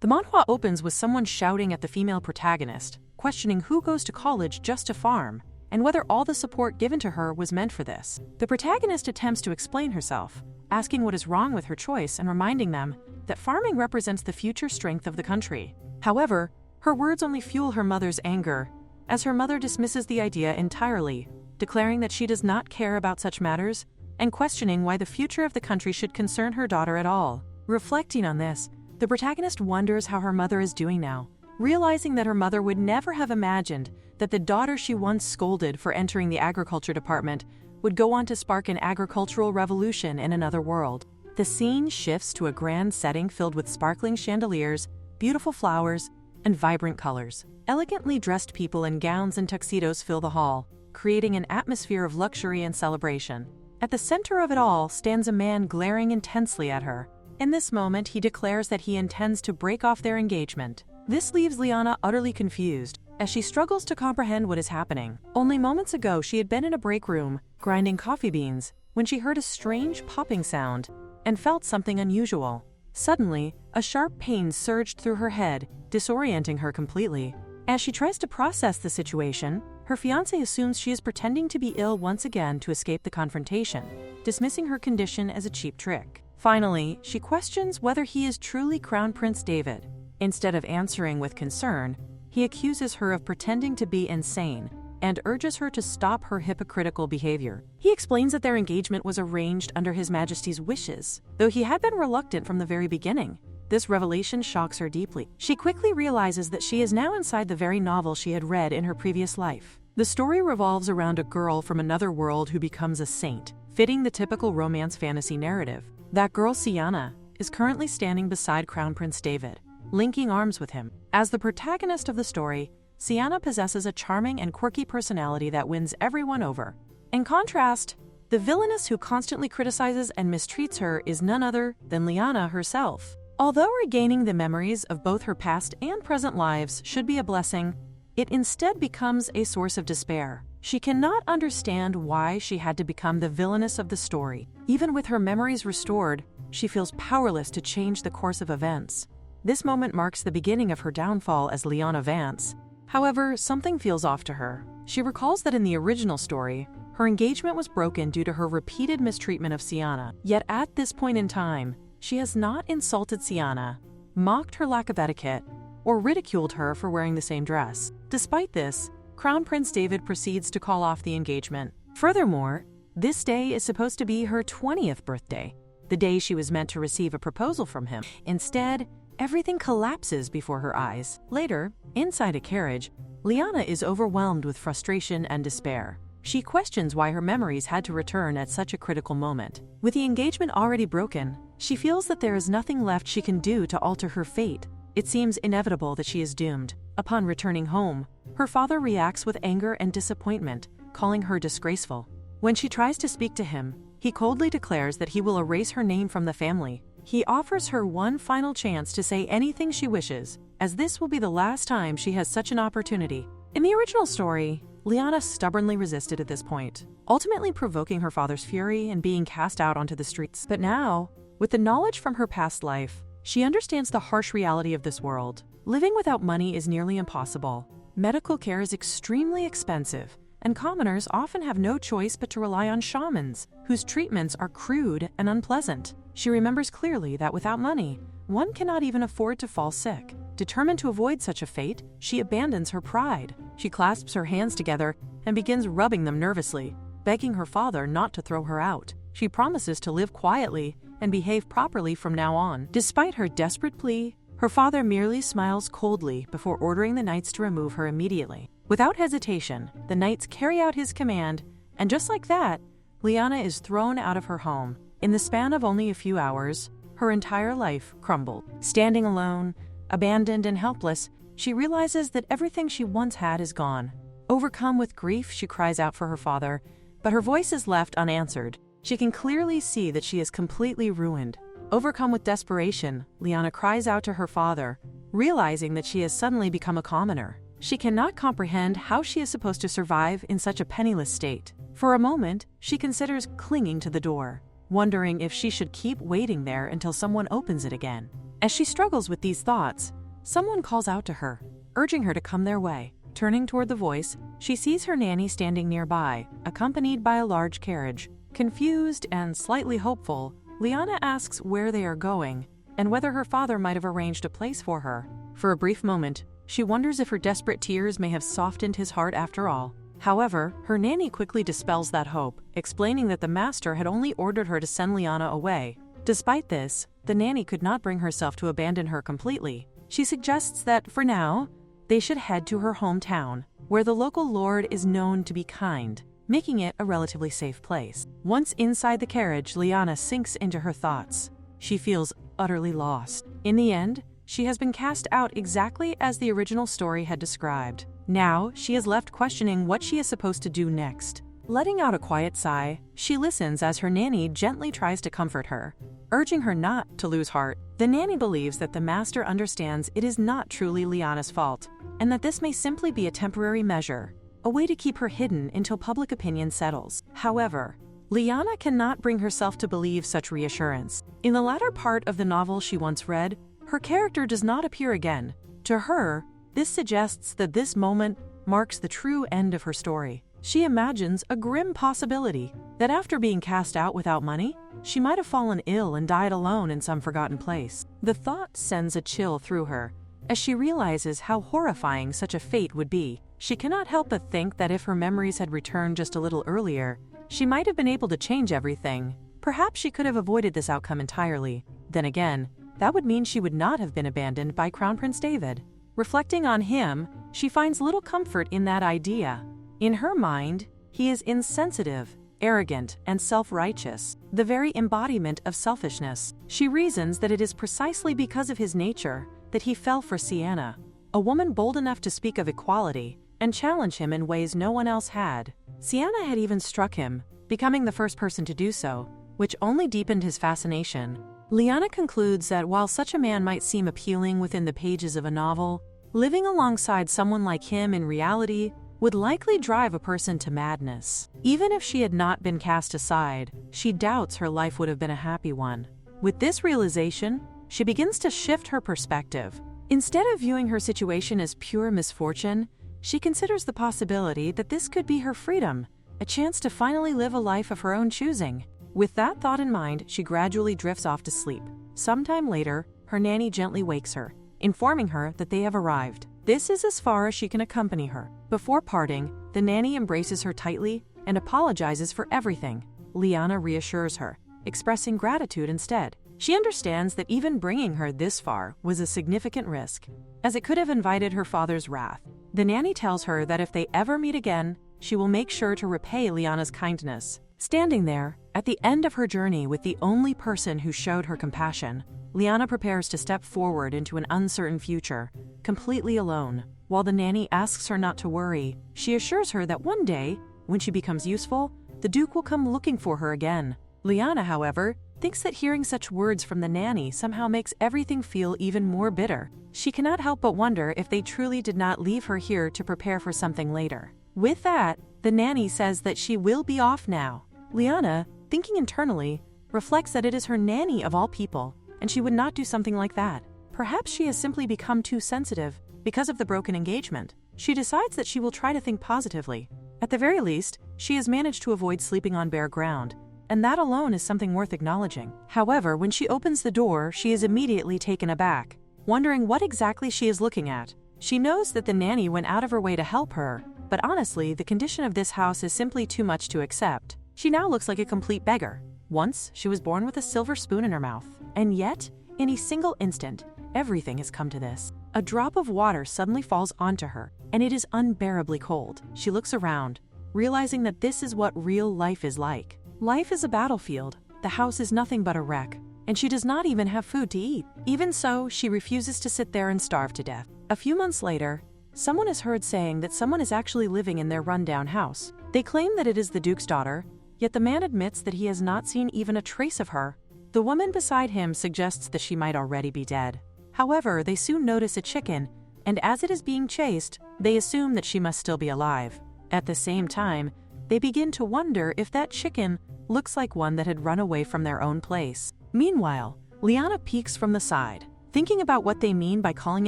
The manhwa opens with someone shouting at the female protagonist, questioning who goes to college just to farm, and whether all the support given to her was meant for this. The protagonist attempts to explain herself, asking what is wrong with her choice and reminding them that farming represents the future strength of the country. However, her words only fuel her mother's anger, as her mother dismisses the idea entirely, declaring that she does not care about such matters and questioning why the future of the country should concern her daughter at all. Reflecting on this, the protagonist wonders how her mother is doing now, realizing that her mother would never have imagined that the daughter she once scolded for entering the agriculture department would go on to spark an agricultural revolution in another world. The scene shifts to a grand setting filled with sparkling chandeliers, beautiful flowers, and vibrant colors. Elegantly dressed people in gowns and tuxedos fill the hall, creating an atmosphere of luxury and celebration. At the center of it all stands a man glaring intensely at her. In this moment, he declares that he intends to break off their engagement. This leaves Lyanna utterly confused, as she struggles to comprehend what is happening. Only moments ago, she had been in a break room, grinding coffee beans, when she heard a strange popping sound and felt something unusual. Suddenly, a sharp pain surged through her head, disorienting her completely. As she tries to process the situation, her fiancé assumes she is pretending to be ill once again to escape the confrontation, dismissing her condition as a cheap trick. Finally, she questions whether he is truly Crown Prince David. Instead of answering with concern, he accuses her of pretending to be insane and urges her to stop her hypocritical behavior. He explains that their engagement was arranged under His Majesty's wishes, though he had been reluctant from the very beginning. This revelation shocks her deeply. She quickly realizes that she is now inside the very novel she had read in her previous life. The story revolves around a girl from another world who becomes a saint, fitting the typical romance fantasy narrative. That girl, Siana, is currently standing beside Crown Prince David, linking arms with him. As the protagonist of the story, Siana possesses a charming and quirky personality that wins everyone over. In contrast, the villainess who constantly criticizes and mistreats her is none other than Lyanna herself. Although regaining the memories of both her past and present lives should be a blessing, it instead becomes a source of despair. She cannot understand why she had to become the villainess of the story. Even with her memories restored, she feels powerless to change the course of events. This moment marks the beginning of her downfall as Lyanna Vance. However, something feels off to her. She recalls that in the original story, her engagement was broken due to her repeated mistreatment of Siana. Yet at this point in time, she has not insulted Siana, mocked her lack of etiquette, or ridiculed her for wearing the same dress. Despite this, Crown Prince David proceeds to call off the engagement. Furthermore, this day is supposed to be her 20th birthday, the day she was meant to receive a proposal from him. Instead, everything collapses before her eyes. Later, inside a carriage, Lyanna is overwhelmed with frustration and despair. She questions why her memories had to return at such a critical moment. With the engagement already broken, she feels that there is nothing left she can do to alter her fate. It seems inevitable that she is doomed. Upon returning home, her father reacts with anger and disappointment, calling her disgraceful. When she tries to speak to him, he coldly declares that he will erase her name from the family. He offers her one final chance to say anything she wishes, as this will be the last time she has such an opportunity. In the original story, Lyanna stubbornly resisted at this point, ultimately provoking her father's fury and being cast out onto the streets. But now, with the knowledge from her past life, she understands the harsh reality of this world. Living without money is nearly impossible. Medical care is extremely expensive, and commoners often have no choice but to rely on shamans, whose treatments are crude and unpleasant. She remembers clearly that without money, one cannot even afford to fall sick. Determined to avoid such a fate, she abandons her pride. She clasps her hands together and begins rubbing them nervously, begging her father not to throw her out. She promises to live quietly and behave properly from now on. Despite her desperate plea, her father merely smiles coldly before ordering the knights to remove her immediately. Without hesitation, the knights carry out his command, and just like that, Lyanna is thrown out of her home. In the span of only a few hours, her entire life crumbled. Standing alone, abandoned and helpless, she realizes that everything she once had is gone. Overcome with grief, she cries out for her father, but her voice is left unanswered. She can clearly see that she is completely ruined. Overcome with desperation, Lyanna cries out to her father, realizing that she has suddenly become a commoner. She cannot comprehend how she is supposed to survive in such a penniless state. For a moment, she considers clinging to the door, wondering if she should keep waiting there until someone opens it again. As she struggles with these thoughts, someone calls out to her, urging her to come their way. Turning toward the voice, she sees her nanny standing nearby, accompanied by a large carriage. Confused and slightly hopeful, Lyanna asks where they are going and whether her father might have arranged a place for her. For a brief moment, she wonders if her desperate tears may have softened his heart after all. However, her nanny quickly dispels that hope, explaining that the master had only ordered her to send Lyanna away. Despite this, the nanny could not bring herself to abandon her completely. She suggests that, for now, they should head to her hometown, where the local lord is known to be kind, making it a relatively safe place. Once inside the carriage, Lyanna sinks into her thoughts. She feels utterly lost. In the end, she has been cast out exactly as the original story had described. Now, she is left questioning what she is supposed to do next. Letting out a quiet sigh, she listens as her nanny gently tries to comfort her, urging her not to lose heart. The nanny believes that the master understands it is not truly Lyanna's fault, and that this may simply be a temporary measure, a way to keep her hidden until public opinion settles. However, Lyanna cannot bring herself to believe such reassurance. In the latter part of the novel she once read, her character does not appear again. To her, this suggests that this moment marks the true end of her story. She imagines a grim possibility that after being cast out without money, she might have fallen ill and died alone in some forgotten place. The thought sends a chill through her as she realizes how horrifying such a fate would be. She cannot help but think that if her memories had returned just a little earlier, she might have been able to change everything. Perhaps she could have avoided this outcome entirely. Then again, that would mean she would not have been abandoned by Crown Prince David. Reflecting on him, she finds little comfort in that idea. In her mind, he is insensitive, arrogant, and self-righteous, the very embodiment of selfishness. She reasons that it is precisely because of his nature that he fell for Siana, a woman bold enough to speak of equality and challenge him in ways no one else had. Siana had even struck him, becoming the first person to do so, which only deepened his fascination. Lyanna concludes that while such a man might seem appealing within the pages of a novel, living alongside someone like him in reality would likely drive a person to madness. Even if she had not been cast aside, she doubts her life would have been a happy one. With this realization, she begins to shift her perspective. Instead of viewing her situation as pure misfortune, she considers the possibility that this could be her freedom, a chance to finally live a life of her own choosing. With that thought in mind, she gradually drifts off to sleep. Sometime later, her nanny gently wakes her, informing her that they have arrived. This is as far as she can accompany her. Before parting, the nanny embraces her tightly and apologizes for everything. Lyanna reassures her, expressing gratitude instead. She understands that even bringing her this far was a significant risk, as it could have invited her father's wrath. The nanny tells her that if they ever meet again, she will make sure to repay Lyanna's kindness. Standing there, at the end of her journey with the only person who showed her compassion, Lyanna prepares to step forward into an uncertain future, completely alone. While the nanny asks her not to worry, she assures her that one day, when she becomes useful, the Duke will come looking for her again. Lyanna, however, thinks that hearing such words from the nanny somehow makes everything feel even more bitter. She cannot help but wonder if they truly did not leave her here to prepare for something later. With that, the nanny says that she will be off now. Lyanna, thinking internally, reflects that it is her nanny of all people, and she would not do something like that. Perhaps she has simply become too sensitive because of the broken engagement. She decides that she will try to think positively. At the very least, she has managed to avoid sleeping on bare ground, and that alone is something worth acknowledging. However, when she opens the door, she is immediately taken aback, wondering what exactly she is looking at. She knows that the nanny went out of her way to help her, but honestly, the condition of this house is simply too much to accept. She now looks like a complete beggar. Once, she was born with a silver spoon in her mouth, and yet, in a single instant, everything has come to this. A drop of water suddenly falls onto her, and it is unbearably cold. She looks around, realizing that this is what real life is like. Life is a battlefield. The house is nothing but a wreck, and she does not even have food to eat. Even so, she refuses to sit there and starve to death. A few months later, someone is heard saying that someone is actually living in their rundown house. They claim that it is the Duke's daughter, yet the man admits that he has not seen even a trace of her. The woman beside him suggests that she might already be dead. However, they soon notice a chicken, and as it is being chased, they assume that she must still be alive. At the same time, they begin to wonder if that chicken looks like one that had run away from their own place. Meanwhile, Lyanna peeks from the side, thinking about what they mean by calling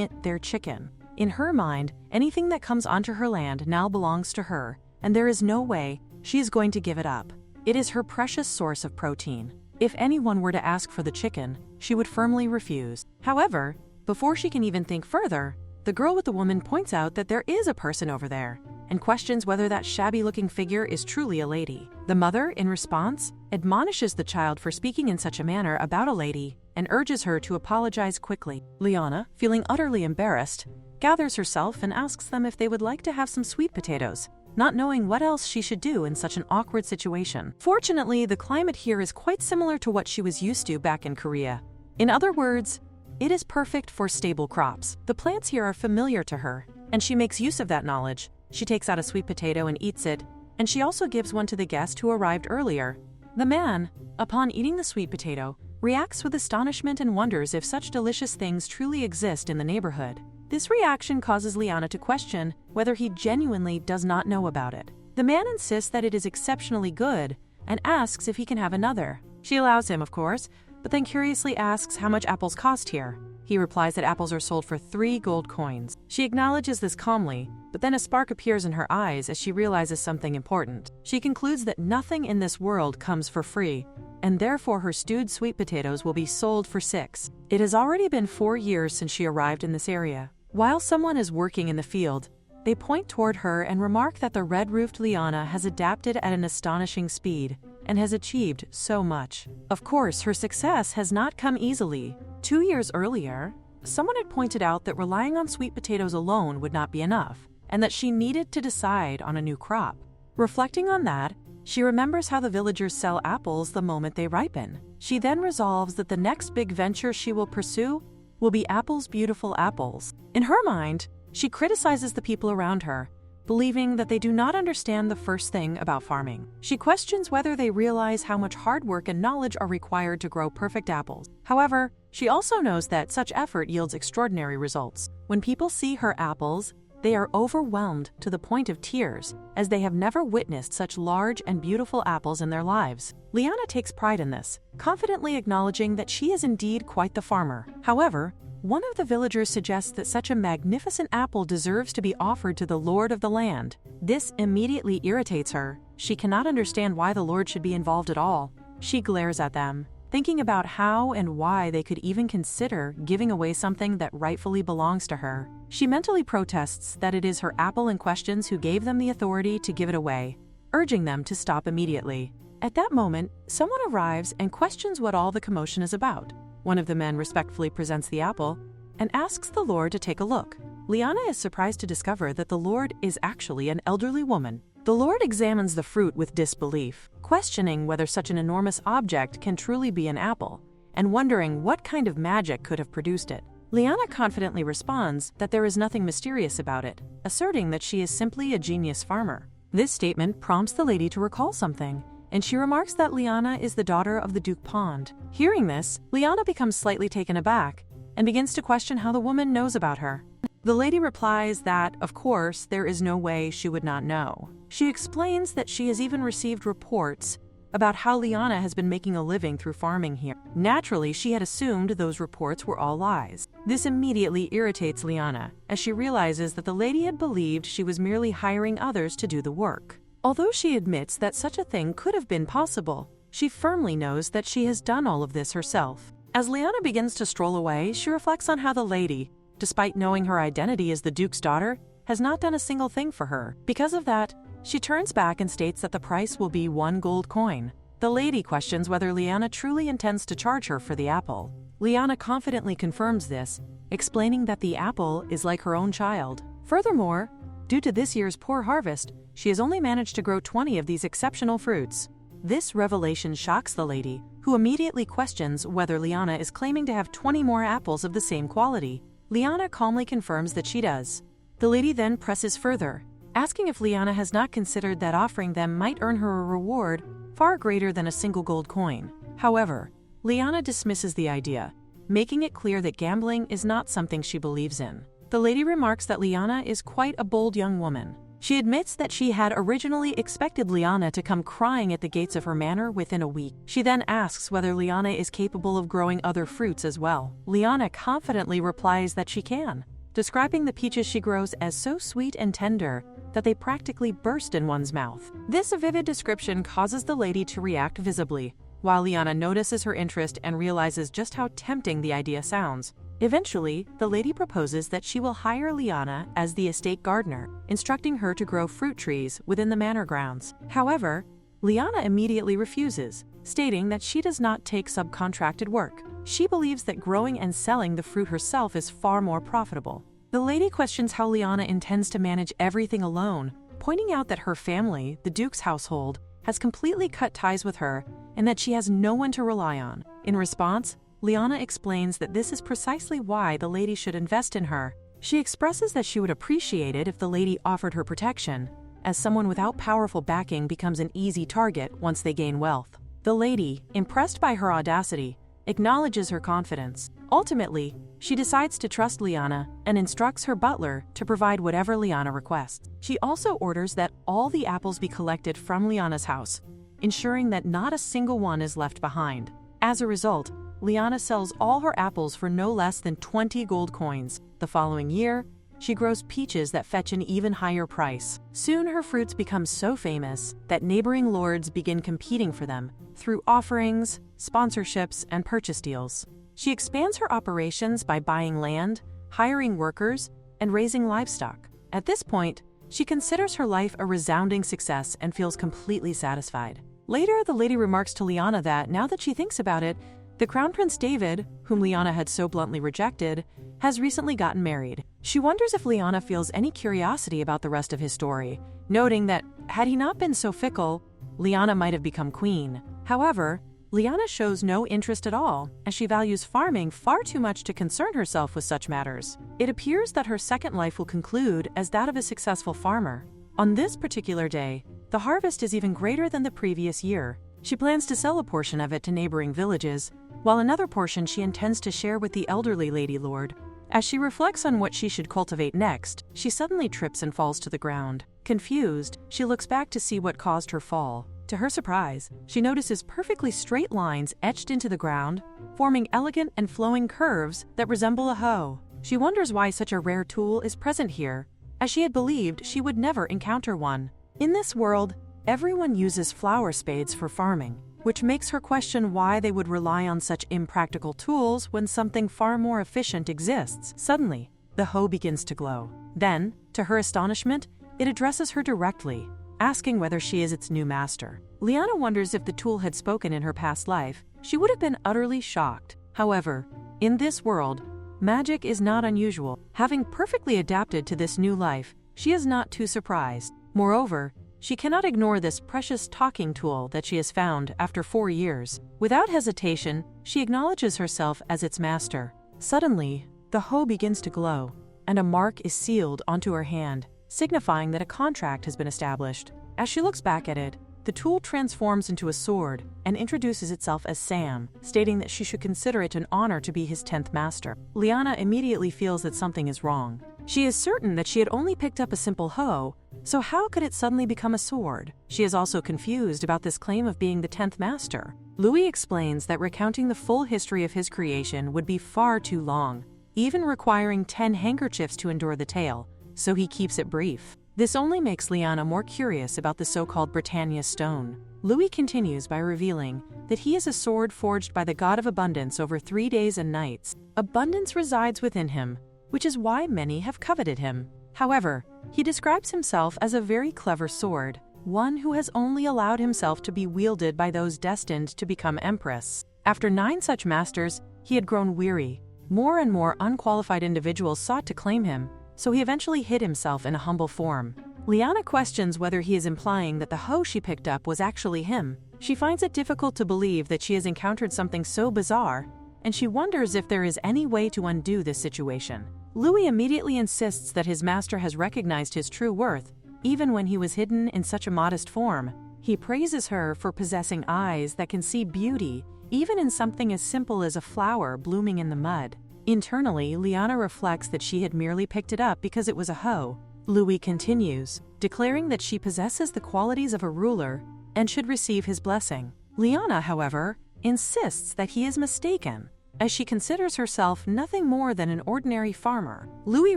it their chicken. In her mind, anything that comes onto her land now belongs to her, and there is no way she is going to give it up. It is her precious source of protein. If anyone were to ask for the chicken, she would firmly refuse. However, before she can even think further, the girl with the woman points out that there is a person over there, and questions whether that shabby-looking figure is truly a lady. The mother, in response, admonishes the child for speaking in such a manner about a lady and urges her to apologize quickly. Lyanna, feeling utterly embarrassed, gathers herself and asks them if they would like to have some sweet potatoes, not knowing what else she should do in such an awkward situation. Fortunately, the climate here is quite similar to what she was used to back in Korea. In other words, it is perfect for stable crops. The plants here are familiar to her, and she makes use of that knowledge. She takes out a sweet potato and eats it, and she also gives one to the guest who arrived earlier. The man, upon eating the sweet potato, reacts with astonishment and wonders if such delicious things truly exist in the neighborhood. This reaction causes Lyanna to question whether he genuinely does not know about it. The man insists that it is exceptionally good and asks if he can have another. She allows him, of course, but then curiously asks how much apples cost here. He replies that apples are sold for 3 gold coins. She acknowledges this calmly, but then a spark appears in her eyes as she realizes something important. She concludes that nothing in this world comes for free, and therefore her stewed sweet potatoes will be sold for 6. It has already been 4 years since she arrived in this area. While someone is working in the field, they point toward her and remark that the red-roofed Lyanna has adapted at an astonishing speed and has achieved so much. Of course, her success has not come easily. 2 years earlier, someone had pointed out that relying on sweet potatoes alone would not be enough, and that she needed to decide on a new crop. Reflecting on that, she remembers how the villagers sell apples the moment they ripen. She then resolves that the next big venture she will pursue will be Apple's beautiful apples. In her mind, she criticizes the people around her, believing that they do not understand the first thing about farming. She questions whether they realize how much hard work and knowledge are required to grow perfect apples. However, she also knows that such effort yields extraordinary results. When people see her apples, they are overwhelmed to the point of tears, as they have never witnessed such large and beautiful apples in their lives. Lyanna takes pride in this, confidently acknowledging that she is indeed quite the farmer. However, one of the villagers suggests that such a magnificent apple deserves to be offered to the lord of the land. This immediately irritates her. She cannot understand why the lord should be involved at all. She glares at them, thinking about how and why they could even consider giving away something that rightfully belongs to her. She mentally protests that it is her apple in questions who gave them the authority to give it away, urging them to stop immediately. At that moment, someone arrives and questions what all the commotion is about. One of the men respectfully presents the apple and asks the lord to take a look. Lyanna is surprised to discover that the lord is actually an elderly woman. The lord examines the fruit with disbelief, questioning whether such an enormous object can truly be an apple, and wondering what kind of magic could have produced it. Lyanna confidently responds that there is nothing mysterious about it, asserting that she is simply a genius farmer. This statement prompts the lady to recall something, and she remarks that Lyanna is the daughter of the Duke Pond. Hearing this, Lyanna becomes slightly taken aback and begins to question how the woman knows about her. The lady replies that, of course, there is no way she would not know. She explains that she has even received reports about how Lyanna has been making a living through farming here. Naturally, she had assumed those reports were all lies. This immediately irritates Lyanna, as she realizes that the lady had believed she was merely hiring others to do the work. Although she admits that such a thing could have been possible, she firmly knows that she has done all of this herself. As Lyanna begins to stroll away, she reflects on how the lady, despite knowing her identity as the Duke's daughter, has not done a single thing for her. Because of that, she turns back and states that the price will be 1 gold coin. The lady questions whether Lyanna truly intends to charge her for the apple. Lyanna confidently confirms this, explaining that the apple is like her own child. Furthermore, due to this year's poor harvest, she has only managed to grow 20 of these exceptional fruits. This revelation shocks the lady, who immediately questions whether Lyanna is claiming to have 20 more apples of the same quality. Lyanna calmly confirms that she does. The lady then presses further, asking if Lyanna has not considered that offering them might earn her a reward far greater than a single gold coin. However, Lyanna dismisses the idea, making it clear that gambling is not something she believes in. The lady remarks that Lyanna is quite a bold young woman. She admits that she had originally expected Lyanna to come crying at the gates of her manor within a week. She then asks whether Lyanna is capable of growing other fruits as well. Lyanna confidently replies that she can, describing the peaches she grows as so sweet and tender that they practically burst in one's mouth. This vivid description causes the lady to react visibly, while Lyanna notices her interest and realizes just how tempting the idea sounds. Eventually, the lady proposes that she will hire Lyanna as the estate gardener, instructing her to grow fruit trees within the manor grounds. However, Lyanna immediately refuses, stating that she does not take subcontracted work. She believes that growing and selling the fruit herself is far more profitable. The lady questions how Lyanna intends to manage everything alone, pointing out that her family, the Duke's household, has completely cut ties with her and that she has no one to rely on. In response, Lyanna explains that this is precisely why the lady should invest in her. She expresses that she would appreciate it if the lady offered her protection, as someone without powerful backing becomes an easy target once they gain wealth. The lady, impressed by her audacity, acknowledges her confidence. Ultimately, she decides to trust Lyanna and instructs her butler to provide whatever Lyanna requests. She also orders that all the apples be collected from Lyanna's house, ensuring that not a single one is left behind. As a result, Lyanna sells all her apples for no less than 20 gold coins. The following year, she grows peaches that fetch an even higher price. Soon her fruits become so famous that neighboring lords begin competing for them through offerings, sponsorships, and purchase deals. She expands her operations by buying land, hiring workers, and raising livestock. At this point, she considers her life a resounding success and feels completely satisfied. Later, the lady remarks to Lyanna that, now that she thinks about it, the Crown Prince David, whom Lyanna had so bluntly rejected, has recently gotten married. She wonders if Lyanna feels any curiosity about the rest of his story, noting that, had he not been so fickle, Lyanna might have become queen. However, Lyanna shows no interest at all, as she values farming far too much to concern herself with such matters. It appears that her second life will conclude as that of a successful farmer. On this particular day, the harvest is even greater than the previous year. She plans to sell a portion of it to neighboring villages, while another portion she intends to share with the elderly Lady Lord. As she reflects on what she should cultivate next, she suddenly trips and falls to the ground. Confused, she looks back to see what caused her fall. To her surprise, she notices perfectly straight lines etched into the ground, forming elegant and flowing curves that resemble a hoe. She wonders why such a rare tool is present here, as she had believed she would never encounter one. In this world, everyone uses flower spades for farming, which makes her question why they would rely on such impractical tools when something far more efficient exists. Suddenly, the hoe begins to glow. Then, to her astonishment, it addresses her directly, asking whether she is its new master. Lyanna wonders if the tool had spoken in her past life. She would have been utterly shocked. However, in this world, magic is not unusual. Having perfectly adapted to this new life, she is not too surprised. Moreover, she cannot ignore this precious talking tool that she has found after 4 years. Without hesitation, she acknowledges herself as its master. Suddenly, the hoe begins to glow, and a mark is sealed onto her hand, signifying that a contract has been established. As she looks back at it, the tool transforms into a sword and introduces itself as Sam, stating that she should consider it an honor to be his 10th master. Lyanna immediately feels that something is wrong. She is certain that she had only picked up a simple hoe, so how could it suddenly become a sword? She is also confused about this claim of being the 10th master. Louis explains that recounting the full history of his creation would be far too long, even requiring 10 handkerchiefs to endure the tale, so he keeps it brief. This only makes Lyanna more curious about the so-called Britannia stone. Louis continues by revealing that he is a sword forged by the god of abundance over 3 days and nights. Abundance resides within him, which is why many have coveted him. However, he describes himself as a very clever sword, one who has only allowed himself to be wielded by those destined to become empress. After 9 such masters, he had grown weary. More and more unqualified individuals sought to claim him, so he eventually hid himself in a humble form. Lyanna questions whether he is implying that the hoe she picked up was actually him. She finds it difficult to believe that she has encountered something so bizarre, and she wonders if there is any way to undo this situation. Louis immediately insists that his master has recognized his true worth, even when he was hidden in such a modest form. He praises her for possessing eyes that can see beauty, even in something as simple as a flower blooming in the mud. Internally, Lyanna reflects that she had merely picked it up because it was a hoe, Louis continues, declaring that she possesses the qualities of a ruler and should receive his blessing. Lyanna, however, insists that he is mistaken, as she considers herself nothing more than an ordinary farmer. Louis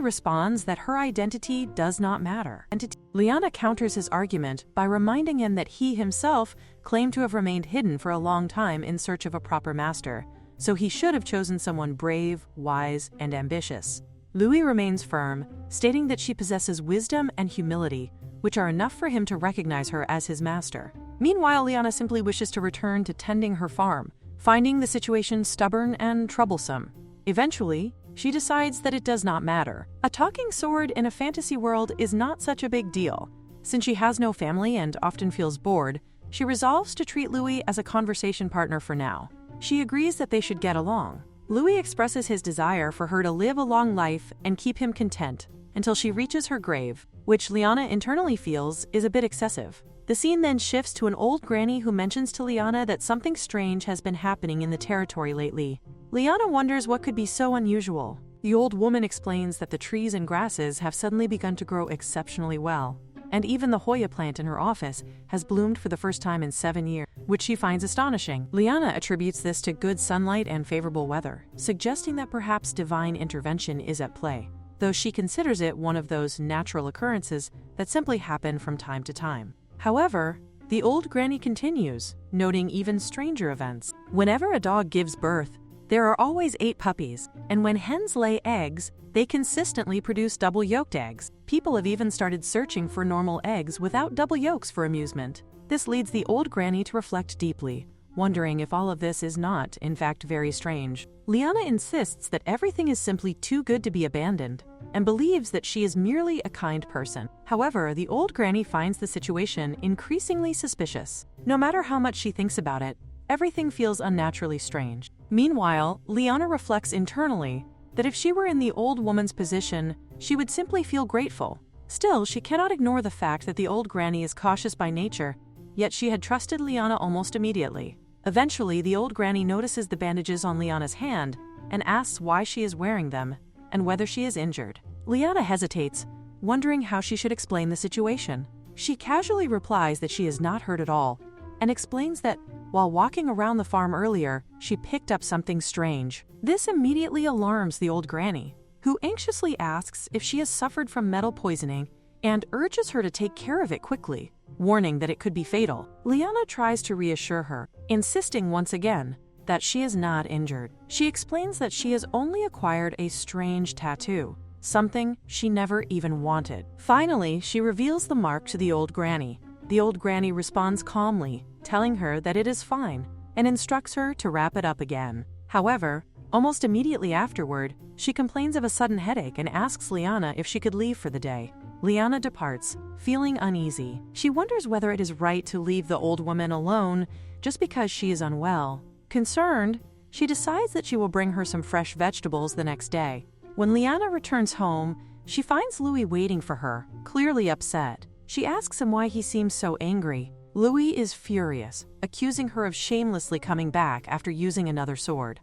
responds that her identity does not matter. Lyanna counters his argument by reminding him that he himself claimed to have remained hidden for a long time in search of a proper master, so he should have chosen someone brave, wise, and ambitious. Louis remains firm, stating that she possesses wisdom and humility, which are enough for him to recognize her as his master. Meanwhile, Lyanna simply wishes to return to tending her farm, finding the situation stubborn and troublesome. Eventually, she decides that it does not matter. A talking sword in a fantasy world is not such a big deal. Since she has no family and often feels bored, she resolves to treat Louis as a conversation partner for now. She agrees that they should get along. Louis expresses his desire for her to live a long life and keep him content until she reaches her grave, which Lyanna internally feels is a bit excessive. The scene then shifts to an old granny who mentions to Lyanna that something strange has been happening in the territory lately. Lyanna wonders what could be so unusual. The old woman explains that the trees and grasses have suddenly begun to grow exceptionally well, and even the Hoya plant in her office has bloomed for the first time in 7 years, which she finds astonishing. Lyanna attributes this to good sunlight and favorable weather, suggesting that perhaps divine intervention is at play, though she considers it one of those natural occurrences that simply happen from time to time. However, the old granny continues, noting even stranger events. Whenever a dog gives birth, there are always 8 puppies, and when hens lay eggs, they consistently produce double-yolked eggs. People have even started searching for normal eggs without double yolks for amusement. This leads the old granny to reflect deeply, wondering if all of this is not, in fact, very strange. Lyanna insists that everything is simply too good to be abandoned, and believes that she is merely a kind person. However, the old granny finds the situation increasingly suspicious. No matter how much she thinks about it, everything feels unnaturally strange. Meanwhile, Lyanna reflects internally that if she were in the old woman's position, she would simply feel grateful. Still, she cannot ignore the fact that the old granny is cautious by nature, yet she had trusted Lyanna almost immediately. Eventually, the old granny notices the bandages on Lyanna's hand and asks why she is wearing them and whether she is injured. Lyanna hesitates, wondering how she should explain the situation. She casually replies that she is not hurt at all and explains that while walking around the farm earlier, she picked up something strange. This immediately alarms the old granny, who anxiously asks if she has suffered from metal poisoning and urges her to take care of it quickly, warning that it could be fatal. Lyanna tries to reassure her, insisting once again that she is not injured. She explains that she has only acquired a strange tattoo, something she never even wanted. Finally, she reveals the mark to the old granny. The old granny responds calmly, telling her that it is fine, and instructs her to wrap it up again. However, almost immediately afterward, she complains of a sudden headache and asks Lyanna if she could leave for the day. Lyanna departs, feeling uneasy. She wonders whether it is right to leave the old woman alone just because she is unwell. Concerned, she decides that she will bring her some fresh vegetables the next day. When Lyanna returns home, she finds Louis waiting for her, clearly upset. She asks him why he seems so angry. Louis is furious, accusing her of shamelessly coming back after using another sword.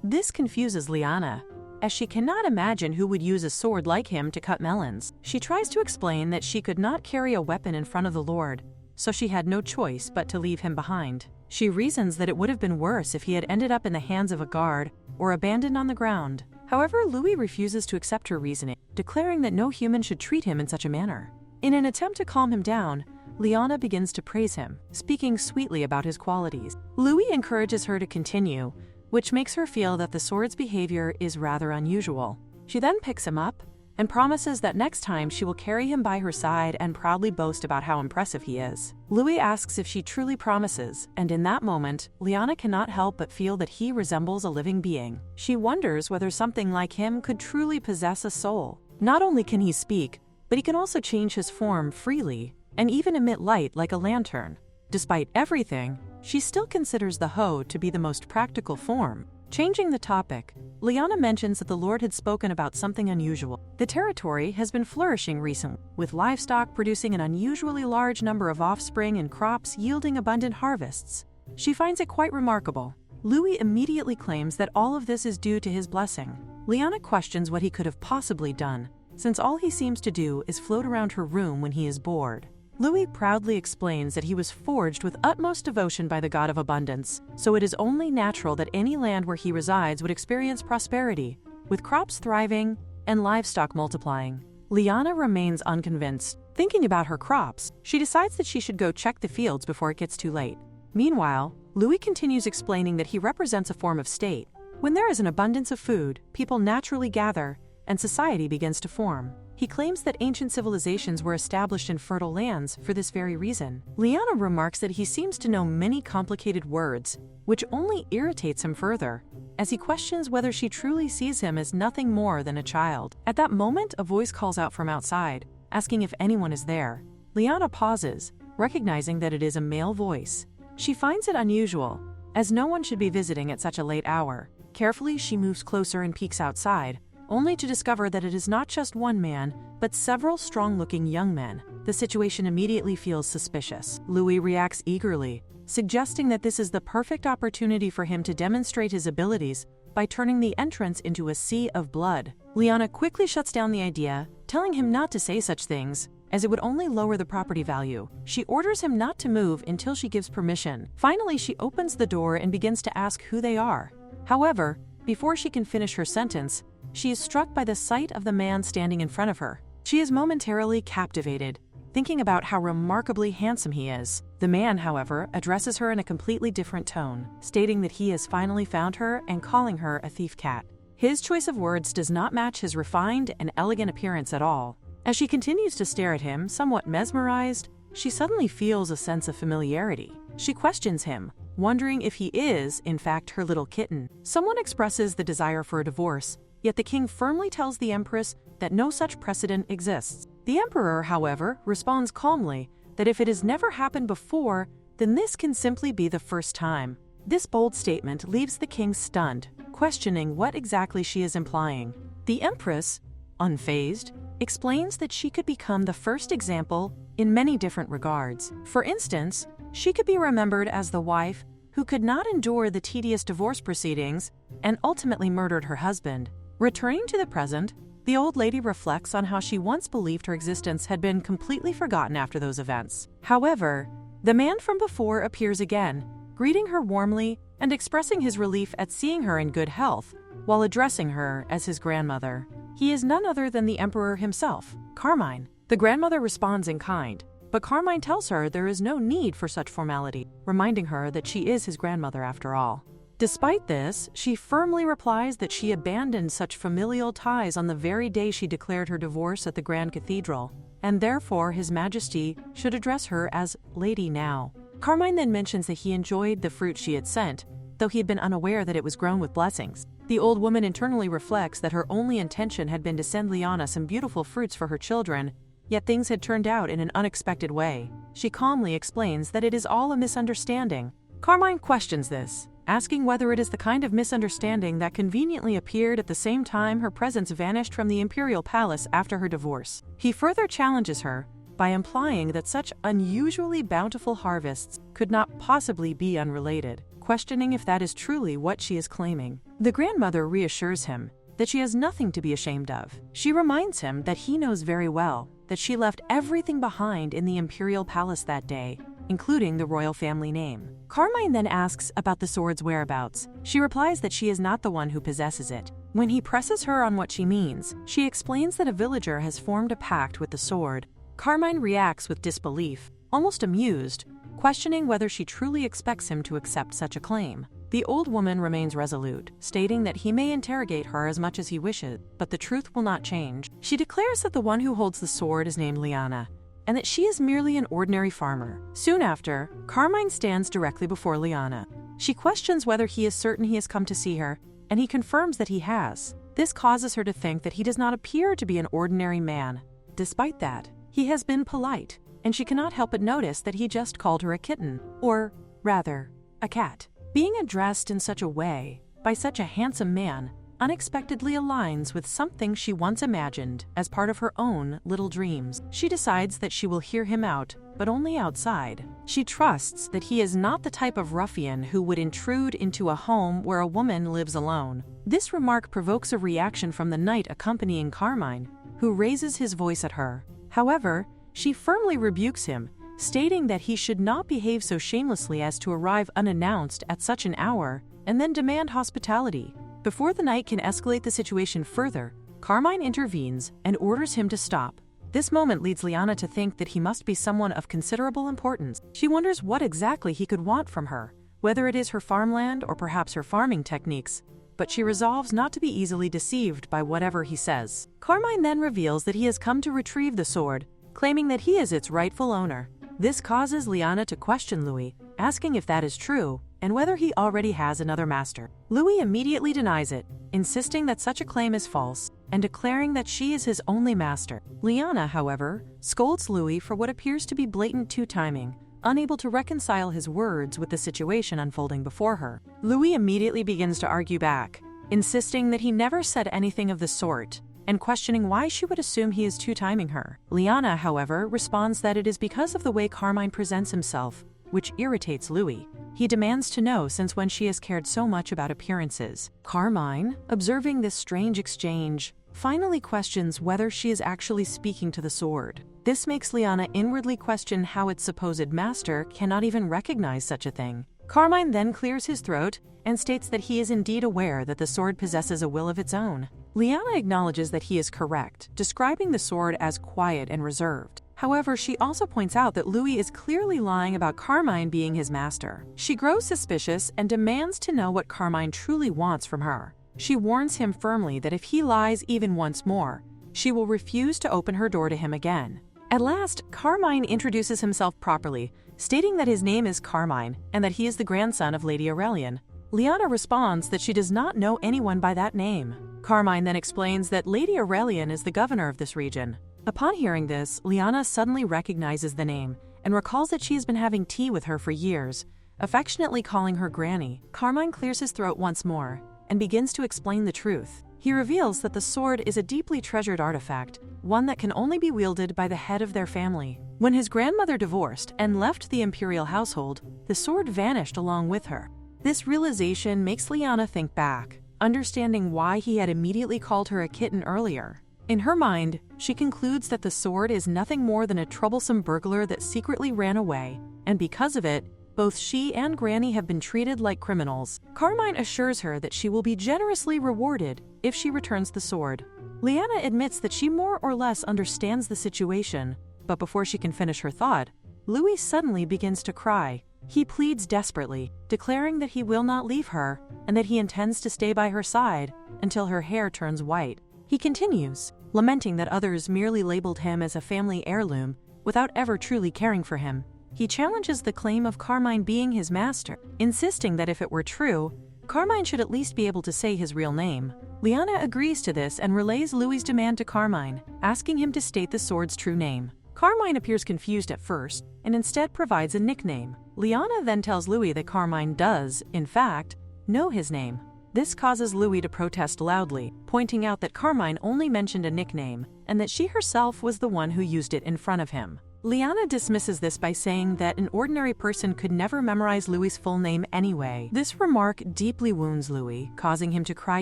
This confuses Lyanna, as she cannot imagine who would use a sword like him to cut melons. She tries to explain that she could not carry a weapon in front of the Lord, so she had no choice but to leave him behind. She reasons that it would have been worse if he had ended up in the hands of a guard or abandoned on the ground. However, Louis refuses to accept her reasoning, declaring that no human should treat him in such a manner. In an attempt to calm him down, Lyanna begins to praise him, speaking sweetly about his qualities. Louis encourages her to continue, which makes her feel that the sword's behavior is rather unusual. She then picks him up and promises that next time she will carry him by her side and proudly boast about how impressive he is. Louis asks if she truly promises, and in that moment, Lyanna cannot help but feel that he resembles a living being. She wonders whether something like him could truly possess a soul. Not only can he speak, but he can also change his form freely and even emit light like a lantern. Despite everything, she still considers the hoe to be the most practical form. Changing the topic, Lyanna mentions that the Lord had spoken about something unusual. The territory has been flourishing recently, with livestock producing an unusually large number of offspring and crops yielding abundant harvests. She finds it quite remarkable. Louis immediately claims that all of this is due to his blessing. Lyanna questions what he could have possibly done, since all he seems to do is float around her room when he is bored. Louis proudly explains that he was forged with utmost devotion by the god of abundance, so it is only natural that any land where he resides would experience prosperity, with crops thriving and livestock multiplying. Lyanna remains unconvinced. Thinking about her crops, she decides that she should go check the fields before it gets too late. Meanwhile, Louis continues explaining that he represents a form of state. When there is an abundance of food, people naturally gather, and society begins to form. He claims that ancient civilizations were established in fertile lands for this very reason. Lyanna remarks that he seems to know many complicated words, which only irritates him further, as he questions whether she truly sees him as nothing more than a child. At that moment, a voice calls out from outside, asking if anyone is there. Lyanna pauses, recognizing that it is a male voice. She finds it unusual, as no one should be visiting at such a late hour. Carefully, she moves closer and peeks outside, only to discover that it is not just one man, but several strong-looking young men. The situation immediately feels suspicious. Louis reacts eagerly, suggesting that this is the perfect opportunity for him to demonstrate his abilities by turning the entrance into a sea of blood. Lyanna quickly shuts down the idea, telling him not to say such things, as it would only lower the property value. She orders him not to move until she gives permission. Finally, she opens the door and begins to ask who they are. However, before she can finish her sentence, she is struck by the sight of the man standing in front of her. She is momentarily captivated, thinking about how remarkably handsome he is. The man, however, addresses her in a completely different tone, stating that he has finally found her and calling her a thief cat. His choice of words does not match his refined and elegant appearance at all. As she continues to stare at him, somewhat mesmerized, she suddenly feels a sense of familiarity. She questions him, wondering if he is, in fact, her little kitten. Someone expresses the desire for a divorce, yet the king firmly tells the empress that no such precedent exists. The emperor, however, responds calmly that if it has never happened before, then this can simply be the first time. This bold statement leaves the king stunned, questioning what exactly she is implying. The empress, unfazed, explains that she could become the first example in many different regards. For instance, she could be remembered as the wife who could not endure the tedious divorce proceedings and ultimately murdered her husband. Returning to the present, the old lady reflects on how she once believed her existence had been completely forgotten after those events. However, the man from before appears again, greeting her warmly and expressing his relief at seeing her in good health, while addressing her as his grandmother. He is none other than the emperor himself, Carmine. The grandmother responds in kind, but Carmine tells her there is no need for such formality, reminding her that she is his grandmother after all. Despite this, she firmly replies that she abandoned such familial ties on the very day she declared her divorce at the Grand Cathedral, and therefore His Majesty should address her as Lady now. Carmine then mentions that he enjoyed the fruit she had sent, though he had been unaware that it was grown with blessings. The old woman internally reflects that her only intention had been to send Lyanna some beautiful fruits for her children, yet things had turned out in an unexpected way. She calmly explains that it is all a misunderstanding. Carmine questions this, asking whether it is the kind of misunderstanding that conveniently appeared at the same time her presence vanished from the imperial palace after her divorce. He further challenges her by implying that such unusually bountiful harvests could not possibly be unrelated, questioning if that is truly what she is claiming. The grandmother reassures him that she has nothing to be ashamed of. She reminds him that he knows very well that she left everything behind in the imperial palace that day, including the royal family name. Carmine then asks about the sword's whereabouts. She replies that she is not the one who possesses it. When he presses her on what she means, she explains that a villager has formed a pact with the sword. Carmine reacts with disbelief, almost amused, questioning whether she truly expects him to accept such a claim. The old woman remains resolute, stating that he may interrogate her as much as he wishes, but the truth will not change. She declares that the one who holds the sword is named Lyanna, and that she is merely an ordinary farmer. Soon after, Carmine stands directly before Lyanna. She questions whether he is certain he has come to see her, and he confirms that he has. This causes her to think that he does not appear to be an ordinary man. Despite that, he has been polite, and she cannot help but notice that he just called her a kitten, or rather, a cat. Being addressed in such a way, by such a handsome man, unexpectedly aligns with something she once imagined as part of her own little dreams. She decides that she will hear him out, but only outside. She trusts that he is not the type of ruffian who would intrude into a home where a woman lives alone. This remark provokes a reaction from the knight accompanying Carmine, who raises his voice at her. However, she firmly rebukes him, stating that he should not behave so shamelessly as to arrive unannounced at such an hour and then demand hospitality. Before the knight can escalate the situation further, Carmine intervenes and orders him to stop. This moment leads Lyanna to think that he must be someone of considerable importance. She wonders what exactly he could want from her, whether it is her farmland or perhaps her farming techniques, but she resolves not to be easily deceived by whatever he says. Carmine then reveals that he has come to retrieve the sword, claiming that he is its rightful owner. This causes Lyanna to question Louis, asking if that is true and whether he already has another master. Louis immediately denies it, insisting that such a claim is false and declaring that she is his only master. Lyanna, however, scolds Louis for what appears to be blatant two-timing, unable to reconcile his words with the situation unfolding before her. Louis immediately begins to argue back, insisting that he never said anything of the sort, and questioning why she would assume he is two-timing her. Lyanna, however, responds that it is because of the way Carmine presents himself, which irritates Louis. He demands to know since when she has cared so much about appearances. Carmine, observing this strange exchange, finally questions whether she is actually speaking to the sword. This makes Lyanna inwardly question how its supposed master cannot even recognize such a thing. Carmine then clears his throat and states that he is indeed aware that the sword possesses a will of its own. Lyanna acknowledges that he is correct, describing the sword as quiet and reserved. However, she also points out that Louis is clearly lying about Carmine being his master. She grows suspicious and demands to know what Carmine truly wants from her. She warns him firmly that if he lies even once more, she will refuse to open her door to him again. At last, Carmine introduces himself properly, stating that his name is Carmine and that he is the grandson of Lady Aurelian. Lyanna responds that she does not know anyone by that name. Carmine then explains that Lady Aurelian is the governor of this region. Upon hearing this, Lyanna suddenly recognizes the name and recalls that she has been having tea with her for years, affectionately calling her Granny. Carmine clears his throat once more and begins to explain the truth. He reveals that the sword is a deeply treasured artifact, one that can only be wielded by the head of their family. When his grandmother divorced and left the imperial household, the sword vanished along with her. This realization makes Lyanna think back, understanding why he had immediately called her a kitten earlier. In her mind, she concludes that the sword is nothing more than a troublesome burglar that secretly ran away, and because of it, both she and Granny have been treated like criminals. Carmine assures her that she will be generously rewarded if she returns the sword. Lyanna admits that she more or less understands the situation, but before she can finish her thought, Louis suddenly begins to cry. He pleads desperately, declaring that he will not leave her and that he intends to stay by her side until her hair turns white. He continues, lamenting that others merely labeled him as a family heirloom without ever truly caring for him. He challenges the claim of Carmine being his master, insisting that if it were true, Carmine should at least be able to say his real name. Lyanna agrees to this and relays Louis' demand to Carmine, asking him to state the sword's true name. Carmine appears confused at first and instead provides a nickname. Lyanna then tells Louis that Carmine does, in fact, know his name. This causes Louis to protest loudly, pointing out that Carmine only mentioned a nickname and that she herself was the one who used it in front of him. Lyanna dismisses this by saying that an ordinary person could never memorize Louis' full name anyway. This remark deeply wounds Louis, causing him to cry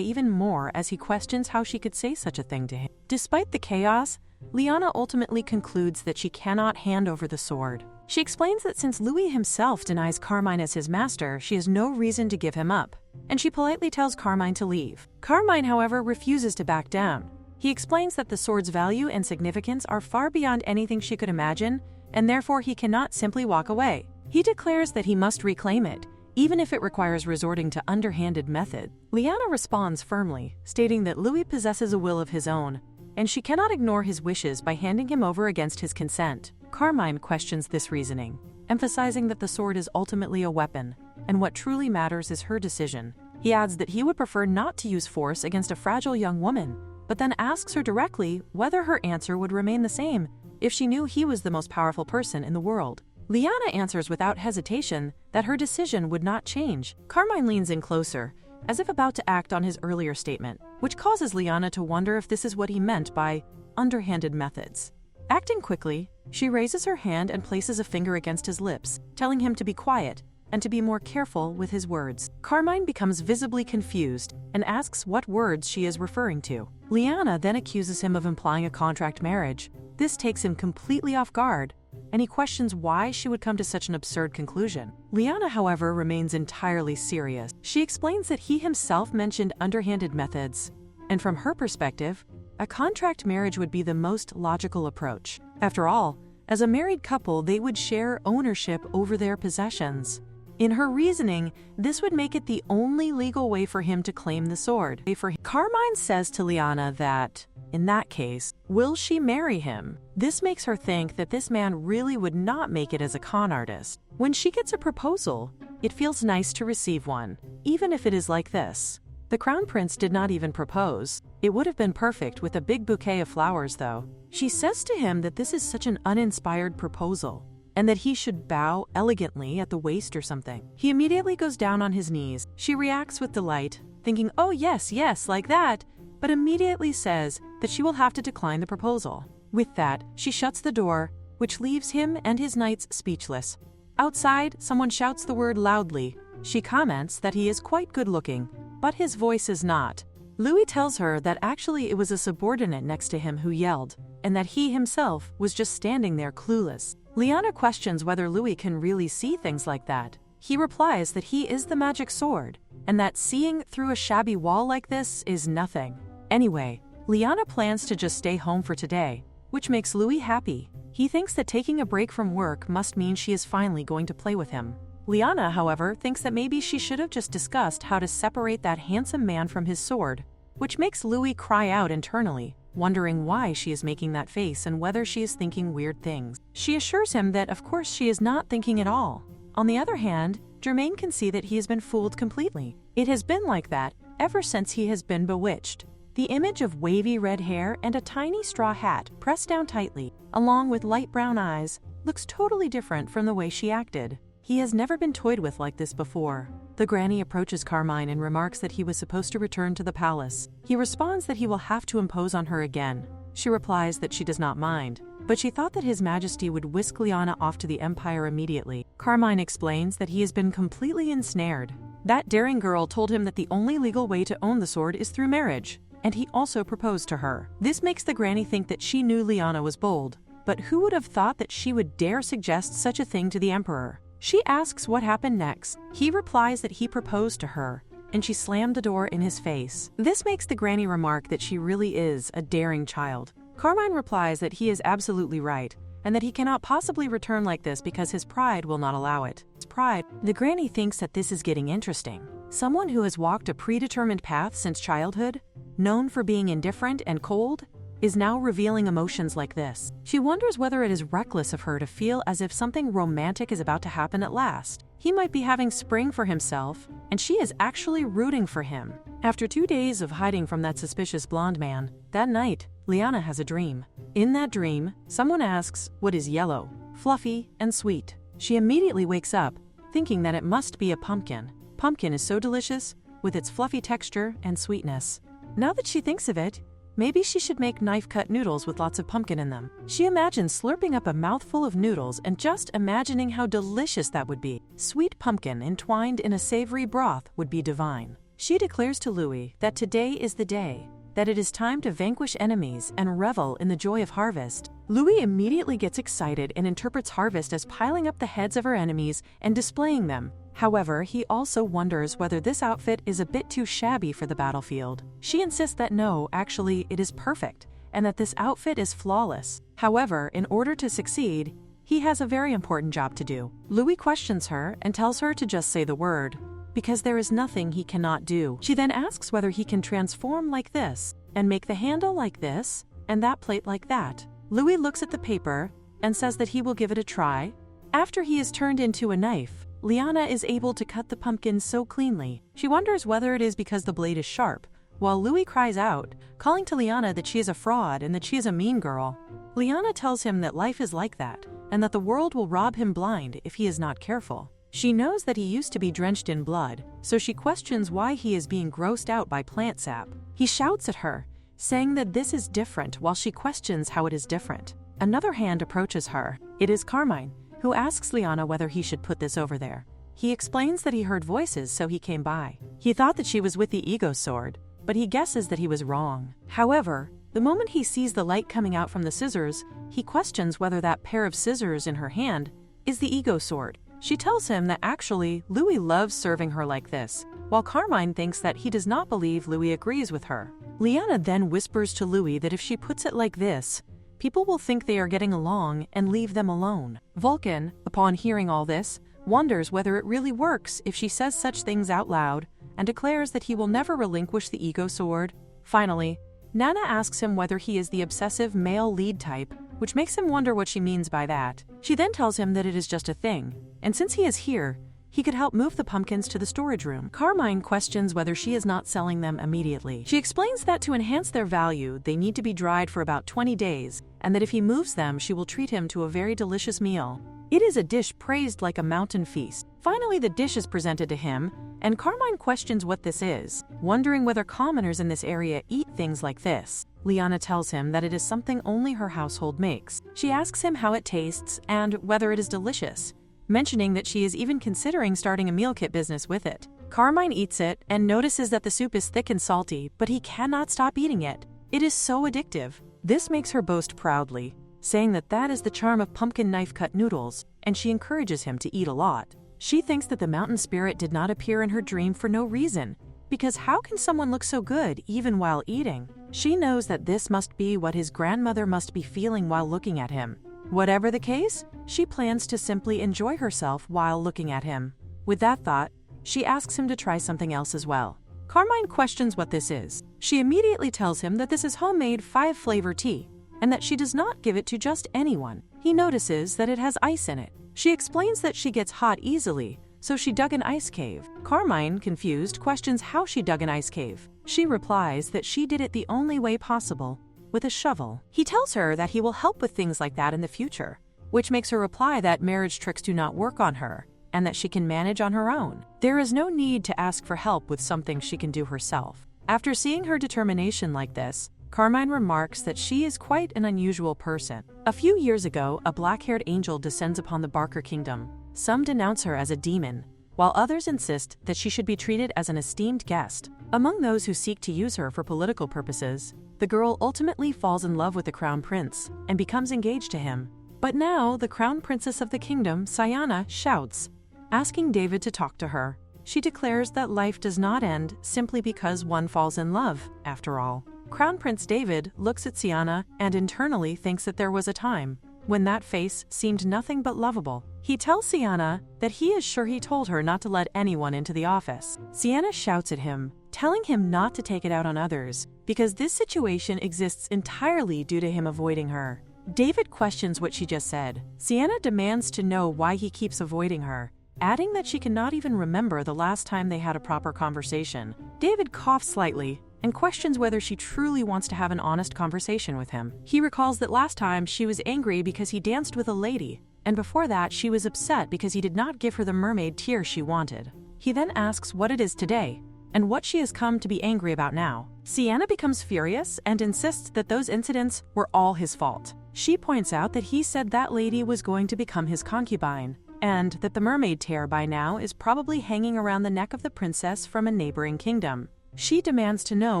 even more as he questions how she could say such a thing to him. Despite the chaos, Lyanna ultimately concludes that she cannot hand over the sword. She explains that since Louis himself denies Carmine as his master, she has no reason to give him up, and she politely tells Carmine to leave. Carmine, however, refuses to back down. He explains that the sword's value and significance are far beyond anything she could imagine, and therefore he cannot simply walk away. He declares that he must reclaim it, even if it requires resorting to underhanded method. Lyanna responds firmly, stating that Louis possesses a will of his own, and she cannot ignore his wishes by handing him over against his consent. Carmine questions this reasoning, emphasizing that the sword is ultimately a weapon, and what truly matters is her decision. He adds that he would prefer not to use force against a fragile young woman, but then asks her directly whether her answer would remain the same if she knew he was the most powerful person in the world. Lyanna answers without hesitation that her decision would not change. Carmine leans in closer, as if about to act on his earlier statement, which causes Lyanna to wonder if this is what he meant by underhanded methods. Acting quickly, she raises her hand and places a finger against his lips, telling him to be quiet, and to be more careful with his words. Carmine becomes visibly confused and asks what words she is referring to. Lyanna then accuses him of implying a contract marriage. This takes him completely off guard, and he questions why she would come to such an absurd conclusion. Lyanna, however, remains entirely serious. She explains that he himself mentioned underhanded methods, and from her perspective, a contract marriage would be the most logical approach. After all, as a married couple, they would share ownership over their possessions. In her reasoning, this would make it the only legal way for him to claim the sword. Carmine says to Lyanna that, in that case, will she marry him? This makes her think that this man really would not make it as a con artist. When she gets a proposal, it feels nice to receive one, even if it is like this. The crown prince did not even propose. It would have been perfect with a big bouquet of flowers, though. She says to him that this is such an uninspired proposal, and that he should bow elegantly at the waist or something. He immediately goes down on his knees. She reacts with delight, thinking, oh yes, yes, like that, but immediately says that she will have to decline the proposal. With that, she shuts the door, which leaves him and his knights speechless. Outside, someone shouts the word loudly. She comments that he is quite good-looking, but his voice is not. Louis tells her that actually it was a subordinate next to him who yelled, and that he himself was just standing there clueless. Lyanna questions whether Louis can really see things like that. He replies that he is the magic sword, and that seeing through a shabby wall like this is nothing. Anyway, Lyanna plans to just stay home for today, which makes Louis happy. He thinks that taking a break from work must mean she is finally going to play with him. Lyanna, however, thinks that maybe she should have just discussed how to separate that handsome man from his sword, which makes Louis cry out internally, wondering why she is making that face and whether she is thinking weird things. She assures him that of course she is not thinking at all. On the other hand, Germain can see that he has been fooled completely. It has been like that ever since he has been bewitched. The image of wavy red hair and a tiny straw hat pressed down tightly, along with light brown eyes, looks totally different from the way she acted. He has never been toyed with like this before. The granny approaches Carmine and remarks that he was supposed to return to the palace. He responds that he will have to impose on her again. She replies that she does not mind, but she thought that His Majesty would whisk Lyanna off to the Empire immediately. Carmine explains that he has been completely ensnared. That daring girl told him that the only legal way to own the sword is through marriage, and he also proposed to her. This makes the granny think that she knew Lyanna was bold, but who would have thought that she would dare suggest such a thing to the Emperor? She asks what happened next. He replies that he proposed to her, and she slammed the door in his face. This makes the granny remark that she really is a daring child. Carmine replies that he is absolutely right, and that he cannot possibly return like this because his pride will not allow it. His pride. The granny thinks that this is getting interesting. Someone who has walked a predetermined path since childhood, known for being indifferent and cold, is now revealing emotions like this. She wonders whether it is reckless of her to feel as if something romantic is about to happen at last. He might be having spring for himself, and she is actually rooting for him. After 2 days of hiding from that suspicious blonde man, that night, Lyanna has a dream. In that dream, someone asks what is yellow, fluffy, and sweet. She immediately wakes up, thinking that it must be a pumpkin. Pumpkin is so delicious, with its fluffy texture and sweetness. Now that she thinks of it, maybe she should make knife-cut noodles with lots of pumpkin in them. She imagines slurping up a mouthful of noodles and just imagining how delicious that would be. Sweet pumpkin entwined in a savory broth would be divine. She declares to Louis that today is the day, that it is time to vanquish enemies and revel in the joy of harvest. Louis immediately gets excited and interprets harvest as piling up the heads of her enemies and displaying them. However, he also wonders whether this outfit is a bit too shabby for the battlefield. She insists that no, actually, it is perfect, and that this outfit is flawless. However, in order to succeed, he has a very important job to do. Louis questions her and tells her to just say the word, because there is nothing he cannot do. She then asks whether he can transform like this, and make the handle like this, and that plate like that. Louis looks at the paper and says that he will give it a try. After he is turned into a knife, Lyanna is able to cut the pumpkin so cleanly. She wonders whether it is because the blade is sharp, while Louis cries out, calling to Lyanna that she is a fraud and that she is a mean girl. Lyanna tells him that life is like that, and that the world will rob him blind if he is not careful. She knows that he used to be drenched in blood, so she questions why he is being grossed out by plant sap. He shouts at her, saying that this is different while she questions how it is different. Another hand approaches her. It is Carmine, who asks Lyanna whether he should put this over there. He explains that he heard voices, so he came by. He thought that she was with the ego sword, but he guesses that he was wrong. However, the moment he sees the light coming out from the scissors, he questions whether that pair of scissors in her hand is the ego sword. She tells him that actually Louis loves serving her like this, while Carmine thinks that he does not believe Louis agrees with her. Lyanna then whispers to Louis that if she puts it like this, people will think they are getting along and leave them alone. Vulcan, upon hearing all this, wonders whether it really works if she says such things out loud and declares that he will never relinquish the ego sword. Finally, Nana asks him whether he is the obsessive male lead type, which makes him wonder what she means by that. She then tells him that it is just a thing, and since he is here, he could help move the pumpkins to the storage room. Carmine questions whether she is not selling them immediately. She explains that to enhance their value, they need to be dried for about 20 days, and that if he moves them, she will treat him to a very delicious meal. It is a dish praised like a mountain feast. Finally, the dish is presented to him, and Carmine questions what this is, wondering whether commoners in this area eat things like this. Lyanna tells him that it is something only her household makes. She asks him how it tastes and whether it is delicious, mentioning that she is even considering starting a meal kit business with it. Carmine eats it and notices that the soup is thick and salty, but he cannot stop eating it. It is so addictive. This makes her boast proudly, saying that that is the charm of pumpkin knife-cut noodles, and she encourages him to eat a lot. She thinks that the mountain spirit did not appear in her dream for no reason, because how can someone look so good even while eating? She knows that this must be what his grandmother must be feeling while looking at him. Whatever the case, she plans to simply enjoy herself while looking at him. With that thought, she asks him to try something else as well. Carmine questions what this is. She immediately tells him that this is homemade 5-flavor tea, and that she does not give it to just anyone. He notices that it has ice in it. She explains that she gets hot easily, so she dug an ice cave. Carmine, confused, questions how she dug an ice cave. She replies that she did it the only way possible, with a shovel. He tells her that he will help with things like that in the future, which makes her reply that marriage tricks do not work on her, and that she can manage on her own. There is no need to ask for help with something she can do herself. After seeing her determination like this, Carmine remarks that she is quite an unusual person. A few years ago, a black-haired angel descends upon the Barker kingdom. Some denounce her as a demon, while others insist that she should be treated as an esteemed guest. Among those who seek to use her for political purposes, the girl ultimately falls in love with the crown prince and becomes engaged to him. But now, the crown princess of the kingdom, Siana, shouts, asking David to talk to her. She declares that life does not end simply because one falls in love, after all. Crown Prince David looks at Siana and internally thinks that there was a time when that face seemed nothing but lovable. He tells Siana that he is sure he told her not to let anyone into the office. Siana shouts at him, telling him not to take it out on others, because this situation exists entirely due to him avoiding her. David questions what she just said. Siana demands to know why he keeps avoiding her, adding that she cannot even remember the last time they had a proper conversation. David coughs slightly and questions whether she truly wants to have an honest conversation with him. He recalls that last time she was angry because he danced with a lady, and before that she was upset because he did not give her the mermaid tear she wanted. He then asks what it is today, and what she has come to be angry about now. Siana becomes furious and insists that those incidents were all his fault. She points out that he said that lady was going to become his concubine, and that the mermaid tear by now is probably hanging around the neck of the princess from a neighboring kingdom. She demands to know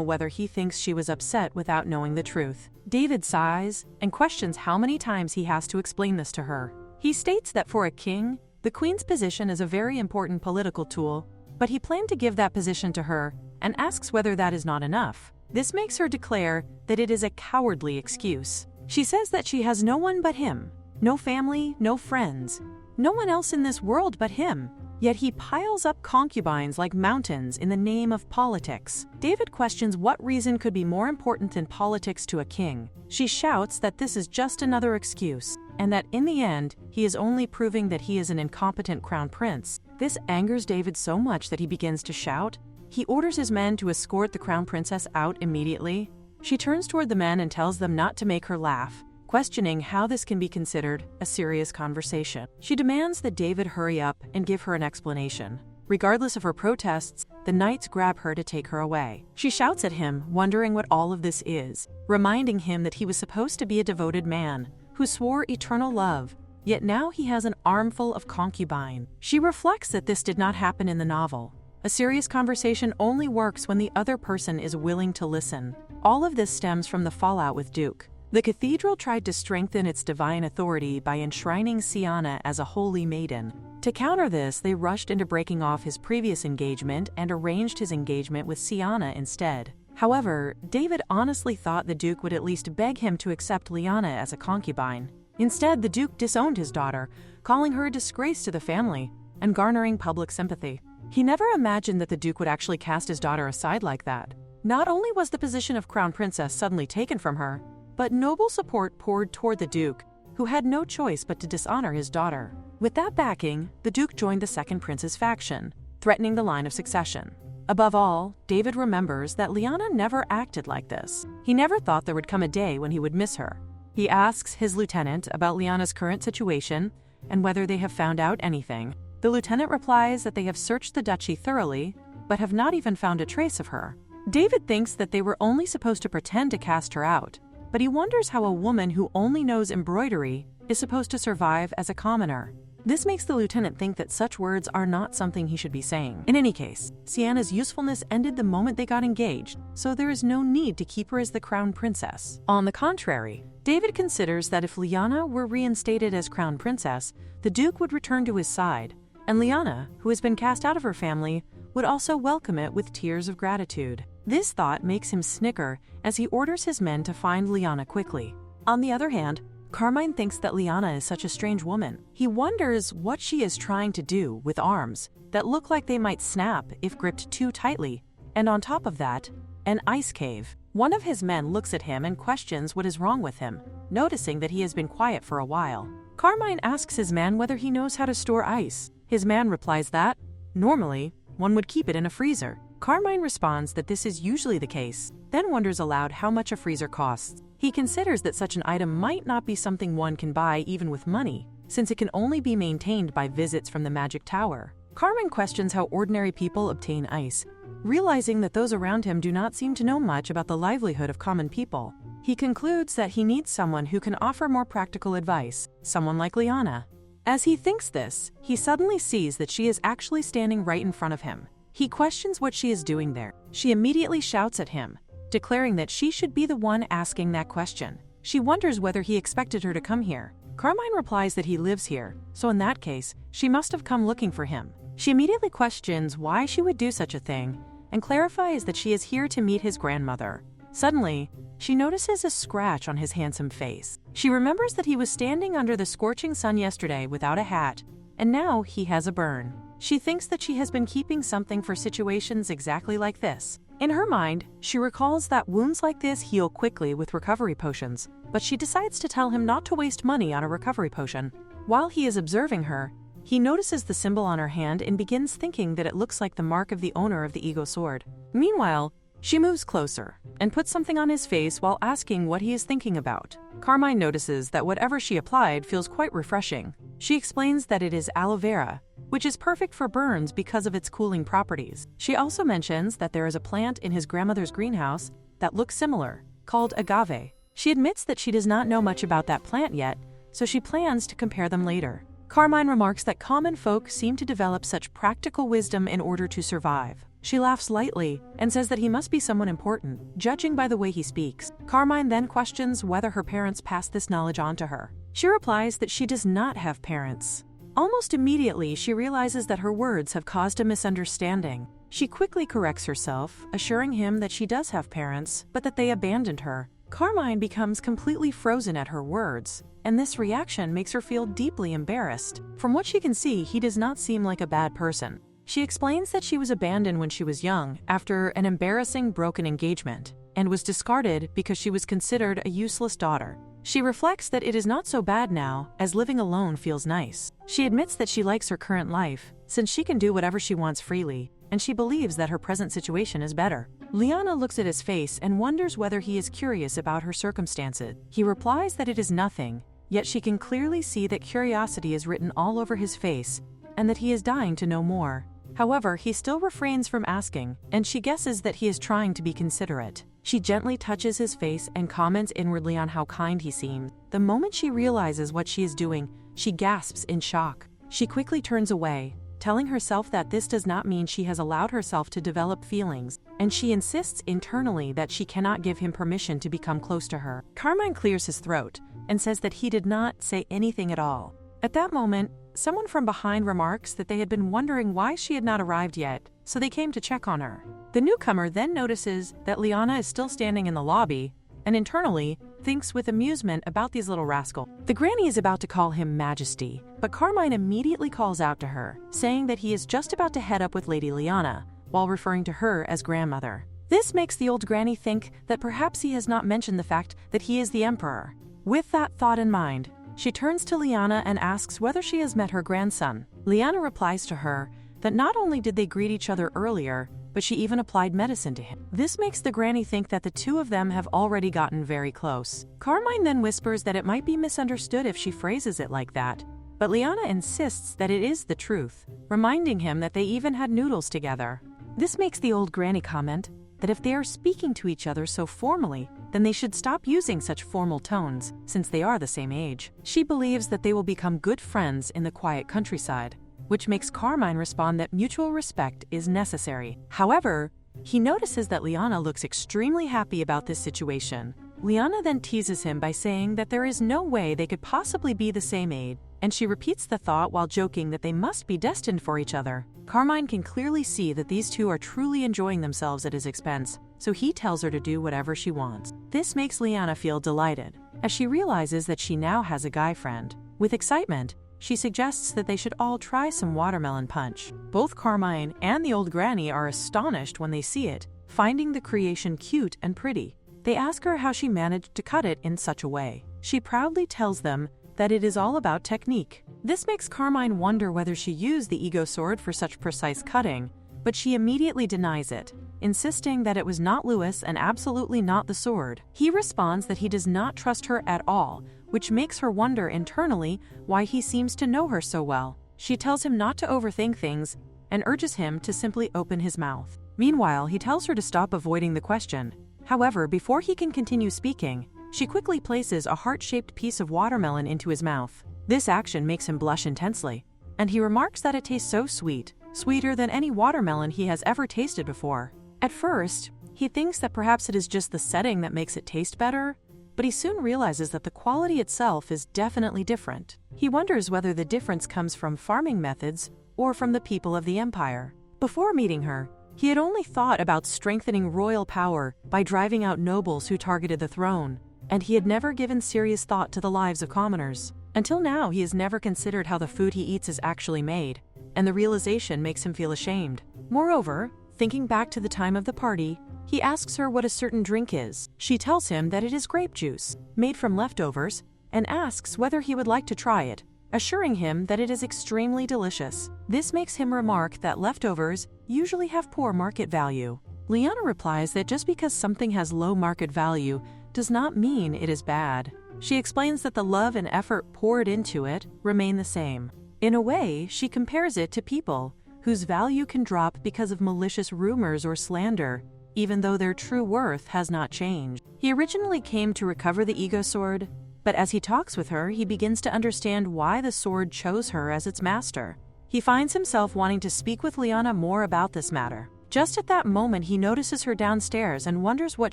whether he thinks she was upset without knowing the truth. David sighs and questions how many times he has to explain this to her. He states that for a king, the queen's position is a very important political tool, but he planned to give that position to her and asks whether that is not enough. This makes her declare that it is a cowardly excuse. She says that she has no one but him, no family, no friends, no one else in this world but him. Yet he piles up concubines like mountains in the name of politics. David questions what reason could be more important than politics to a king. She shouts that this is just another excuse, and that in the end, he is only proving that he is an incompetent crown prince. This angers David so much that he begins to shout. He orders his men to escort the crown princess out immediately. She turns toward the men and tells them not to make her laugh, questioning how this can be considered a serious conversation. She demands that David hurry up and give her an explanation. Regardless of her protests, the knights grab her to take her away. She shouts at him, wondering what all of this is, reminding him that he was supposed to be a devoted man who swore eternal love, yet now he has an armful of concubine. She reflects that this did not happen in the novel. A serious conversation only works when the other person is willing to listen. All of this stems from the fallout with Duke. The cathedral tried to strengthen its divine authority by enshrining Siana as a holy maiden. To counter this, they rushed into breaking off his previous engagement and arranged his engagement with Siana instead. However, David honestly thought the Duke would at least beg him to accept Lyanna as a concubine. Instead, the Duke disowned his daughter, calling her a disgrace to the family and garnering public sympathy. He never imagined that the Duke would actually cast his daughter aside like that. Not only was the position of Crown Princess suddenly taken from her, but noble support poured toward the Duke, who had no choice but to dishonor his daughter. With that backing, the Duke joined the Second Prince's faction, threatening the line of succession. Above all, David remembers that Lyanna never acted like this. He never thought there would come a day when he would miss her. He asks his lieutenant about Lyanna's current situation and whether they have found out anything. The lieutenant replies that they have searched the duchy thoroughly, but have not even found a trace of her. David thinks that they were only supposed to pretend to cast her out, but he wonders how a woman who only knows embroidery is supposed to survive as a commoner. This makes the lieutenant think that such words are not something he should be saying. In any case, Siana's usefulness ended the moment they got engaged, so there is no need to keep her as the crown princess. On the contrary, David considers that if Lyanna were reinstated as crown princess, the Duke would return to his side, and Lyanna, who has been cast out of her family, would also welcome it with tears of gratitude. This thought makes him snicker as he orders his men to find Lyanna quickly. On the other hand, Carmine thinks that Lyanna is such a strange woman. He wonders what she is trying to do with arms that look like they might snap if gripped too tightly, and on top of that, an ice cave. One of his men looks at him and questions what is wrong with him, noticing that he has been quiet for a while. Carmine asks his man whether he knows how to store ice. His man replies that, normally, one would keep it in a freezer. Carmine responds that this is usually the case, then wonders aloud how much a freezer costs. He considers that such an item might not be something one can buy even with money, since it can only be maintained by visits from the magic tower. Carmine questions how ordinary people obtain ice, realizing that those around him do not seem to know much about the livelihood of common people. He concludes that he needs someone who can offer more practical advice, someone like Lyanna. As he thinks this, he suddenly sees that she is actually standing right in front of him. He questions what she is doing there. She immediately shouts at him, declaring that she should be the one asking that question. She wonders whether he expected her to come here. Carmine replies that he lives here, so in that case, she must have come looking for him. She immediately questions why she would do such a thing and clarifies that she is here to meet his grandmother. Suddenly, she notices a scratch on his handsome face. She remembers that he was standing under the scorching sun yesterday without a hat, and now he has a burn. She thinks that she has been keeping something for situations exactly like this. In her mind, she recalls that wounds like this heal quickly with recovery potions, but she decides to tell him not to waste money on a recovery potion. While he is observing her, he notices the symbol on her hand and begins thinking that it looks like the mark of the owner of the Ego Sword. Meanwhile, she moves closer and puts something on his face while asking what he is thinking about. Carmine notices that whatever she applied feels quite refreshing. She explains that it is aloe vera, which is perfect for burns because of its cooling properties. She also mentions that there is a plant in his grandmother's greenhouse that looks similar, called agave. She admits that she does not know much about that plant yet, so she plans to compare them later. Carmine remarks that common folk seem to develop such practical wisdom in order to survive. She laughs lightly and says that he must be someone important, judging by the way he speaks. Carmine then questions whether her parents passed this knowledge on to her. She replies that she does not have parents. Almost immediately, she realizes that her words have caused a misunderstanding. She quickly corrects herself, assuring him that she does have parents, but that they abandoned her. Carmine becomes completely frozen at her words, and this reaction makes her feel deeply embarrassed. From what she can see, he does not seem like a bad person. She explains that she was abandoned when she was young after an embarrassing broken engagement and was discarded because she was considered a useless daughter. She reflects that it is not so bad now, as living alone feels nice. She admits that she likes her current life, since she can do whatever she wants freely, and she believes that her present situation is better. Lyanna looks at his face and wonders whether he is curious about her circumstances. He replies that it is nothing, yet she can clearly see that curiosity is written all over his face and that he is dying to know more. However, he still refrains from asking, and she guesses that he is trying to be considerate. She gently touches his face and comments inwardly on how kind he seems. The moment she realizes what she is doing, she gasps in shock. She quickly turns away, telling herself that this does not mean she has allowed herself to develop feelings, and she insists internally that she cannot give him permission to become close to her. Carmine clears his throat and says that he did not say anything at all. At that moment, someone from behind remarks that they had been wondering why she had not arrived yet, so they came to check on her. The newcomer then notices that Lyanna is still standing in the lobby, and internally thinks with amusement about these little rascals. The granny is about to call him Majesty, but Carmine immediately calls out to her, saying that he is just about to head up with Lady Lyanna, while referring to her as grandmother. This makes the old granny think that perhaps he has not mentioned the fact that he is the emperor. With that thought in mind, she turns to Lyanna and asks whether she has met her grandson. Lyanna replies to her that not only did they greet each other earlier, but she even applied medicine to him. This makes the granny think that the two of them have already gotten very close. Carmine then whispers that it might be misunderstood if she phrases it like that, but Lyanna insists that it is the truth, reminding him that they even had noodles together. This makes the old granny comment that if they are speaking to each other so formally, then they should stop using such formal tones, since they are the same age. She believes that they will become good friends in the quiet countryside, which makes Carmine respond that mutual respect is necessary. However, he notices that Lyanna looks extremely happy about this situation. Lyanna then teases him by saying that there is no way they could possibly be the same age, and she repeats the thought while joking that they must be destined for each other. Carmine can clearly see that these two are truly enjoying themselves at his expense, so he tells her to do whatever she wants. This makes Lyanna feel delighted, as she realizes that she now has a guy friend. With excitement, she suggests that they should all try some watermelon punch. Both Carmine and the old granny are astonished when they see it, finding the creation cute and pretty. They ask her how she managed to cut it in such a way. She proudly tells them that it is all about technique. This makes Carmine wonder whether she used the ego sword for such precise cutting, but she immediately denies it, insisting that it was not Lewis and absolutely not the sword. He responds that he does not trust her at all, which makes her wonder internally why he seems to know her so well. She tells him not to overthink things and urges him to simply open his mouth. Meanwhile, he tells her to stop avoiding the question. However, before he can continue speaking, she quickly places a heart-shaped piece of watermelon into his mouth. This action makes him blush intensely, and he remarks that it tastes so sweet, sweeter than any watermelon he has ever tasted before. At first, he thinks that perhaps it is just the setting that makes it taste better, but he soon realizes that the quality itself is definitely different. He wonders whether the difference comes from farming methods or from the people of the empire. Before meeting her, he had only thought about strengthening royal power by driving out nobles who targeted the throne, and he had never given serious thought to the lives of commoners. Until now, he has never considered how the food he eats is actually made, and the realization makes him feel ashamed. Moreover, thinking back to the time of the party, he asks her what a certain drink is. She tells him that it is grape juice, made from leftovers, and asks whether he would like to try it, assuring him that it is extremely delicious. This makes him remark that leftovers usually have poor market value. Lyanna replies that just because something has low market value does not mean it is bad. She explains that the love and effort poured into it remain the same. In a way, she compares it to people whose value can drop because of malicious rumors or slander, even though their true worth has not changed. He originally came to recover the ego sword, but as he talks with her, he begins to understand why the sword chose her as its master. He finds himself wanting to speak with Lyanna more about this matter. Just at that moment, he notices her downstairs and wonders what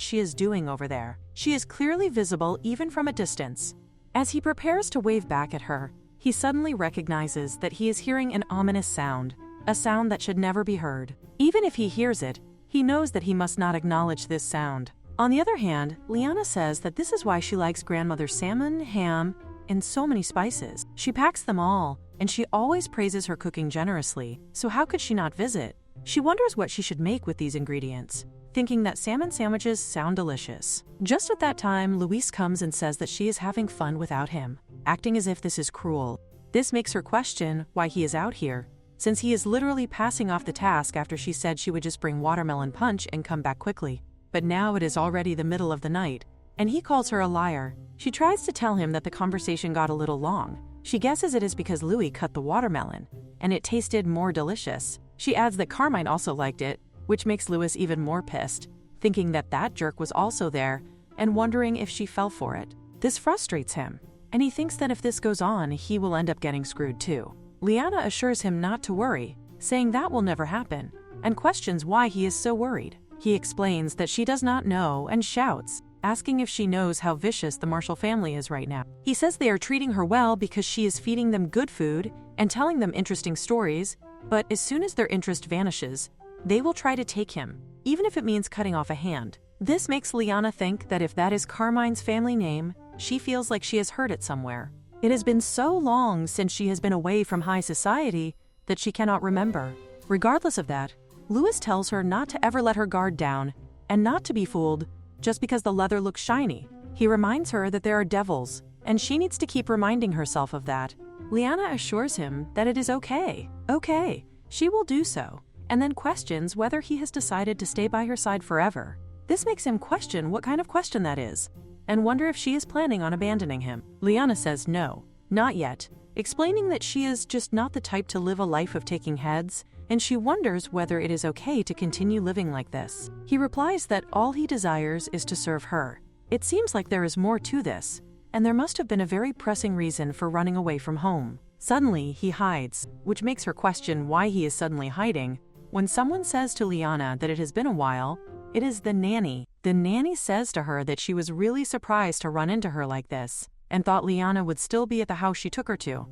she is doing over there. She is clearly visible even from a distance. As he prepares to wave back at her, he suddenly recognizes that he is hearing an ominous sound, a sound that should never be heard. Even if he hears it, he knows that he must not acknowledge this sound. On the other hand, Lyanna says that this is why she likes grandmother's salmon, ham, and so many spices. She packs them all, and she always praises her cooking generously, so how could she not visit? She wonders what she should make with these ingredients, thinking that salmon sandwiches sound delicious. Just at that time, Luis comes and says that she is having fun without him, acting as if this is cruel. This makes her question why he is out here, since he is literally passing off the task after she said she would just bring watermelon punch and come back quickly. But now it is already the middle of the night, and he calls her a liar. She tries to tell him that the conversation got a little long. She guesses it is because Louis cut the watermelon, and it tasted more delicious. She adds that Carmine also liked it, which makes Louis even more pissed. thinking that that jerk was also there and wondering if she fell for it. This frustrates him, and he thinks that if this goes on, he will end up getting screwed too. Lyanna assures him not to worry, saying that will never happen, and questions why he is so worried. He explains that she does not know and shouts, asking if she knows how vicious the Marshall family is right now. He says they are treating her well because she is feeding them good food and telling them interesting stories, but as soon as their interest vanishes, they will try to take him, even if it means cutting off a hand. This makes Lyanna think that if that is Carmine's family name, she feels like she has heard it somewhere. It has been so long since she has been away from high society that she cannot remember. Regardless of that, Lewis tells her not to ever let her guard down and not to be fooled just because the leather looks shiny. He reminds her that there are devils, and she needs to keep reminding herself of that. Lyanna assures him that it is okay. Okay, she will do so, and then questions whether he has decided to stay by her side forever. This makes him question what kind of question that is, and wonder if she is planning on abandoning him. Lyanna says no, not yet, explaining that she is just not the type to live a life of taking heads, and she wonders whether it is okay to continue living like this. He replies that all he desires is to serve her. It seems like there is more to this, and there must have been a very pressing reason for running away from home. Suddenly, he hides, which makes her question why he is suddenly hiding. When someone says to Lyanna that it has been a while, it is the nanny. The nanny says to her that she was really surprised to run into her like this, and thought Lyanna would still be at the house she took her to.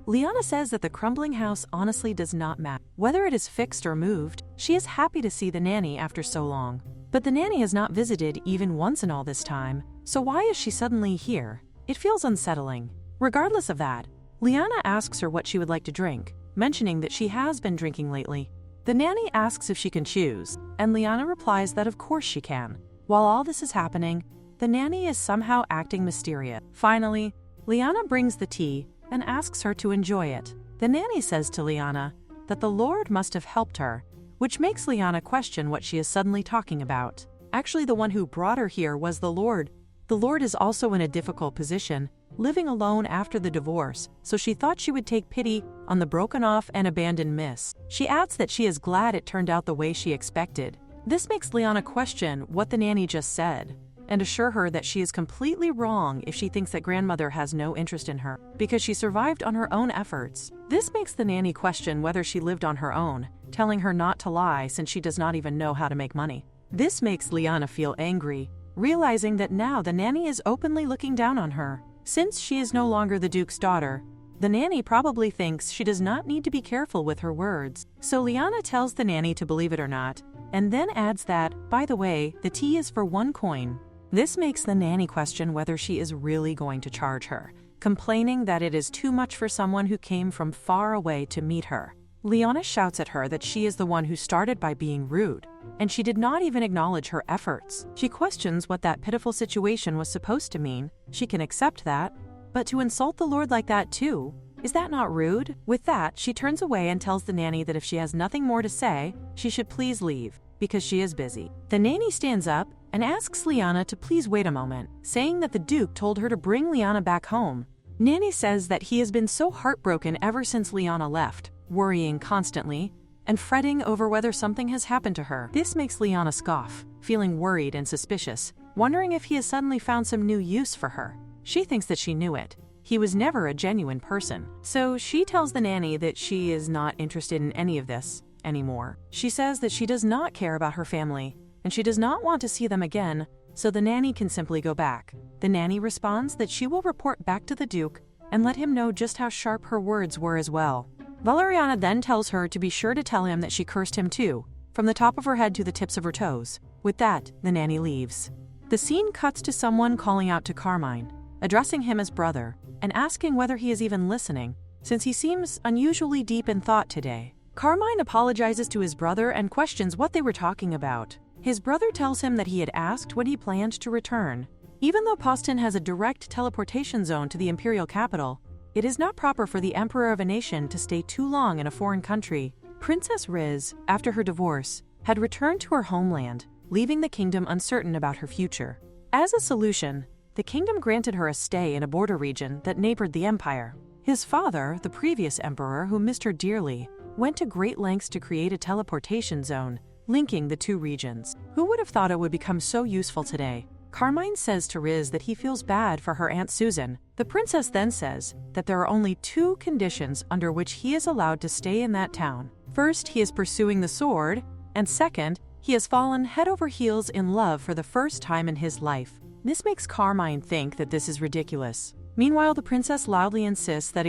Lyanna says that the crumbling house honestly does not matter. Whether it is fixed or moved, she is happy to see the nanny after so long. But the nanny has not visited even once in all this time, so why is she suddenly here? It feels unsettling. Regardless of that, Lyanna asks her what she would like to drink, mentioning that she has been drinking lately. The nanny asks if she can choose, and Lyanna replies that of course she can. While all this is happening, the nanny is somehow acting mysterious. Finally, Lyanna brings the tea and asks her to enjoy it. The nanny says to Lyanna that the Lord must have helped her, which makes Lyanna question what she is suddenly talking about. Actually, the one who brought her here was the Lord. The Lord is also in a difficult position, living alone after the divorce, so she thought she would take pity on the broken-off and abandoned miss. She adds that she is glad it turned out the way she expected. This makes Lyanna question what the nanny just said, and assure her that she is completely wrong if she thinks that grandmother has no interest in her, because she survived on her own efforts. This makes the nanny question whether she lived on her own, telling her not to lie since she does not even know how to make money. This makes Lyanna feel angry, realizing that now the nanny is openly looking down on her. Since she is no longer the Duke's daughter, the nanny probably thinks she does not need to be careful with her words. So Lyanna tells the nanny to believe it or not, and then adds that, by the way, the tea is for 1 coin. This makes the nanny question whether she is really going to charge her, complaining that it is too much for someone who came from far away to meet her. Lyanna shouts at her that she is the one who started by being rude, and she did not even acknowledge her efforts. She questions what that pitiful situation was supposed to mean. She can accept that, but to insult the Lord like that too, is that not rude? With that, she turns away and tells the nanny that if she has nothing more to say, she should please leave, because she is busy. The nanny stands up and asks Lyanna to please wait a moment, saying that the Duke told her to bring Lyanna back home. Nanny says that he has been so heartbroken ever since Lyanna left, worrying constantly, and fretting over whether something has happened to her. This makes Lyanna scoff, feeling worried and suspicious, wondering if he has suddenly found some new use for her. She thinks that she knew it. He was never a genuine person. So she tells the nanny that she is not interested in any of this anymore. She says that she does not care about her family, and she does not want to see them again, so the nanny can simply go back. The nanny responds that she will report back to the Duke and let him know just how sharp her words were as well. Valeriana then tells her to be sure to tell him that she cursed him too, from the top of her head to the tips of her toes. With that, the nanny leaves. The scene cuts to someone calling out to Carmine, addressing him as brother, and asking whether he is even listening, since he seems unusually deep in thought today. Carmine apologizes to his brother and questions what they were talking about. His brother tells him that he had asked when he planned to return. Even though Poston has a direct teleportation zone to the imperial capital, it is not proper for the emperor of a nation to stay too long in a foreign country. Princess Riz, after her divorce, had returned to her homeland, leaving the kingdom uncertain about her future. As a solution, the kingdom granted her a stay in a border region that neighbored the empire. His father, the previous emperor who missed her dearly, went to great lengths to create a teleportation zone linking the two regions. Who would have thought it would become so useful today? Carmine says to Riz that he feels bad for her Aunt Susan. The princess then says that there are only two conditions under which he is allowed to stay in that town. First, he is pursuing the sword, and second, he has fallen head over heels in love for the first time in his life. This makes Carmine think that this is ridiculous. Meanwhile, the princess loudly insists that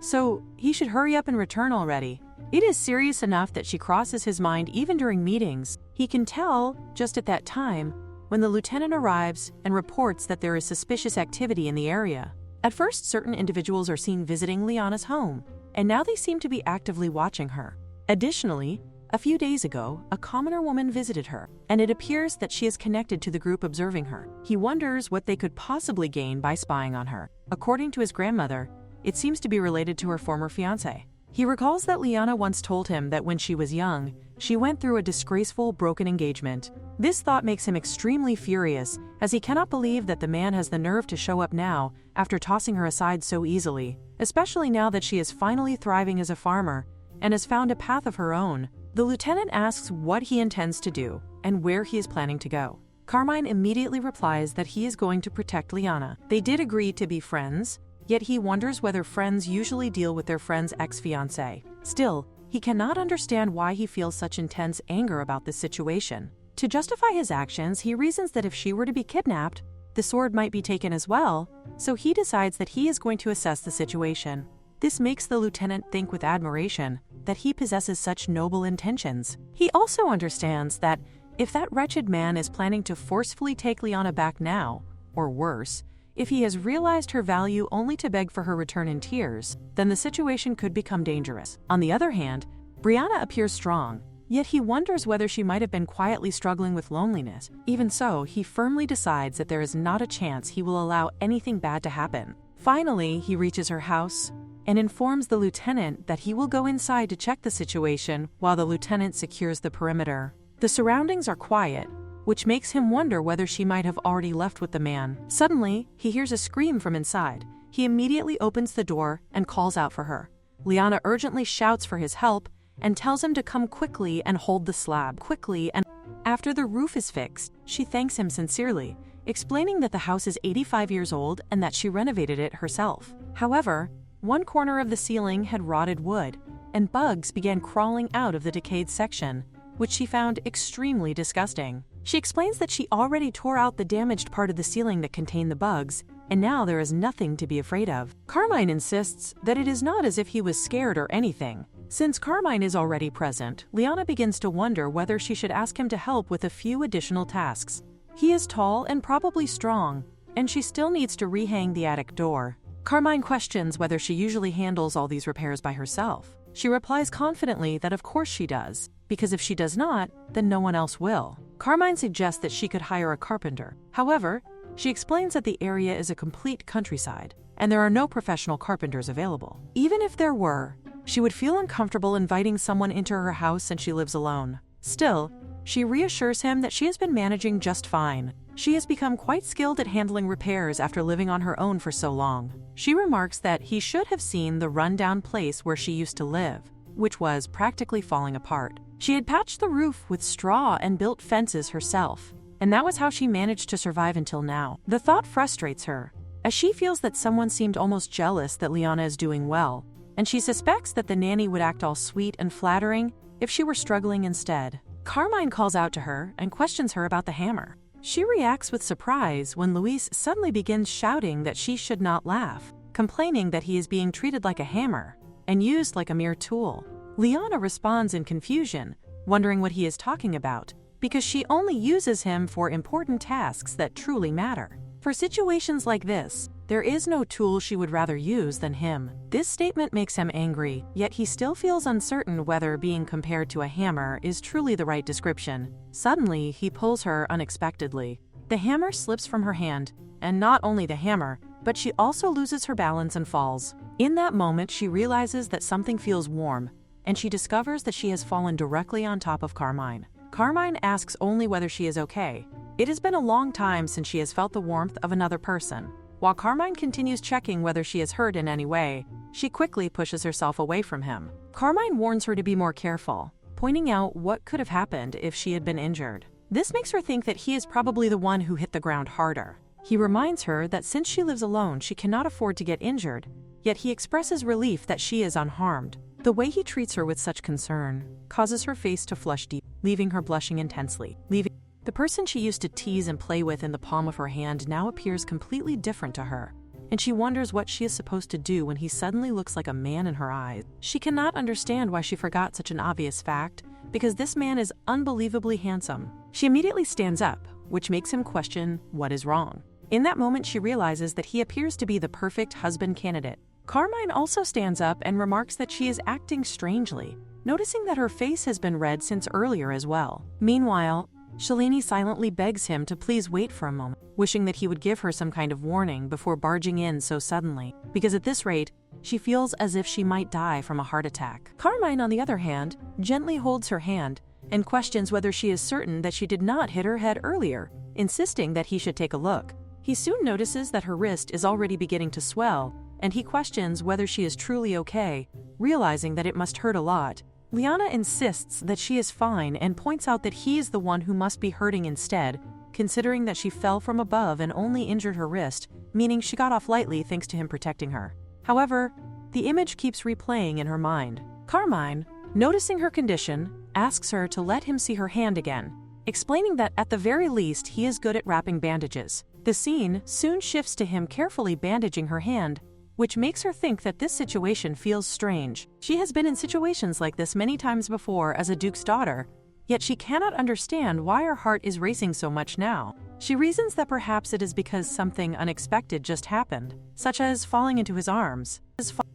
so he should hurry up and return already. It is serious enough that she crosses his mind even during meetings. He can tell, just at that time, when the lieutenant arrives and reports that there is suspicious activity in the area. At first, certain individuals are seen visiting Lyanna's home, and now they seem to be actively watching her. Additionally, a few days ago, a commoner woman visited her, and it appears that she is connected to the group observing her. He wonders what they could possibly gain by spying on her. According to his grandmother, it seems to be related to her former fiancé. He recalls that Lyanna once told him that when she was young, she went through a disgraceful, broken engagement. This thought makes him extremely furious, as he cannot believe that the man has the nerve to show up now after tossing her aside so easily, especially now that she is finally thriving as a farmer and has found a path of her own. The lieutenant asks what he intends to do and where he is planning to go. Carmine immediately replies that he is going to protect Lyanna. They did agree to be friends, yet he wonders whether friends usually deal with their friend's ex-fiancé. Still, he cannot understand why he feels such intense anger about this situation. To justify his actions, he reasons that if she were to be kidnapped, the sword might be taken as well, so he decides that he is going to assess the situation. This makes the lieutenant think with admiration that he possesses such noble intentions. He also understands that if that wretched man is planning to forcefully take Lyanna back now, or worse, if he has realized her value only to beg for her return in tears, then the situation could become dangerous. On the other hand, Brianna appears strong, yet he wonders whether she might have been quietly struggling with loneliness. Even so, he firmly decides that there is not a chance he will allow anything bad to happen. Finally, he reaches her house and informs the lieutenant that he will go inside to check the situation while the lieutenant secures the perimeter. The surroundings are quiet, which makes him wonder whether she might have already left with the man. Suddenly, he hears a scream from inside. He immediately opens the door and calls out for her. Lyanna urgently shouts for his help and tells him to come quickly and hold the slab quickly, and after the roof is fixed, she thanks him sincerely, explaining that the house is 85 years old and that she renovated it herself. However, one corner of the ceiling had rotted wood, and bugs began crawling out of the decayed section, which she found extremely disgusting. She explains that she already tore out the damaged part of the ceiling that contained the bugs, and now there is nothing to be afraid of. Carmine insists that it is not as if he was scared or anything. Since Carmine is already present, Lyanna begins to wonder whether she should ask him to help with a few additional tasks. He is tall and probably strong, and she still needs to rehang the attic door. Carmine questions whether she usually handles all these repairs by herself. She replies confidently that of course she does, because if she does not, then no one else will. Carmine suggests that she could hire a carpenter. However, she explains that the area is a complete countryside, and there are no professional carpenters available. Even if there were, she would feel uncomfortable inviting someone into her house and she lives alone. Still, she reassures him that she has been managing just fine. She has become quite skilled at handling repairs after living on her own for so long. She remarks that he should have seen the rundown place where she used to live, which was practically falling apart. She had patched the roof with straw and built fences herself, and that was how she managed to survive until now. The thought frustrates her, as she feels that someone seemed almost jealous that Lyanna is doing well, and she suspects that the nanny would act all sweet and flattering if she were struggling instead. Carmine calls out to her and questions her about the hammer. She reacts with surprise when Luis suddenly begins shouting that she should not laugh, complaining that he is being treated like a hammer and used like a mere tool. Lyanna responds in confusion, wondering what he is talking about, because she only uses him for important tasks that truly matter. For situations like this, there is no tool she would rather use than him. This statement makes him angry, yet he still feels uncertain whether being compared to a hammer is truly the right description. Suddenly, he pulls her unexpectedly. The hammer slips from her hand, and not only the hammer, but she also loses her balance and falls. In that moment, she realizes that something feels warm, and she discovers that she has fallen directly on top of Carmine. Carmine asks only whether she is okay. It has been a long time since she has felt the warmth of another person. While Carmine continues checking whether she is hurt in any way, she quickly pushes herself away from him. Carmine warns her to be more careful, pointing out what could have happened if she had been injured. This makes her think that he is probably the one who hit the ground harder. He reminds her that since she lives alone, she cannot afford to get injured, yet he expresses relief that she is unharmed. The way he treats her with such concern causes her face to flush deep, leaving her blushing intensely. The person she used to tease and play with in the palm of her hand now appears completely different to her, and she wonders what she is supposed to do when he suddenly looks like a man in her eyes. She cannot understand why she forgot such an obvious fact, because this man is unbelievably handsome. She immediately stands up, which makes him question what is wrong. In that moment, she realizes that he appears to be the perfect husband candidate. Carmine also stands up and remarks that she is acting strangely, noticing that her face has been red since earlier as well. Meanwhile, Shalini silently begs him to please wait for a moment, wishing that he would give her some kind of warning before barging in so suddenly, because at this rate, she feels as if she might die from a heart attack. Carmine, on the other hand, gently holds her hand and questions whether she is certain that she did not hit her head earlier, insisting that he should take a look. He soon notices that her wrist is already beginning to swell, and he questions whether she is truly okay, realizing that it must hurt a lot. Lyanna insists that she is fine and points out that he is the one who must be hurting instead, considering that she fell from above and only injured her wrist, meaning she got off lightly thanks to him protecting her. However, the image keeps replaying in her mind. Carmine, noticing her condition, asks her to let him see her hand again, explaining that at the very least he is good at wrapping bandages. The scene soon shifts to him carefully bandaging her hand, which makes her think that this situation feels strange. She has been in situations like this many times before as a duke's daughter, yet she cannot understand why her heart is racing so much now. She reasons that perhaps it is because something unexpected just happened, such as falling into his arms.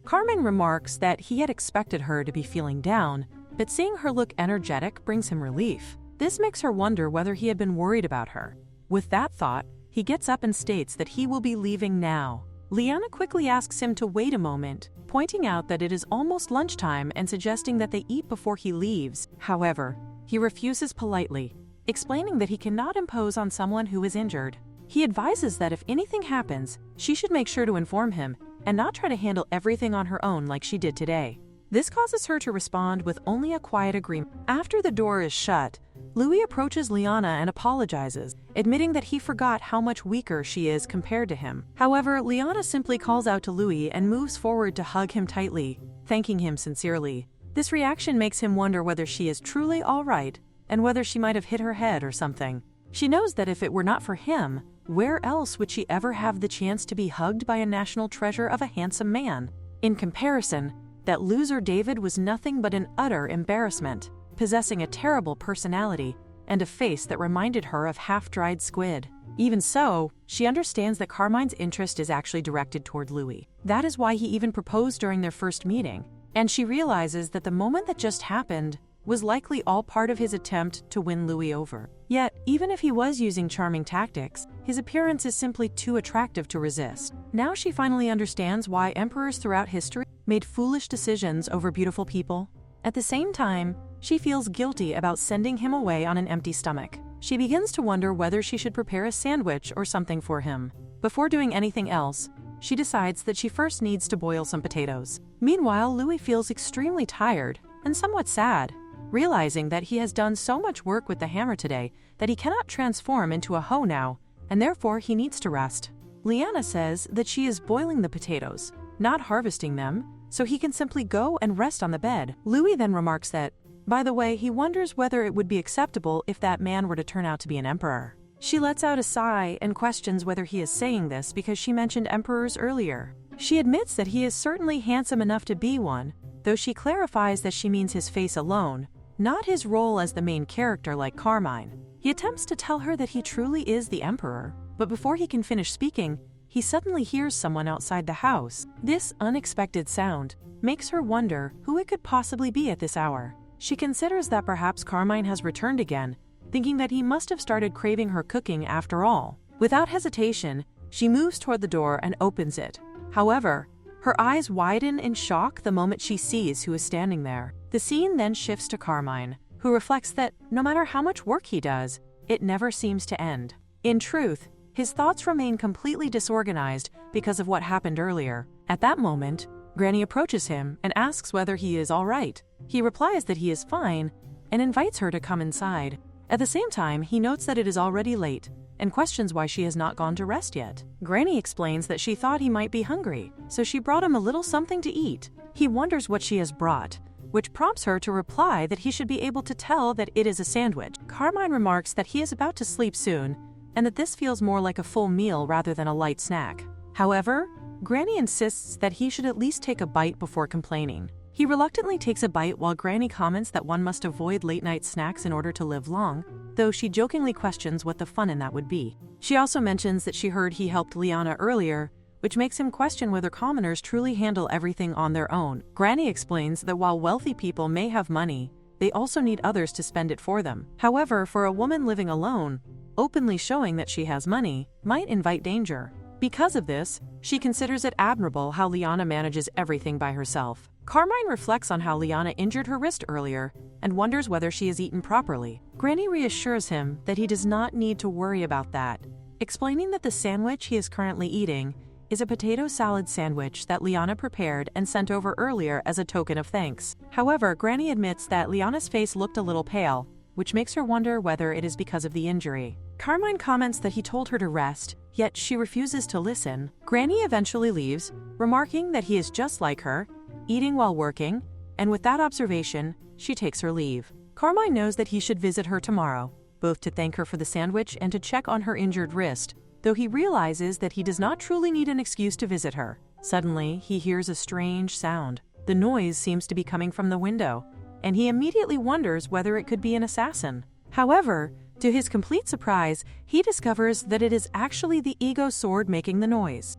Carmine remarks that he had expected her to be feeling down, but seeing her look energetic brings him relief. This makes her wonder whether he had been worried about her. With that thought, he gets up and states that he will be leaving now. Lyanna quickly asks him to wait a moment, pointing out that it is almost lunchtime and suggesting that they eat before he leaves. However, he refuses politely, explaining that he cannot impose on someone who is injured. He advises that if anything happens, she should make sure to inform him and not try to handle everything on her own like she did today. This causes her to respond with only a quiet agreement. After the door is shut, Louis approaches Lyanna and apologizes, admitting that he forgot how much weaker she is compared to him. However, Lyanna simply calls out to Louis and moves forward to hug him tightly, thanking him sincerely. This reaction makes him wonder whether she is truly all right and whether she might have hit her head or something. She knows that if it were not for him, where else would she ever have the chance to be hugged by a national treasure of a handsome man? In comparison, that loser David was nothing but an utter embarrassment, possessing a terrible personality and a face that reminded her of half-dried squid. Even so, she understands that Carmine's interest is actually directed toward Louis. That is why he even proposed during their first meeting, and she realizes that the moment that just happened was likely all part of his attempt to win Louis over. Yet, even if he was using charming tactics, his appearance is simply too attractive to resist. Now she finally understands why emperors throughout history made foolish decisions over beautiful people. At the same time, she feels guilty about sending him away on an empty stomach. She begins to wonder whether she should prepare a sandwich or something for him. Before doing anything else, she decides that she first needs to boil some potatoes. Meanwhile, Louis feels extremely tired and somewhat sad, realizing that he has done so much work with the hammer today that he cannot transform into a hoe now, and therefore he needs to rest. Lyanna says that she is boiling the potatoes, not harvesting them, so he can simply go and rest on the bed. Louis then remarks that, by the way, he wonders whether it would be acceptable if that man were to turn out to be an emperor. She lets out a sigh and questions whether he is saying this because she mentioned emperors earlier. She admits that he is certainly handsome enough to be one, though she clarifies that she means his face alone, not his role as the main character like Carmine. He attempts to tell her that he truly is the emperor, but before he can finish speaking, he suddenly hears someone outside the house. This unexpected sound makes her wonder who it could possibly be at this hour. She considers that perhaps Carmine has returned again, thinking that he must have started craving her cooking after all. Without hesitation, she moves toward the door and opens it. However, her eyes widen in shock the moment she sees who is standing there. The scene then shifts to Carmine, who reflects that no matter how much work he does, it never seems to end. In truth, his thoughts remain completely disorganized because of what happened earlier. At that moment, Granny approaches him and asks whether he is all right. He replies that he is fine, and invites her to come inside. At the same time, he notes that it is already late and questions why she has not gone to rest yet. Granny explains that she thought he might be hungry, so she brought him a little something to eat. He wonders what she has brought, which prompts her to reply that he should be able to tell that it is a sandwich. Carmine remarks that he is about to sleep soon and that this feels more like a full meal rather than a light snack. However, Granny insists that he should at least take a bite before complaining. He reluctantly takes a bite while Granny comments that one must avoid late-night snacks in order to live long, though she jokingly questions what the fun in that would be. She also mentions that she heard he helped Lyanna earlier, which makes him question whether commoners truly handle everything on their own. Granny explains that while wealthy people may have money, they also need others to spend it for them. However, for a woman living alone, openly showing that she has money might invite danger. Because of this, she considers it admirable how Lyanna manages everything by herself. Carmine reflects on how Lyanna injured her wrist earlier and wonders whether she has eaten properly. Granny reassures him that he does not need to worry about that, explaining that the sandwich he is currently eating is a potato salad sandwich that Lyanna prepared and sent over earlier as a token of thanks. However, Granny admits that Lyanna's face looked a little pale, which makes her wonder whether it is because of the injury. Carmine comments that he told her to rest, yet she refuses to listen. Granny eventually leaves, remarking that he is just like her, eating while working, and with that observation, she takes her leave. Carmine knows that he should visit her tomorrow, both to thank her for the sandwich and to check on her injured wrist, though he realizes that he does not truly need an excuse to visit her. Suddenly, he hears a strange sound. The noise seems to be coming from the window, and he immediately wonders whether it could be an assassin. However, to his complete surprise, he discovers that it is actually the ego sword making the noise.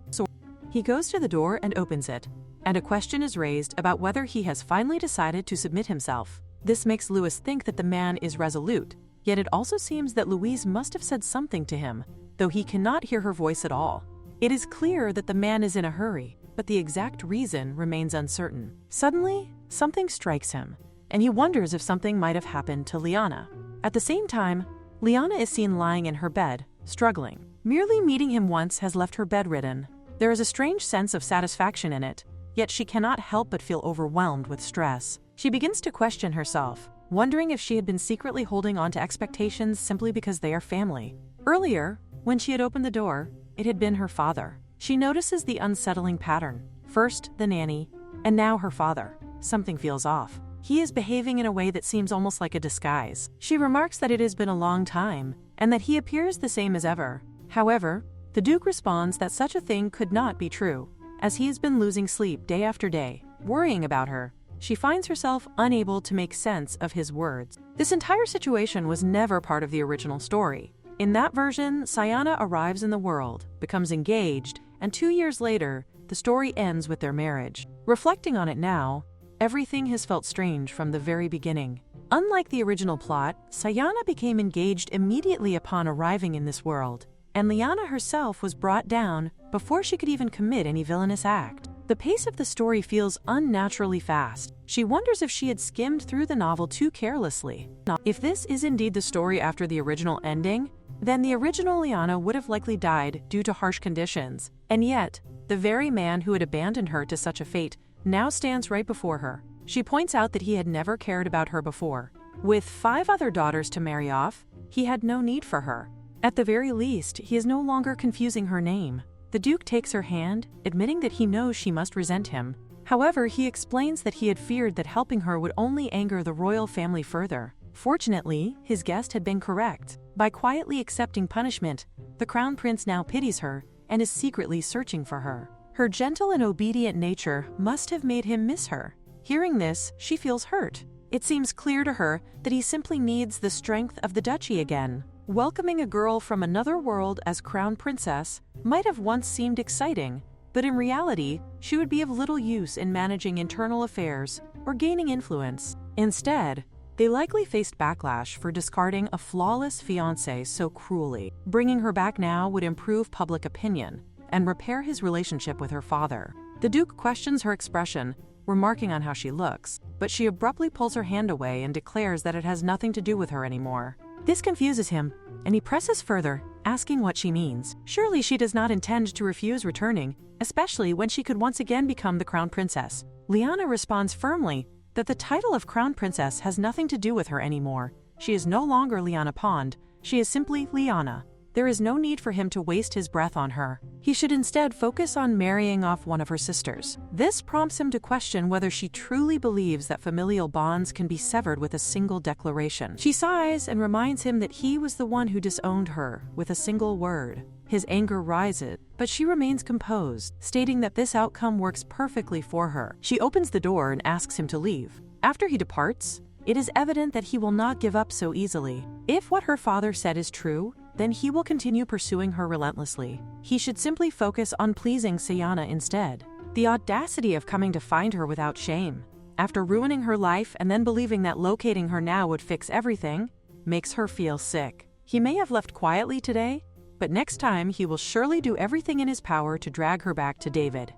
He goes to the door and opens it, and a question is raised about whether he has finally decided to submit himself. This makes Louis think that the man is resolute, yet it also seems that Louise must have said something to him, though he cannot hear her voice at all. It is clear that the man is in a hurry, but the exact reason remains uncertain. Suddenly, something strikes him, and he wonders if something might have happened to Lyanna. At the same time, Lyanna is seen lying in her bed, struggling. Merely meeting him once has left her bedridden. There is a strange sense of satisfaction in it, yet she cannot help but feel overwhelmed with stress. She begins to question herself, wondering if she had been secretly holding on to expectations simply because they are family. Earlier, when she had opened the door, it had been her father. She notices the unsettling pattern. First the nanny, and now her father. Something feels off. He is behaving in a way that seems almost like a disguise. She remarks that it has been a long time, and that he appears the same as ever. However, the Duke responds that such a thing could not be true, as he has been losing sleep day after day, worrying about her. She finds herself unable to make sense of his words. This entire situation was never part of the original story. In that version, Siana arrives in the world, becomes engaged, and 2 years later, the story ends with their marriage. Reflecting on it now, everything has felt strange from the very beginning. Unlike the original plot, Siana became engaged immediately upon arriving in this world, and Lyanna herself was brought down before she could even commit any villainous act. The pace of the story feels unnaturally fast. She wonders if she had skimmed through the novel too carelessly. If this is indeed the story after the original ending, then the original Lyanna would have likely died due to harsh conditions. And yet, the very man who had abandoned her to such a fate now stands right before her. She points out that he had never cared about her before. With 5 other daughters to marry off, he had no need for her. At the very least, he is no longer confusing her name. The Duke takes her hand, admitting that he knows she must resent him. However, he explains that he had feared that helping her would only anger the royal family further. Fortunately, his guest had been correct. By quietly accepting punishment, the Crown Prince now pities her and is secretly searching for her. Her gentle and obedient nature must have made him miss her. Hearing this, she feels hurt. It seems clear to her that he simply needs the strength of the duchy again. Welcoming a girl from another world as Crown Princess might have once seemed exciting, but in reality, she would be of little use in managing internal affairs or gaining influence. Instead, they likely faced backlash for discarding a flawless fiancé so cruelly. Bringing her back now would improve public opinion and repair his relationship with her father. The Duke questions her expression, remarking on how she looks, but she abruptly pulls her hand away and declares that it has nothing to do with her anymore. This confuses him, and he presses further, asking what she means. Surely she does not intend to refuse returning, especially when she could once again become the Crown Princess. Lyanna responds firmly that the title of Crown Princess has nothing to do with her anymore. She is no longer Lyanna Pond, she is simply Lyanna. There is no need for him to waste his breath on her. He should instead focus on marrying off one of her sisters. This prompts him to question whether she truly believes that familial bonds can be severed with a single declaration. She sighs and reminds him that he was the one who disowned her with a single word. His anger rises, but she remains composed, stating that this outcome works perfectly for her. She opens the door and asks him to leave. After he departs, it is evident that he will not give up so easily. If what her father said is true, then he will continue pursuing her relentlessly. He should simply focus on pleasing Siana instead. The audacity of coming to find her without shame, after ruining her life and then believing that locating her now would fix everything, makes her feel sick. He may have left quietly today, but next time he will surely do everything in his power to drag her back to David.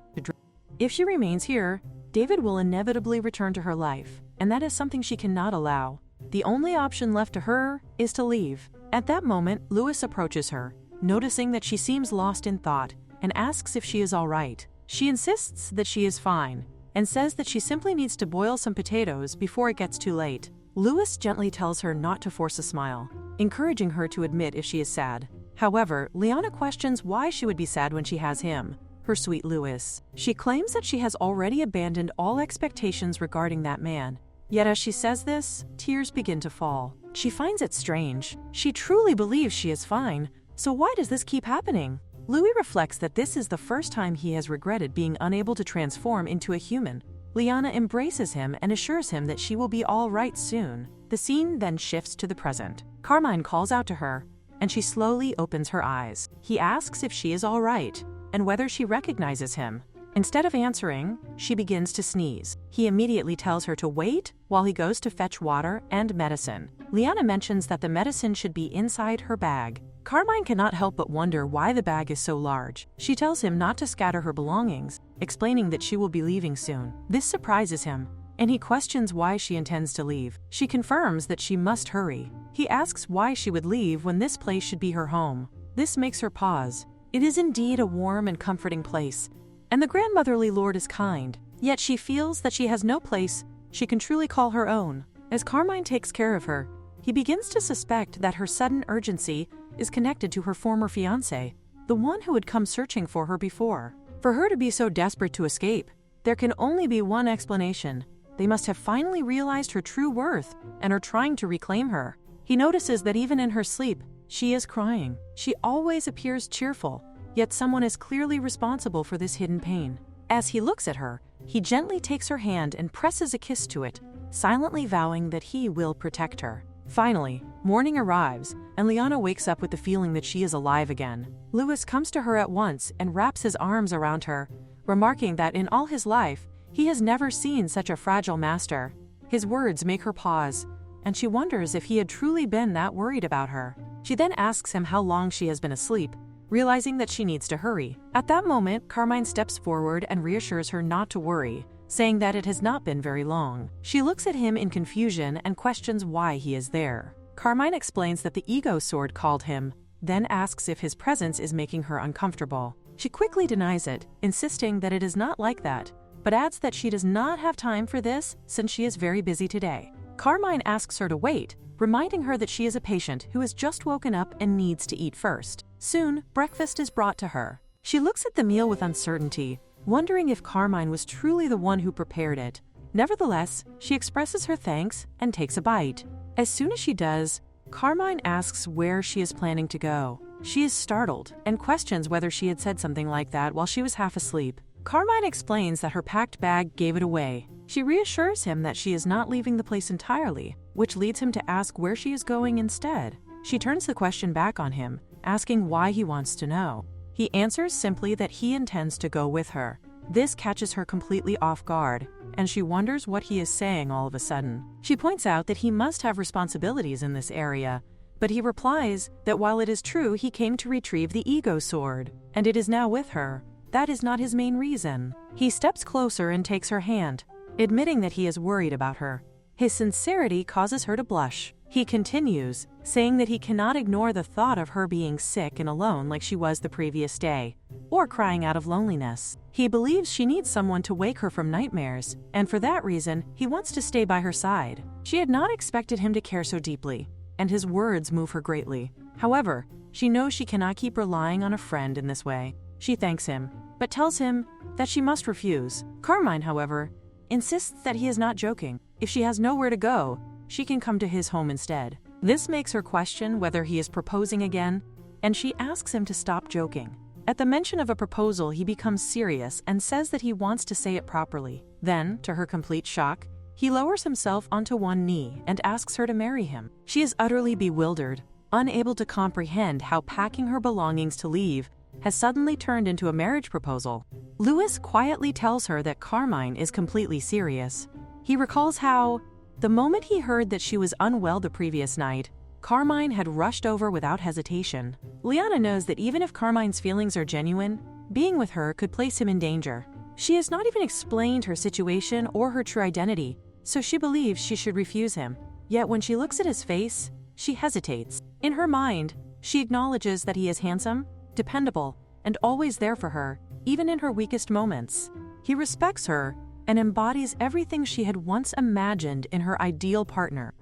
If she remains here, David will inevitably return to her life, and that is something she cannot allow. The only option left to her is to leave. At that moment, Lewis approaches her, noticing that she seems lost in thought, and asks if she is all right. She insists that she is fine, and says that she simply needs to boil some potatoes before it gets too late. Lewis gently tells her not to force a smile, encouraging her to admit if she is sad. However, Lyanna questions why she would be sad when she has him, her sweet Lewis. She claims that she has already abandoned all expectations regarding that man. Yet as she says this, tears begin to fall. She finds it strange. She truly believes she is fine, so why does this keep happening? Louis reflects that this is the first time he has regretted being unable to transform into a human. Lyanna embraces him and assures him that she will be all right soon. The scene then shifts to the present. Carmine calls out to her, and she slowly opens her eyes. He asks if she is all right, and whether she recognizes him. Instead of answering, she begins to sneeze. He immediately tells her to wait while he goes to fetch water and medicine. Lyanna mentions that the medicine should be inside her bag. Carmine cannot help but wonder why the bag is so large. She tells him not to scatter her belongings, explaining that she will be leaving soon. This surprises him, and he questions why she intends to leave. She confirms that she must hurry. He asks why she would leave when this place should be her home. This makes her pause. It is indeed a warm and comforting place, and the grandmotherly lord is kind, yet she feels that she has no place she can truly call her own. As Carmine takes care of her, he begins to suspect that her sudden urgency is connected to her former fiancé, the one who had come searching for her before. For her to be so desperate to escape, there can only be one explanation. They must have finally realized her true worth and are trying to reclaim her. He notices that even in her sleep, she is crying. She always appears cheerful, yet someone is clearly responsible for this hidden pain. As he looks at her, he gently takes her hand and presses a kiss to it, silently vowing that he will protect her. Finally, morning arrives, and Lyanna wakes up with the feeling that she is alive again. Lewis comes to her at once and wraps his arms around her, remarking that in all his life, he has never seen such a fragile master. His words make her pause, and she wonders if he had truly been that worried about her. She then asks him how long she has been asleep, realizing that she needs to hurry. At that moment, Carmine steps forward and reassures her not to worry, saying that it has not been very long. She looks at him in confusion and questions why he is there. Carmine explains that the ego sword called him, then asks if his presence is making her uncomfortable. She quickly denies it, insisting that it is not like that, but adds that she does not have time for this since she is very busy today. Carmine asks her to wait, reminding her that she is a patient who has just woken up and needs to eat first. Soon, breakfast is brought to her. She looks at the meal with uncertainty, wondering if Carmine was truly the one who prepared it. Nevertheless, she expresses her thanks and takes a bite. As soon as she does, Carmine asks where she is planning to go. She is startled and questions whether she had said something like that while she was half asleep. Carmine explains that her packed bag gave it away. She reassures him that she is not leaving the place entirely, which leads him to ask where she is going instead. She turns the question back on him, asking why he wants to know. He answers simply that he intends to go with her. This catches her completely off guard, and she wonders what he is saying all of a sudden. She points out that he must have responsibilities in this area, but he replies that while it is true he came to retrieve the ego sword, and it is now with her, that is not his main reason. He steps closer and takes her hand, admitting that he is worried about her. His sincerity causes her to blush. He continues, saying that he cannot ignore the thought of her being sick and alone like she was the previous day. or crying out of loneliness. He believes she needs someone to wake her from nightmares, and for that reason, he wants to stay by her side. She had not expected him to care so deeply, and his words move her greatly. However, she knows she cannot keep relying on a friend in this way. She thanks him, but tells him that she must refuse. Carmine, however, insists that he is not joking. If she has nowhere to go, she can come to his home instead. This makes her question whether he is proposing again, and she asks him to stop joking. At the mention of a proposal, he becomes serious and says that he wants to say it properly. Then, to her complete shock, he lowers himself onto one knee and asks her to marry him. She is utterly bewildered, unable to comprehend how packing her belongings to leave has suddenly turned into a marriage proposal. Louis quietly tells her that Carmine is completely serious. He recalls how, the moment he heard that she was unwell the previous night, Carmine had rushed over without hesitation. Lyanna knows that even if Carmine's feelings are genuine, being with her could place him in danger. She has not even explained her situation or her true identity, so she believes she should refuse him. Yet when she looks at his face, she hesitates. In her mind, she acknowledges that he is handsome, dependable, and always there for her, even in her weakest moments. He respects her and embodies everything she had once imagined in her ideal partner.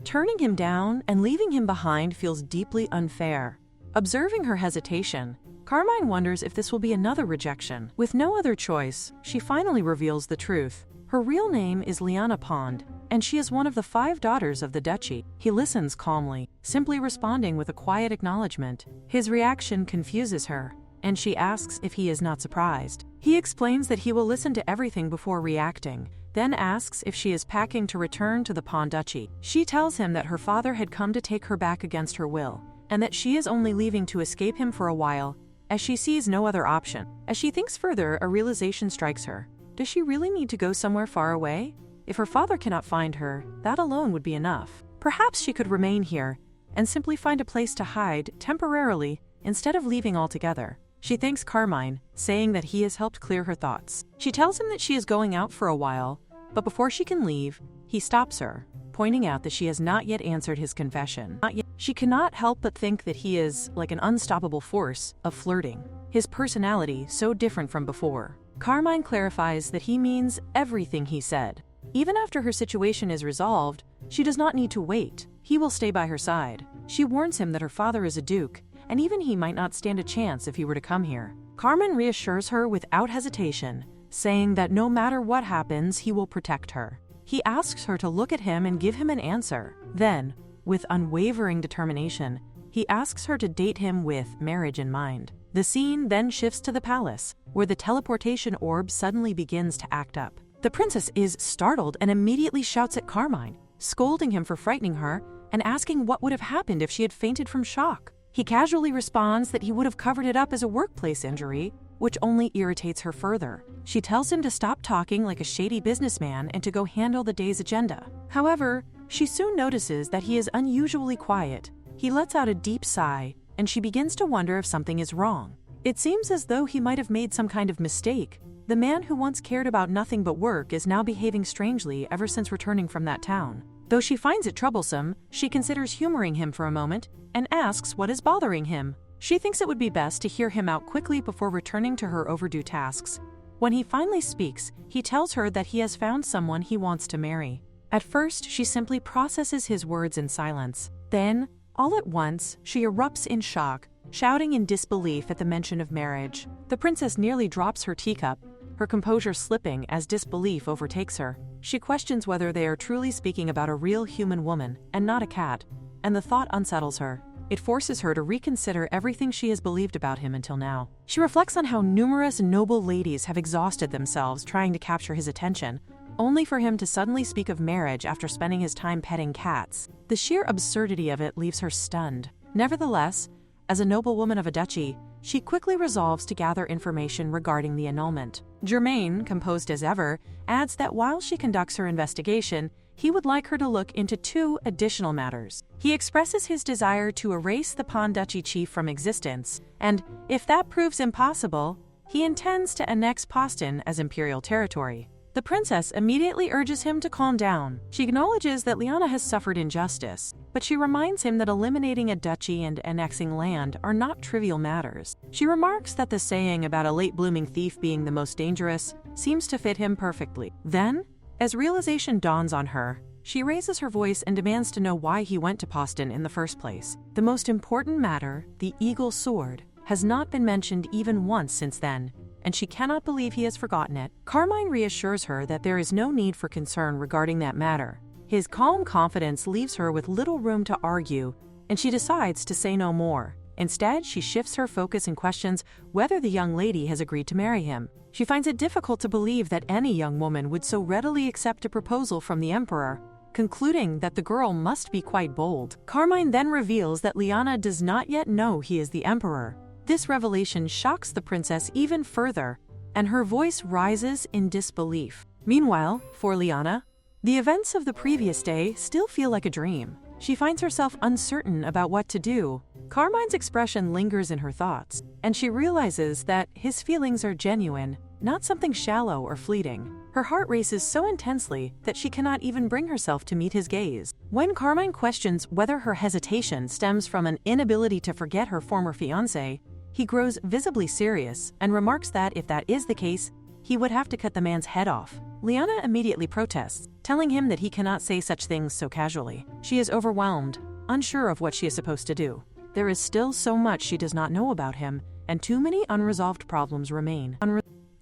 Turning him down and leaving him behind feels deeply unfair. Observing her hesitation, Carmine wonders if this will be another rejection. With no other choice, she finally reveals the truth. Her real name is Lyanna Pond, and she is one of the 5 daughters of the duchy. He listens calmly, simply responding with a quiet acknowledgement. His reaction confuses her, and she asks if he is not surprised. He explains that he will listen to everything before reacting, then asks if she is packing to return to the Pond Duchy. She tells him that her father had come to take her back against her will, and that she is only leaving to escape him for a while, as she sees no other option. As she thinks further, a realization strikes her. Does she really need to go somewhere far away? If her father cannot find her, that alone would be enough. Perhaps she could remain here and simply find a place to hide temporarily instead of leaving altogether. She thanks Carmine, saying that he has helped clear her thoughts. She tells him that she is going out for a while, but before she can leave, he stops her, pointing out that she has not yet answered his confession. She cannot help but think that he is like an unstoppable force of flirting, his personality so different from before. Carmine clarifies that he means everything he said. Even after her situation is resolved, she does not need to wait. He will stay by her side. She warns him that her father is a duke, and even he might not stand a chance if he were to come here. Carmine reassures her without hesitation, saying that no matter what happens, he will protect her. He asks her to look at him and give him an answer. Then, with unwavering determination, he asks her to date him with marriage in mind. The scene then shifts to the palace, where the teleportation orb suddenly begins to act up. The princess is startled and immediately shouts at Carmine, scolding him for frightening her and asking what would have happened if she had fainted from shock. He casually responds that he would have covered it up as a workplace injury, which only irritates her further. She tells him to stop talking like a shady businessman and to go handle the day's agenda. However, she soon notices that he is unusually quiet. He lets out a deep sigh, and she begins to wonder if something is wrong. It seems as though he might have made some kind of mistake. The man who once cared about nothing but work is now behaving strangely ever since returning from that town. Though she finds it troublesome, she considers humoring him for a moment and asks what is bothering him. She thinks it would be best to hear him out quickly before returning to her overdue tasks. When he finally speaks, he tells her that he has found someone he wants to marry. At first, she simply processes his words in silence. Then, all at once, she erupts in shock, shouting in disbelief at the mention of marriage. The princess nearly drops her teacup, her composure slipping as disbelief overtakes her. She questions whether they are truly speaking about a real human woman and not a cat, and the thought unsettles her. It forces her to reconsider everything she has believed about him until now. She reflects on how numerous noble ladies have exhausted themselves trying to capture his attention, only for him to suddenly speak of marriage after spending his time petting cats. The sheer absurdity of it leaves her stunned. Nevertheless, as a noblewoman of a duchy, she quickly resolves to gather information regarding the annulment. Germain, composed as ever, adds that while she conducts her investigation, he would like her to look into 2 additional matters. He expresses his desire to erase the Pond Duchy chief from existence, and, if that proves impossible, he intends to annex Poston as imperial territory. The princess immediately urges him to calm down. She acknowledges that Lyanna has suffered injustice, but she reminds him that eliminating a duchy and annexing land are not trivial matters. She remarks that the saying about a late-blooming thief being the most dangerous seems to fit him perfectly. Then, as realization dawns on her, she raises her voice and demands to know why he went to Poston in the first place. The most important matter, the eagle sword, has not been mentioned even once since then, and she cannot believe he has forgotten it. Carmine reassures her that there is no need for concern regarding that matter. His calm confidence leaves her with little room to argue, and she decides to say no more. Instead, she shifts her focus and questions whether the young lady has agreed to marry him. She finds it difficult to believe that any young woman would so readily accept a proposal from the emperor, concluding that the girl must be quite bold. Carmine then reveals that Lyanna does not yet know he is the emperor. This revelation shocks the princess even further, and her voice rises in disbelief. Meanwhile, for Lyanna, the events of the previous day still feel like a dream. She finds herself uncertain about what to do. Carmine's expression lingers in her thoughts, and she realizes that his feelings are genuine, not something shallow or fleeting. Her heart races so intensely that she cannot even bring herself to meet his gaze. When Carmine questions whether her hesitation stems from an inability to forget her former fiancé, he grows visibly serious and remarks that if that is the case, he would have to cut the man's head off. Lyanna immediately protests, telling him that he cannot say such things so casually. She is overwhelmed, unsure of what she is supposed to do. There is still so much she does not know about him, and too many unresolved problems remain.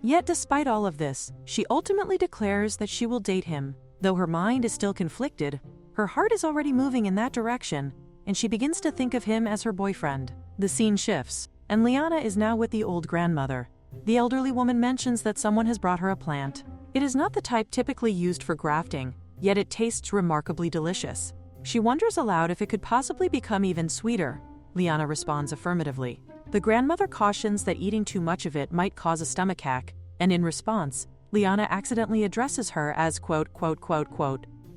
Yet despite all of this, she ultimately declares that she will date him. Though her mind is still conflicted, her heart is already moving in that direction, and she begins to think of him as her boyfriend. The scene shifts, and Lyanna is now with the old grandmother. The elderly woman mentions that someone has brought her a plant. It is not the type typically used for grafting, yet it tastes remarkably delicious. She wonders aloud if it could possibly become even sweeter. Lyanna responds affirmatively. The grandmother cautions that eating too much of it might cause a stomachache, and in response, Lyanna accidentally addresses her as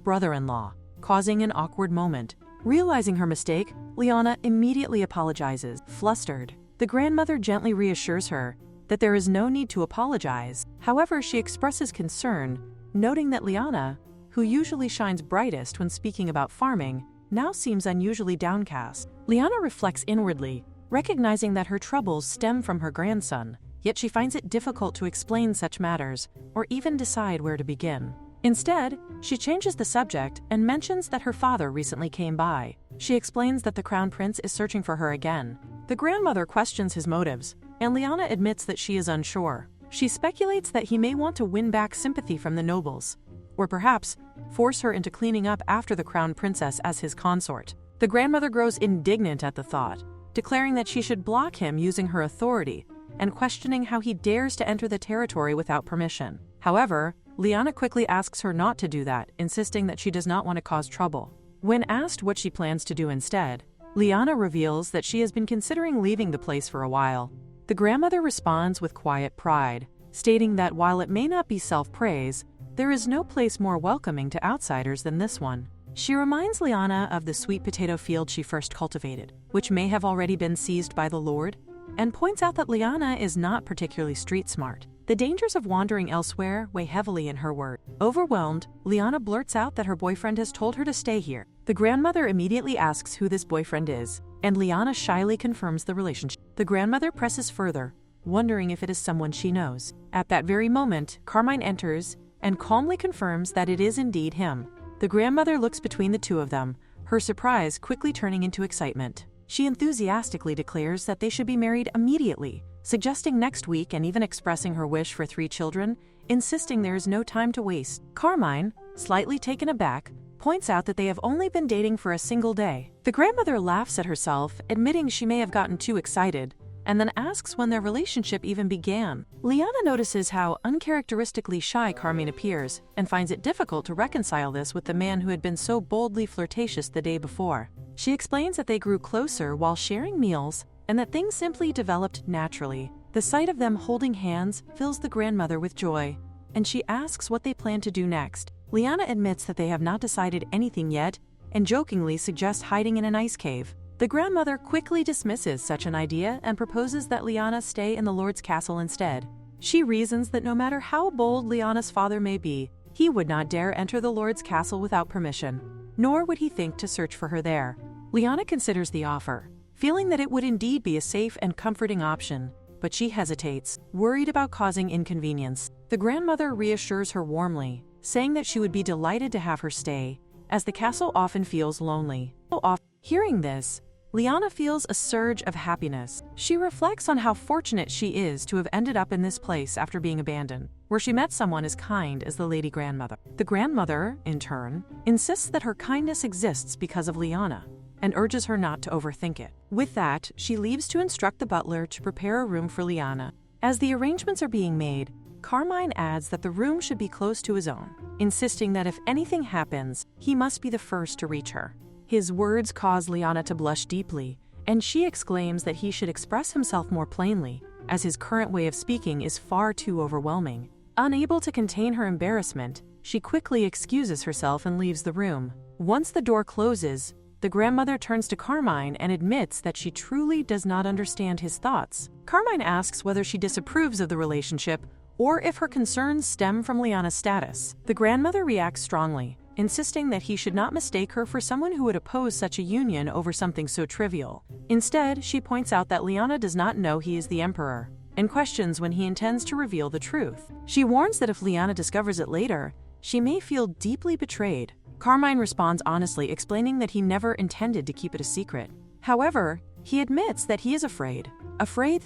brother-in-law, causing an awkward moment. Realizing her mistake, Lyanna immediately apologizes, flustered. The grandmother gently reassures her that there is no need to apologize. However, she expresses concern, noting that Lyanna, who usually shines brightest when speaking about farming, now seems unusually downcast. Lyanna reflects inwardly, recognizing that her troubles stem from her grandson, yet she finds it difficult to explain such matters or even decide where to begin. Instead, she changes the subject and mentions that her father recently came by. She explains that the crown prince is searching for her again. The grandmother questions his motives, and Lyanna admits that she is unsure. She speculates that he may want to win back sympathy from the nobles, or perhaps force her into cleaning up after the crown princess as his consort. The grandmother grows indignant at the thought, declaring that she should block him using her authority and questioning how he dares to enter the territory without permission. However, Lyanna quickly asks her not to do that, insisting that she does not want to cause trouble. When asked what she plans to do instead, Lyanna reveals that she has been considering leaving the place for a while. The grandmother responds with quiet pride, stating that while it may not be self-praise, there is no place more welcoming to outsiders than this one. She reminds Lyanna of the sweet potato field she first cultivated, which may have already been seized by the Lord, and points out that Lyanna is not particularly street smart. The dangers of wandering elsewhere weigh heavily in her word. Overwhelmed, Lyanna blurts out that her boyfriend has told her to stay here. The grandmother immediately asks who this boyfriend is, and Lyanna shyly confirms the relationship. The grandmother presses further, wondering if it is someone she knows. At that very moment, Carmine enters and calmly confirms that it is indeed him. The grandmother looks between the two of them, her surprise quickly turning into excitement. She enthusiastically declares that they should be married immediately, suggesting next week and even expressing her wish for 3 children, insisting there is no time to waste. Carmine, slightly taken aback, points out that they have only been dating for a single day. The grandmother laughs at herself, admitting she may have gotten too excited, and then asks when their relationship even began. Lyanna notices how uncharacteristically shy Carmine appears and finds it difficult to reconcile this with the man who had been so boldly flirtatious the day before. She explains that they grew closer while sharing meals and that things simply developed naturally. The sight of them holding hands fills the grandmother with joy, and she asks what they plan to do next. Lyanna admits that they have not decided anything yet and jokingly suggests hiding in an ice cave. The grandmother quickly dismisses such an idea and proposes that Lyanna stay in the Lord's castle instead. She reasons that no matter how bold Lyanna's father may be, he would not dare enter the Lord's castle without permission, nor would he think to search for her there. Lyanna considers the offer, feeling that it would indeed be a safe and comforting option, but she hesitates, worried about causing inconvenience. The grandmother reassures her warmly, saying that she would be delighted to have her stay, as the castle often feels lonely. Hearing this, Lyanna feels a surge of happiness. She reflects on how fortunate she is to have ended up in this place after being abandoned, where she met someone as kind as the lady grandmother. The grandmother, in turn, insists that her kindness exists because of Lyanna, and urges her not to overthink it. With that, she leaves to instruct the butler to prepare a room for Lyanna. As the arrangements are being made, Carmine adds that the room should be close to his own, insisting that if anything happens, he must be the first to reach her. His words cause Lyanna to blush deeply, and she exclaims that he should express himself more plainly, as his current way of speaking is far too overwhelming. Unable to contain her embarrassment, she quickly excuses herself and leaves the room. Once the door closes, the grandmother turns to Carmine and admits that she truly does not understand his thoughts. Carmine asks whether she disapproves of the relationship or if her concerns stem from Lyanna's status. The grandmother reacts strongly, insisting that he should not mistake her for someone who would oppose such a union over something so trivial. Instead, she points out that Lyanna does not know he is the emperor, and questions when he intends to reveal the truth. She warns that if Lyanna discovers it later, she may feel deeply betrayed. Carmine responds honestly, explaining that he never intended to keep it a secret. However, he admits that he is afraid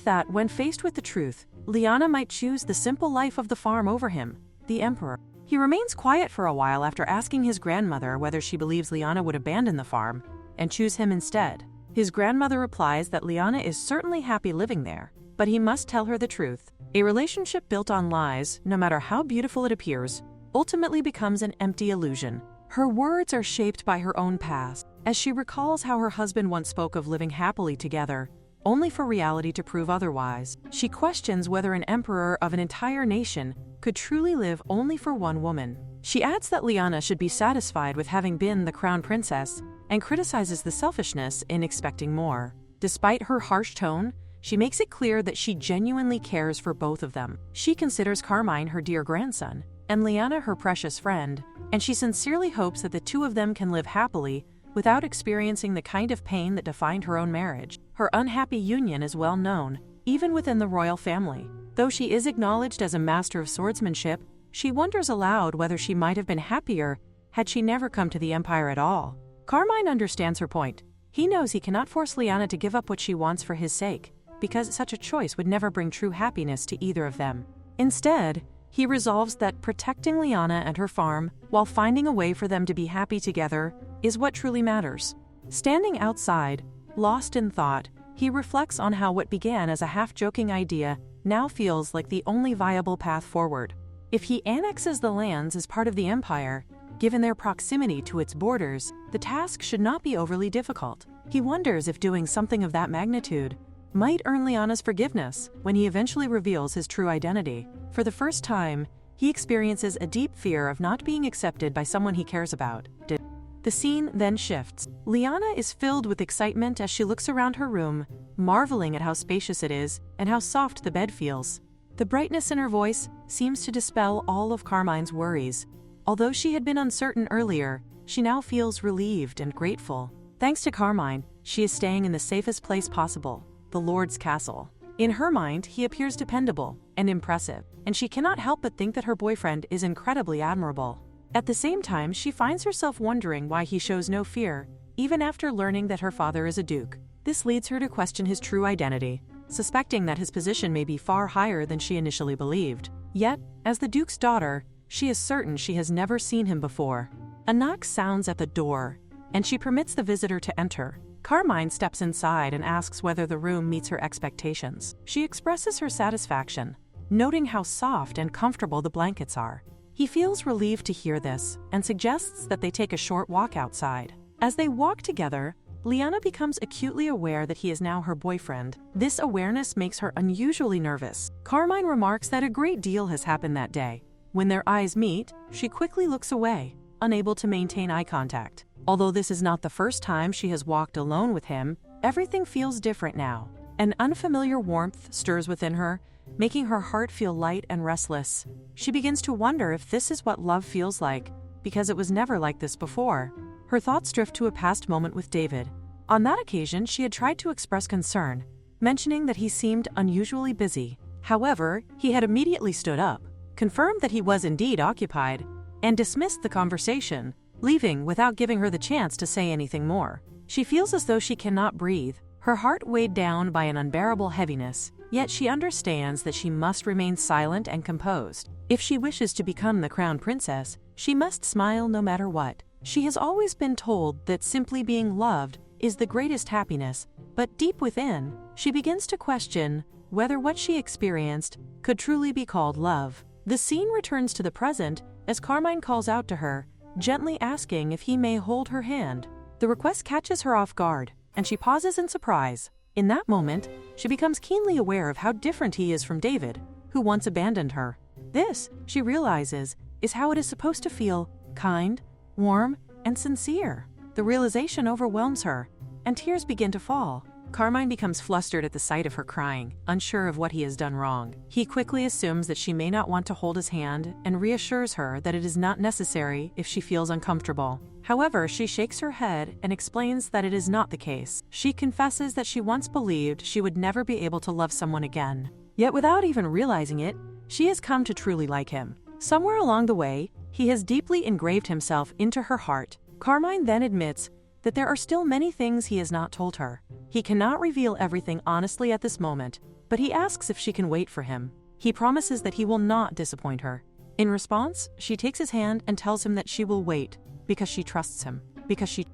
that when faced with the truth, Lyanna might choose the simple life of the farm over him, the emperor. He remains quiet for a while after asking his grandmother whether she believes Lyanna would abandon the farm and choose him instead. His grandmother replies that Lyanna is certainly happy living there, but he must tell her the truth. A relationship built on lies, no matter how beautiful it appears, ultimately becomes an empty illusion. Her words are shaped by her own past, as she recalls how her husband once spoke of living happily together, only for reality to prove otherwise. She questions whether an emperor of an entire nation could truly live only for one woman. She adds that Lyanna should be satisfied with having been the crown princess and criticizes the selfishness in expecting more. Despite her harsh tone, she makes it clear that she genuinely cares for both of them. She considers Carmine her dear grandson and Lyanna her precious friend, and she sincerely hopes that the two of them can live happily without experiencing the kind of pain that defined her own marriage. Her unhappy union is well known, even within the royal family. Though she is acknowledged as a master of swordsmanship, she wonders aloud whether she might have been happier had she never come to the empire at all. Carmine understands her point. He knows he cannot force Lyanna to give up what she wants for his sake, because such a choice would never bring true happiness to either of them. Instead, he resolves that protecting Lyanna and her farm, while finding a way for them to be happy together, is what truly matters. Standing outside, lost in thought, he reflects on how what began as a half-joking idea now feels like the only viable path forward. If he annexes the lands as part of the empire, given their proximity to its borders, the task should not be overly difficult. He wonders if doing something of that magnitude might earn Lyanna's forgiveness when he eventually reveals his true identity. For the first time, he experiences a deep fear of not being accepted by someone he cares about. The scene then shifts. Lyanna is filled with excitement as she looks around her room, marveling at how spacious it is and how soft the bed feels. The brightness in her voice seems to dispel all of Carmine's worries. Although she had been uncertain earlier, she now feels relieved and grateful. Thanks to Carmine, she is staying in the safest place possible, the Lord's castle. In her mind, he appears dependable and impressive, and she cannot help but think that her boyfriend is incredibly admirable. At the same time, she finds herself wondering why he shows no fear, even after learning that her father is a duke. This leads her to question his true identity, suspecting that his position may be far higher than she initially believed. Yet, as the duke's daughter, she is certain she has never seen him before. A knock sounds at the door, and she permits the visitor to enter. Carmine steps inside and asks whether the room meets her expectations. She expresses her satisfaction, noting how soft and comfortable the blankets are. He feels relieved to hear this and suggests that they take a short walk outside. As they walk together, Lyanna becomes acutely aware that he is now her boyfriend. This awareness makes her unusually nervous. Carmine remarks that a great deal has happened that day. When their eyes meet, she quickly looks away, unable to maintain eye contact. Although this is not the first time she has walked alone with him, everything feels different now. An unfamiliar warmth stirs within her, making her heart feel light and restless. She begins to wonder if this is what love feels like, because it was never like this before. Her thoughts drift to a past moment with David. On that occasion, she had tried to express concern, mentioning that he seemed unusually busy. However, he had immediately stood up, confirmed that he was indeed occupied, and dismissed the conversation, leaving without giving her the chance to say anything more. She feels as though she cannot breathe, her heart weighed down by an unbearable heaviness, yet she understands that she must remain silent and composed. If she wishes to become the crown princess, she must smile no matter what. She has always been told that simply being loved is the greatest happiness, but deep within, she begins to question whether what she experienced could truly be called love. The scene returns to the present as Carmine calls out to her, gently asking if he may hold her hand. The request catches her off guard, and she pauses in surprise. In that moment, she becomes keenly aware of how different he is from David, who once abandoned her. This, she realizes, is how it is supposed to feel: kind, warm, and sincere. The realization overwhelms her, and tears begin to fall. Carmine becomes flustered at the sight of her crying, unsure of what he has done wrong. He quickly assumes that she may not want to hold his hand and reassures her that it is not necessary if she feels uncomfortable. However, she shakes her head and explains that it is not the case. She confesses that she once believed she would never be able to love someone again. Yet without even realizing it, she has come to truly like him. Somewhere along the way, he has deeply engraved himself into her heart. Carmine then admits that there are still many things he has not told her. He cannot reveal everything honestly at this moment, but he asks if she can wait for him. He promises that he will not disappoint her. In response, she takes his hand and tells him that she will wait, because she trusts him.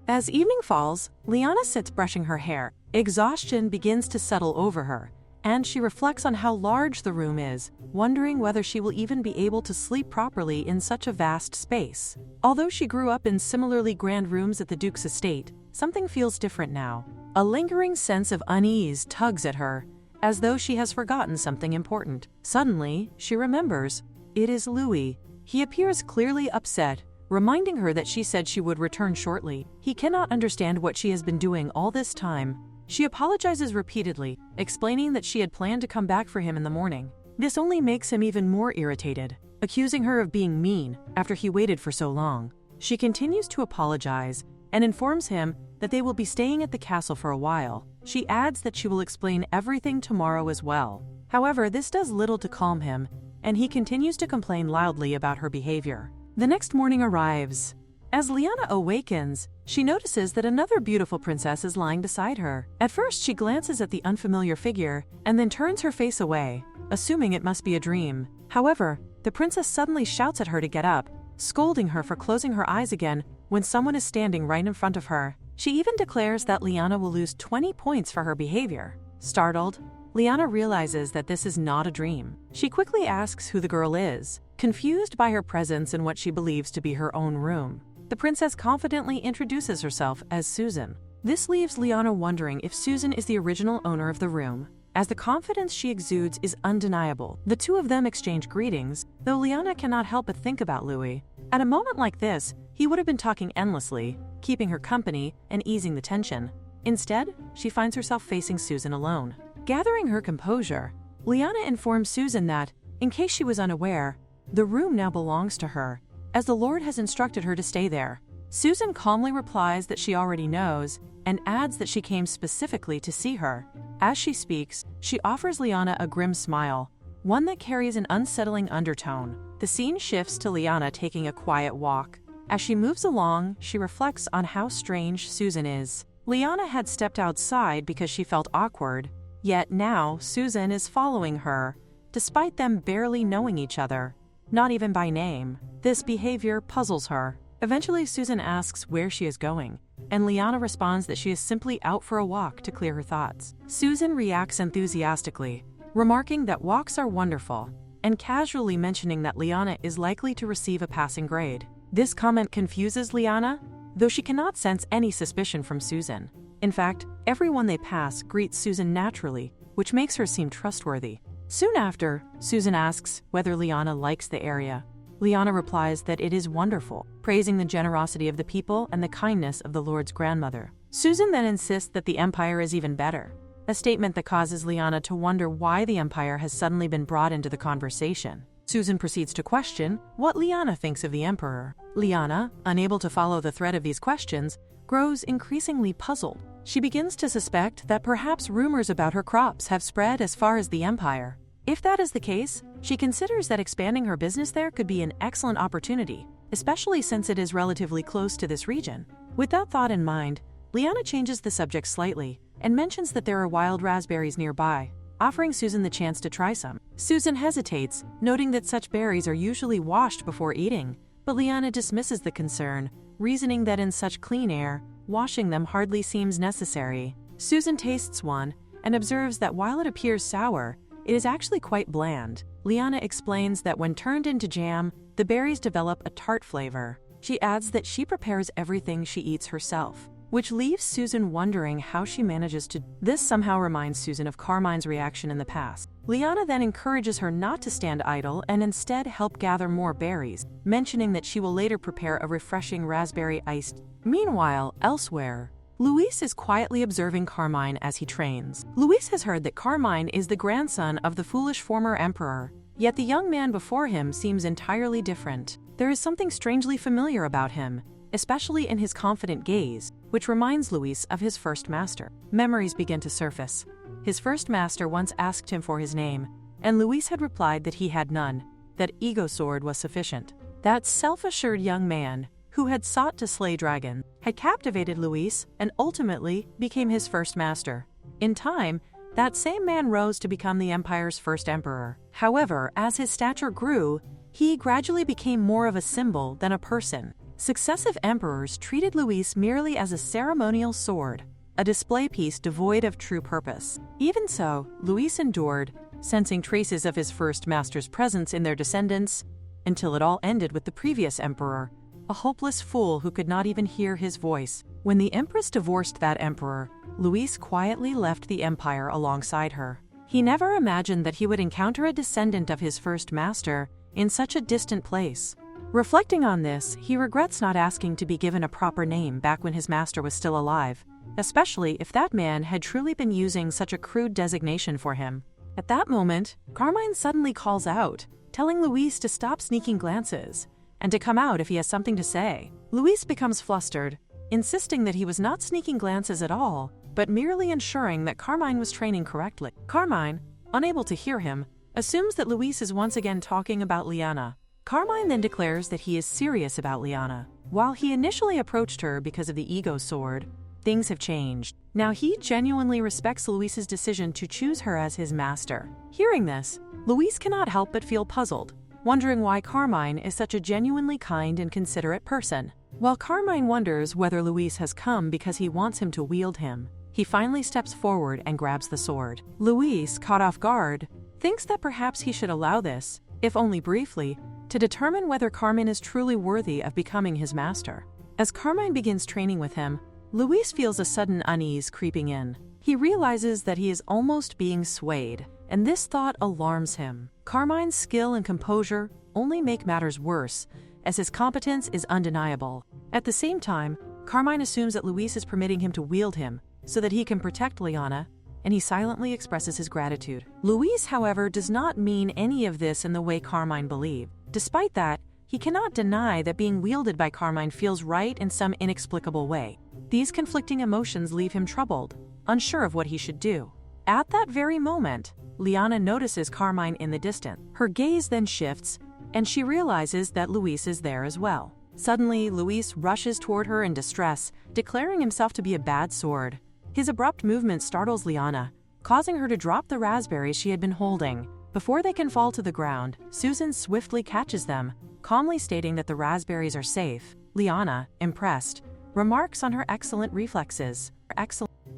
As evening falls, Lyanna sits brushing her hair. Exhaustion begins to settle over her, and she reflects on how large the room is, wondering whether she will even be able to sleep properly in such a vast space. Although she grew up in similarly grand rooms at the Duke's estate, something feels different now. A lingering sense of unease tugs at her, as though she has forgotten something important. Suddenly, she remembers. It is Louis. He appears clearly upset, reminding her that she said she would return shortly. He cannot understand what she has been doing all this time. She apologizes repeatedly, explaining that she had planned to come back for him in the morning. This only makes him even more irritated, accusing her of being mean after he waited for so long. She continues to apologize and informs him that they will be staying at the castle for a while. She adds that she will explain everything tomorrow as well. However, this does little to calm him, and he continues to complain loudly about her behavior. The next morning arrives. As Lyanna awakens, she notices that another beautiful princess is lying beside her. At first, she glances at the unfamiliar figure and then turns her face away, assuming it must be a dream. However, the princess suddenly shouts at her to get up, scolding her for closing her eyes again when someone is standing right in front of her. She even declares that Lyanna will lose 20 points for her behavior. Startled, Lyanna realizes that this is not a dream. She quickly asks who the girl is, confused by her presence in what she believes to be her own room. The princess confidently introduces herself as Susan. This leaves Lyanna wondering if Susan is the original owner of the room, as the confidence she exudes is undeniable. The two of them exchange greetings, though Lyanna cannot help but think about Louis. At a moment like this, he would have been talking endlessly, keeping her company and easing the tension. Instead, she finds herself facing Susan alone. Gathering her composure, Lyanna informs Susan that, in case she was unaware, the room now belongs to her, as the Lord has instructed her to stay there. Susan calmly replies that she already knows, and adds that she came specifically to see her. As she speaks, she offers Lyanna a grim smile, one that carries an unsettling undertone. The scene shifts to Lyanna taking a quiet walk. As she moves along, she reflects on how strange Susan is. Lyanna had stepped outside because she felt awkward, yet now Susan is following her, despite them barely knowing each other, not even by name. This behavior puzzles her. Eventually, Susan asks where she is going, and Lyanna responds that she is simply out for a walk to clear her thoughts. Susan reacts enthusiastically, remarking that walks are wonderful, and casually mentioning that Lyanna is likely to receive a passing grade. This comment confuses Lyanna, though she cannot sense any suspicion from Susan. In fact, everyone they pass greets Susan naturally, which makes her seem trustworthy. Soon after, Susan asks whether Lyanna likes the area. Lyanna replies that it is wonderful, praising the generosity of the people and the kindness of the Lord's grandmother. Susan then insists that the empire is even better, a statement that causes Lyanna to wonder why the Empire has suddenly been brought into the conversation. Susan proceeds to question what Lyanna thinks of the Emperor. Lyanna, unable to follow the thread of these questions, grows increasingly puzzled. She begins to suspect that perhaps rumors about her crops have spread as far as the Empire. If that is the case, she considers that expanding her business there could be an excellent opportunity, especially since it is relatively close to this region. With that thought in mind, Lyanna changes the subject slightly and mentions that there are wild raspberries nearby, offering Susan the chance to try some. Susan hesitates, noting that such berries are usually washed before eating, but Lyanna dismisses the concern, reasoning that in such clean air, washing them hardly seems necessary. Susan tastes one and observes that while it appears sour, it is actually quite bland. Lyanna explains that when turned into jam, the berries develop a tart flavor. She adds that she prepares everything she eats herself, which leaves Susan wondering how she manages to. This somehow reminds Susan of Carmine's reaction in the past. Lyanna then encourages her not to stand idle and instead help gather more berries, mentioning that she will later prepare a refreshing raspberry iced. Meanwhile, elsewhere, Luis is quietly observing Carmine as he trains. Luis has heard that Carmine is the grandson of the foolish former emperor, yet the young man before him seems entirely different. There is something strangely familiar about him, especially in his confident gaze, which reminds Luis of his first master. Memories begin to surface. His first master once asked him for his name, and Luis had replied that he had none, that ego sword was sufficient. That self-assured young man, who had sought to slay dragons, had captivated Luis and ultimately became his first master. In time, that same man rose to become the Empire's first emperor. However, as his stature grew, he gradually became more of a symbol than a person. Successive emperors treated Luis merely as a ceremonial sword, a display piece devoid of true purpose. Even so, Luis endured, sensing traces of his first master's presence in their descendants, until it all ended with the previous emperor, a hopeless fool who could not even hear his voice. When the Empress divorced that emperor, Luis quietly left the Empire alongside her. He never imagined that he would encounter a descendant of his first master in such a distant place. Reflecting on this, he regrets not asking to be given a proper name back when his master was still alive, especially if that man had truly been using such a crude designation for him. At that moment, Carmine suddenly calls out, telling Luis to stop sneaking glances and to come out if he has something to say. Luis becomes flustered, insisting that he was not sneaking glances at all, but merely ensuring that Carmine was training correctly. Carmine, unable to hear him, assumes that Luis is once again talking about Lyanna. Carmine then declares that he is serious about Lyanna. While he initially approached her because of the ego sword, things have changed. Now he genuinely respects Luis's decision to choose her as his master. Hearing this, Luis cannot help but feel puzzled, wondering why Carmine is such a genuinely kind and considerate person. While Carmine wonders whether Luis has come because he wants him to wield him, he finally steps forward and grabs the sword. Luis, caught off guard, thinks that perhaps he should allow this, if only briefly, to determine whether Carmine is truly worthy of becoming his master. As Carmine begins training with him, Luis feels a sudden unease creeping in. He realizes that he is almost being swayed, and this thought alarms him. Carmine's skill and composure only make matters worse, as his competence is undeniable. At the same time, Carmine assumes that Luis is permitting him to wield him so that he can protect Lyanna, and he silently expresses his gratitude. Luis, however, does not mean any of this in the way Carmine believed. Despite that, he cannot deny that being wielded by Carmine feels right in some inexplicable way. These conflicting emotions leave him troubled, unsure of what he should do. At that very moment, Lyanna notices Carmine in the distance. Her gaze then shifts, and she realizes that Luis is there as well. Suddenly, Luis rushes toward her in distress, declaring himself to be a bad sword. His abrupt movement startles Lyanna, causing her to drop the raspberries she had been holding. Before they can fall to the ground, Susan swiftly catches them, calmly stating that the raspberries are safe. Lyanna, impressed, remarks on her excellent reflexes.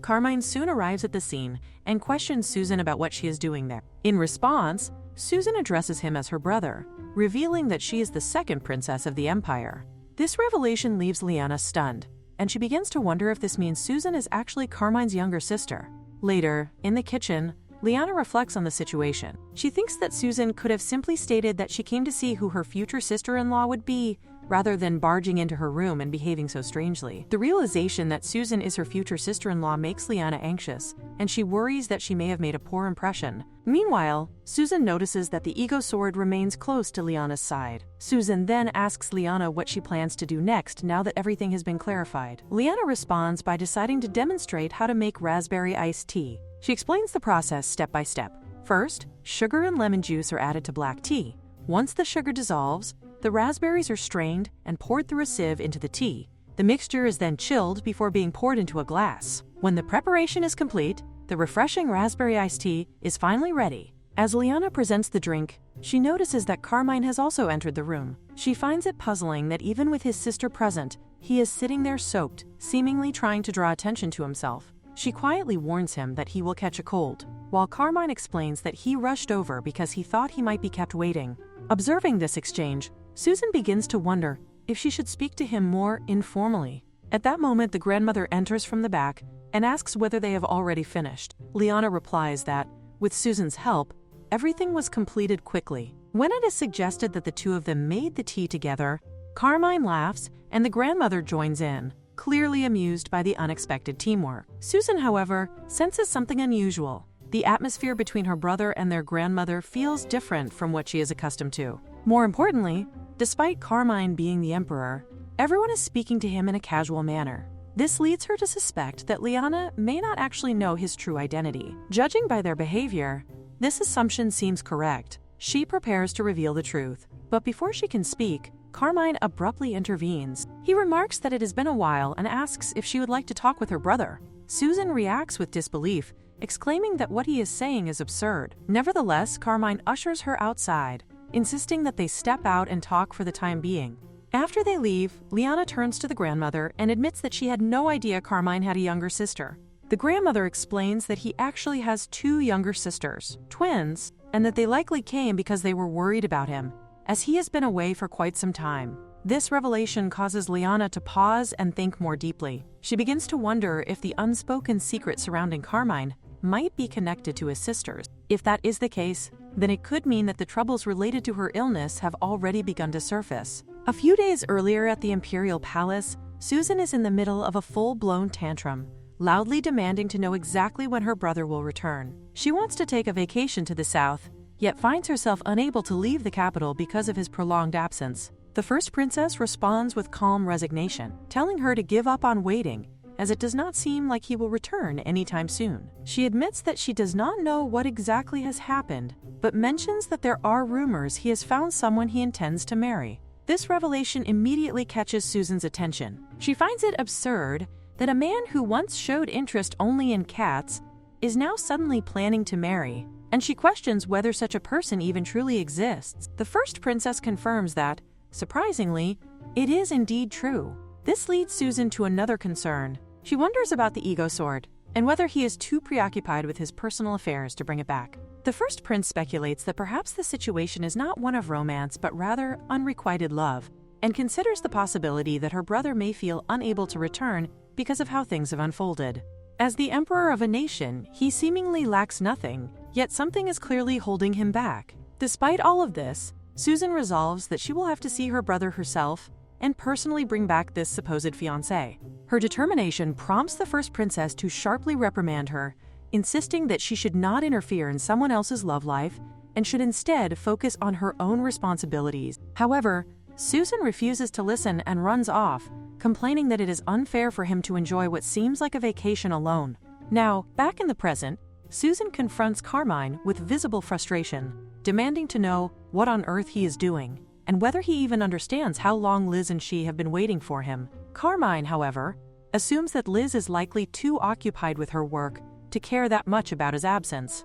Carmine soon arrives at the scene and questions Susan about what she is doing there. In response, Susan addresses him as her brother, revealing that she is the second princess of the Empire. This revelation leaves Lyanna stunned, and she begins to wonder if this means Susan is actually Carmine's younger sister. Later, in the kitchen, Lyanna reflects on the situation. She thinks that Susan could have simply stated that she came to see who her future sister-in-law would be, rather than barging into her room and behaving so strangely. The realization that Susan is her future sister-in-law makes Lyanna anxious, and she worries that she may have made a poor impression. Meanwhile, Susan notices that the ego sword remains close to Lyanna's side. Susan then asks Lyanna what she plans to do next now that everything has been clarified. Lyanna responds by deciding to demonstrate how to make raspberry iced tea. She explains the process step by step. First, sugar and lemon juice are added to black tea. Once the sugar dissolves, the raspberries are strained and poured through a sieve into the tea. The mixture is then chilled before being poured into a glass. When the preparation is complete, the refreshing raspberry iced tea is finally ready. As Lyanna presents the drink, she notices that Carmine has also entered the room. She finds it puzzling that even with his sister present, he is sitting there soaked, seemingly trying to draw attention to himself. She quietly warns him that he will catch a cold, while Carmine explains that he rushed over because he thought he might be kept waiting. Observing this exchange, Susan begins to wonder if she should speak to him more informally. At that moment, the grandmother enters from the back and asks whether they have already finished. Lyanna replies that, with Susan's help, everything was completed quickly. When it is suggested that the two of them made the tea together, Carmine laughs and the grandmother joins in, clearly amused by the unexpected teamwork. Susan, however, senses something unusual. The atmosphere between her brother and their grandmother feels different from what she is accustomed to. More importantly, despite Carmine being the emperor, everyone is speaking to him in a casual manner. This leads her to suspect that Lyanna may not actually know his true identity. Judging by their behavior, this assumption seems correct. She prepares to reveal the truth, but before she can speak, Carmine abruptly intervenes. He remarks that it has been a while and asks if she would like to talk with her brother. Susan reacts with disbelief, exclaiming that what he is saying is absurd. Nevertheless, Carmine ushers her outside, insisting that they step out and talk for the time being. After they leave, Lyanna turns to the grandmother and admits that she had no idea Carmine had a younger sister. The grandmother explains that he actually has two younger sisters, twins, and that they likely came because they were worried about him, as he has been away for quite some time. This revelation causes Lyanna to pause and think more deeply. She begins to wonder if the unspoken secret surrounding Carmine might be connected to his sisters. If that is the case, then it could mean that the troubles related to her illness have already begun to surface. A few days earlier at the Imperial Palace, Susan is in the middle of a full-blown tantrum, loudly demanding to know exactly when her brother will return. She wants to take a vacation to the south, yet finds herself unable to leave the capital because of his prolonged absence. The first princess responds with calm resignation, telling her to give up on waiting, as it does not seem like he will return anytime soon. She admits that she does not know what exactly has happened, but mentions that there are rumors he has found someone he intends to marry. This revelation immediately catches Susan's attention. She finds it absurd that a man who once showed interest only in cats is now suddenly planning to marry, and she questions whether such a person even truly exists. The first princess confirms that, surprisingly, it is indeed true. This leads Susan to another concern. She wonders about the ego sword, and whether he is too preoccupied with his personal affairs to bring it back. The first prince speculates that perhaps the situation is not one of romance but rather unrequited love, and considers the possibility that her brother may feel unable to return because of how things have unfolded. As the emperor of a nation, he seemingly lacks nothing, yet something is clearly holding him back. Despite all of this, Susan resolves that she will have to see her brother herself and personally bring back this supposed fiancé. Her determination prompts the first princess to sharply reprimand her, insisting that she should not interfere in someone else's love life and should instead focus on her own responsibilities. However, Susan refuses to listen and runs off, complaining that it is unfair for him to enjoy what seems like a vacation alone. Now, back in the present, Susan confronts Carmine with visible frustration, demanding to know what on earth he is doing, and whether he even understands how long Liz and she have been waiting for him. Carmine, however, assumes that Liz is likely too occupied with her work to care that much about his absence.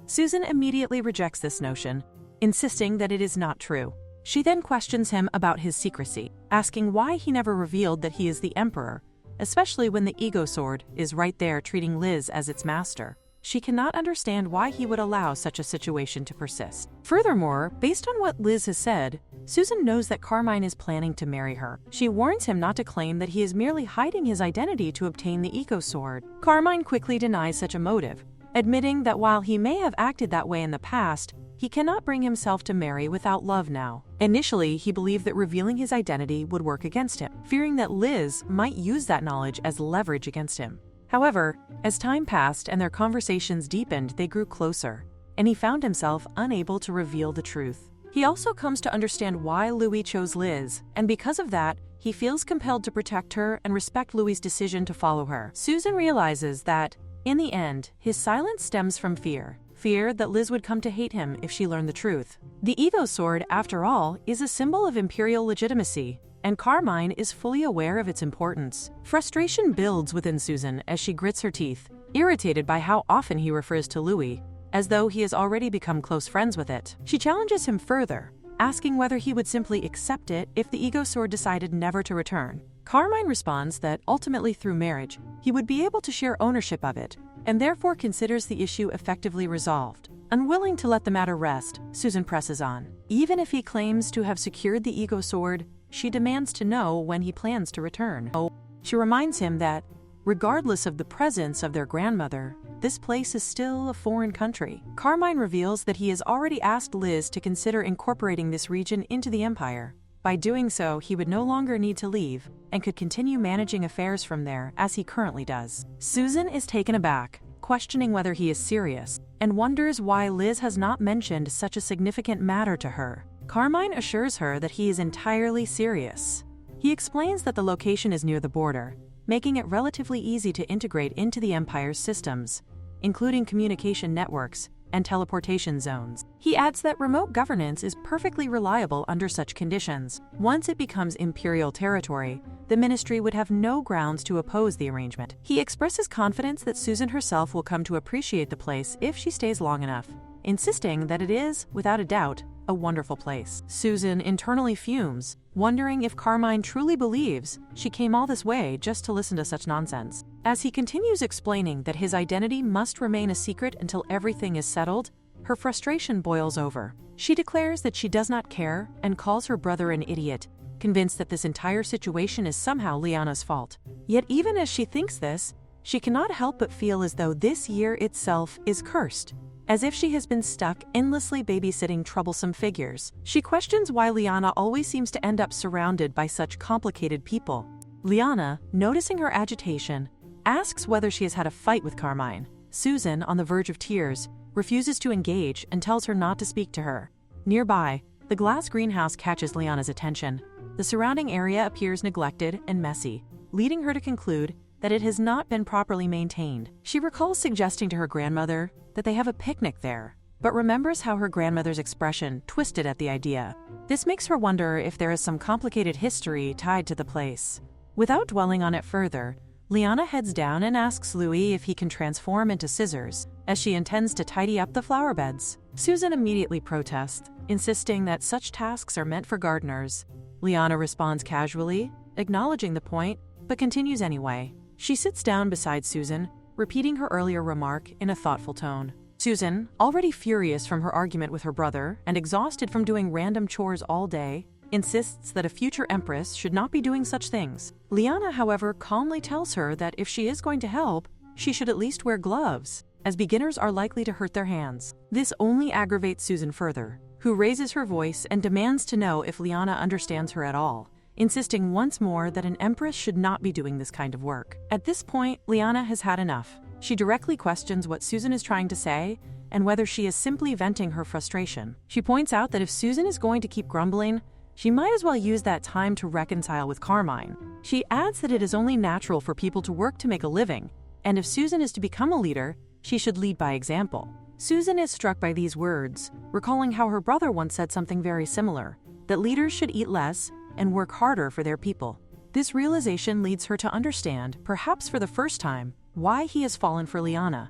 Susan immediately rejects this notion, insisting that it is not true. She then questions him about his secrecy, asking why he never revealed that he is the emperor, especially when the ego sword is right there treating Liz as its master. She cannot understand why he would allow such a situation to persist. Furthermore, based on what Liz has said, Susan knows that Carmine is planning to marry her. She warns him not to claim that he is merely hiding his identity to obtain the ego sword. Carmine quickly denies such a motive, admitting that while he may have acted that way in the past, he He cannot bring himself to marry without love now. Initially, he believed that revealing his identity would work against him, fearing that Liz might use that knowledge as leverage against him. However, as time passed and their conversations deepened, they grew closer, and he found himself unable to reveal the truth. He also comes to understand why Louis chose Liz, and because of that, he feels compelled to protect her and respect Louis's decision to follow her. Susan realizes that, in the end, his silence stems from fear that Liz would come to hate him if she learned the truth. The ego sword, after all, is a symbol of imperial legitimacy, and Carmine is fully aware of its importance. Frustration builds within Susan as she grits her teeth, irritated by how often he refers to Louis, as though he has already become close friends with it. She challenges him further, asking whether he would simply accept it if the ego sword decided never to return. Carmine responds that ultimately through marriage, he would be able to share ownership of it, and therefore considers the issue effectively resolved. Unwilling to let the matter rest, Susan presses on. Even if he claims to have secured the ego sword, she demands to know when he plans to return. She reminds him that, regardless of the presence of their grandmother, this place is still a foreign country. Carmine reveals that he has already asked Liz to consider incorporating this region into the empire. By doing so, he would no longer need to leave and could continue managing affairs from there as he currently does. Susan is taken aback, questioning whether he is serious, and wonders why Liz has not mentioned such a significant matter to her. Carmine assures her that he is entirely serious. He explains that the location is near the border, making it relatively easy to integrate into the Empire's systems, including communication networks and teleportation zones. He adds that remote governance is perfectly reliable under such conditions. Once it becomes imperial territory, the ministry would have no grounds to oppose the arrangement. He expresses confidence that Susan herself will come to appreciate the place if she stays long enough, insisting that it is, without a doubt, a wonderful place. Susan internally fumes, wondering if Carmine truly believes she came all this way just to listen to such nonsense. As he continues explaining that his identity must remain a secret until everything is settled, her frustration boils over. She declares that she does not care and calls her brother an idiot, convinced that this entire situation is somehow Lyanna's fault. Yet even as she thinks this, she cannot help but feel as though this year itself is cursed, as if she has been stuck endlessly babysitting troublesome figures. She questions why Lyanna always seems to end up surrounded by such complicated people. Lyanna, noticing her agitation, asks whether she has had a fight with Carmine. Susan, on the verge of tears, refuses to engage and tells her not to speak to her. Nearby, the glass greenhouse catches Lyanna's attention. The surrounding area appears neglected and messy, leading her to conclude that it has not been properly maintained. She recalls suggesting to her grandmother that they have a picnic there, but remembers how her grandmother's expression twisted at the idea. This makes her wonder if there is some complicated history tied to the place. Without dwelling on it further, Lyanna heads down and asks Louis if he can transform into scissors, as she intends to tidy up the flower beds. Susan immediately protests, insisting that such tasks are meant for gardeners. Lyanna responds casually, acknowledging the point, but continues anyway. She sits down beside Susan, repeating her earlier remark in a thoughtful tone. Susan, already furious from her argument with her brother and exhausted from doing random chores all day, insists that a future empress should not be doing such things. Lyanna, however, calmly tells her that if she is going to help, she should at least wear gloves, as beginners are likely to hurt their hands. This only aggravates Susan further, who raises her voice and demands to know if Lyanna understands her at all, insisting once more that an empress should not be doing this kind of work. At this point, Lyanna has had enough. She directly questions what Susan is trying to say and whether she is simply venting her frustration. She points out that if Susan is going to keep grumbling, she might as well use that time to reconcile with Carmine. She adds that it is only natural for people to work to make a living, and if Susan is to become a leader, she should lead by example. Susan is struck by these words, recalling how her brother once said something very similar, that leaders should eat less and work harder for their people. This realization leads her to understand, perhaps for the first time, why he has fallen for Lyanna.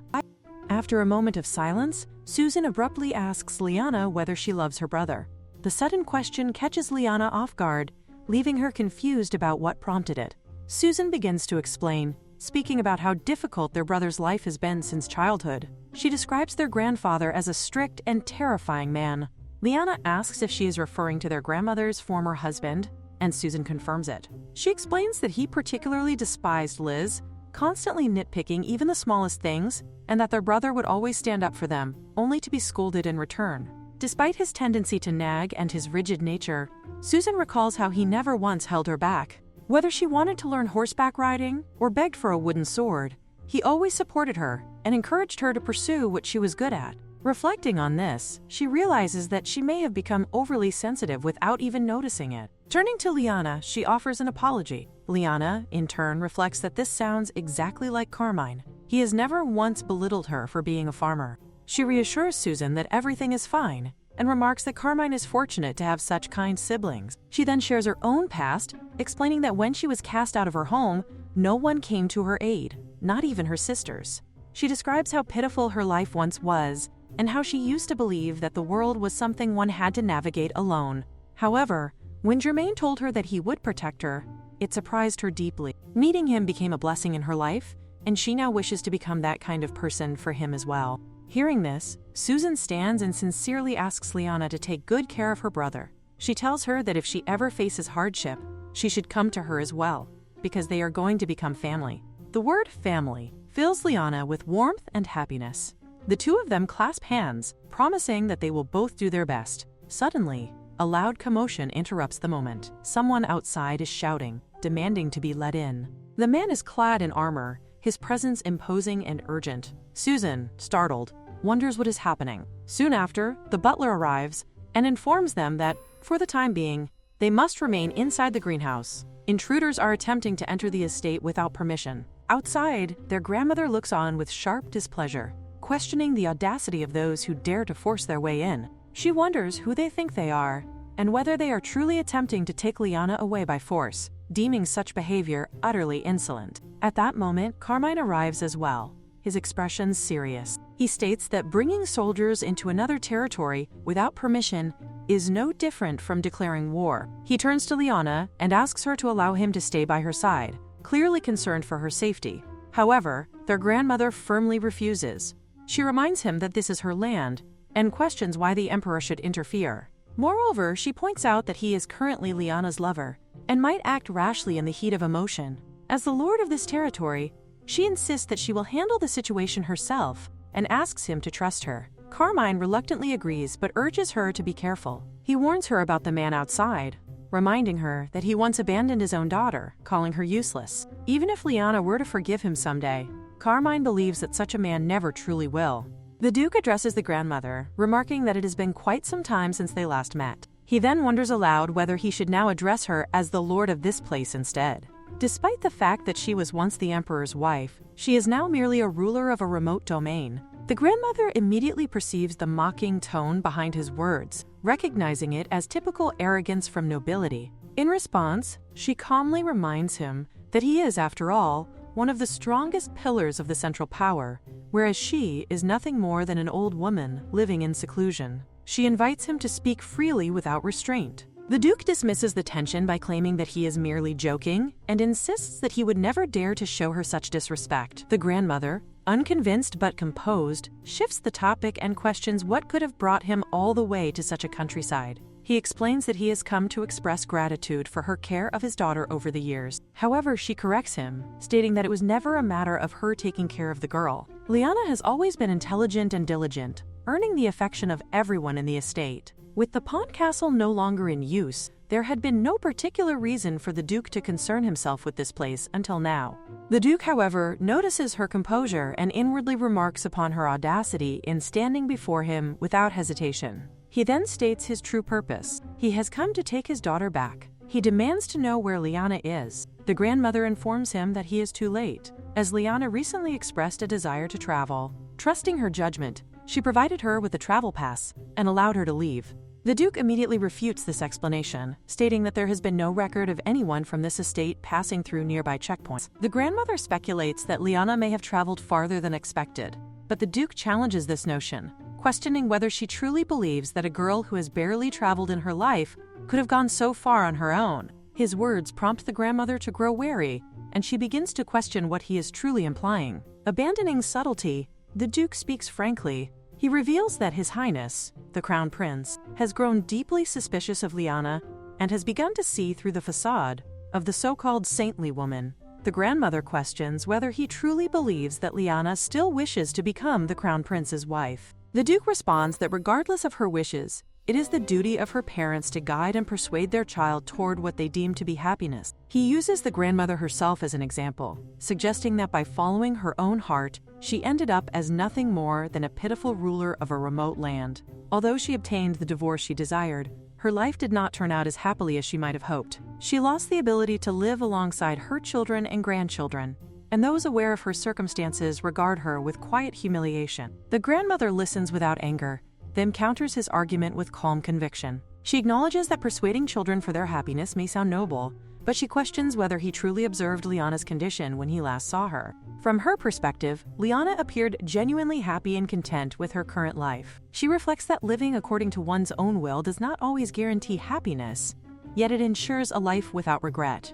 After a moment of silence, Susan abruptly asks Lyanna whether she loves her brother. The sudden question catches Lyanna off guard, leaving her confused about what prompted it. Susan begins to explain, speaking about how difficult their brother's life has been since childhood. She describes their grandfather as a strict and terrifying man. Lyanna asks if she is referring to their grandmother's former husband, and Susan confirms it. She explains that he particularly despised Liz, constantly nitpicking even the smallest things, and that their brother would always stand up for them, only to be scolded in return. Despite his tendency to nag and his rigid nature, Susan recalls how he never once held her back. Whether she wanted to learn horseback riding or begged for a wooden sword, he always supported her and encouraged her to pursue what she was good at. Reflecting on this, she realizes that she may have become overly sensitive without even noticing it. Turning to Lyanna, she offers an apology. Lyanna, in turn, reflects that this sounds exactly like Carmine. He has never once belittled her for being a farmer. She reassures Susan that everything is fine and remarks that Carmine is fortunate to have such kind siblings. She then shares her own past, explaining that when she was cast out of her home, no one came to her aid, not even her sisters. She describes how pitiful her life once was and how she used to believe that the world was something one had to navigate alone. However, when Germain told her that he would protect her, it surprised her deeply. Meeting him became a blessing in her life, and she now wishes to become that kind of person for him as well. Hearing this, Susan stands and sincerely asks Lyanna to take good care of her brother. She tells her that if she ever faces hardship, she should come to her as well, because they are going to become family. The word family fills Lyanna with warmth and happiness. The two of them clasp hands, promising that they will both do their best. Suddenly, a loud commotion interrupts the moment. Someone outside is shouting, demanding to be let in. The man is clad in armor, his presence imposing and urgent. Susan, startled, wonders what is happening. Soon after, the butler arrives and informs them that, for the time being, they must remain inside the greenhouse. Intruders are attempting to enter the estate without permission. Outside, their grandmother looks on with sharp displeasure, questioning the audacity of those who dare to force their way in. She wonders who they think they are and whether they are truly attempting to take Lyanna away by force, deeming such behavior utterly insolent. At that moment, Carmine arrives as well, his expressions serious. He states that bringing soldiers into another territory without permission is no different from declaring war. He turns to Lyanna and asks her to allow him to stay by her side, clearly concerned for her safety. However, their grandmother firmly refuses. She reminds him that this is her land and questions why the emperor should interfere. Moreover, she points out that he is currently Lyanna's lover and might act rashly in the heat of emotion. As the lord of this territory, she insists that she will handle the situation herself and asks him to trust her. Carmine reluctantly agrees but urges her to be careful. He warns her about the man outside, reminding her that he once abandoned his own daughter, calling her useless. Even if Lyanna were to forgive him someday, Carmine believes that such a man never truly will. The Duke addresses the grandmother, remarking that it has been quite some time since they last met. He then wonders aloud whether he should now address her as the lord of this place instead. Despite the fact that she was once the emperor's wife, she is now merely a ruler of a remote domain. The grandmother immediately perceives the mocking tone behind his words, recognizing it as typical arrogance from nobility. In response, she calmly reminds him that he is, after all, one of the strongest pillars of the central power, whereas she is nothing more than an old woman living in seclusion. She invites him to speak freely without restraint. The Duke dismisses the tension by claiming that he is merely joking and insists that he would never dare to show her such disrespect. The grandmother, unconvinced but composed, shifts the topic and questions what could have brought him all the way to such a countryside. He explains that he has come to express gratitude for her care of his daughter over the years. However, she corrects him, stating that it was never a matter of her taking care of the girl. Lyanna has always been intelligent and diligent, earning the affection of everyone in the estate. With the pawn castle no longer in use, there had been no particular reason for the Duke to concern himself with this place until now. The Duke, however, notices her composure and inwardly remarks upon her audacity in standing before him without hesitation. He then states his true purpose. He has come to take his daughter back. He demands to know where Lyanna is. The grandmother informs him that he is too late, as Lyanna recently expressed a desire to travel. Trusting her judgment, she provided her with a travel pass and allowed her to leave. The Duke immediately refutes this explanation, stating that there has been no record of anyone from this estate passing through nearby checkpoints. The grandmother speculates that Lyanna may have traveled farther than expected, but the Duke challenges this notion, questioning whether she truly believes that a girl who has barely traveled in her life could have gone so far on her own. His words prompt the grandmother to grow wary, and she begins to question what he is truly implying. Abandoning subtlety, the Duke speaks frankly. He reveals that His Highness, the Crown Prince, has grown deeply suspicious of Lyanna and has begun to see through the facade of the so-called saintly woman. The grandmother questions whether he truly believes that Lyanna still wishes to become the Crown Prince's wife. The Duke responds that regardless of her wishes, it is the duty of her parents to guide and persuade their child toward what they deem to be happiness. He uses the grandmother herself as an example, suggesting that by following her own heart, she ended up as nothing more than a pitiful ruler of a remote land. Although she obtained the divorce she desired, her life did not turn out as happily as she might have hoped. She lost the ability to live alongside her children and grandchildren, and those aware of her circumstances regard her with quiet humiliation. The grandmother listens without anger, then counters his argument with calm conviction. She acknowledges that persuading children for their happiness may sound noble, but she questions whether he truly observed Lyanna's condition when he last saw her. From her perspective, Lyanna appeared genuinely happy and content with her current life. She reflects that living according to one's own will does not always guarantee happiness, yet it ensures a life without regret.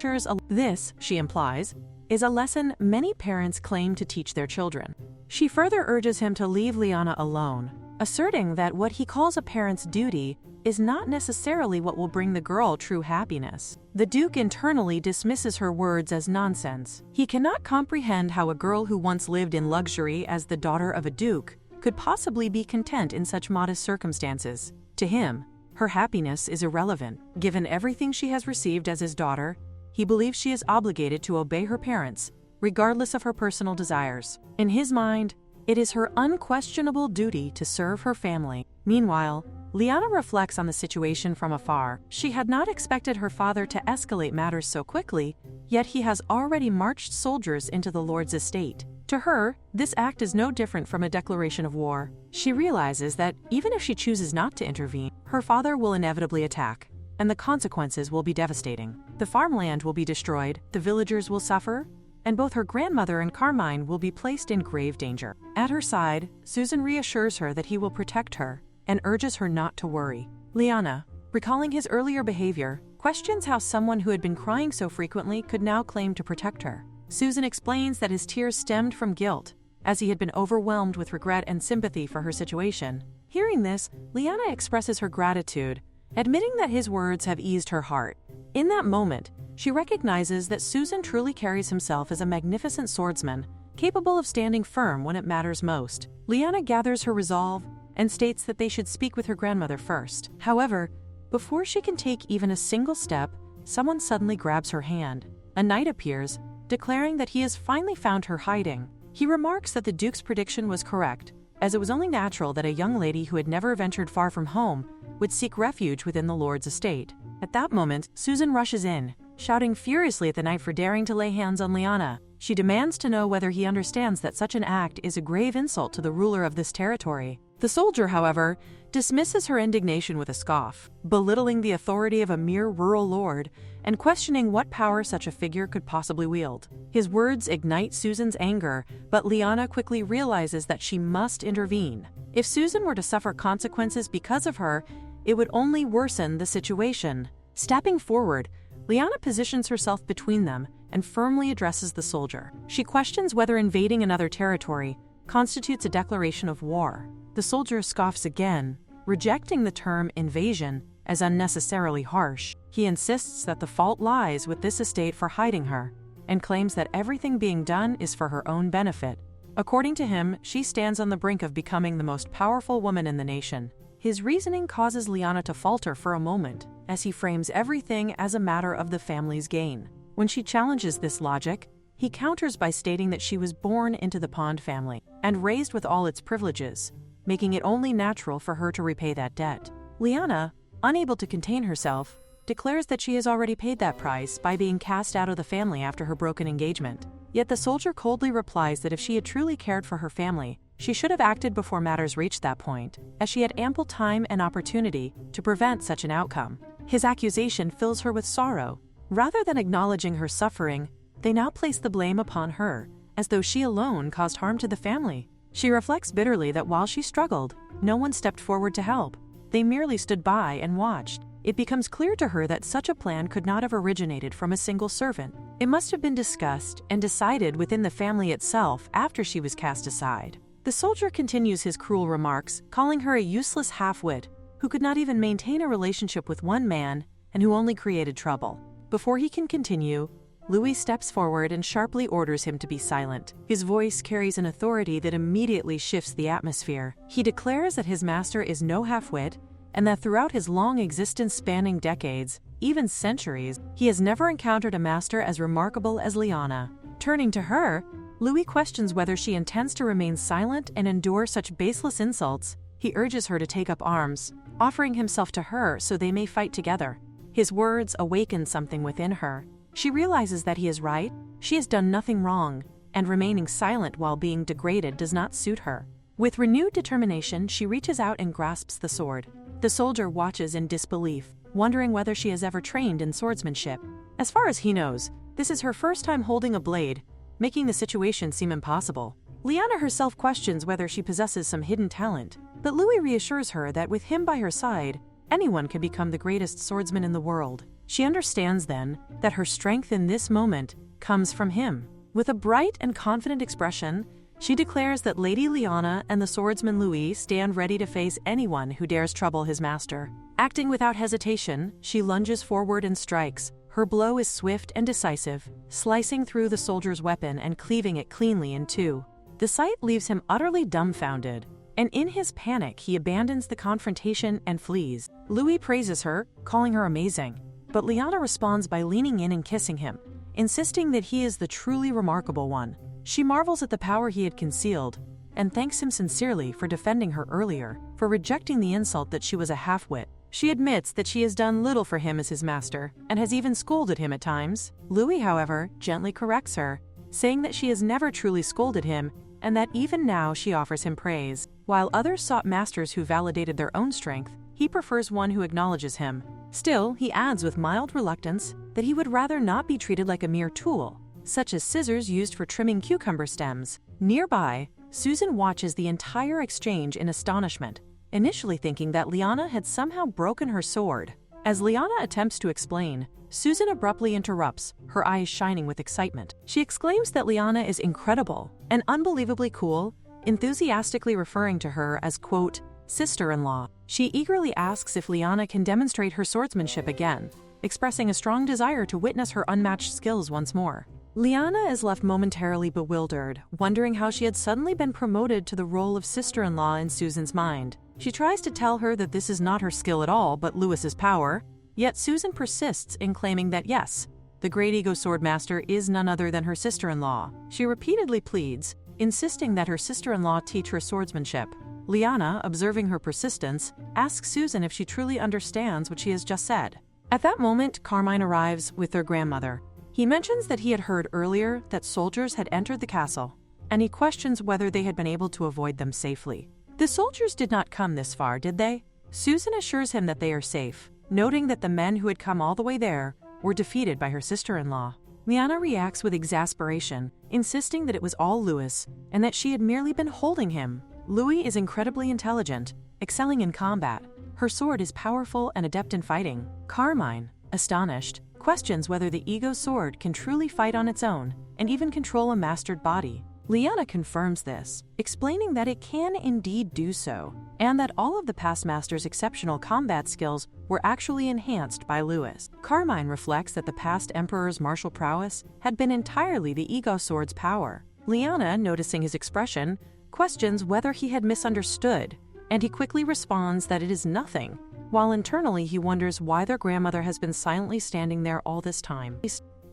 This, she implies, is a lesson many parents claim to teach their children. She further urges him to leave Lyanna alone, asserting that what he calls a parent's duty is not necessarily what will bring the girl true happiness. The Duke internally dismisses her words as nonsense. He cannot comprehend how a girl who once lived in luxury as the daughter of a duke could possibly be content in such modest circumstances. To him, her happiness is irrelevant. Given everything she has received as his daughter, he believes she is obligated to obey her parents, regardless of her personal desires. In his mind, it is her unquestionable duty to serve her family. Meanwhile, Lyanna reflects on the situation from afar. She had not expected her father to escalate matters so quickly, yet he has already marched soldiers into the Lord's estate. To her, this act is no different from a declaration of war. She realizes that even if she chooses not to intervene, her father will inevitably attack, and the consequences will be devastating. The farmland will be destroyed, the villagers will suffer, and both her grandmother and Carmine will be placed in grave danger. At her side, Susan reassures her that he will protect her and urges her not to worry. Lyanna, recalling his earlier behavior, questions how someone who had been crying so frequently could now claim to protect her. Susan explains that his tears stemmed from guilt, as he had been overwhelmed with regret and sympathy for her situation. Hearing this, Lyanna expresses her gratitude, admitting that his words have eased her heart. In that moment, she recognizes that Susan truly carries himself as a magnificent swordsman, capable of standing firm when it matters most. Lyanna gathers her resolve and states that they should speak with her grandmother first. However, before she can take even a single step, someone suddenly grabs her hand. A knight appears, declaring that he has finally found her hiding. He remarks that the Duke's prediction was correct, as it was only natural that a young lady who had never ventured far from home would seek refuge within the Lord's estate. At that moment, Susan rushes in, shouting furiously at the knight for daring to lay hands on Lyanna. She demands to know whether he understands that such an act is a grave insult to the ruler of this territory. The soldier, however, dismisses her indignation with a scoff, belittling the authority of a mere rural lord and questioning what power such a figure could possibly wield. His words ignite Susan's anger, but Lyanna quickly realizes that she must intervene. If Susan were to suffer consequences because of her, it would only worsen the situation. Stepping forward, Lyanna positions herself between them and firmly addresses the soldier. She questions whether invading another territory constitutes a declaration of war. The soldier scoffs again, rejecting the term invasion as unnecessarily harsh. He insists that the fault lies with this estate for hiding her, and claims that everything being done is for her own benefit. According to him, she stands on the brink of becoming the most powerful woman in the nation. His reasoning causes Lyanna to falter for a moment, as he frames everything as a matter of the family's gain. When she challenges this logic, he counters by stating that she was born into the Pond family and raised with all its privileges, making it only natural for her to repay that debt. Lyanna, unable to contain herself, declares that she has already paid that price by being cast out of the family after her broken engagement. Yet the soldier coldly replies that if she had truly cared for her family, she should have acted before matters reached that point, as she had ample time and opportunity to prevent such an outcome. His accusation fills her with sorrow. Rather than acknowledging her suffering, they now place the blame upon her, as though she alone caused harm to the family. She reflects bitterly that while she struggled, no one stepped forward to help. They merely stood by and watched. It becomes clear to her that such a plan could not have originated from a single servant. It must have been discussed and decided within the family itself after she was cast aside. The soldier continues his cruel remarks, calling her a useless half-wit who could not even maintain a relationship with one man and who only created trouble. Before he can continue, Louis steps forward and sharply orders him to be silent. His voice carries an authority that immediately shifts the atmosphere. He declares that his master is no half-wit, and that throughout his long existence spanning decades, even centuries, he has never encountered a master as remarkable as Lyanna. Turning to her, Louis questions whether she intends to remain silent and endure such baseless insults. He urges her to take up arms, offering himself to her so they may fight together. His words awaken something within her. She realizes that he is right, she has done nothing wrong, and remaining silent while being degraded does not suit her. With renewed determination, she reaches out and grasps the sword. The soldier watches in disbelief, wondering whether she has ever trained in swordsmanship. As far as he knows, this is her first time holding a blade, making the situation seem impossible. Lyanna herself questions whether she possesses some hidden talent, but Louis reassures her that with him by her side, anyone can become the greatest swordsman in the world. She understands then that her strength in this moment comes from him. With a bright and confident expression, she declares that Lady Lyanna and the swordsman Louis stand ready to face anyone who dares trouble his master. Acting without hesitation, she lunges forward and strikes. Her blow is swift and decisive, slicing through the soldier's weapon and cleaving it cleanly in two. The sight leaves him utterly dumbfounded, and in his panic he abandons the confrontation and flees. Louis praises her, calling her amazing, but Lyanna responds by leaning in and kissing him, insisting that he is the truly remarkable one. She marvels at the power he had concealed, and thanks him sincerely for defending her earlier, for rejecting the insult that she was a half-wit. She admits that she has done little for him as his master, and has even scolded him at times. Louis, however, gently corrects her, saying that she has never truly scolded him, and that even now she offers him praise. While others sought masters who validated their own strength, he prefers one who acknowledges him. Still, he adds with mild reluctance that he would rather not be treated like a mere tool, such as scissors used for trimming cucumber stems. Nearby, Susan watches the entire exchange in astonishment, initially thinking that Lyanna had somehow broken her sword. As Lyanna attempts to explain, Susan abruptly interrupts, her eyes shining with excitement. She exclaims that Lyanna is incredible and unbelievably cool, enthusiastically referring to her as, quote, sister-in-law. She eagerly asks if Lyanna can demonstrate her swordsmanship again, expressing a strong desire to witness her unmatched skills once more. Lyanna is left momentarily bewildered, wondering how she had suddenly been promoted to the role of sister-in-law in Susan's mind. She tries to tell her that this is not her skill at all, but Louis's power, yet Susan persists in claiming that yes, the great ego swordmaster is none other than her sister-in-law. She repeatedly pleads, insisting that her sister-in-law teach her swordsmanship. Lyanna, observing her persistence, asks Susan if she truly understands what she has just said. At that moment, Carmine arrives with their grandmother. He mentions that he had heard earlier that soldiers had entered the castle, and he questions whether they had been able to avoid them safely. The soldiers did not come this far, did they? Susan assures him that they are safe, noting that the men who had come all the way there were defeated by her sister-in-law. Lyanna reacts with exasperation, insisting that it was all Louis, and that she had merely been holding him. Louis is incredibly intelligent, excelling in combat. Her sword is powerful and adept in fighting. Carmine, astonished, questions whether the ego sword can truly fight on its own and even control a mastered body. Lyanna confirms this, explaining that it can indeed do so, and that all of the past master's exceptional combat skills were actually enhanced by Louis. Carmine reflects that the past emperor's martial prowess had been entirely the ego sword's power. Lyanna, noticing his expression, questions whether he had misunderstood, and he quickly responds that it is nothing, while internally he wonders why their grandmother has been silently standing there all this time.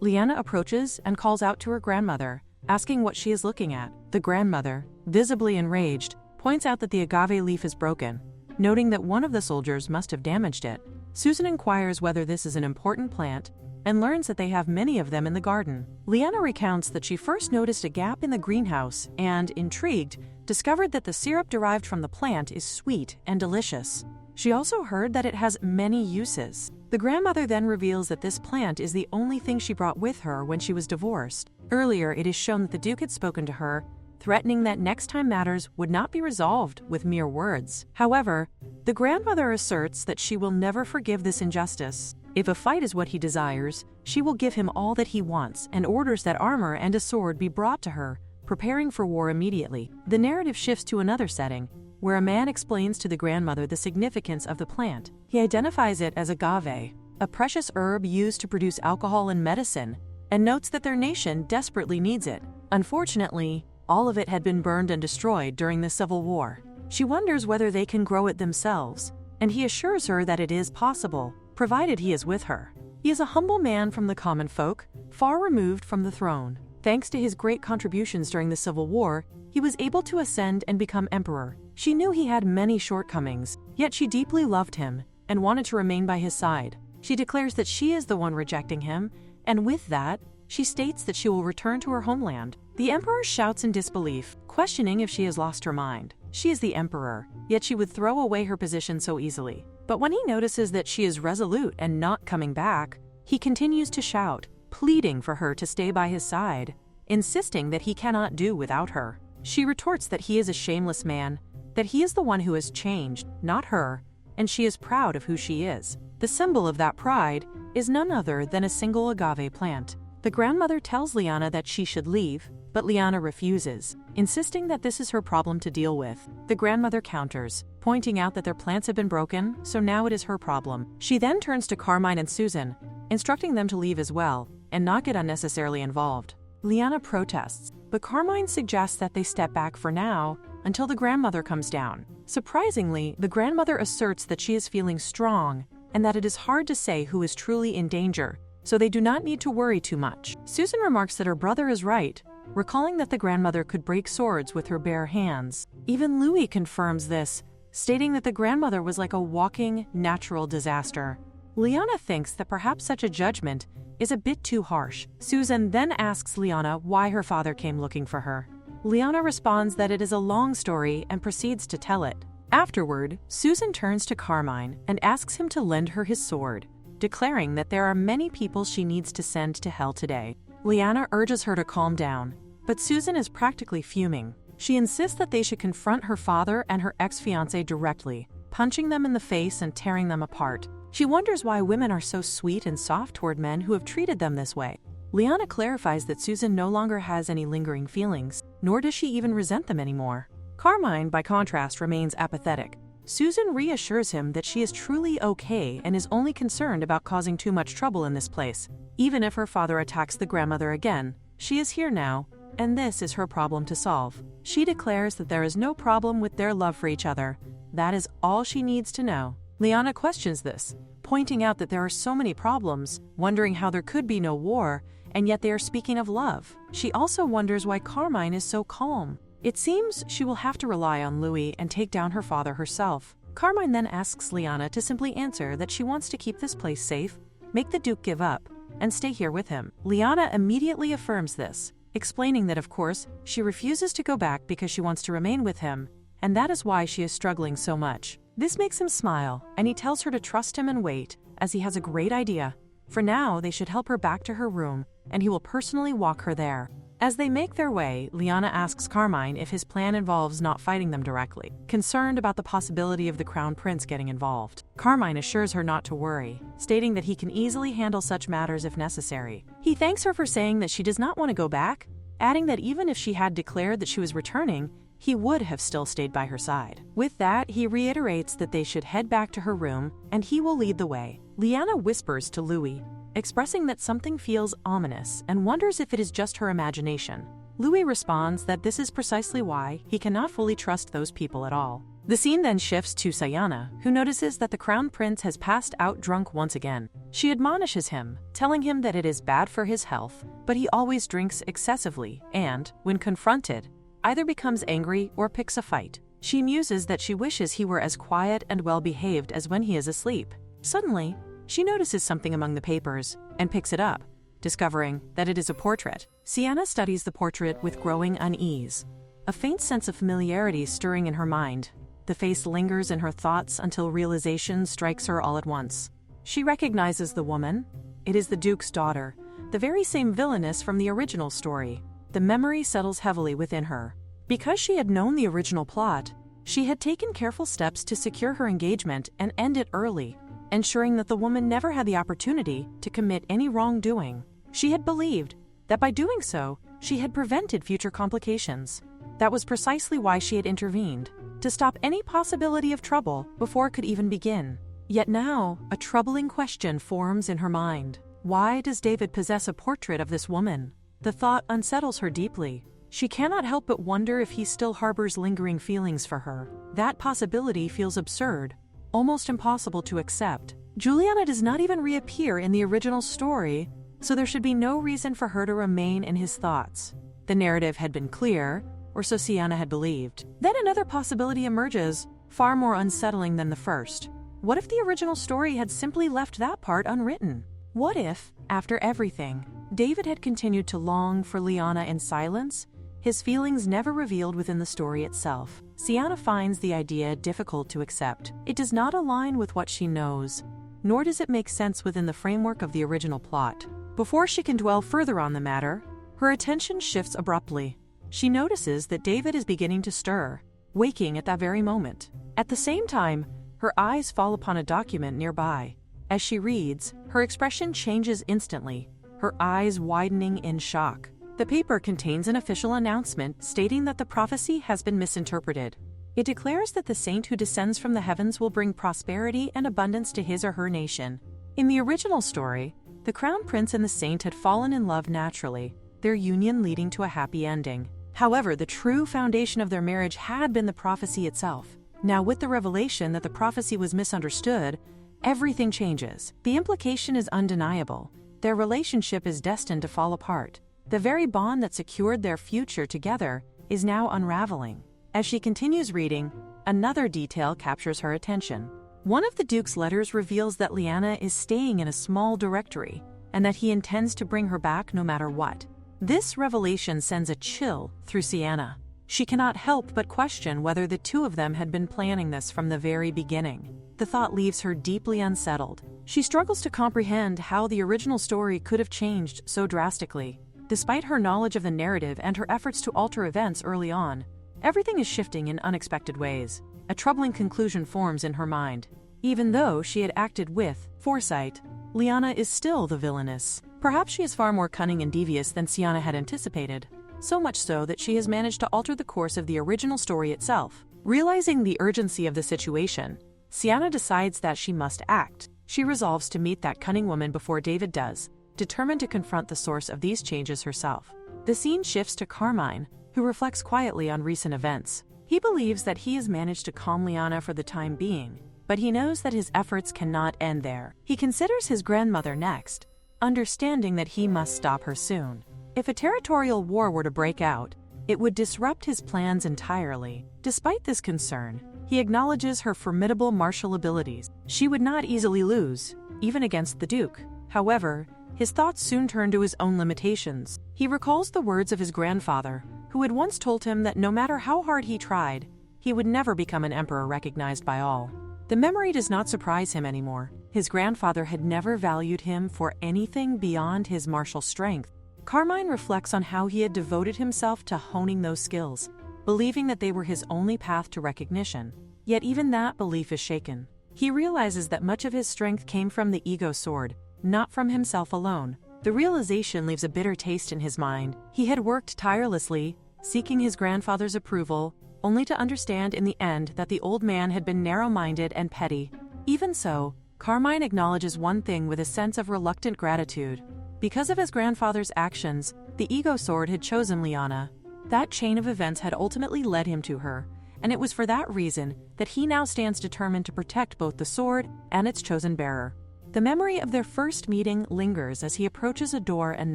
Lyanna approaches and calls out to her grandmother, asking what she is looking at. The grandmother, visibly enraged, points out that the agave leaf is broken, noting that one of the soldiers must have damaged it. Susan inquires whether this is an important plant and learns that they have many of them in the garden. Lyanna recounts that she first noticed a gap in the greenhouse and, intrigued, discovered that the syrup derived from the plant is sweet and delicious. She also heard that it has many uses. The grandmother then reveals that this plant is the only thing she brought with her when she was divorced. Earlier, it is shown that the Duke had spoken to her, threatening that next time matters would not be resolved with mere words. However, the grandmother asserts that she will never forgive this injustice. If a fight is what he desires, she will give him all that he wants and orders that armor and a sword be brought to her, preparing for war immediately. The narrative shifts to another setting, where a man explains to the grandmother the significance of the plant. He identifies it as agave, a precious herb used to produce alcohol and medicine, and notes that their nation desperately needs it. Unfortunately, all of it had been burned and destroyed during the Civil War. She wonders whether they can grow it themselves, and he assures her that it is possible, provided he is with her. He is a humble man from the common folk, far removed from the throne. Thanks to his great contributions during the Civil War, he was able to ascend and become emperor. She knew he had many shortcomings, yet she deeply loved him and wanted to remain by his side. She declares that she is the one rejecting him, and with that, she states that she will return to her homeland. The emperor shouts in disbelief, questioning if she has lost her mind. She is the emperor, yet she would throw away her position so easily. But when he notices that she is resolute and not coming back, he continues to shout, pleading for her to stay by his side, insisting that he cannot do without her. She retorts that he is a shameless man, that he is the one who has changed, not her, and she is proud of who she is. The symbol of that pride is none other than a single agave plant. The grandmother tells Lyanna that she should leave, but Lyanna refuses, insisting that this is her problem to deal with. The grandmother counters, pointing out that their plants have been broken, so now it is her problem. She then turns to Carmine and Susan, instructing them to leave as well, and not get unnecessarily involved. Lyanna protests, but Carmine suggests that they step back for now, until the grandmother comes down. Surprisingly, the grandmother asserts that she is feeling strong, and that it is hard to say who is truly in danger, so they do not need to worry too much. Susan remarks that her brother is right, recalling that the grandmother could break swords with her bare hands. Even Louis confirms this, stating that the grandmother was like a walking, natural disaster. Lyanna thinks that perhaps such a judgment is a bit too harsh. Susan then asks Lyanna why her father came looking for her. Lyanna responds that it is a long story and proceeds to tell it. Afterward, Susan turns to Carmine and asks him to lend her his sword, declaring that there are many people she needs to send to hell today. Lyanna urges her to calm down, but Susan is practically fuming. She insists that they should confront her father and her ex-fiancé directly, punching them in the face and tearing them apart. She wonders why women are so sweet and soft toward men who have treated them this way. Lyanna clarifies that Susan no longer has any lingering feelings, nor does she even resent them anymore. Carmine, by contrast, remains apathetic. Susan reassures him that she is truly okay and is only concerned about causing too much trouble in this place. Even if her father attacks the grandmother again, she is here now, and this is her problem to solve. She declares that there is no problem with their love for each other. That is all she needs to know. Lyanna questions this, pointing out that there are so many problems, wondering how there could be no war, and yet they are speaking of love. She also wonders why Carmine is so calm. It seems she will have to rely on Louis and take down her father herself. Carmine then asks Lyanna to simply answer that she wants to keep this place safe, make the Duke give up, and stay here with him. Lyanna immediately affirms this, explaining that of course she refuses to go back because she wants to remain with him, and that is why she is struggling so much. This makes him smile, and he tells her to trust him and wait, as he has a great idea. For now, they should help her back to her room, and he will personally walk her there. As they make their way, Lyanna asks Carmine if his plan involves not fighting them directly, concerned about the possibility of the Crown Prince getting involved. Carmine assures her not to worry, stating that he can easily handle such matters if necessary. He thanks her for saying that she does not want to go back, adding that even if she had declared that she was returning, he would have still stayed by her side. With that, he reiterates that they should head back to her room, and he will lead the way. Lyanna whispers to Louis, expressing that something feels ominous and wonders if it is just her imagination. Louis responds that this is precisely why he cannot fully trust those people at all. The scene then shifts to Siana, who notices that the Crown Prince has passed out drunk once again. She admonishes him, telling him that it is bad for his health, but he always drinks excessively and, when confronted, either becomes angry or picks a fight. She muses that she wishes he were as quiet and well-behaved as when he is asleep. Suddenly, she notices something among the papers and picks it up, discovering that it is a portrait. Siana studies the portrait with growing unease, a faint sense of familiarity stirring in her mind. The face lingers in her thoughts until realization strikes her all at once. She recognizes the woman. It is the Duke's daughter, the very same Villainess from the original story. The memory settles heavily within her. Because she had known the original plot, she had taken careful steps to secure her engagement and end it early, ensuring that the woman never had the opportunity to commit any wrongdoing. She had believed that by doing so, she had prevented future complications. That was precisely why she had intervened, to stop any possibility of trouble before it could even begin. Yet now, a troubling question forms in her mind. Why does David possess a portrait of this woman? The thought unsettles her deeply. She cannot help but wonder if he still harbors lingering feelings for her. That possibility feels absurd, almost impossible to accept. Juliana does not even reappear in the original story, so there should be no reason for her to remain in his thoughts. The narrative had been clear, or so Siana had believed. Then another possibility emerges, far more unsettling than the first. What if the original story had simply left that part unwritten? What if, after everything, David had continued to long for Lyanna in silence, his feelings never revealed within the story itself? Siana finds the idea difficult to accept. It does not align with what she knows, nor does it make sense within the framework of the original plot. Before she can dwell further on the matter, her attention shifts abruptly. She notices that David is beginning to stir, waking at that very moment. At the same time, her eyes fall upon a document nearby. As she reads, her expression changes instantly, her eyes widening in shock. The paper contains an official announcement stating that the prophecy has been misinterpreted. It declares that the saint who descends from the heavens will bring prosperity and abundance to his or her nation. In the original story, the crown prince and the saint had fallen in love naturally, their union leading to a happy ending. However, the true foundation of their marriage had been the prophecy itself. Now, with the revelation that the prophecy was misunderstood, everything changes. The implication is undeniable. Their relationship is destined to fall apart. The very bond that secured their future together is now unraveling. As she continues reading, another detail captures her attention. One of the Duke's letters reveals that Lyanna is staying in a small directory, and that he intends to bring her back no matter what. This revelation sends a chill through Siana. She cannot help but question whether the two of them had been planning this from the very beginning. The thought leaves her deeply unsettled. She struggles to comprehend how the original story could have changed so drastically. Despite her knowledge of the narrative and her efforts to alter events early on, everything is shifting in unexpected ways. A troubling conclusion forms in her mind. Even though she had acted with foresight, Lyanna is still the villainess. Perhaps she is far more cunning and devious than Siana had anticipated. So much so that she has managed to alter the course of the original story itself. Realizing the urgency of the situation, Siana decides that she must act. She resolves to meet that cunning woman before David does, determined to confront the source of these changes herself. The scene shifts to Carmine, who reflects quietly on recent events. He believes that he has managed to calm Lyanna for the time being, but he knows that his efforts cannot end there. He considers his grandmother next, understanding that he must stop her soon. If a territorial war were to break out, it would disrupt his plans entirely. Despite this concern, he acknowledges her formidable martial abilities. She would not easily lose, even against the Duke. However, his thoughts soon turn to his own limitations. He recalls the words of his grandfather, who had once told him that no matter how hard he tried, he would never become an emperor recognized by all. The memory does not surprise him anymore. His grandfather had never valued him for anything beyond his martial strength. Carmine reflects on how he had devoted himself to honing those skills, believing that they were his only path to recognition. Yet even that belief is shaken. He realizes that much of his strength came from the ego sword, not from himself alone. The realization leaves a bitter taste in his mind. He had worked tirelessly, seeking his grandfather's approval, only to understand in the end that the old man had been narrow-minded and petty. Even so, Carmine acknowledges one thing with a sense of reluctant gratitude. Because of his grandfather's actions, the ego sword had chosen Lyanna. That chain of events had ultimately led him to her, and it was for that reason that he now stands determined to protect both the sword and its chosen bearer. The memory of their first meeting lingers as he approaches a door and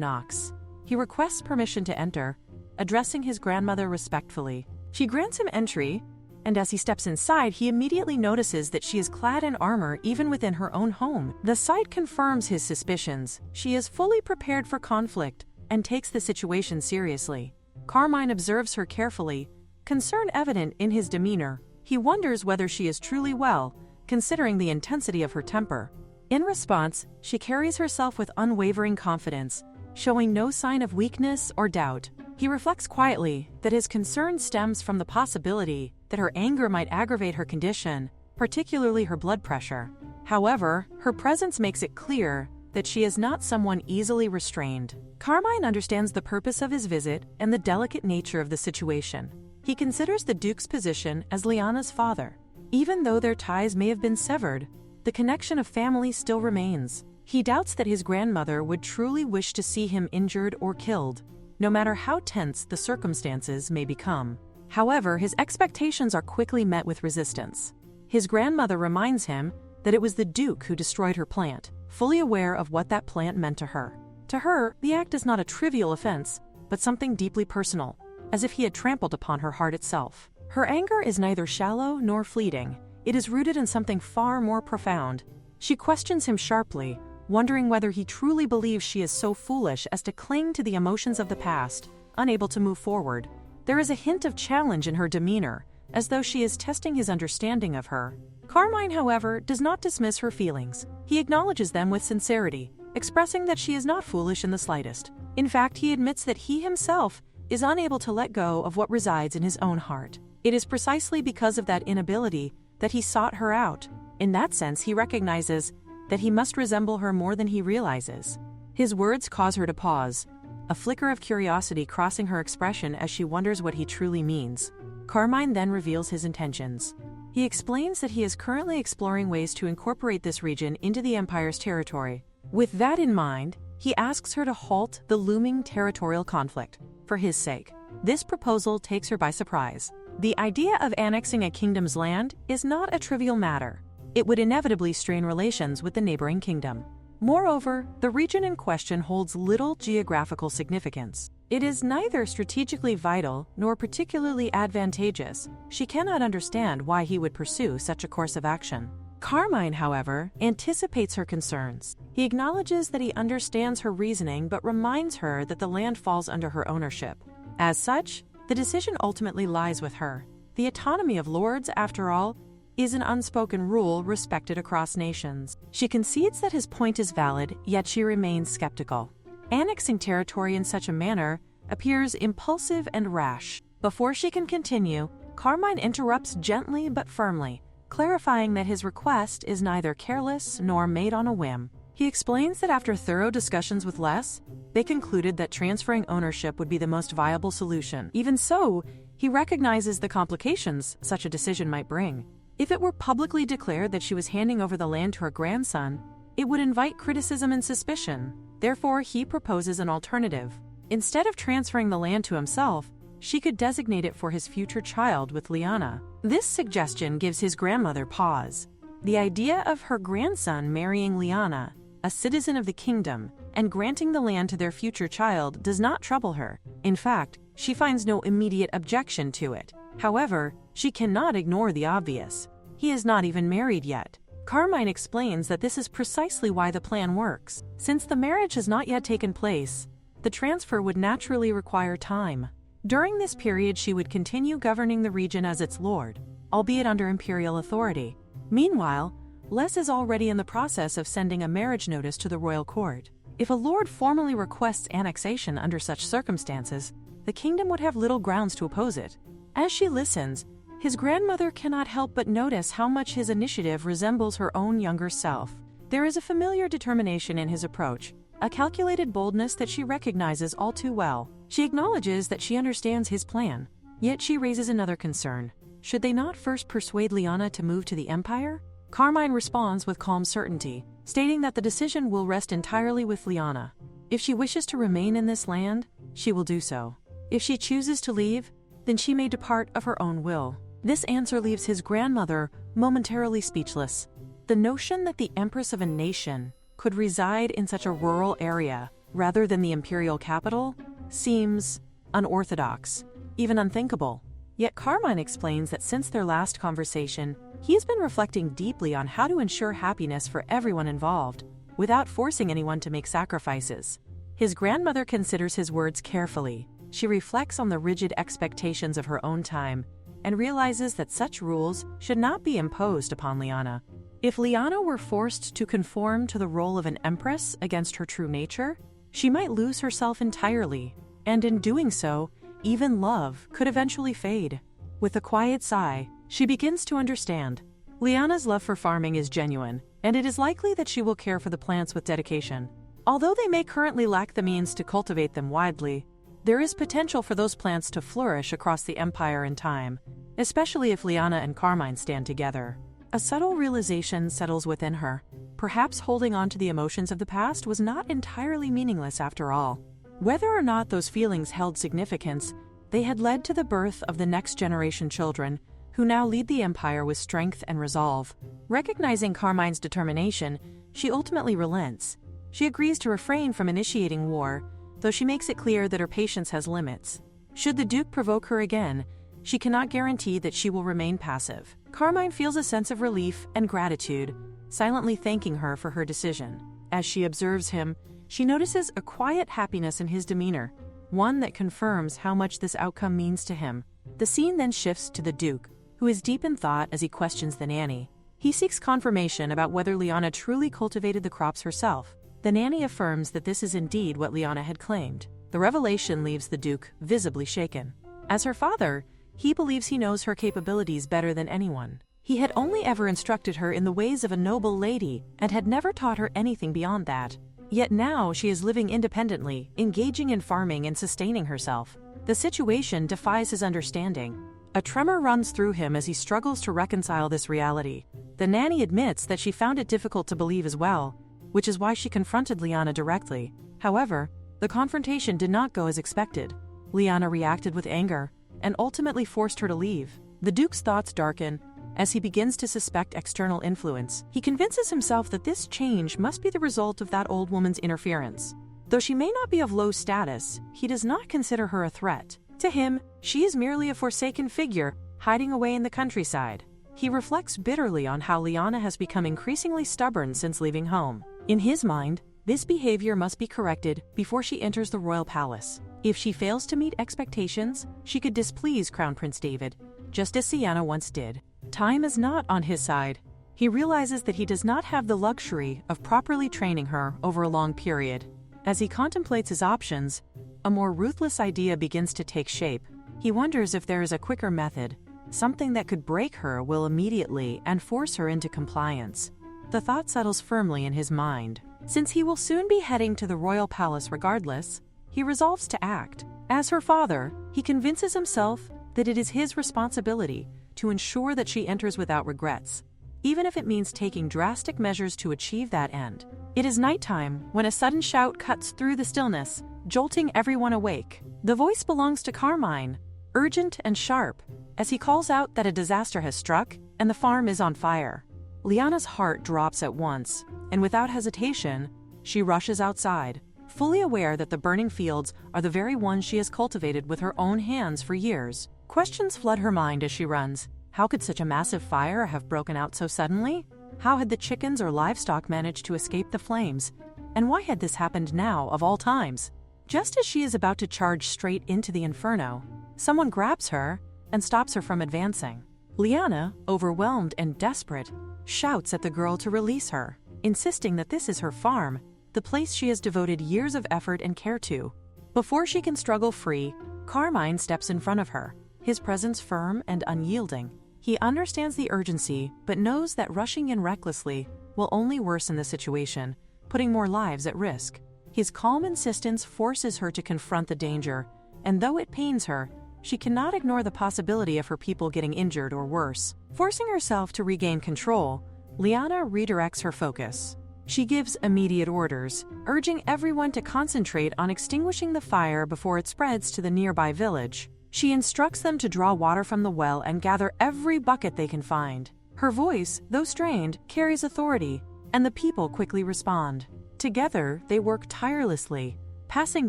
knocks. He requests permission to enter, addressing his grandmother respectfully. She grants him entry, and as he steps inside, he immediately notices that she is clad in armor even within her own home. The sight confirms his suspicions. She is fully prepared for conflict and takes the situation seriously. Carmine observes her carefully, concern evident in his demeanor. He wonders whether she is truly well, considering the intensity of her temper. In response, she carries herself with unwavering confidence, showing no sign of weakness or doubt. He reflects quietly that his concern stems from the possibility that her anger might aggravate her condition, particularly her blood pressure. However, her presence makes it clear that she is not someone easily restrained. Carmine understands the purpose of his visit and the delicate nature of the situation. He considers the Duke's position as Lyanna's father. Even though their ties may have been severed, the connection of family still remains. He doubts that his grandmother would truly wish to see him injured or killed, no matter how tense the circumstances may become. However, his expectations are quickly met with resistance. His grandmother reminds him that it was the Duke who destroyed her plant, fully aware of what that plant meant to her. To her, the act is not a trivial offense, but something deeply personal, as if he had trampled upon her heart itself. Her anger is neither shallow nor fleeting. It is rooted in something far more profound. She questions him sharply, wondering whether he truly believes she is so foolish as to cling to the emotions of the past, unable to move forward. There is a hint of challenge in her demeanor, as though she is testing his understanding of her. Carmine, however, does not dismiss her feelings. He acknowledges them with sincerity, expressing that she is not foolish in the slightest. In fact, he admits that he himself is unable to let go of what resides in his own heart. It is precisely because of that inability that he sought her out. In that sense, he recognizes that he must resemble her more than he realizes. His words cause her to pause, a flicker of curiosity crossing her expression as she wonders what he truly means. Carmine then reveals his intentions. He explains that he is currently exploring ways to incorporate this region into the Empire's territory. With that in mind, he asks her to halt the looming territorial conflict, for his sake. This proposal takes her by surprise. The idea of annexing a kingdom's land is not a trivial matter. It would inevitably strain relations with the neighboring kingdom. Moreover, the region in question holds little geographical significance. It is neither strategically vital nor particularly advantageous. She cannot understand why he would pursue such a course of action. Carmine, however, anticipates her concerns. He acknowledges that he understands her reasoning but reminds her that the land falls under her ownership. As such, the decision ultimately lies with her. The autonomy of lords, after all, is an unspoken rule respected across nations. She concedes that his point is valid, yet she remains skeptical. Annexing territory in such a manner appears impulsive and rash. Before she can continue, Carmine interrupts gently but firmly, clarifying that his request is neither careless nor made on a whim. He explains that after thorough discussions with Les, they concluded that transferring ownership would be the most viable solution. Even so, he recognizes the complications such a decision might bring. If it were publicly declared that she was handing over the land to her grandson, it would invite criticism and suspicion. Therefore, he proposes an alternative. Instead of transferring the land to himself, she could designate it for his future child with Lyanna. This suggestion gives his grandmother pause. The idea of her grandson marrying Lyanna, a citizen of the kingdom, and granting the land to their future child does not trouble her. In fact, she finds no immediate objection to it. However, she cannot ignore the obvious. He is not even married yet. Carmine explains that this is precisely why the plan works. Since the marriage has not yet taken place, the transfer would naturally require time. During this period, she would continue governing the region as its lord, albeit under imperial authority. Meanwhile, Les is already in the process of sending a marriage notice to the royal court. If a lord formally requests annexation under such circumstances, the kingdom would have little grounds to oppose it. As she listens, his grandmother cannot help but notice how much his initiative resembles her own younger self. There is a familiar determination in his approach, a calculated boldness that she recognizes all too well. She acknowledges that she understands his plan, yet she raises another concern. Should they not first persuade Lyanna to move to the Empire? Carmine responds with calm certainty, stating that the decision will rest entirely with Lyanna. If she wishes to remain in this land, she will do so. If she chooses to leave, then she may depart of her own will. This answer leaves his grandmother momentarily speechless. The notion that the empress of a nation could reside in such a rural area rather than the imperial capital seems unorthodox, even unthinkable. Yet Carmine explains that since their last conversation, he's been reflecting deeply on how to ensure happiness for everyone involved, without forcing anyone to make sacrifices. His grandmother considers his words carefully. She reflects on the rigid expectations of her own time and realizes that such rules should not be imposed upon Lyanna. If Lyanna were forced to conform to the role of an empress against her true nature, she might lose herself entirely, and in doing so, even love could eventually fade. With a quiet sigh, she begins to understand. Lyanna's love for farming is genuine, and it is likely that she will care for the plants with dedication. Although they may currently lack the means to cultivate them widely, there is potential for those plants to flourish across the empire in time, especially if Lyanna and Carmine stand together. A subtle realization settles within her. Perhaps holding on to the emotions of the past was not entirely meaningless after all. Whether or not those feelings held significance, they had led to the birth of the next generation children, who now lead the empire with strength and resolve. Recognizing Carmine's determination, she ultimately relents. She agrees to refrain from initiating war, though she makes it clear that her patience has limits. Should the Duke provoke her again, she cannot guarantee that she will remain passive. Carmine feels a sense of relief and gratitude, silently thanking her for her decision. As she observes him, she notices a quiet happiness in his demeanor, one that confirms how much this outcome means to him. The scene then shifts to the Duke, who is deep in thought as he questions the nanny. He seeks confirmation about whether Lyanna truly cultivated the crops herself. The nanny affirms that this is indeed what Lyanna had claimed. The revelation leaves the Duke visibly shaken. As her father, he believes he knows her capabilities better than anyone. He had only ever instructed her in the ways of a noble lady and had never taught her anything beyond that. Yet now she is living independently, engaging in farming and sustaining herself. The situation defies his understanding. A tremor runs through him as he struggles to reconcile this reality. The nanny admits that she found it difficult to believe as well, which is why she confronted Lyanna directly. However, the confrontation did not go as expected. Lyanna reacted with anger and ultimately forced her to leave. The Duke's thoughts darken as he begins to suspect external influence. He convinces himself that this change must be the result of that old woman's interference. Though she may not be of low status, he does not consider her a threat. To him, she is merely a forsaken figure hiding away in the countryside. He reflects bitterly on how Lyanna has become increasingly stubborn since leaving home. In his mind, this behavior must be corrected before she enters the royal palace. If she fails to meet expectations, she could displease Crown Prince David, just as Siana once did. Time is not on his side. He realizes that he does not have the luxury of properly training her over a long period. As he contemplates his options, a more ruthless idea begins to take shape. He wonders if there is a quicker method, something that could break her will immediately and force her into compliance. The thought settles firmly in his mind. Since he will soon be heading to the royal palace regardless, he resolves to act. As her father, he convinces himself that it is his responsibility to ensure that she enters without regrets, even if it means taking drastic measures to achieve that end. It is nighttime when a sudden shout cuts through the stillness, jolting everyone awake. The voice belongs to Carmine, urgent and sharp, as he calls out that a disaster has struck and the farm is on fire. Lyanna's heart drops at once, and without hesitation, she rushes outside, fully aware that the burning fields are the very ones she has cultivated with her own hands for years. Questions flood her mind as she runs. How could such a massive fire have broken out so suddenly? How had the chickens or livestock managed to escape the flames? And why had this happened now, of all times? Just as she is about to charge straight into the inferno, someone grabs her and stops her from advancing. Lyanna, overwhelmed and desperate, shouts at the girl to release her, insisting that this is her farm, the place she has devoted years of effort and care to. Before she can struggle free, Carmine steps in front of her, his presence firm and unyielding. He understands the urgency, but knows that rushing in recklessly will only worsen the situation, putting more lives at risk. His calm insistence forces her to confront the danger, and though it pains her, she cannot ignore the possibility of her people getting injured or worse. Forcing herself to regain control, Lyanna redirects her focus. She gives immediate orders, urging everyone to concentrate on extinguishing the fire before it spreads to the nearby village. She instructs them to draw water from the well and gather every bucket they can find. Her voice, though strained, carries authority, and the people quickly respond. Together, they work tirelessly, passing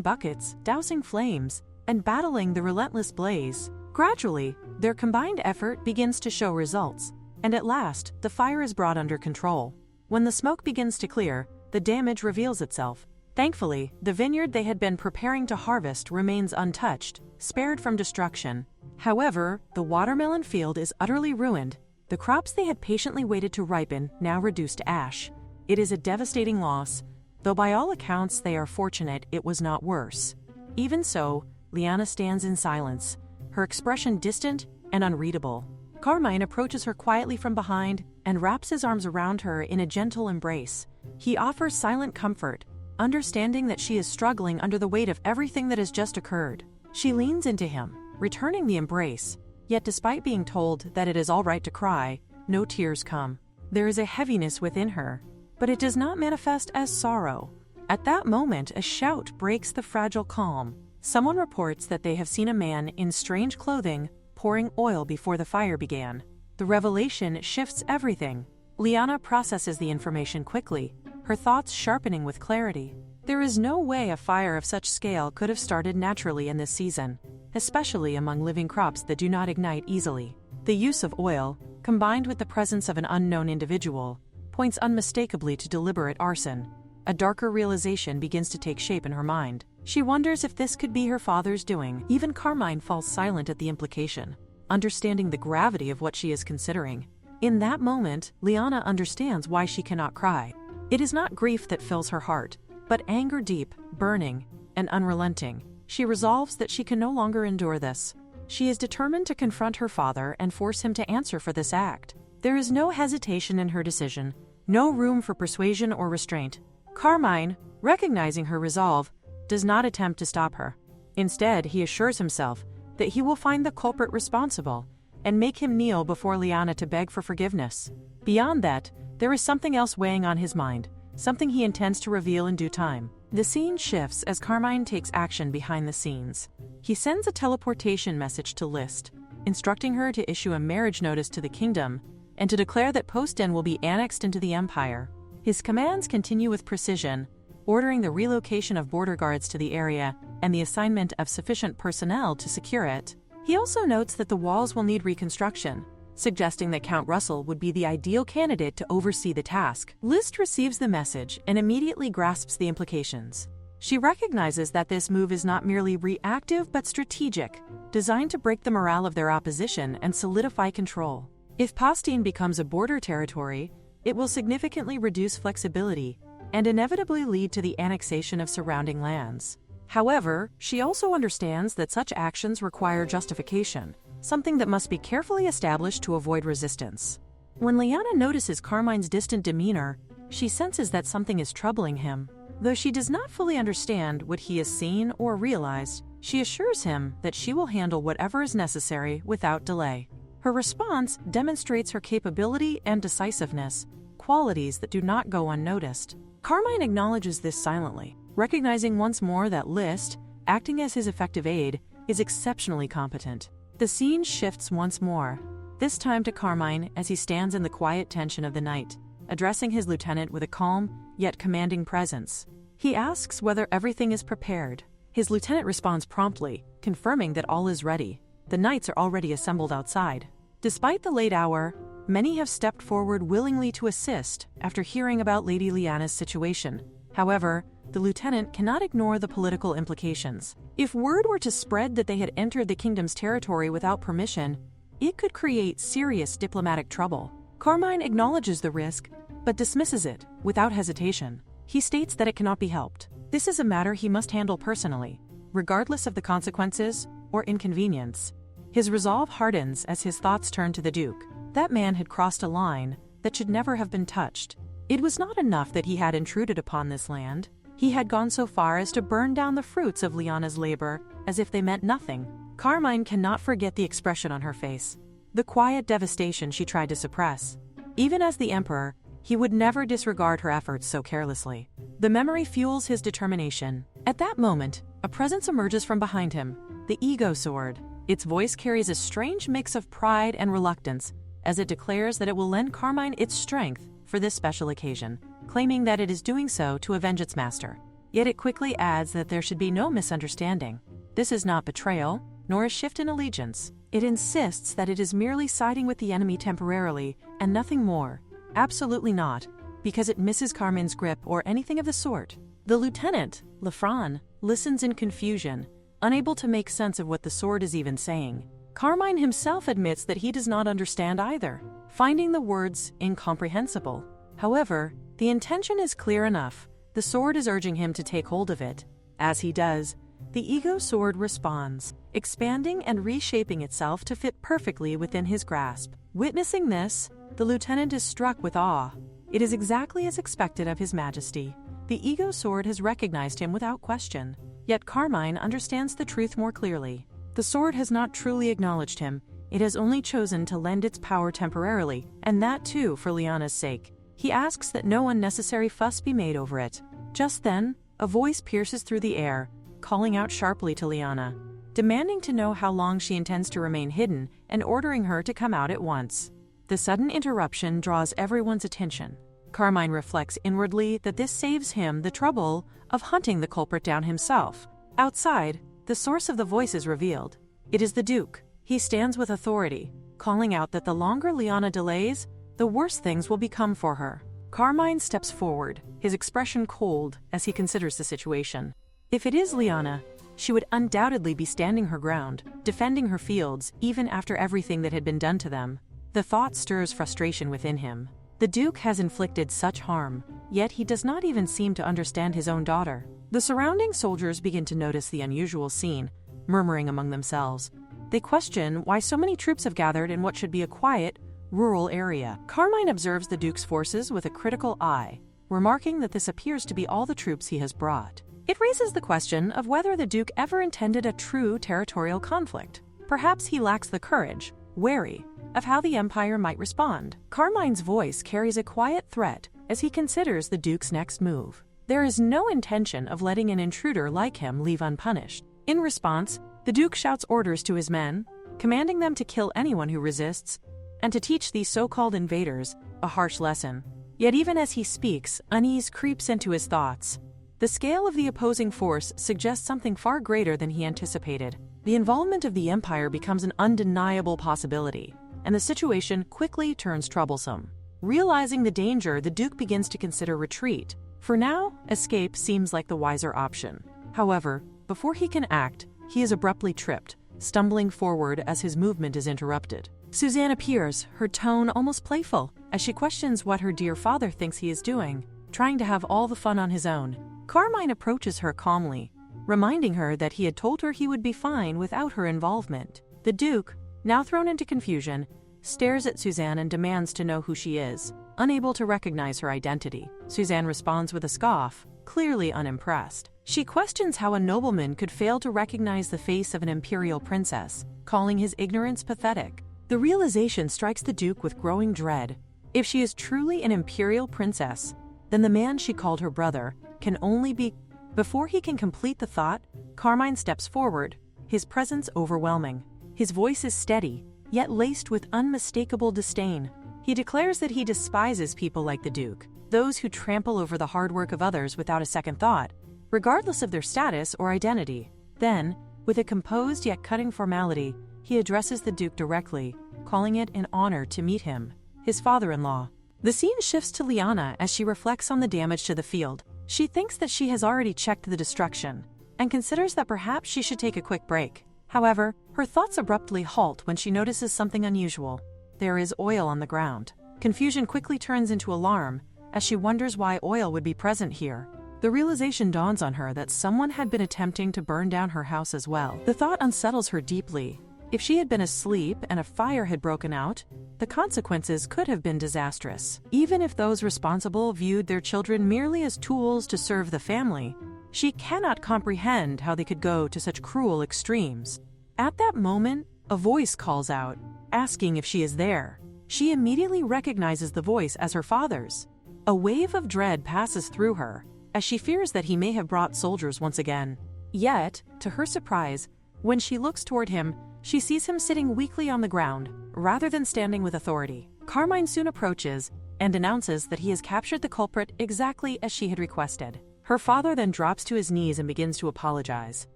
buckets, dousing flames, and battling the relentless blaze. Gradually, their combined effort begins to show results, and at last, the fire is brought under control. When the smoke begins to clear, the damage reveals itself. Thankfully, the vineyard they had been preparing to harvest remains untouched, spared from destruction. However, the watermelon field is utterly ruined. The crops they had patiently waited to ripen now reduced to ash. It is a devastating loss, though by all accounts they are fortunate it was not worse. Even so, Lyanna stands in silence, her expression distant and unreadable. Carmine approaches her quietly from behind and wraps his arms around her in a gentle embrace. He offers silent comfort, understanding that she is struggling under the weight of everything that has just occurred. She leans into him, returning the embrace, yet despite being told that it is all right to cry, no tears come. There is a heaviness within her, but it does not manifest as sorrow. At that moment, a shout breaks the fragile calm. Someone reports that they have seen a man in strange clothing pouring oil before the fire began. The revelation shifts everything. Lyanna processes the information quickly, her thoughts sharpening with clarity. There is no way a fire of such scale could have started naturally in this season, especially among living crops that do not ignite easily. The use of oil, combined with the presence of an unknown individual, points unmistakably to deliberate arson. A darker realization begins to take shape in her mind. She wonders if this could be her father's doing. Even Carmine falls silent at the implication, understanding the gravity of what she is considering. In that moment, Lyanna understands why she cannot cry. It is not grief that fills her heart, but anger deep, burning, and unrelenting. She resolves that she can no longer endure this. She is determined to confront her father and force him to answer for this act. There is no hesitation in her decision, no room for persuasion or restraint. Carmine, recognizing her resolve, does not attempt to stop her. Instead, he assures himself that he will find the culprit responsible and make him kneel before Lyanna to beg for forgiveness. Beyond that, there is something else weighing on his mind, something he intends to reveal in due time. The scene shifts as Carmine takes action behind the scenes. He sends a teleportation message to List, instructing her to issue a marriage notice to the kingdom and to declare that Poston will be annexed into the empire. His commands continue with precision, ordering the relocation of border guards to the area and the assignment of sufficient personnel to secure it. He also notes that the walls will need reconstruction, suggesting that Count Russell would be the ideal candidate to oversee the task. List receives the message and immediately grasps the implications. She recognizes that this move is not merely reactive but strategic, designed to break the morale of their opposition and solidify control. If Poston becomes a border territory, it will significantly reduce flexibility and inevitably lead to the annexation of surrounding lands. However, she also understands that such actions require justification, something that must be carefully established to avoid resistance. When Lyanna notices Carmine's distant demeanor, she senses that something is troubling him. Though she does not fully understand what he has seen or realized, she assures him that she will handle whatever is necessary without delay. Her response demonstrates her capability and decisiveness, qualities that do not go unnoticed. Carmine acknowledges this silently, recognizing once more that List, acting as his effective aide, is exceptionally competent. The scene shifts once more, this time to Carmine as he stands in the quiet tension of the night, addressing his lieutenant with a calm yet commanding presence. He asks whether everything is prepared. His lieutenant responds promptly, confirming that all is ready. The knights are already assembled outside. Despite the late hour, many have stepped forward willingly to assist after hearing about Lady Lyanna's situation. However, the lieutenant cannot ignore the political implications. If word were to spread that they had entered the kingdom's territory without permission, it could create serious diplomatic trouble. Carmine acknowledges the risk, but dismisses it without hesitation. He states that it cannot be helped. This is a matter he must handle personally, regardless of the consequences or inconvenience. His resolve hardens as his thoughts turn to the Duke. That man had crossed a line that should never have been touched. It was not enough that he had intruded upon this land. He had gone so far as to burn down the fruits of Lyanna's labor as if they meant nothing. Carmine cannot forget the expression on her face, the quiet devastation she tried to suppress. Even as the Emperor, he would never disregard her efforts so carelessly. The memory fuels his determination. At that moment, a presence emerges from behind him, the ego sword. Its voice carries a strange mix of pride and reluctance as it declares that it will lend Carmine its strength for this special occasion, claiming that it is doing so to avenge its master. Yet it quickly adds that there should be no misunderstanding. This is not betrayal, nor a shift in allegiance. It insists that it is merely siding with the enemy temporarily and nothing more. Absolutely not, because it misses Carmine's grip or anything of the sort. The lieutenant, Lafran, listens in confusion, unable to make sense of what the sword is even saying. Carmine himself admits that he does not understand either, finding the words incomprehensible. However, the intention is clear enough. The sword is urging him to take hold of it. As he does, the ego sword responds, expanding and reshaping itself to fit perfectly within his grasp. Witnessing this, the lieutenant is struck with awe. It is exactly as expected of His Majesty. The ego sword has recognized him without question. Yet Carmine understands the truth more clearly. The sword has not truly acknowledged him. it has only chosen to lend its power temporarily, and that too for Lyanna's sake. He asks that no unnecessary fuss be made over it. Just then, a voice pierces through the air, calling out sharply to Lyanna, demanding to know how long she intends to remain hidden and ordering her to come out at once. The sudden interruption draws everyone's attention. Carmine reflects inwardly that this saves him the trouble of hunting the culprit down himself. Outside, the source of the voice is revealed. It is the Duke. He stands with authority, calling out that the longer Lyanna delays, the worse things will become for her. Carmine steps forward, his expression cold as he considers the situation. If it is Lyanna, she would undoubtedly be standing her ground, defending her fields even after everything that had been done to them. The thought stirs frustration within him. The Duke has inflicted such harm, yet he does not even seem to understand his own daughter. The surrounding soldiers begin to notice the unusual scene, murmuring among themselves. They question why so many troops have gathered in what should be a quiet, rural area. Carmine observes the Duke's forces with a critical eye, remarking that this appears to be all the troops he has brought. It raises the question of whether the Duke ever intended a true territorial conflict. Perhaps he lacks the courage, wary of how the Empire might respond. Carmine's voice carries a quiet threat as he considers the Duke's next move. There is no intention of letting an intruder like him leave unpunished. In response, the Duke shouts orders to his men, commanding them to kill anyone who resists, and to teach these so-called invaders a harsh lesson. Yet even as he speaks, unease creeps into his thoughts. The scale of the opposing force suggests something far greater than he anticipated. The involvement of the Empire becomes an undeniable possibility, and the situation quickly turns troublesome. Realizing the danger, the Duke begins to consider retreat. For now, escape seems like the wiser option. However, before he can act, he is abruptly tripped, stumbling forward as his movement is interrupted. Suzanne appears, her tone almost playful, as she questions what her dear father thinks he is doing, trying to have all the fun on his own. Carmine approaches her calmly, reminding her that he had told her he would be fine without her involvement. The Duke, now thrown into confusion, stares at Suzanne and demands to know who she is. Unable to recognize her identity, Suzanne responds with a scoff, clearly unimpressed. She questions how a nobleman could fail to recognize the face of an imperial princess, calling his ignorance pathetic. The realization strikes the Duke with growing dread. If she is truly an imperial princess, then the man she called her brother can only be... Before he can complete the thought, Carmine steps forward, his presence overwhelming. His voice is steady, yet laced with unmistakable disdain. He declares that he despises people like the Duke, those who trample over the hard work of others without a second thought, regardless of their status or identity. Then, with a composed yet cutting formality, he addresses the Duke directly, calling it an honor to meet him, his father-in-law. The scene shifts to Lyanna as she reflects on the damage to the field. She thinks that she has already checked the destruction, and considers that perhaps she should take a quick break. However, her thoughts abruptly halt when she notices something unusual. There is oil on the ground. Confusion quickly turns into alarm as she wonders why oil would be present here. The realization dawns on her that someone had been attempting to burn down her house as well. The thought unsettles her deeply. If she had been asleep and a fire had broken out, the consequences could have been disastrous. Even if those responsible viewed their children merely as tools to serve the family, she cannot comprehend how they could go to such cruel extremes. At that moment, a voice calls out, asking if she is there. She immediately recognizes the voice as her father's. A wave of dread passes through her, as she fears that he may have brought soldiers once again. Yet, to her surprise, when she looks toward him, she sees him sitting weakly on the ground, rather than standing with authority. Carmine soon approaches and announces that he has captured the culprit exactly as she had requested. Her father then drops to his knees and begins to apologize.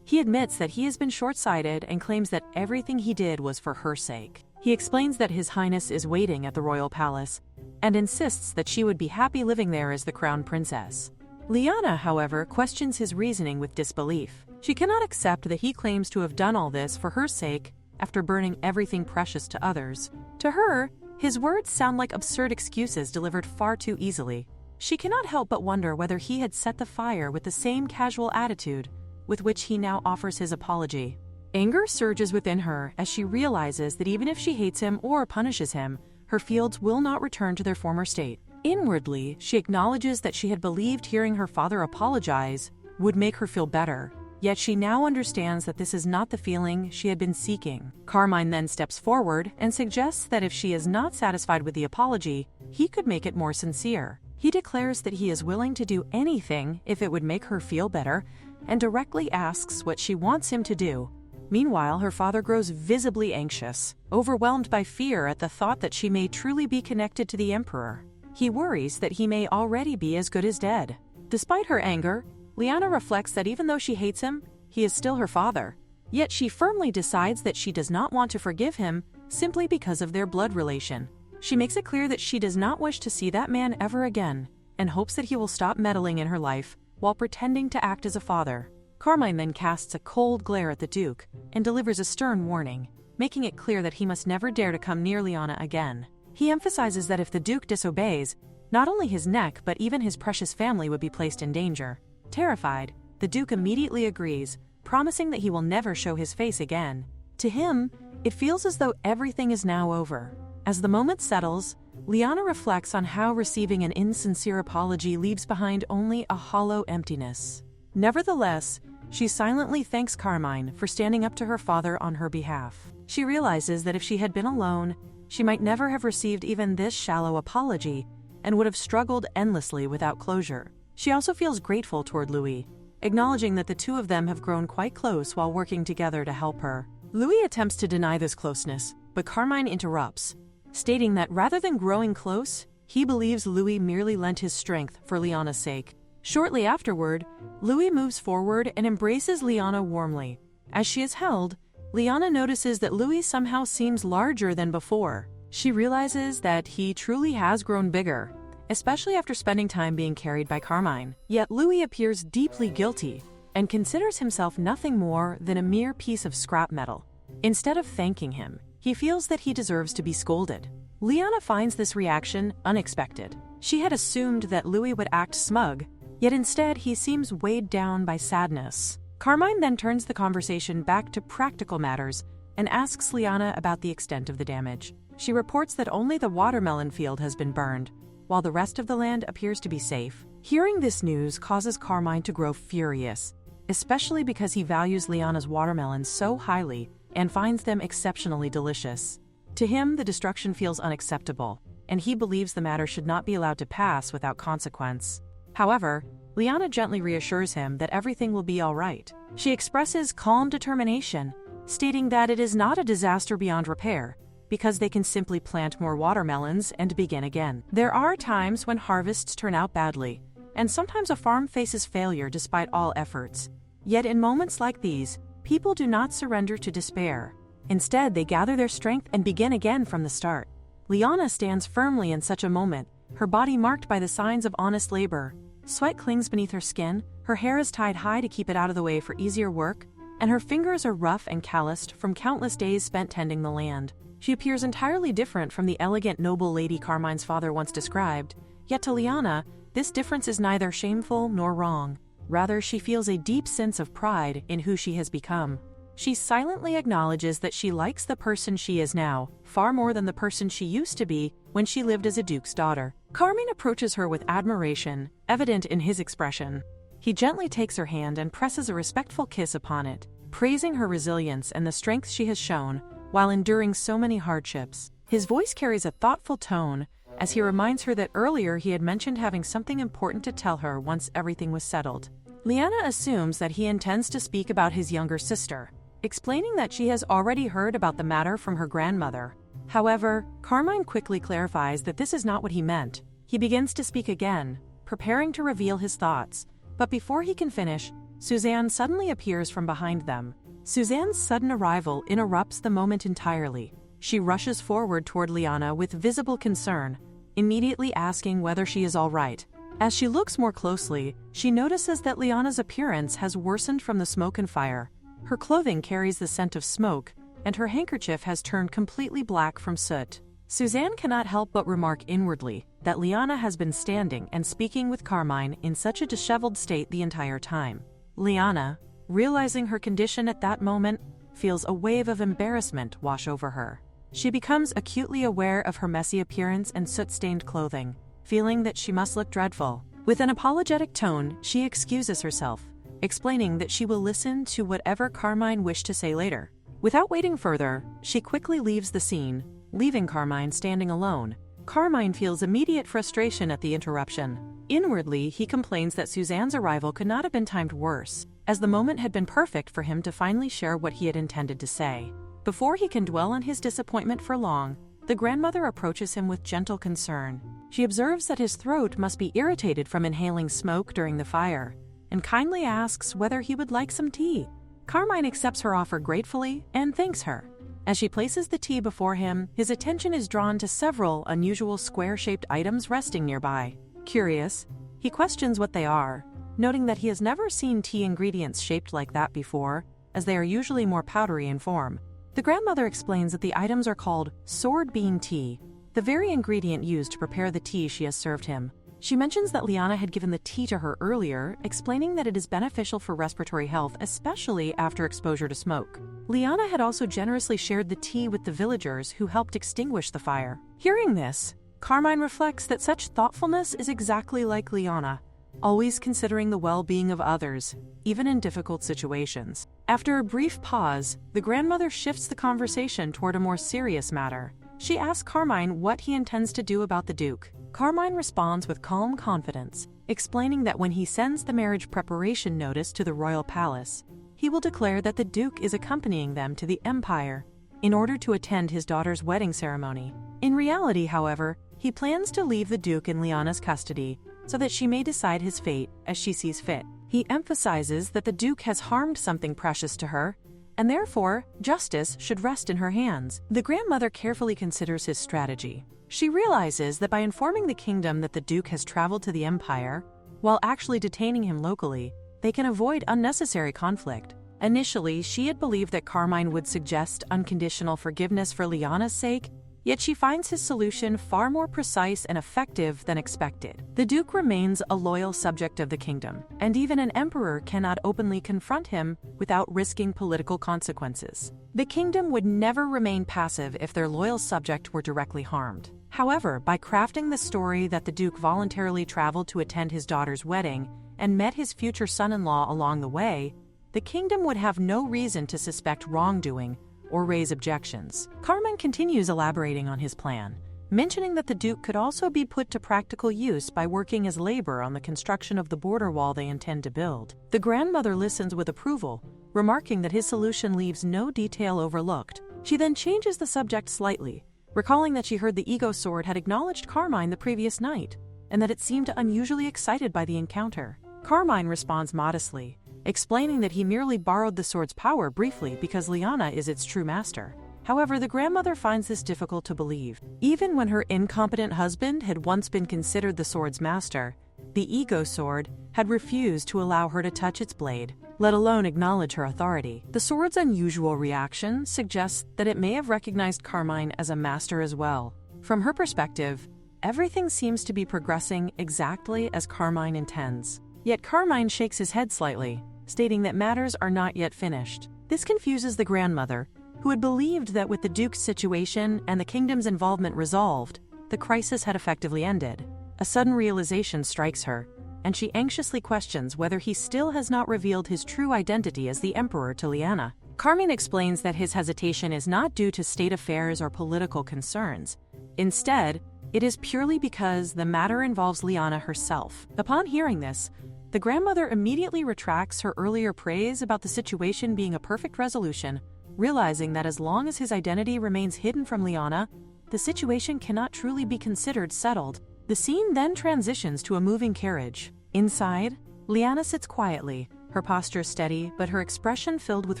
He admits that he has been short-sighted and claims that everything he did was for her sake. He explains that His Highness is waiting at the royal palace and insists that she would be happy living there as the crown princess. Lyanna, however, questions his reasoning with disbelief. She cannot accept that he claims to have done all this for her sake after burning everything precious to others. To her, his words sound like absurd excuses delivered far too easily. She cannot help but wonder whether he had set the fire with the same casual attitude with which he now offers his apology. Anger surges within her as she realizes that even if she hates him or punishes him, her fields will not return to their former state. Inwardly, she acknowledges that she had believed hearing her father apologize would make her feel better. Yet she now understands that this is not the feeling she had been seeking. Carmine then steps forward and suggests that if she is not satisfied with the apology, he could make it more sincere. He declares that he is willing to do anything if it would make her feel better, and directly asks what she wants him to do. Meanwhile, her father grows visibly anxious, overwhelmed by fear at the thought that she may truly be connected to the Emperor. He worries that he may already be as good as dead. Despite her anger, Lyanna reflects that even though she hates him, he is still her father. Yet she firmly decides that she does not want to forgive him simply because of their blood relation. She makes it clear that she does not wish to see that man ever again, and hopes that he will stop meddling in her life while pretending to act as a father. Carmine then casts a cold glare at the Duke and delivers a stern warning, making it clear that he must never dare to come near Lyanna again. He emphasizes that if the Duke disobeys, not only his neck but even his precious family would be placed in danger. Terrified, the Duke immediately agrees, promising that he will never show his face again. To him, it feels as though everything is now over. As the moment settles, Lyanna reflects on how receiving an insincere apology leaves behind only a hollow emptiness. Nevertheless, she silently thanks Carmine for standing up to her father on her behalf. She realizes that if she had been alone, she might never have received even this shallow apology and would have struggled endlessly without closure. She also feels grateful toward Louis, acknowledging that the two of them have grown quite close while working together to help her. Louis attempts to deny this closeness, but Carmine interrupts, stating that rather than growing close, he believes Louis merely lent his strength for Lyanna's sake. Shortly afterward, Louis moves forward and embraces Lyanna warmly. As she is held, Lyanna notices that Louis somehow seems larger than before. She realizes that he truly has grown bigger, especially after spending time being carried by Carmine. Yet Louis appears deeply guilty and considers himself nothing more than a mere piece of scrap metal. Instead of thanking him, he feels that he deserves to be scolded. Lyanna finds this reaction unexpected. She had assumed that Louis would act smug, yet instead he seems weighed down by sadness. Carmine then turns the conversation back to practical matters and asks Lyanna about the extent of the damage. She reports that only the watermelon field has been burned, while the rest of the land appears to be safe. Hearing this news causes Carmine to grow furious, especially because he values Lyanna's watermelons so highly and finds them exceptionally delicious. To him, the destruction feels unacceptable, and he believes the matter should not be allowed to pass without consequence. However, Lyanna gently reassures him that everything will be all right. She expresses calm determination, stating that it is not a disaster beyond repair, because they can simply plant more watermelons and begin again. There are times when harvests turn out badly, and sometimes a farm faces failure despite all efforts. Yet in moments like these, people do not surrender to despair. Instead, they gather their strength and begin again from the start. Lyanna stands firmly in such a moment, her body marked by the signs of honest labor. Sweat clings beneath her skin, her hair is tied high to keep it out of the way for easier work, and her fingers are rough and calloused from countless days spent tending the land. She appears entirely different from the elegant noble lady Carmine's father once described, yet to Lyanna, this difference is neither shameful nor wrong. Rather, she feels a deep sense of pride in who she has become. She silently acknowledges that she likes the person she is now, far more than the person she used to be when she lived as a duke's daughter. Carmine approaches her with admiration, evident in his expression. He gently takes her hand and presses a respectful kiss upon it, praising her resilience and the strength she has shown while enduring so many hardships. His voice carries a thoughtful tone as he reminds her that earlier he had mentioned having something important to tell her once everything was settled. Lyanna assumes that he intends to speak about his younger sister, explaining that she has already heard about the matter from her grandmother. However, Carmine quickly clarifies that this is not what he meant. He begins to speak again, preparing to reveal his thoughts, but before he can finish, Suzanne suddenly appears from behind them. Suzanne's sudden arrival interrupts the moment entirely. She rushes forward toward Lyanna with visible concern, immediately asking whether she is all right. As she looks more closely, she notices that Lyanna's appearance has worsened from the smoke and fire. Her clothing carries the scent of smoke, and her handkerchief has turned completely black from soot. Suzanne cannot help but remark inwardly that Lyanna has been standing and speaking with Carmine in such a disheveled state the entire time. Lyanna, realizing her condition at that moment, feels a wave of embarrassment wash over her. She becomes acutely aware of her messy appearance and soot-stained clothing, feeling that she must look dreadful. With an apologetic tone, she excuses herself, explaining that she will listen to whatever Carmine wished to say later. Without waiting further, she quickly leaves the scene, leaving Carmine standing alone. Carmine feels immediate frustration at the interruption. Inwardly, he complains that Suzanne's arrival could not have been timed worse, as the moment had been perfect for him to finally share what he had intended to say. Before he can dwell on his disappointment for long, the grandmother approaches him with gentle concern. She observes that his throat must be irritated from inhaling smoke during the fire, and kindly asks whether he would like some tea. Carmine accepts her offer gratefully and thanks her. As she places the tea before him, his attention is drawn to several unusual square-shaped items resting nearby. Curious, he questions what they are, noting that he has never seen tea ingredients shaped like that before, as they are usually more powdery in form. The grandmother explains that the items are called sword bean tea, the very ingredient used to prepare the tea she has served him. She mentions that Lyanna had given the tea to her earlier, explaining that it is beneficial for respiratory health, especially after exposure to smoke. Lyanna had also generously shared the tea with the villagers who helped extinguish the fire. Hearing this, Carmine reflects that such thoughtfulness is exactly like Lyanna, always considering the well-being of others, even in difficult situations. After a brief pause, the grandmother shifts the conversation toward a more serious matter. She asks Carmine what he intends to do about the Duke. Carmine responds with calm confidence, explaining that when he sends the marriage preparation notice to the royal palace, he will declare that the Duke is accompanying them to the Empire in order to attend his daughter's wedding ceremony. In reality, however, he plans to leave the Duke in Lyanna's custody so that she may decide his fate as she sees fit. He emphasizes that the Duke has harmed something precious to her, and therefore, justice should rest in her hands. The grandmother carefully considers his strategy. She realizes that by informing the kingdom that the Duke has traveled to the Empire, while actually detaining him locally, they can avoid unnecessary conflict. Initially, she had believed that Carmine would suggest unconditional forgiveness for Lyanna's sake, yet she finds his solution far more precise and effective than expected. The Duke remains a loyal subject of the kingdom, and even an emperor cannot openly confront him without risking political consequences. The kingdom would never remain passive if their loyal subject were directly harmed. However, by crafting the story that the Duke voluntarily traveled to attend his daughter's wedding and met his future son-in-law along the way, the kingdom would have no reason to suspect wrongdoing or raise objections. Carmine continues elaborating on his plan, mentioning that the Duke could also be put to practical use by working as labor on the construction of the border wall they intend to build. The grandmother listens with approval, remarking that his solution leaves no detail overlooked. She then changes the subject slightly, recalling that she heard the ego sword had acknowledged Carmine the previous night, and that it seemed unusually excited by the encounter. Carmine responds modestly, explaining that he merely borrowed the sword's power briefly because Lyanna is its true master. However, the grandmother finds this difficult to believe. Even when her incompetent husband had once been considered the sword's master, the ego sword had refused to allow her to touch its blade, let alone acknowledge her authority. The sword's unusual reaction suggests that it may have recognized Carmine as a master as well. From her perspective, everything seems to be progressing exactly as Carmine intends. Yet Carmine shakes his head slightly, stating that matters are not yet finished. This confuses the grandmother, who had believed that with the Duke's situation and the kingdom's involvement resolved, the crisis had effectively ended. A sudden realization strikes her, and she anxiously questions whether he still has not revealed his true identity as the Emperor to Lyanna. Carmine explains that his hesitation is not due to state affairs or political concerns. Instead, it is purely because the matter involves Lyanna herself. Upon hearing this, the grandmother immediately retracts her earlier praise about the situation being a perfect resolution, realizing that as long as his identity remains hidden from Lyanna, the situation cannot truly be considered settled. The scene then transitions to a moving carriage. Inside, Lyanna sits quietly, her posture steady but her expression filled with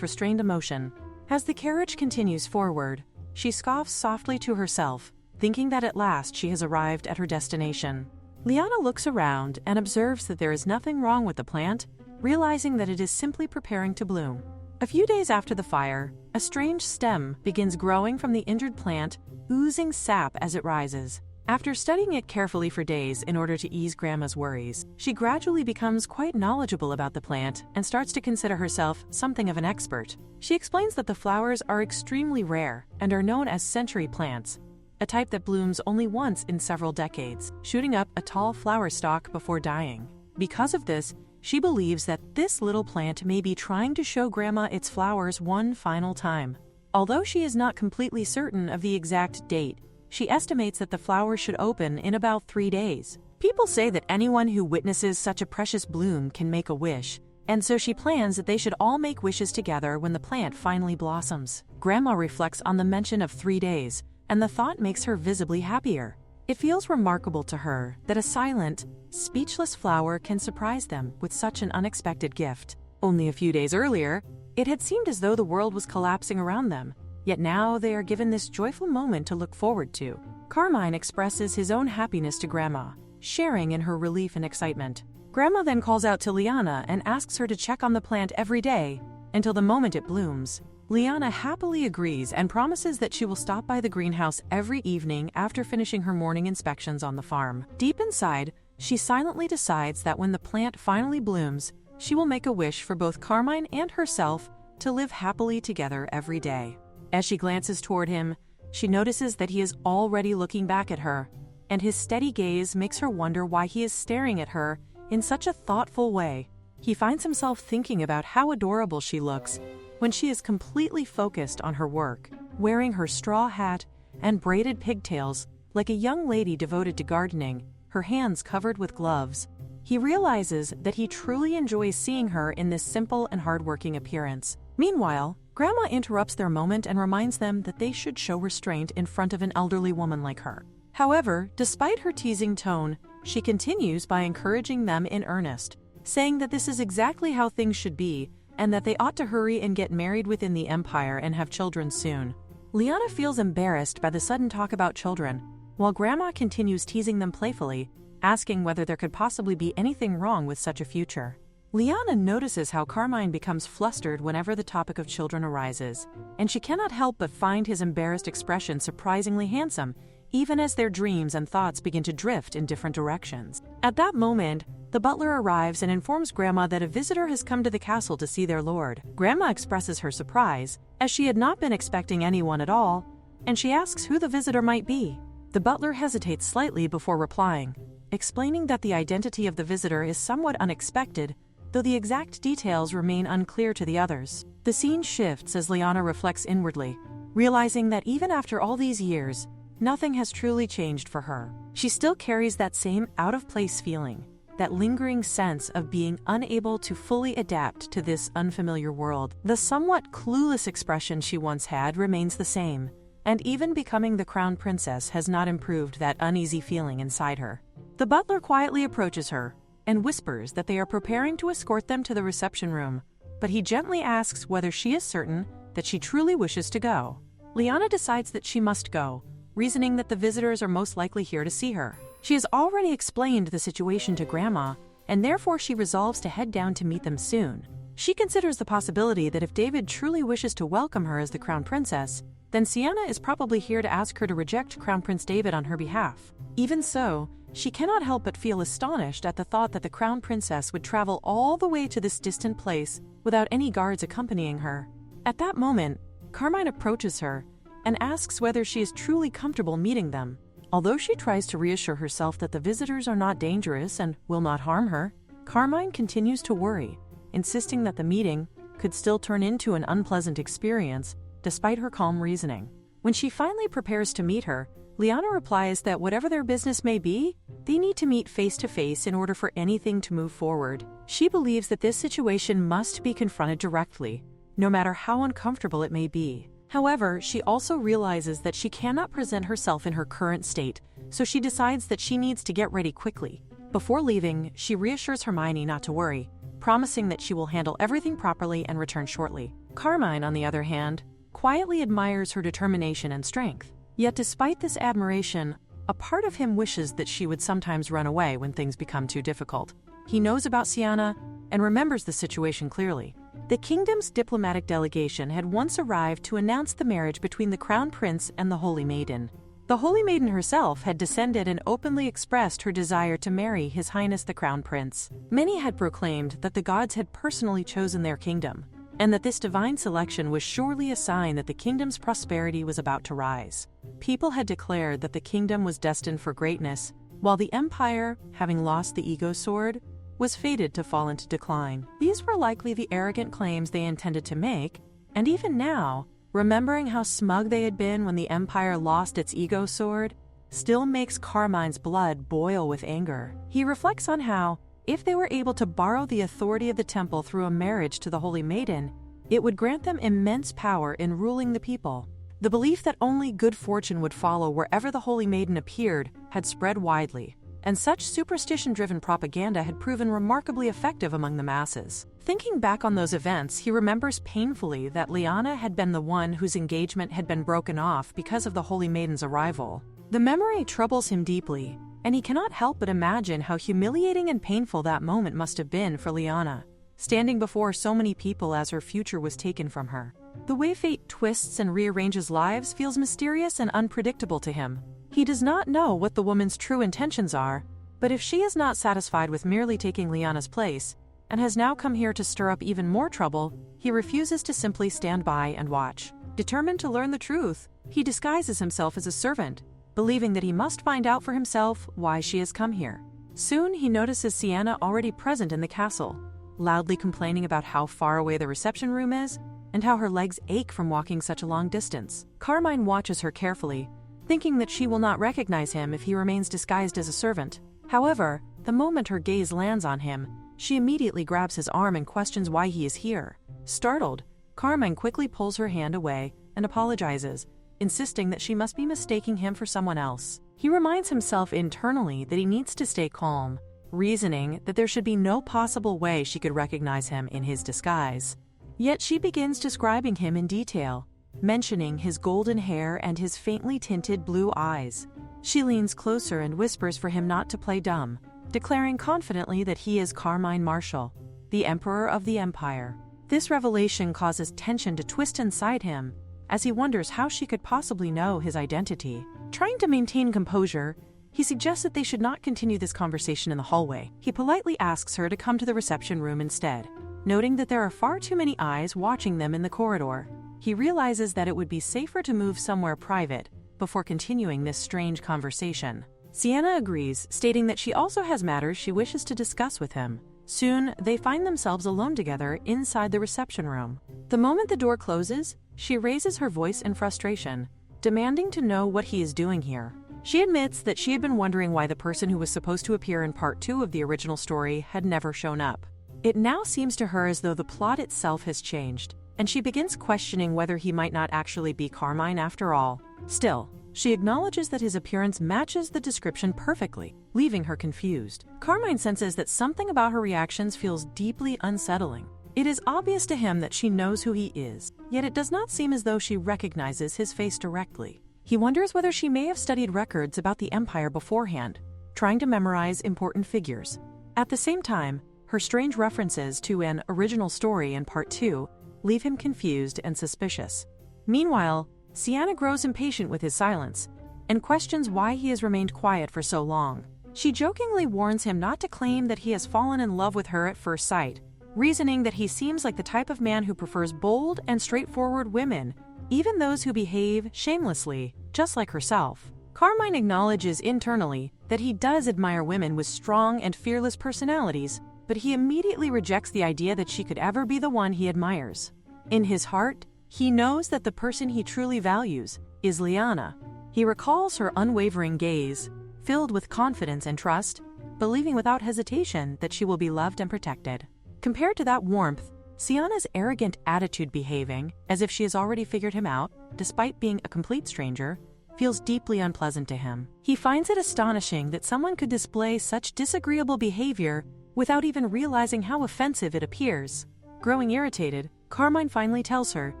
restrained emotion. As the carriage continues forward, she scoffs softly to herself, thinking that at last she has arrived at her destination. Lyanna looks around and observes that there is nothing wrong with the plant, realizing that it is simply preparing to bloom. A few days after the fire, a strange stem begins growing from the injured plant, oozing sap as it rises. After studying it carefully for days in order to ease Grandma's worries, she gradually becomes quite knowledgeable about the plant and starts to consider herself something of an expert. She explains that the flowers are extremely rare and are known as century plants, a type that blooms only once in several decades, shooting up a tall flower stalk before dying. Because of this, She believes that this little plant may be trying to show Grandma its flowers one final time. Although she is not completely certain of the exact date, she estimates that the flowers should open in about 3 days. People say that anyone who witnesses such a precious bloom can make a wish, and so she plans that they should all make wishes together when the plant finally blossoms. Grandma reflects on the mention of 3 days, and the thought makes her visibly happier. It feels remarkable to her that a silent, speechless flower can surprise them with such an unexpected gift. Only a few days earlier, it had seemed as though the world was collapsing around them, yet now they are given this joyful moment to look forward to. Carmine expresses his own happiness to Grandma, sharing in her relief and excitement. Grandma then calls out to Lyanna and asks her to check on the plant every day until the moment it blooms. Lyanna happily agrees and promises that she will stop by the greenhouse every evening after finishing her morning inspections on the farm. Deep inside, she silently decides that when the plant finally blooms, she will make a wish for both Carmine and herself to live happily together every day. As she glances toward him, she notices that he is already looking back at her, and his steady gaze makes her wonder why he is staring at her in such a thoughtful way. He finds himself thinking about how adorable she looks when she is completely focused on her work, wearing her straw hat and braided pigtails like a young lady devoted to gardening, her hands covered with gloves. He realizes that he truly enjoys seeing her in this simple and hardworking appearance. Meanwhile, Grandma interrupts their moment and reminds them that they should show restraint in front of an elderly woman like her. However, despite her teasing tone, she continues by encouraging them in earnest, saying that this is exactly how things should be and that they ought to hurry and get married within the empire and have children soon. Lyanna feels embarrassed by the sudden talk about children, while Grandma continues teasing them playfully, asking whether there could possibly be anything wrong with such a future. Lyanna notices how Carmine becomes flustered whenever the topic of children arises, and she cannot help but find his embarrassed expression surprisingly handsome, even as their dreams and thoughts begin to drift in different directions. At that moment, the butler arrives and informs Grandma that a visitor has come to the castle to see their lord. Grandma expresses her surprise, as she had not been expecting anyone at all, and she asks who the visitor might be. The butler hesitates slightly before replying, explaining that the identity of the visitor is somewhat unexpected, though the exact details remain unclear to the others. The scene shifts as Lyanna reflects inwardly, realizing that even after all these years, nothing has truly changed for her. She still carries that same out-of-place feeling, that lingering sense of being unable to fully adapt to this unfamiliar world. The somewhat clueless expression she once had remains the same, and even becoming the crown princess has not improved that uneasy feeling inside her. The butler quietly approaches her and whispers that they are preparing to escort them to the reception room, but he gently asks whether she is certain that she truly wishes to go. Lyanna decides that she must go, reasoning that the visitors are most likely here to see her. She has already explained the situation to Grandma, and therefore she resolves to head down to meet them soon. She considers the possibility that if David truly wishes to welcome her as the Crown Princess, then Siana is probably here to ask her to reject Crown Prince David on her behalf. Even so, she cannot help but feel astonished at the thought that the Crown Princess would travel all the way to this distant place without any guards accompanying her. At that moment, Carmine approaches her and asks whether she is truly comfortable meeting them. Although she tries to reassure herself that the visitors are not dangerous and will not harm her, Carmine continues to worry, insisting that the meeting could still turn into an unpleasant experience despite her calm reasoning. When she finally prepares to meet her, Lyanna replies that whatever their business may be, they need to meet face to face in order for anything to move forward. She believes that this situation must be confronted directly, no matter how uncomfortable it may be. However, she also realizes that she cannot present herself in her current state, so she decides that she needs to get ready quickly. Before leaving, she reassures Hermione not to worry, promising that she will handle everything properly and return shortly. Carmine, on the other hand, quietly admires her determination and strength. Yet despite this admiration, a part of him wishes that she would sometimes run away when things become too difficult. He knows about Siana and remembers the situation clearly. The kingdom's diplomatic delegation had once arrived to announce the marriage between the Crown Prince and the Holy Maiden. The Holy Maiden herself had descended and openly expressed her desire to marry His Highness the Crown Prince. Many had proclaimed that the gods had personally chosen their kingdom, and that this divine selection was surely a sign that the kingdom's prosperity was about to rise. People had declared that the kingdom was destined for greatness, while the empire, having lost the ego sword, was fated to fall into decline. These were likely the arrogant claims they intended to make, and even now, remembering how smug they had been when the Empire lost its ego sword, still makes Carmine's blood boil with anger. He reflects on how, if they were able to borrow the authority of the temple through a marriage to the Holy Maiden, it would grant them immense power in ruling the people. The belief that only good fortune would follow wherever the Holy Maiden appeared had spread widely, and such superstition-driven propaganda had proven remarkably effective among the masses. Thinking back on those events, he remembers painfully that Lyanna had been the one whose engagement had been broken off because of the Holy Maiden's arrival. The memory troubles him deeply, and he cannot help but imagine how humiliating and painful that moment must have been for Lyanna, standing before so many people as her future was taken from her. The way fate twists and rearranges lives feels mysterious and unpredictable to him. He does not know what the woman's true intentions are, but if she is not satisfied with merely taking Lyanna's place, and has now come here to stir up even more trouble, he refuses to simply stand by and watch. Determined to learn the truth, he disguises himself as a servant, believing that he must find out for himself why she has come here. Soon he notices Siana already present in the castle, loudly complaining about how far away the reception room is, and how her legs ache from walking such a long distance. Carmine watches her carefully, thinking that she will not recognize him if he remains disguised as a servant. However, the moment her gaze lands on him, she immediately grabs his arm and questions why he is here. Startled, Carmine quickly pulls her hand away and apologizes, insisting that she must be mistaking him for someone else. He reminds himself internally that he needs to stay calm, reasoning that there should be no possible way she could recognize him in his disguise. Yet she begins describing him in detail, mentioning his golden hair and his faintly tinted blue eyes. She leans closer and whispers for him not to play dumb, declaring confidently that he is Carmine Marshall, the Emperor of the Empire. This revelation causes tension to twist inside him, as he wonders how she could possibly know his identity. Trying to maintain composure, he suggests that they should not continue this conversation in the hallway. He politely asks her to come to the reception room instead, noting that there are far too many eyes watching them in the corridor. He realizes that it would be safer to move somewhere private before continuing this strange conversation. Siana agrees, stating that she also has matters she wishes to discuss with him. Soon, they find themselves alone together inside the reception room. The moment the door closes, she raises her voice in frustration, demanding to know what he is doing here. She admits that she had been wondering why the person who was supposed to appear in part 2 of the original story had never shown up. It now seems to her as though the plot itself has changed, and she begins questioning whether he might not actually be Carmine after all. Still, she acknowledges that his appearance matches the description perfectly, leaving her confused. Carmine senses that something about her reactions feels deeply unsettling. It is obvious to him that she knows who he is, yet it does not seem as though she recognizes his face directly. He wonders whether she may have studied records about the Empire beforehand, trying to memorize important figures. At the same time, her strange references to an original story in part 2 leave him confused and suspicious. Meanwhile, Siana grows impatient with his silence and questions why he has remained quiet for so long. She jokingly warns him not to claim that he has fallen in love with her at first sight, reasoning that he seems like the type of man who prefers bold and straightforward women, even those who behave shamelessly, just like herself. Carmine acknowledges internally that he does admire women with strong and fearless personalities, but he immediately rejects the idea that she could ever be the one he admires. In his heart, he knows that the person he truly values is Lyanna. He recalls her unwavering gaze, filled with confidence and trust, believing without hesitation that she will be loved and protected. Compared to that warmth, Siana's arrogant attitude, behaving as if she has already figured him out, despite being a complete stranger, feels deeply unpleasant to him. He finds it astonishing that someone could display such disagreeable behavior without even realizing how offensive it appears. Growing irritated, Carmine finally tells her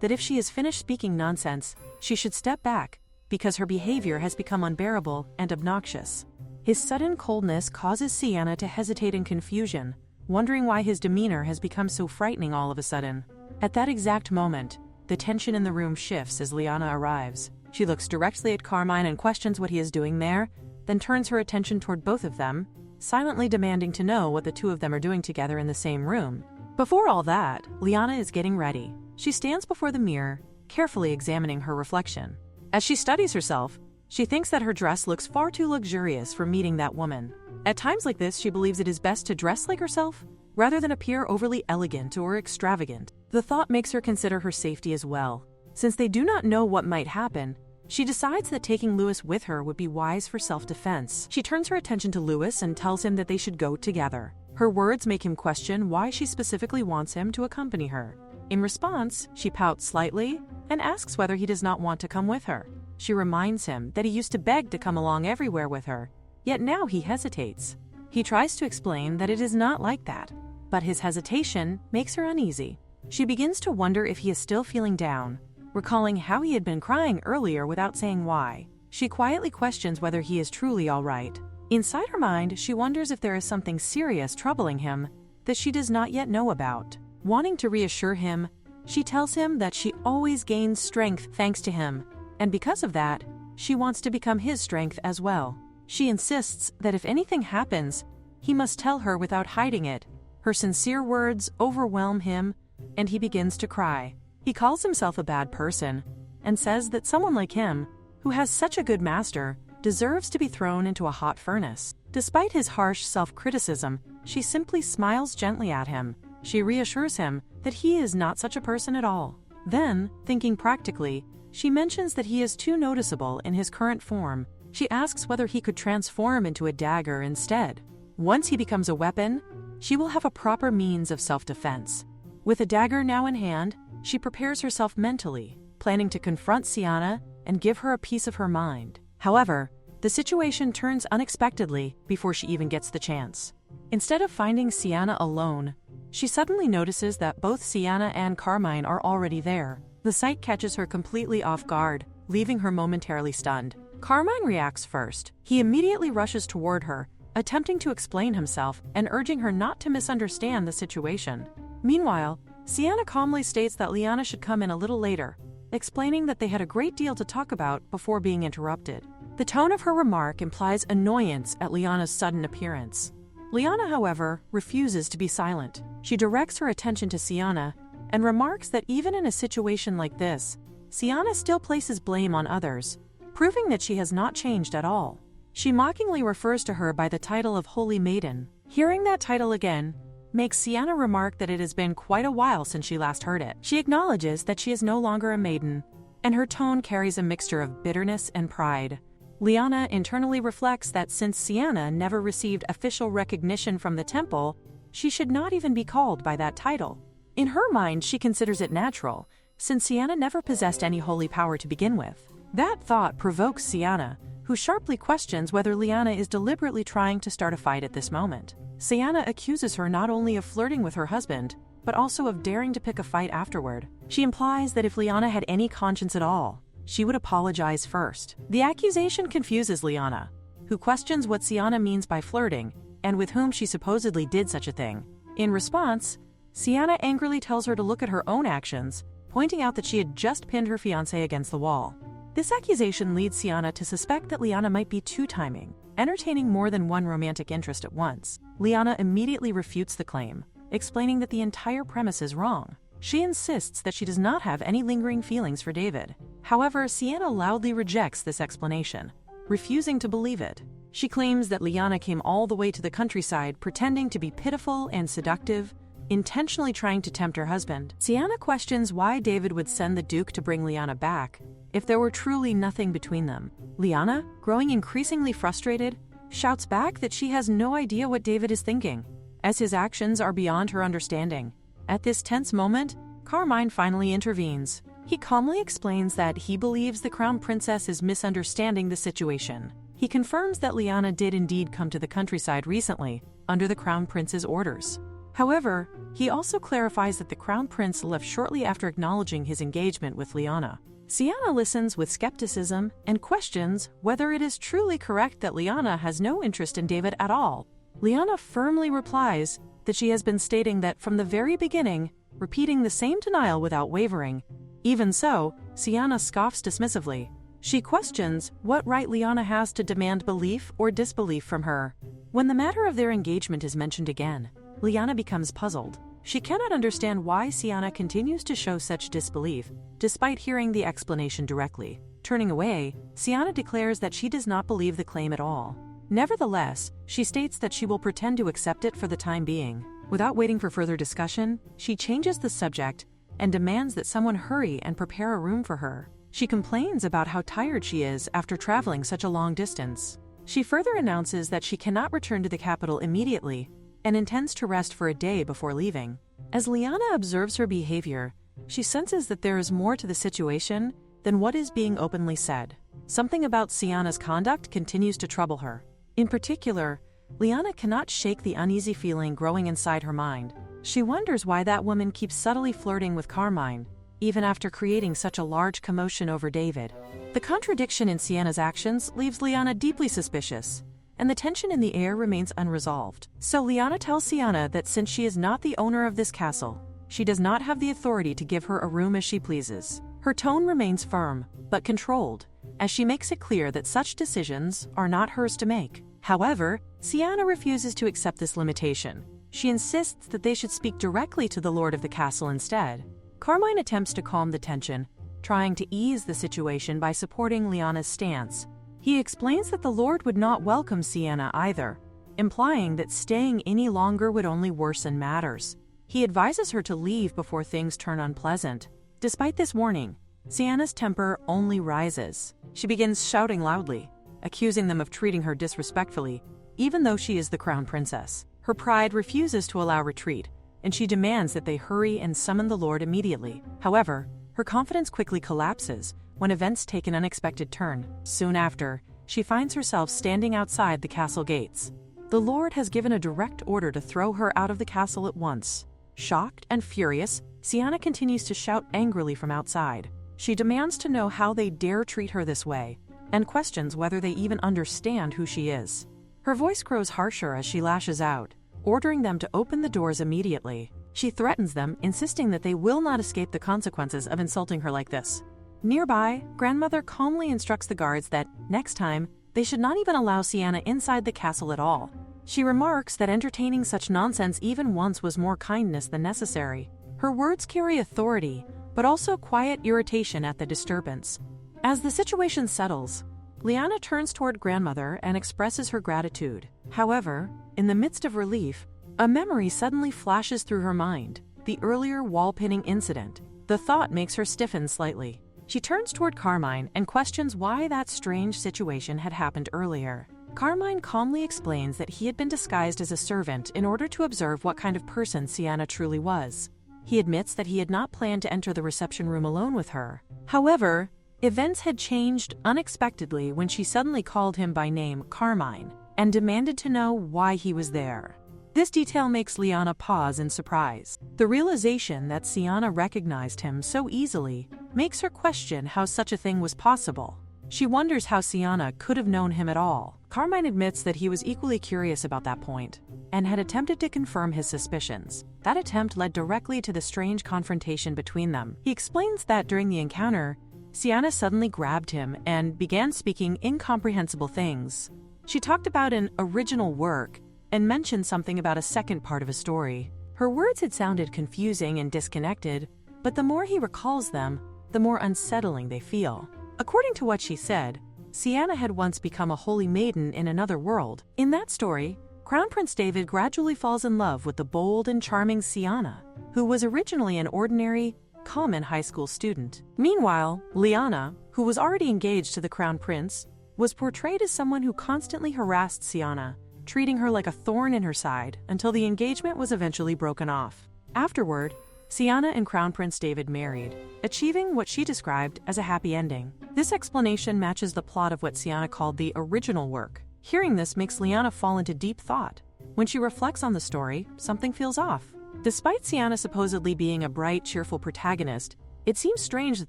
that if she has finished speaking nonsense, she should step back, because her behavior has become unbearable and obnoxious. His sudden coldness causes Siana to hesitate in confusion, wondering why his demeanor has become so frightening all of a sudden. At that exact moment, the tension in the room shifts as Lyanna arrives. She looks directly at Carmine and questions what he is doing there, then turns her attention toward both of them, silently demanding to know what the two of them are doing together in the same room. Before all that, Lyanna is getting ready. She stands before the mirror, carefully examining her reflection. As she studies herself, she thinks that her dress looks far too luxurious for meeting that woman. At times like this, she believes it is best to dress like herself rather than appear overly elegant or extravagant. The thought makes her consider her safety as well. Since they do not know what might happen, she decides that taking Louis with her would be wise for self-defense. She turns her attention to Louis and tells him that they should go together. Her words make him question why she specifically wants him to accompany her. In response, she pouts slightly and asks whether he does not want to come with her. She reminds him that he used to beg to come along everywhere with her, yet now he hesitates. He tries to explain that it is not like that, but his hesitation makes her uneasy. She begins to wonder if he is still feeling down, recalling how he had been crying earlier without saying why. She quietly questions whether he is truly all right. Inside her mind, she wonders if there is something serious troubling him that she does not yet know about. Wanting to reassure him, she tells him that she always gains strength thanks to him, and because of that, she wants to become his strength as well. She insists that if anything happens, he must tell her without hiding it. Her sincere words overwhelm him, and he begins to cry. He calls himself a bad person and says that someone like him, who has such a good master, deserves to be thrown into a hot furnace. Despite his harsh self-criticism, she simply smiles gently at him. She reassures him that he is not such a person at all. Then, thinking practically, she mentions that he is too noticeable in his current form. She asks whether he could transform into a dagger instead. Once he becomes a weapon, she will have a proper means of self-defense. With a dagger now in hand, she prepares herself mentally, planning to confront Siana and give her a piece of her mind. However, the situation turns unexpectedly before she even gets the chance. Instead of finding Siana alone, she suddenly notices that both Siana and Carmine are already there. The sight catches her completely off guard, leaving her momentarily stunned. Carmine reacts first. He immediately rushes toward her, attempting to explain himself and urging her not to misunderstand the situation. Meanwhile, Siana calmly states that Lyanna should come in a little later, explaining that they had a great deal to talk about before being interrupted. The tone of her remark implies annoyance at Lyanna's sudden appearance. Lyanna, however, refuses to be silent. She directs her attention to Siana and remarks that even in a situation like this, Siana still places blame on others, proving that she has not changed at all. She mockingly refers to her by the title of Holy Maiden. Hearing that title again makes Siana remark that it has been quite a while since she last heard it. She acknowledges that she is no longer a maiden, and her tone carries a mixture of bitterness and pride. Lyanna internally reflects that since Siana never received official recognition from the temple, she should not even be called by that title. In her mind, she considers it natural, since Siana never possessed any holy power to begin with. That thought provokes Siana, who sharply questions whether Lyanna is deliberately trying to start a fight at this moment. Siana accuses her not only of flirting with her husband, but also of daring to pick a fight afterward. She implies that if Lyanna had any conscience at all, she would apologize first. The accusation confuses Lyanna, who questions what Siana means by flirting and with whom she supposedly did such a thing. In response, Siana angrily tells her to look at her own actions, pointing out that she had just pinned her fiancé against the wall. This accusation leads Siana to suspect that Lyanna might be two-timing, entertaining more than one romantic interest at once. Lyanna immediately refutes the claim, explaining that the entire premise is wrong. She insists that she does not have any lingering feelings for David. However, Siana loudly rejects this explanation, refusing to believe it. She claims that Lyanna came all the way to the countryside pretending to be pitiful and seductive, intentionally trying to tempt her husband. Siana questions why David would send the Duke to bring Lyanna back if there were truly nothing between them. Lyanna, growing increasingly frustrated, shouts back that she has no idea what David is thinking, as his actions are beyond her understanding. At this tense moment, Carmine finally intervenes. He calmly explains that he believes the Crown Princess is misunderstanding the situation. He confirms that Lyanna did indeed come to the countryside recently, under the Crown Prince's orders. However, he also clarifies that the Crown Prince left shortly after acknowledging his engagement with Lyanna. Siana listens with skepticism and questions whether it is truly correct that Lyanna has no interest in David at all. Lyanna firmly replies that she has been stating that from the very beginning, repeating the same denial without wavering. Even so, Siana scoffs dismissively. She questions what right Lyanna has to demand belief or disbelief from her. When the matter of their engagement is mentioned again, Lyanna becomes puzzled. She cannot understand why Siana continues to show such disbelief, despite hearing the explanation directly. Turning away, Siana declares that she does not believe the claim at all. Nevertheless, she states that she will pretend to accept it for the time being. Without waiting for further discussion, she changes the subject and demands that someone hurry and prepare a room for her. She complains about how tired she is after traveling such a long distance. She further announces that she cannot return to the capital immediately and intends to rest for a day before leaving. As Lyanna observes her behavior, she senses that there is more to the situation than what is being openly said. Something about Siana's conduct continues to trouble her. In particular, Lyanna cannot shake the uneasy feeling growing inside her mind. She wonders why that woman keeps subtly flirting with Carmine, even after creating such a large commotion over David. The contradiction in Siana's actions leaves Lyanna deeply suspicious, and the tension in the air remains unresolved. So Lyanna tells Siana that since she is not the owner of this castle, she does not have the authority to give her a room as she pleases. Her tone remains firm, but controlled, as she makes it clear that such decisions are not hers to make. However, Siana refuses to accept this limitation. She insists that they should speak directly to the lord of the castle instead. Carmine attempts to calm the tension, trying to ease the situation by supporting Lyanna's stance. He explains that the lord would not welcome Siana either, implying that staying any longer would only worsen matters. He advises her to leave before things turn unpleasant. Despite this warning, Siana's temper only rises. She begins shouting loudly, accusing them of treating her disrespectfully, even though she is the crown princess. Her pride refuses to allow retreat, and she demands that they hurry and summon the lord immediately. However, her confidence quickly collapses when events take an unexpected turn. Soon after, she finds herself standing outside the castle gates. The lord has given a direct order to throw her out of the castle at once. Shocked and furious, Siana continues to shout angrily from outside. She demands to know how they dare treat her this way, and questions whether they even understand who she is. Her voice grows harsher as she lashes out, ordering them to open the doors immediately. She threatens them, insisting that they will not escape the consequences of insulting her like this. Nearby, Grandmother calmly instructs the guards that, next time, they should not even allow Siana inside the castle at all. She remarks that entertaining such nonsense even once was more kindness than necessary. Her words carry authority, but also quiet irritation at the disturbance. As the situation settles, Lyanna turns toward Grandmother and expresses her gratitude. However, in the midst of relief, a memory suddenly flashes through her mind, the earlier wall-pinning incident. The thought makes her stiffen slightly. She turns toward Carmine and questions why that strange situation had happened earlier. Carmine calmly explains that he had been disguised as a servant in order to observe what kind of person Siana truly was. He admits that he had not planned to enter the reception room alone with her. However, events had changed unexpectedly when she suddenly called him by name Carmine and demanded to know why he was there. This detail makes Lyanna pause in surprise. The realization that Siana recognized him so easily makes her question how such a thing was possible. She wonders how Siana could have known him at all. Carmine admits that he was equally curious about that point and had attempted to confirm his suspicions. That attempt led directly to the strange confrontation between them. He explains that during the encounter, Siana suddenly grabbed him and began speaking incomprehensible things. She talked about an original work and mentioned something about a second part of a story. Her words had sounded confusing and disconnected, but the more he recalls them, the more unsettling they feel. According to what she said, Siana had once become a holy maiden in another world. In that story, Crown Prince David gradually falls in love with the bold and charming Siana, who was originally an ordinary, common high school student. Meanwhile, Lyanna, who was already engaged to the Crown Prince, was portrayed as someone who constantly harassed Siana, treating her like a thorn in her side until the engagement was eventually broken off. Afterward, Siana and Crown Prince David married, achieving what she described as a happy ending. This explanation matches the plot of what Siana called the original work. Hearing this makes Lyanna fall into deep thought. When she reflects on the story, something feels off. Despite Siana supposedly being a bright, cheerful protagonist, it seems strange that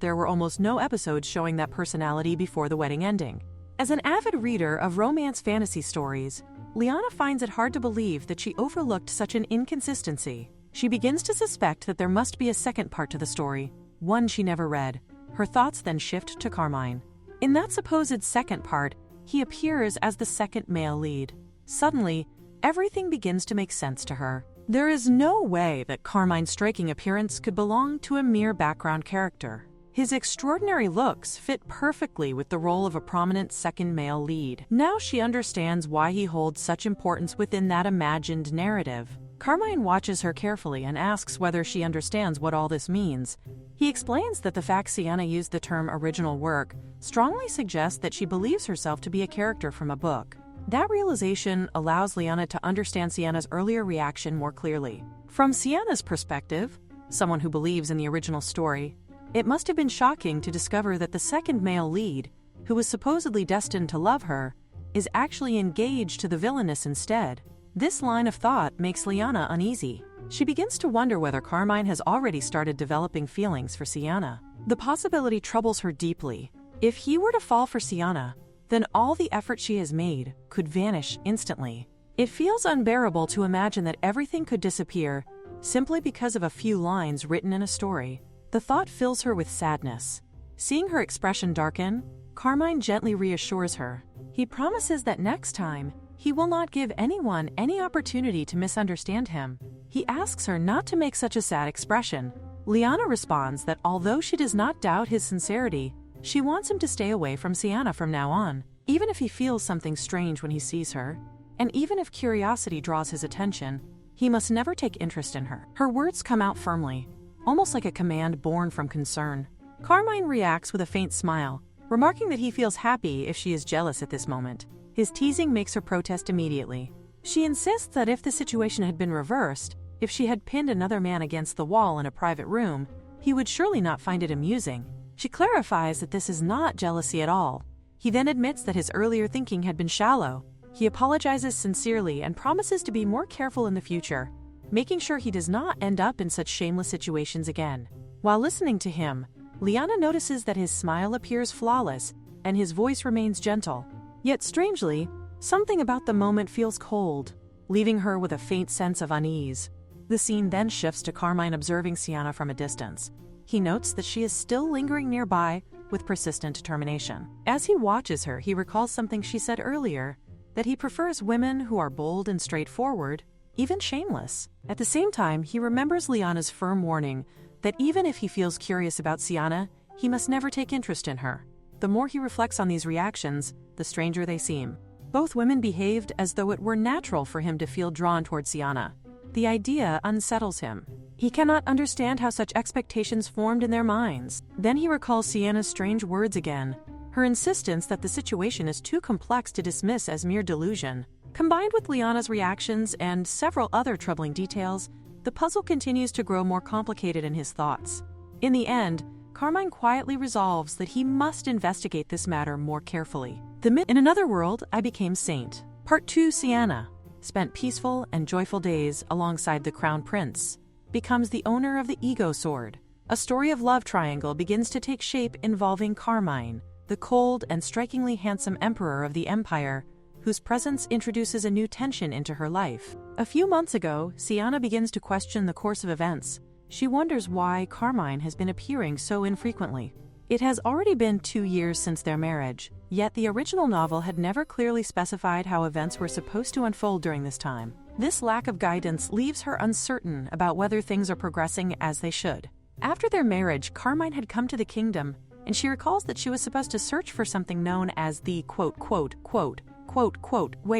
there were almost no episodes showing that personality before the wedding ending. As an avid reader of romance fantasy stories, Lyanna finds it hard to believe that she overlooked such an inconsistency. She begins to suspect that there must be a second part to the story, one she never read. Her thoughts then shift to Carmine. In that supposed second part, he appears as the second male lead. Suddenly, everything begins to make sense to her. There is no way that Carmine's striking appearance could belong to a mere background character. His extraordinary looks fit perfectly with the role of a prominent second male lead. Now she understands why he holds such importance within that imagined narrative. Carmine watches her carefully and asks whether she understands what all this means. He explains that the fact Siana used the term original work strongly suggests that she believes herself to be a character from a book. That realization allows Lyanna to understand Siana's earlier reaction more clearly. From Siana's perspective, someone who believes in the original story, it must have been shocking to discover that the second male lead, who was supposedly destined to love her, is actually engaged to the villainess instead. This line of thought makes Lyanna uneasy. She begins to wonder whether Carmine has already started developing feelings for Siana. The possibility troubles her deeply. If he were to fall for Siana, then all the effort she has made could vanish instantly. It feels unbearable to imagine that everything could disappear simply because of a few lines written in a story. The thought fills her with sadness. Seeing her expression darken, Carmine gently reassures her. He promises that next time, he will not give anyone any opportunity to misunderstand him. He asks her not to make such a sad expression. Lyanna responds that although she does not doubt his sincerity, she wants him to stay away from Siana from now on, even if he feels something strange when he sees her, and even if curiosity draws his attention, he must never take interest in her. Her words come out firmly, almost like a command born from concern. Carmine reacts with a faint smile, remarking that he feels happy if she is jealous at this moment. His teasing makes her protest immediately. She insists that if the situation had been reversed, if she had pinned another man against the wall in a private room, he would surely not find it amusing. She clarifies that this is not jealousy at all. He then admits that his earlier thinking had been shallow. He apologizes sincerely and promises to be more careful in the future, making sure he does not end up in such shameless situations again. While listening to him, Lyanna notices that his smile appears flawless and his voice remains gentle. Yet strangely, something about the moment feels cold, leaving her with a faint sense of unease. The scene then shifts to Carmine observing Siana from a distance. He notes that she is still lingering nearby with persistent determination. As he watches her, he recalls something she said earlier, that he prefers women who are bold and straightforward, even shameless. At the same time, he remembers Lyanna's firm warning that even if he feels curious about Siana, he must never take interest in her. The more he reflects on these reactions, the stranger they seem. Both women behaved as though it were natural for him to feel drawn toward Siana. The idea unsettles him. He cannot understand how such expectations formed in their minds. Then he recalls Siana's strange words again, her insistence that the situation is too complex to dismiss as mere delusion. Combined with Lyanna's reactions and several other troubling details, the puzzle continues to grow more complicated in his thoughts. In the end, Carmine quietly resolves that he must investigate this matter more carefully. In another world, I became saint. Part 2. Siana spent peaceful and joyful days alongside the crown prince, becomes the owner of the ego sword. A story of love triangle begins to take shape involving Carmine, the cold and strikingly handsome emperor of the empire, whose presence introduces a new tension into her life. A few months ago, Siana begins to question the course of events. She wonders why Carmine has been appearing so infrequently. It has already been 2 years since their marriage, yet the original novel had never clearly specified how events were supposed to unfold during this time. This lack of guidance leaves her uncertain about whether things are progressing as they should. After their marriage, Carmine had come to the kingdom, and she recalls that she was supposed to search for something known as the Wego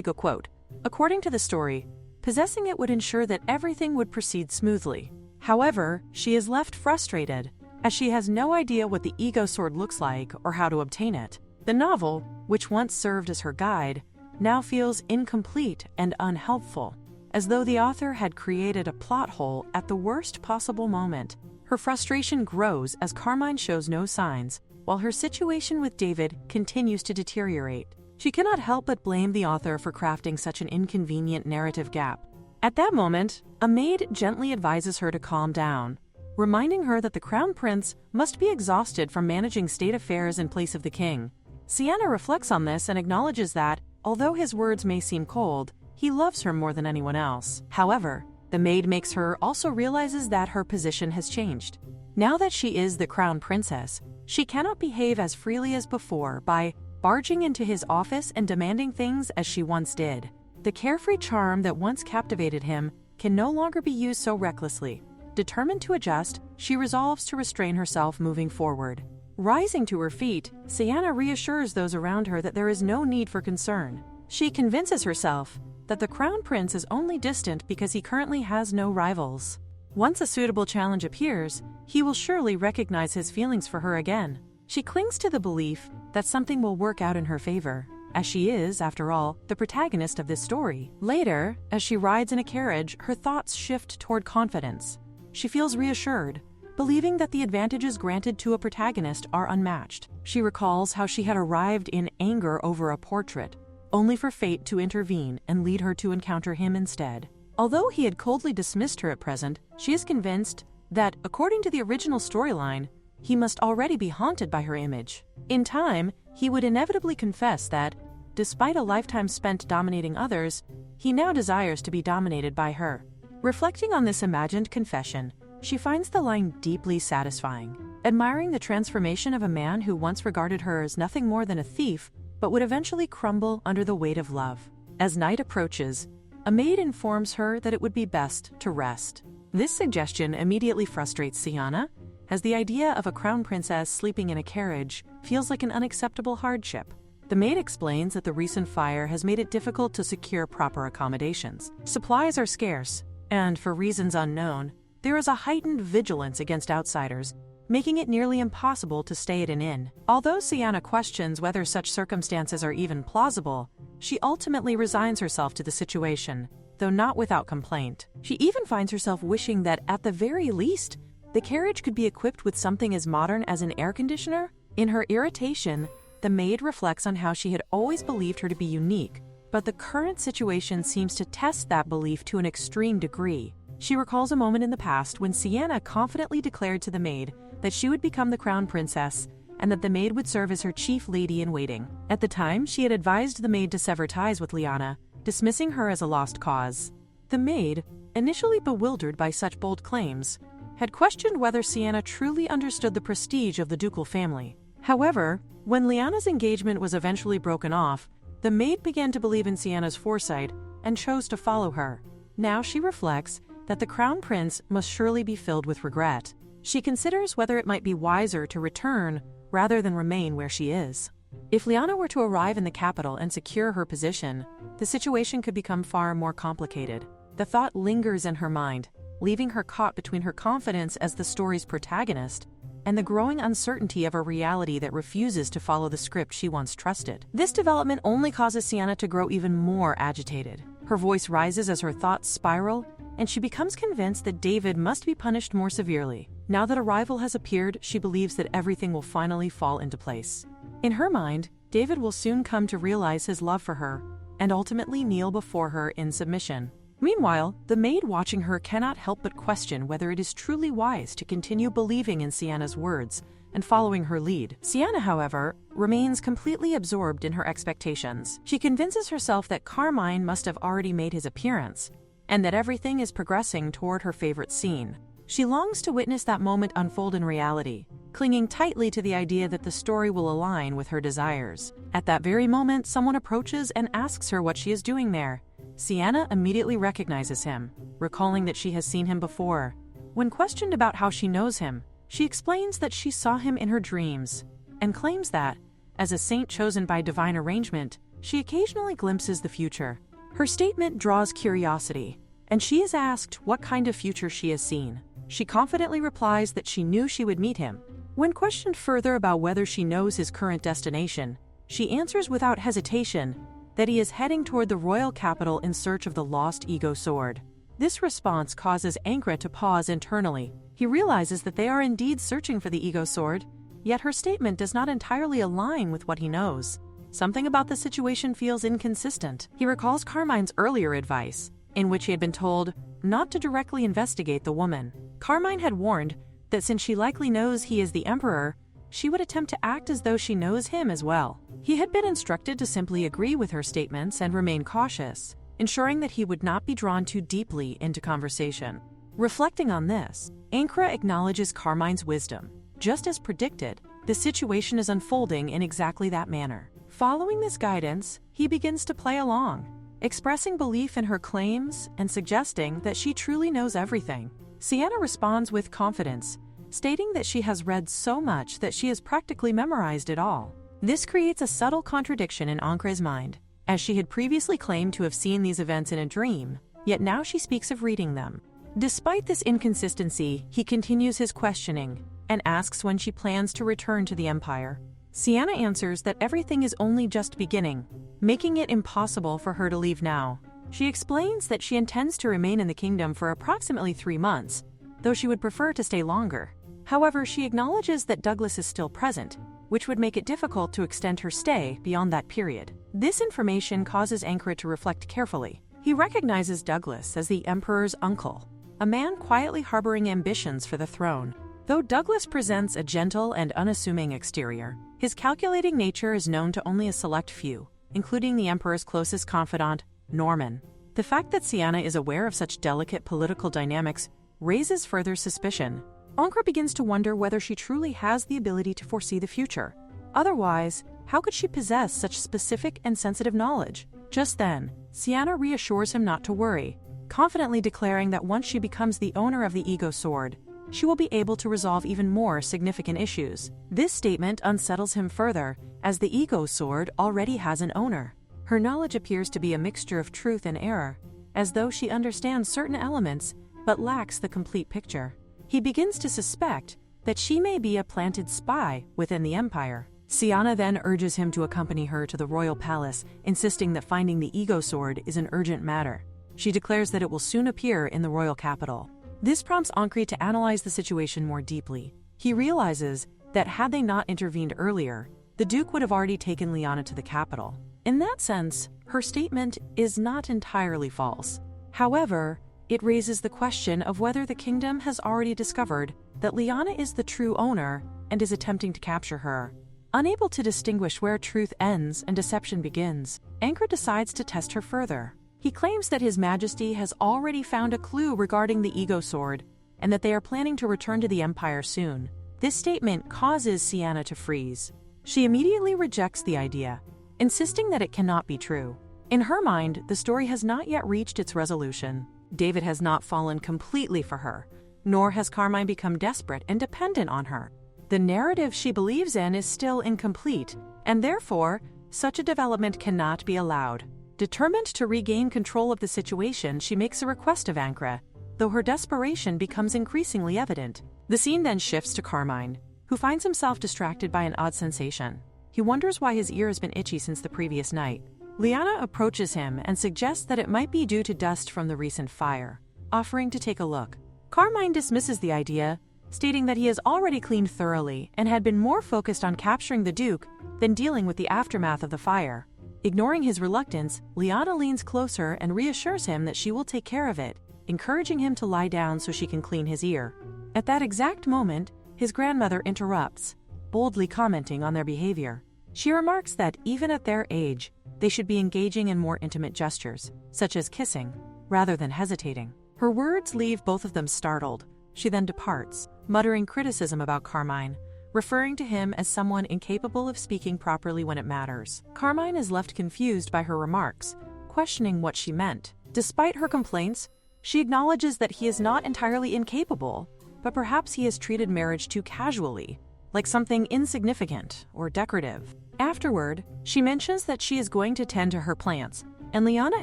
quote. According to the story, possessing it would ensure that everything would proceed smoothly. However, she is left frustrated, as she has no idea what the ego sword looks like or how to obtain it. The novel, which once served as her guide, now feels incomplete and unhelpful, as though the author had created a plot hole at the worst possible moment. Her frustration grows as Carmine shows no signs, while her situation with David continues to deteriorate. She cannot help but blame the author for crafting such an inconvenient narrative gap. At that moment, a maid gently advises her to calm down, reminding her that the crown prince must be exhausted from managing state affairs in place of the king. Siana reflects on this and acknowledges that, although his words may seem cold, he loves her more than anyone else. However, the maid makes her also realizes that her position has changed. Now that she is the crown princess, she cannot behave as freely as before by barging into his office and demanding things as she once did. The carefree charm that once captivated him can no longer be used so recklessly. Determined to adjust, she resolves to restrain herself moving forward. Rising to her feet, Siana reassures those around her that there is no need for concern. She convinces herself that the Crown Prince is only distant because he currently has no rivals. Once a suitable challenge appears, he will surely recognize his feelings for her again. She clings to the belief that something will work out in her favor, as she is, after all, the protagonist of this story. Later, as she rides in a carriage, her thoughts shift toward confidence. She feels reassured, believing that the advantages granted to a protagonist are unmatched. She recalls how she had arrived in anger over a portrait, only for fate to intervene and lead her to encounter him instead. Although he had coldly dismissed her at present, she is convinced that, according to the original storyline, he must already be haunted by her image. In time, he would inevitably confess that, despite a lifetime spent dominating others, he now desires to be dominated by her. Reflecting on this imagined confession, she finds the line deeply satisfying, admiring the transformation of a man who once regarded her as nothing more than a thief, but would eventually crumble under the weight of love. As night approaches, a maid informs her that it would be best to rest. This suggestion immediately frustrates Siana, as the idea of a crown princess sleeping in a carriage feels like an unacceptable hardship. The maid explains that the recent fire has made it difficult to secure proper accommodations. Supplies are scarce, and for reasons unknown, there is a heightened vigilance against outsiders, making it nearly impossible to stay at an inn. Although Siana questions whether such circumstances are even plausible, she ultimately resigns herself to the situation, though not without complaint. She even finds herself wishing that, at the very least, the carriage could be equipped with something as modern as an air conditioner. In her irritation, the maid reflects on how she had always believed her to be unique, but the current situation seems to test that belief to an extreme degree. She recalls a moment in the past when Siana confidently declared to the maid that she would become the crown princess and that the maid would serve as her chief lady-in-waiting. At the time, she had advised the maid to sever ties with Lyanna, dismissing her as a lost cause. The maid, initially bewildered by such bold claims, had questioned whether Siana truly understood the prestige of the ducal family. However, when Lyanna's engagement was eventually broken off, the maid began to believe in Siana's foresight and chose to follow her. Now she reflects that the crown prince must surely be filled with regret. She considers whether it might be wiser to return rather than remain where she is. If Lyanna were to arrive in the capital and secure her position, the situation could become far more complicated. The thought lingers in her mind, leaving her caught between her confidence as the story's protagonist and the growing uncertainty of a reality that refuses to follow the script she once trusted. This development only causes Siana to grow even more agitated. Her voice rises as her thoughts spiral, and she becomes convinced that David must be punished more severely. Now that a rival has appeared, she believes that everything will finally fall into place. In her mind, David will soon come to realize his love for her and ultimately kneel before her in submission. Meanwhile, the maid watching her cannot help but question whether it is truly wise to continue believing in Siana's words and following her lead. Siana, however, remains completely absorbed in her expectations. She convinces herself that Carmine must have already made his appearance, and that everything is progressing toward her favorite scene. She longs to witness that moment unfold in reality, clinging tightly to the idea that the story will align with her desires. At that very moment, someone approaches and asks her what she is doing there. Siana immediately recognizes him, recalling that she has seen him before. When questioned about how she knows him, she explains that she saw him in her dreams, and claims that, as a saint chosen by divine arrangement, she occasionally glimpses the future. Her statement draws curiosity, and she is asked what kind of future she has seen. She confidently replies that she knew she would meet him. When questioned further about whether she knows his current destination, she answers without hesitation that he is heading toward the royal capital in search of the lost ego sword. This response causes Ankra to pause internally. He realizes that they are indeed searching for the ego sword, yet her statement does not entirely align with what he knows. Something about the situation feels inconsistent. He recalls Carmine's earlier advice, in which he had been told not to directly investigate the woman. Carmine had warned that since she likely knows he is the emperor, she would attempt to act as though she knows him as well. He had been instructed to simply agree with her statements and remain cautious, ensuring that he would not be drawn too deeply into conversation. Reflecting on this, Ankra acknowledges Carmine's wisdom. Just as predicted, the situation is unfolding in exactly that manner. Following this guidance, he begins to play along, expressing belief in her claims and suggesting that she truly knows everything. Siana responds with confidence, stating that she has read so much that she has practically memorized it all. This creates a subtle contradiction in Ancre's mind, as she had previously claimed to have seen these events in a dream, yet now she speaks of reading them. Despite this inconsistency, he continues his questioning and asks when she plans to return to the Empire. Siana answers that everything is only just beginning, making it impossible for her to leave now. She explains that she intends to remain in the kingdom for approximately 3 months, though she would prefer to stay longer. However, she acknowledges that Douglas is still present, which would make it difficult to extend her stay beyond that period. This information causes Ancre to reflect carefully. He recognizes Douglas as the Emperor's uncle, a man quietly harboring ambitions for the throne. Though Douglas presents a gentle and unassuming exterior, his calculating nature is known to only a select few, including the Emperor's closest confidant, Norman. The fact that Siana is aware of such delicate political dynamics raises further suspicion. Ancre begins to wonder whether she truly has the ability to foresee the future. Otherwise, how could she possess such specific and sensitive knowledge? Just then, Siana reassures him not to worry, confidently declaring that once she becomes the owner of the Ego Sword, she will be able to resolve even more significant issues. This statement unsettles him further, as the Ego Sword already has an owner. Her knowledge appears to be a mixture of truth and error, as though she understands certain elements but lacks the complete picture. He begins to suspect that she may be a planted spy within the Empire. Siana then urges him to accompany her to the royal palace, insisting that finding the Ego Sword is an urgent matter. She declares that it will soon appear in the royal capital. This prompts Ancre to analyze the situation more deeply. He realizes that had they not intervened earlier, the Duke would have already taken Lyanna to the capital. In that sense, her statement is not entirely false. However, it raises the question of whether the kingdom has already discovered that Lyanna is the true owner and is attempting to capture her. Unable to distinguish where truth ends and deception begins, Ancre decides to test her further. He claims that His Majesty has already found a clue regarding the Ego Sword and that they are planning to return to the Empire soon. This statement causes Siana to freeze. She immediately rejects the idea, insisting that it cannot be true. In her mind, the story has not yet reached its resolution. David has not fallen completely for her, nor has Carmine become desperate and dependent on her. The narrative she believes in is still incomplete, and therefore, such a development cannot be allowed. Determined to regain control of the situation, she makes a request of Ancre, though her desperation becomes increasingly evident. The scene then shifts to Carmine, who finds himself distracted by an odd sensation. He wonders why his ear has been itchy since the previous night. Lyanna approaches him and suggests that it might be due to dust from the recent fire, offering to take a look. Carmine dismisses the idea, stating that he has already cleaned thoroughly and had been more focused on capturing the Duke than dealing with the aftermath of the fire. Ignoring his reluctance, Lyanna leans closer and reassures him that she will take care of it, encouraging him to lie down so she can clean his ear. At that exact moment, his grandmother interrupts, boldly commenting on their behavior. She remarks that even at their age, they should be engaging in more intimate gestures, such as kissing, rather than hesitating. Her words leave both of them startled. She then departs, muttering criticism about Carmine, referring to him as someone incapable of speaking properly when it matters. Carmine is left confused by her remarks, questioning what she meant. Despite her complaints, she acknowledges that he is not entirely incapable, but perhaps he has treated marriage too casually, like something insignificant or decorative. Afterward, she mentions that she is going to tend to her plants, and Lyanna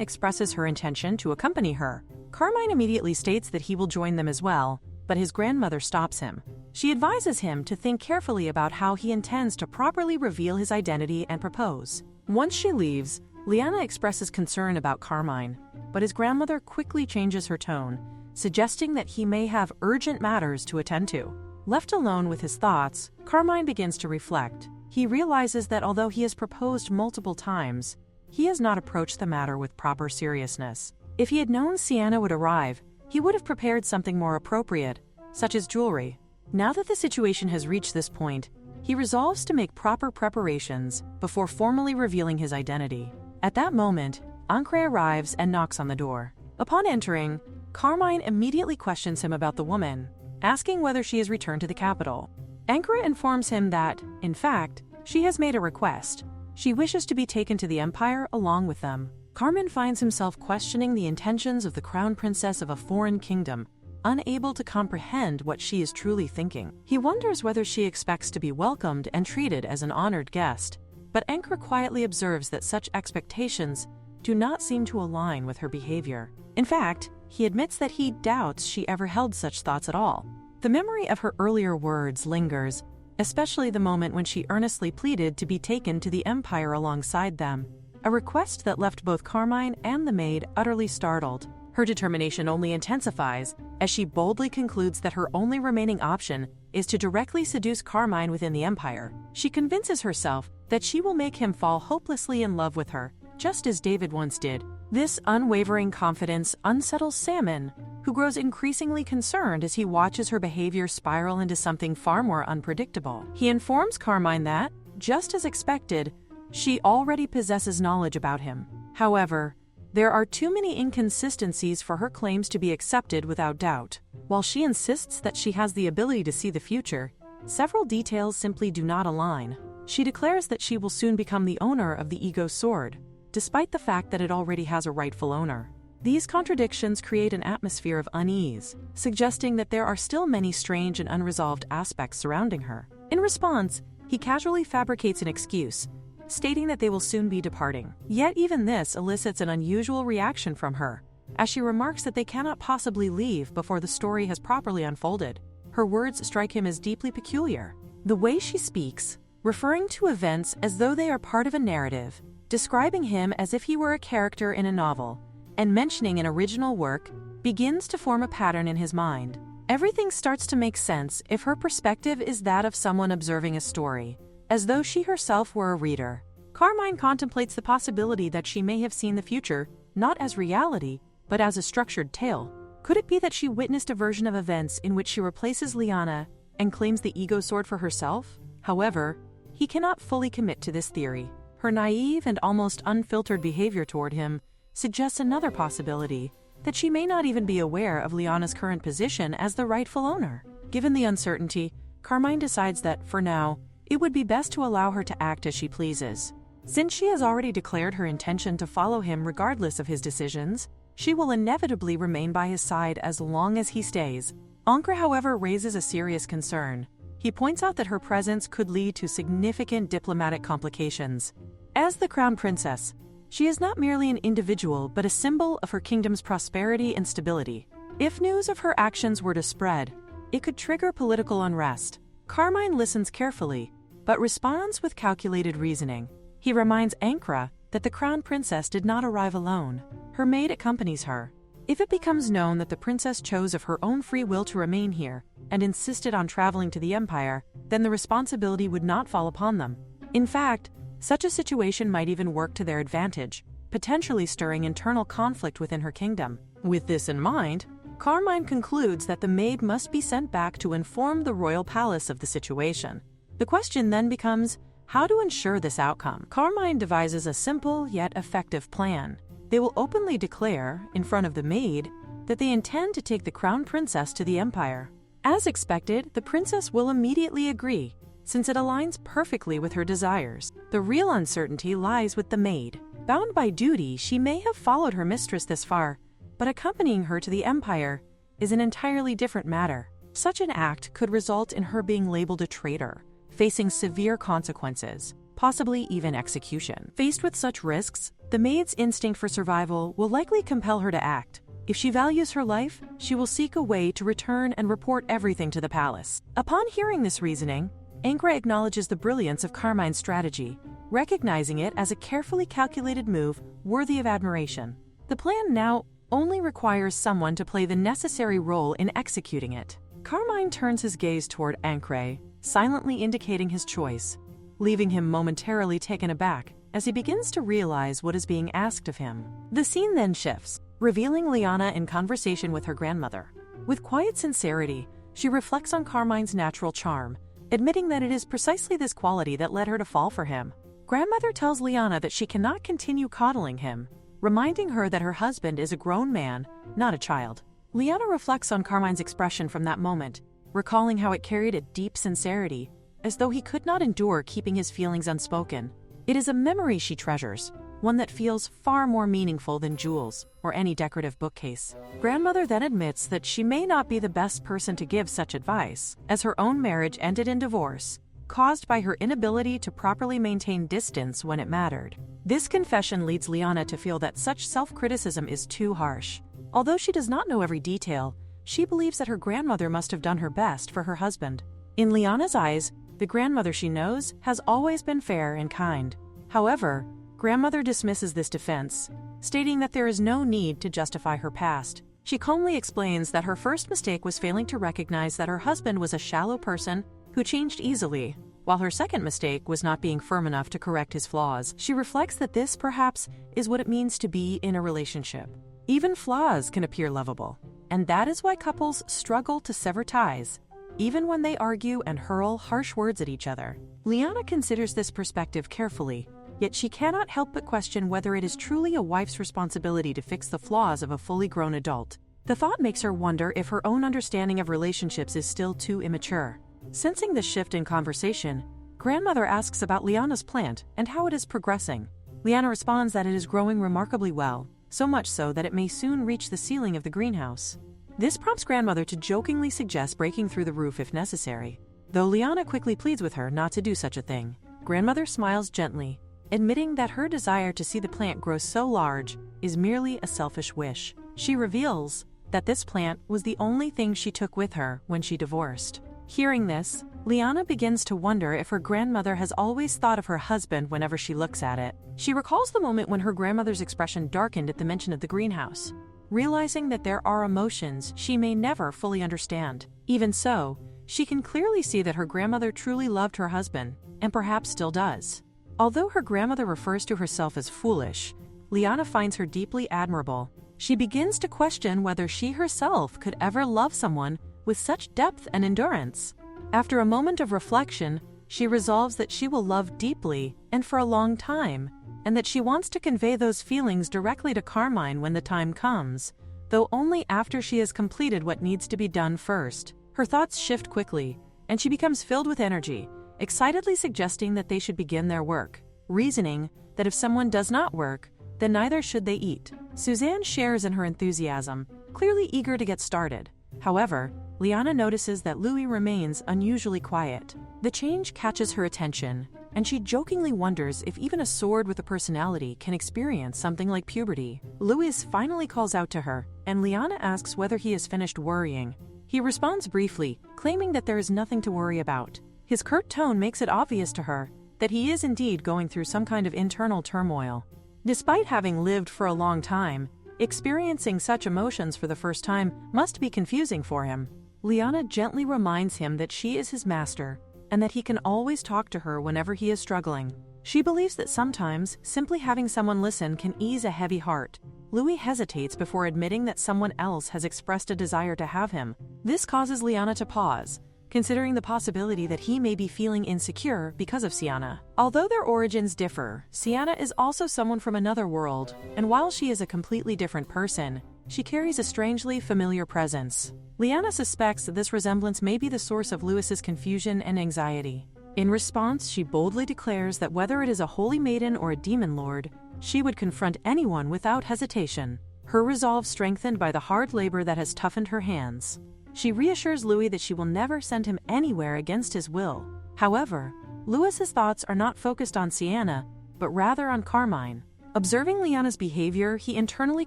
expresses her intention to accompany her. Carmine immediately states that he will join them as well, but his grandmother stops him. She advises him to think carefully about how he intends to properly reveal his identity and propose. Once she leaves, Lyanna expresses concern about Carmine, but his grandmother quickly changes her tone, suggesting that he may have urgent matters to attend to. Left alone with his thoughts, Carmine begins to reflect. He realizes that although he has proposed multiple times, he has not approached the matter with proper seriousness. If he had known Siana would arrive, he would have prepared something more appropriate, such as jewelry. Now that the situation has reached this point, he resolves to make proper preparations before formally revealing his identity. At that moment, Ancre arrives and knocks on the door. Upon entering, Carmine immediately questions him about the woman, asking whether she has returned to the capital. Ancre informs him that, in fact, she has made a request. She wishes to be taken to the Empire along with them. Carmine finds himself questioning the intentions of the crown princess of a foreign kingdom, unable to comprehend what she is truly thinking. He wonders whether she expects to be welcomed and treated as an honored guest, but Ankara quietly observes that such expectations do not seem to align with her behavior. In fact, he admits that he doubts she ever held such thoughts at all. The memory of her earlier words lingers, especially the moment when she earnestly pleaded to be taken to the Empire alongside them, a request that left both Carmine and the maid utterly startled. Her determination only intensifies as she boldly concludes that her only remaining option is to directly seduce Carmine within the Empire. She convinces herself that she will make him fall hopelessly in love with her, just as David once did. This unwavering confidence unsettles Salmon, who grows increasingly concerned as he watches her behavior spiral into something far more unpredictable. He informs Carmine that, just as expected, she already possesses knowledge about him. However, there are too many inconsistencies for her claims to be accepted without doubt. While she insists that she has the ability to see the future, several details simply do not align. She declares that she will soon become the owner of the Ego Sword, despite the fact that it already has a rightful owner. These contradictions create an atmosphere of unease, suggesting that there are still many strange and unresolved aspects surrounding her. In response, he casually fabricates an excuse, stating that they will soon be departing. Yet even this elicits an unusual reaction from her, as she remarks that they cannot possibly leave before the story has properly unfolded. Her words strike him as deeply peculiar. The way she speaks, referring to events as though they are part of a narrative, describing him as if he were a character in a novel, and mentioning an original work, begins to form a pattern in his mind. Everything starts to make sense if her perspective is that of someone observing a story, as though she herself were a reader. Carmine contemplates the possibility that she may have seen the future, not as reality, but as a structured tale. Could it be that she witnessed a version of events in which she replaces Lyanna and claims the Ego Sword for herself? However, he cannot fully commit to this theory. Her naive and almost unfiltered behavior toward him suggests another possibility, that she may not even be aware of Lyanna's current position as the rightful owner. Given the uncertainty, Carmine decides that, for now, it would be best to allow her to act as she pleases. Since she has already declared her intention to follow him regardless of his decisions, she will inevitably remain by his side as long as he stays. Ankara, however, raises a serious concern. He points out that her presence could lead to significant diplomatic complications. As the crown princess, she is not merely an individual but a symbol of her kingdom's prosperity and stability. If news of her actions were to spread, it could trigger political unrest. Carmine listens carefully, but responds with calculated reasoning. He reminds Ankara that the crown princess did not arrive alone. Her maid accompanies her. If it becomes known that the princess chose of her own free will to remain here and insisted on traveling to the Empire, then the responsibility would not fall upon them. In fact, such a situation might even work to their advantage, potentially stirring internal conflict within her kingdom. With this in mind, Carmine concludes that the maid must be sent back to inform the royal palace of the situation. The question then becomes, how to ensure this outcome? Carmine devises a simple yet effective plan. They will openly declare, in front of the maid, that they intend to take the crown princess to the Empire. As expected, the princess will immediately agree, since it aligns perfectly with her desires. The real uncertainty lies with the maid. Bound by duty, she may have followed her mistress this far, but accompanying her to the Empire is an entirely different matter. Such an act could result in her being labeled a traitor, facing severe consequences, possibly even execution. Faced with such risks, the maid's instinct for survival will likely compel her to act. If she values her life, she will seek a way to return and report everything to the palace. Upon hearing this reasoning, Ankara acknowledges the brilliance of Carmine's strategy, recognizing it as a carefully calculated move worthy of admiration. The plan now only requires someone to play the necessary role in executing it. Carmine turns his gaze toward Ankara, silently indicating his choice, leaving him momentarily taken aback as he begins to realize what is being asked of him. The scene then shifts, revealing Lyanna in conversation with her grandmother. With quiet sincerity, she reflects on Carmine's natural charm, admitting that it is precisely this quality that led her to fall for him. Grandmother tells Lyanna that she cannot continue coddling him, reminding her that her husband is a grown man, not a child. Lyanna reflects on Carmine's expression from that moment, recalling how it carried a deep sincerity, as though he could not endure keeping his feelings unspoken. It is a memory she treasures, one that feels far more meaningful than jewels or any decorative bookcase. Grandmother then admits that she may not be the best person to give such advice, as her own marriage ended in divorce, caused by her inability to properly maintain distance when it mattered. This confession leads Lyanna to feel that such self-criticism is too harsh. Although she does not know every detail, she believes that her grandmother must have done her best for her husband. In Lyanna's eyes, the grandmother she knows has always been fair and kind. However, grandmother dismisses this defense, stating that there is no need to justify her past. She calmly explains that her first mistake was failing to recognize that her husband was a shallow person who changed easily, while her second mistake was not being firm enough to correct his flaws. She reflects that this, perhaps, is what it means to be in a relationship. Even flaws can appear lovable, and that is why couples struggle to sever ties, even when they argue and hurl harsh words at each other. Lyanna considers this perspective carefully, yet she cannot help but question whether it is truly a wife's responsibility to fix the flaws of a fully grown adult. The thought makes her wonder if her own understanding of relationships is still too immature. Sensing the shift in conversation, grandmother asks about Lyanna's plant and how it is progressing. Lyanna responds that it is growing remarkably well, so much so that it may soon reach the ceiling of the greenhouse. This prompts grandmother to jokingly suggest breaking through the roof if necessary, though Lyanna quickly pleads with her not to do such a thing. Grandmother smiles gently, admitting that her desire to see the plant grow so large is merely a selfish wish. She reveals that this plant was the only thing she took with her when she divorced. Hearing this, Lyanna begins to wonder if her grandmother has always thought of her husband whenever she looks at it. She recalls the moment when her grandmother's expression darkened at the mention of the greenhouse, realizing that there are emotions she may never fully understand. Even so, she can clearly see that her grandmother truly loved her husband, and perhaps still does. Although her grandmother refers to herself as foolish, Lyanna finds her deeply admirable. She begins to question whether she herself could ever love someone with such depth and endurance. After a moment of reflection, she resolves that she will love deeply and for a long time, and that she wants to convey those feelings directly to Carmine when the time comes, though only after she has completed what needs to be done first. Her thoughts shift quickly, and she becomes filled with energy, excitedly suggesting that they should begin their work, reasoning that if someone does not work, then neither should they eat. Suzanne shares in her enthusiasm, clearly eager to get started. However, Lyanna notices that Louis remains unusually quiet. The change catches her attention, and she jokingly wonders if even a sword with a personality can experience something like puberty. Louis finally calls out to her, and Lyanna asks whether he has finished worrying. He responds briefly, claiming that there is nothing to worry about. His curt tone makes it obvious to her that he is indeed going through some kind of internal turmoil. Despite having lived for a long time, experiencing such emotions for the first time must be confusing for him. Lyanna gently reminds him that she is his master, and that he can always talk to her whenever he is struggling. She believes that sometimes simply having someone listen can ease a heavy heart. Louis hesitates before admitting that someone else has expressed a desire to have him. This causes Lyanna to pause, considering the possibility that he may be feeling insecure because of Siana. Although their origins differ, Siana is also someone from another world, and while she is a completely different person, she carries a strangely familiar presence. Lyanna suspects that this resemblance may be the source of Louis's confusion and anxiety. In response, she boldly declares that whether it is a holy maiden or a demon lord, she would confront anyone without hesitation, her resolve strengthened by the hard labor that has toughened her hands. She reassures Louis that she will never send him anywhere against his will. However, Louis's thoughts are not focused on Siana, but rather on Carmine. Observing Lyanna's behavior, he internally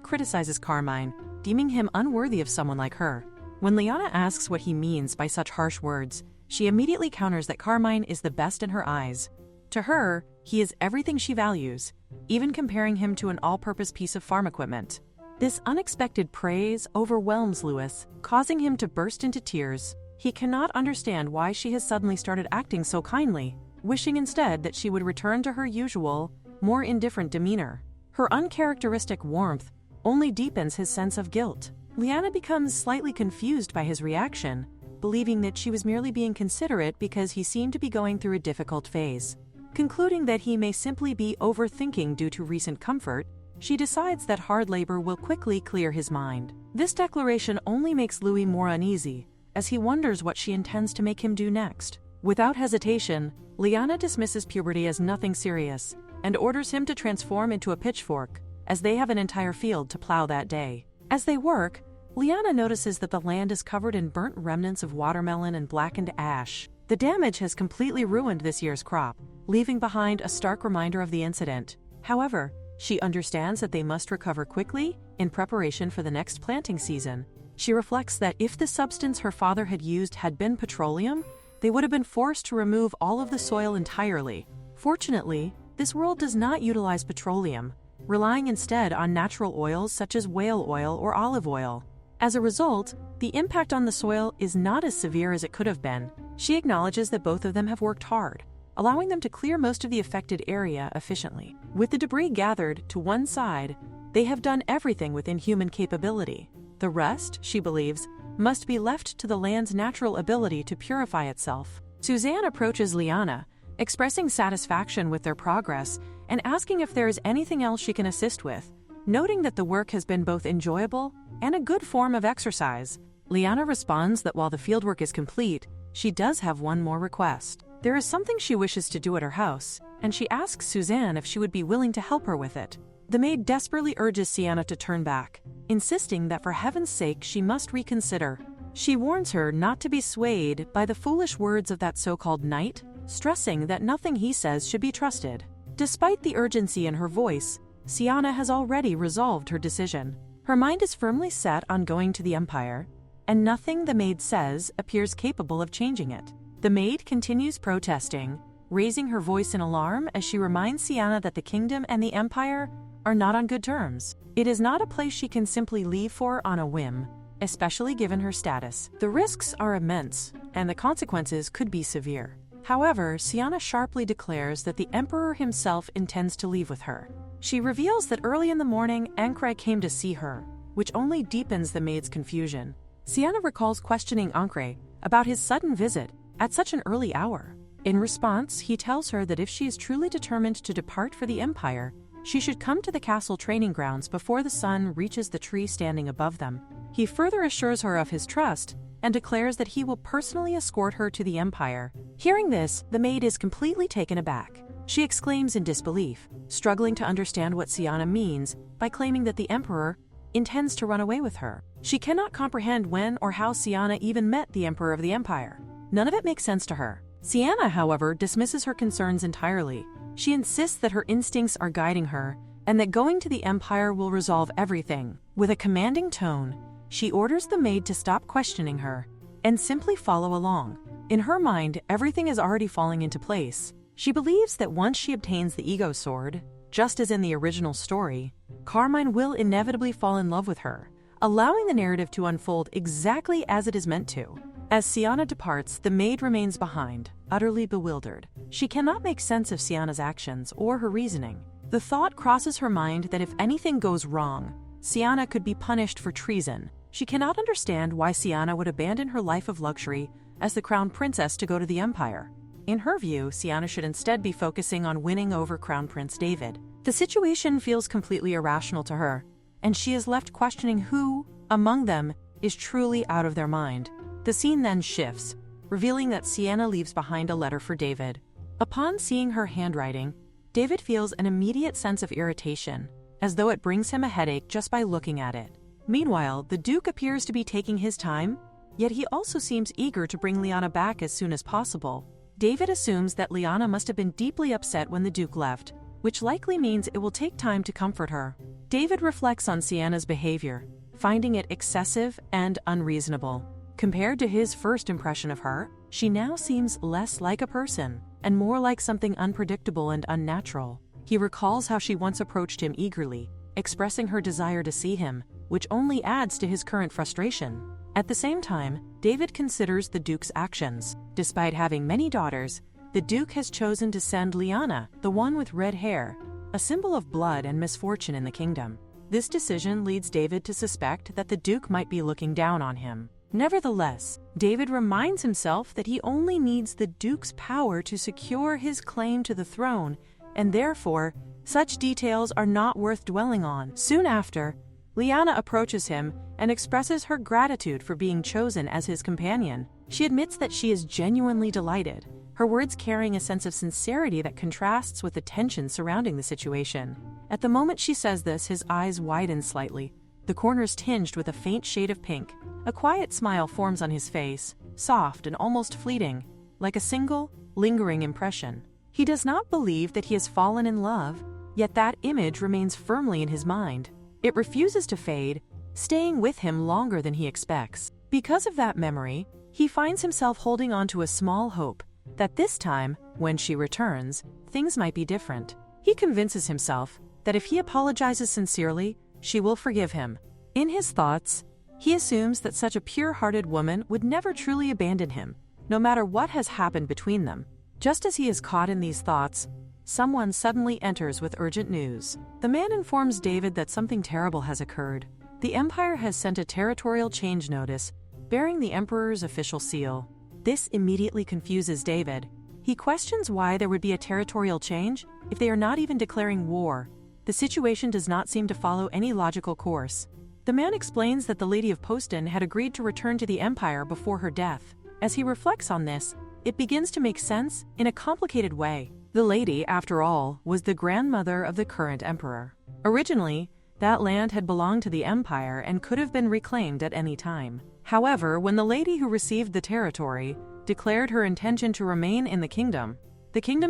criticizes Carmine, deeming him unworthy of someone like her. When Lyanna asks what he means by such harsh words, she immediately counters that Carmine is the best in her eyes. To her, he is everything she values, even comparing him to an all-purpose piece of farm equipment. This unexpected praise overwhelms Louis, causing him to burst into tears. He cannot understand why she has suddenly started acting so kindly, wishing instead that she would return to her usual, more indifferent demeanor. Her uncharacteristic warmth only deepens his sense of guilt. Lyanna becomes slightly confused by his reaction, believing that she was merely being considerate because he seemed to be going through a difficult phase. Concluding that he may simply be overthinking due to recent comfort, she decides that hard labor will quickly clear his mind. This declaration only makes Louis more uneasy, as he wonders what she intends to make him do next. Without hesitation, Lyanna dismisses puberty as nothing serious, and orders him to transform into a pitchfork, as they have an entire field to plow that day. As they work, Lyanna notices that the land is covered in burnt remnants of watermelon and blackened ash. The damage has completely ruined this year's crop, leaving behind a stark reminder of the incident. However, she understands that they must recover quickly in preparation for the next planting season. She reflects that if the substance her father had used had been petroleum, they would have been forced to remove all of the soil entirely. Fortunately, this world does not utilize petroleum, relying instead on natural oils such as whale oil or olive oil. As a result, the impact on the soil is not as severe as it could have been. She acknowledges that both of them have worked hard, allowing them to clear most of the affected area efficiently. With the debris gathered to one side, they have done everything within human capability. The rest, she believes, must be left to the land's natural ability to purify itself. Suzanne approaches Lyanna, expressing satisfaction with their progress and asking if there is anything else she can assist with, noting that the work has been both enjoyable and a good form of exercise. Lyanna responds that while the fieldwork is complete, she does have one more request. There is something she wishes to do at her house, and she asks Suzanne if she would be willing to help her with it. The maid desperately urges Siana to turn back, insisting that for heaven's sake she must reconsider. She warns her not to be swayed by the foolish words of that so-called knight, stressing that nothing he says should be trusted. Despite the urgency in her voice, Siana has already resolved her decision. Her mind is firmly set on going to the Empire, and nothing the maid says appears capable of changing it. The maid continues protesting, raising her voice in alarm as she reminds Siana that the kingdom and the Empire are not on good terms. It is not a place she can simply leave for on a whim, especially given her status. The risks are immense, and the consequences could be severe. However, Siana sharply declares that the Emperor himself intends to leave with her. She reveals that early in the morning, Ankre came to see her, which only deepens the maid's confusion. Siana recalls questioning Ankre about his sudden visit at such an early hour. In response, he tells her that if she is truly determined to depart for the Empire, she should come to the castle training grounds before the sun reaches the tree standing above them. He further assures her of his trust and declares that he will personally escort her to the Empire. Hearing this, the maid is completely taken aback. She exclaims in disbelief, struggling to understand what Siana means by claiming that the Emperor intends to run away with her. She cannot comprehend when or how Siana even met the Emperor of the Empire. None of it makes sense to her. Siana, however, dismisses her concerns entirely. She insists that her instincts are guiding her and that going to the Empire will resolve everything. With a commanding tone, she orders the maid to stop questioning her and simply follow along. In her mind, everything is already falling into place. She believes that once she obtains the ego sword, just as in the original story, Carmine will inevitably fall in love with her, allowing the narrative to unfold exactly as it is meant to. As Siana departs, the maid remains behind, utterly bewildered. She cannot make sense of Siana's actions or her reasoning. The thought crosses her mind that if anything goes wrong, Siana could be punished for treason. She cannot understand why Siana would abandon her life of luxury as the crown princess to go to the Empire. In her view, Siana should instead be focusing on winning over Crown Prince David. The situation feels completely irrational to her, and she is left questioning who, among them, is truly out of their mind. The scene then shifts, revealing that Siana leaves behind a letter for David. Upon seeing her handwriting, David feels an immediate sense of irritation, as though it brings him a headache just by looking at it. Meanwhile, the Duke appears to be taking his time, yet he also seems eager to bring Lyanna back as soon as possible. David assumes that Lyanna must have been deeply upset when the Duke left, which likely means it will take time to comfort her. David reflects on Siana's behavior, finding it excessive and unreasonable. Compared to his first impression of her, she now seems less like a person and more like something unpredictable and unnatural. He recalls how she once approached him eagerly, expressing her desire to see him, which only adds to his current frustration. At the same time, David considers the Duke's actions. Despite having many daughters, the Duke has chosen to send Lyanna, the one with red hair, a symbol of blood and misfortune in the kingdom. This decision leads David to suspect that the Duke might be looking down on him. Nevertheless, David reminds himself that he only needs the Duke's power to secure his claim to the throne, and therefore, such details are not worth dwelling on. Soon after, Lyanna approaches him and expresses her gratitude for being chosen as his companion. She admits that she is genuinely delighted, her words carrying a sense of sincerity that contrasts with the tension surrounding the situation. At the moment she says this, his eyes widen slightly, the corners tinged with a faint shade of pink. A quiet smile forms on his face, soft and almost fleeting, like a single, lingering impression. He does not believe that he has fallen in love, yet that image remains firmly in his mind. It refuses to fade, staying with him longer than he expects. Because of that memory, he finds himself holding on to a small hope that this time, when she returns, things might be different. He convinces himself that if he apologizes sincerely, she will forgive him. In his thoughts, he assumes that such a pure-hearted woman would never truly abandon him, no matter what has happened between them. Just as he is caught in these thoughts, someone suddenly enters with urgent news. The man informs David that something terrible has occurred. The Empire has sent a territorial change notice, bearing the Emperor's official seal. This immediately confuses David. He questions why there would be a territorial change if they are not even declaring war. The situation does not seem to follow any logical course. The man explains that the Lady of Poston had agreed to return to the Empire before her death. As he reflects on this, it begins to make sense in a complicated way. The lady, after all, was the grandmother of the current emperor. Originally, that land had belonged to the Empire and could have been reclaimed at any time. However, when the lady who received the territory declared her intention to remain in the kingdom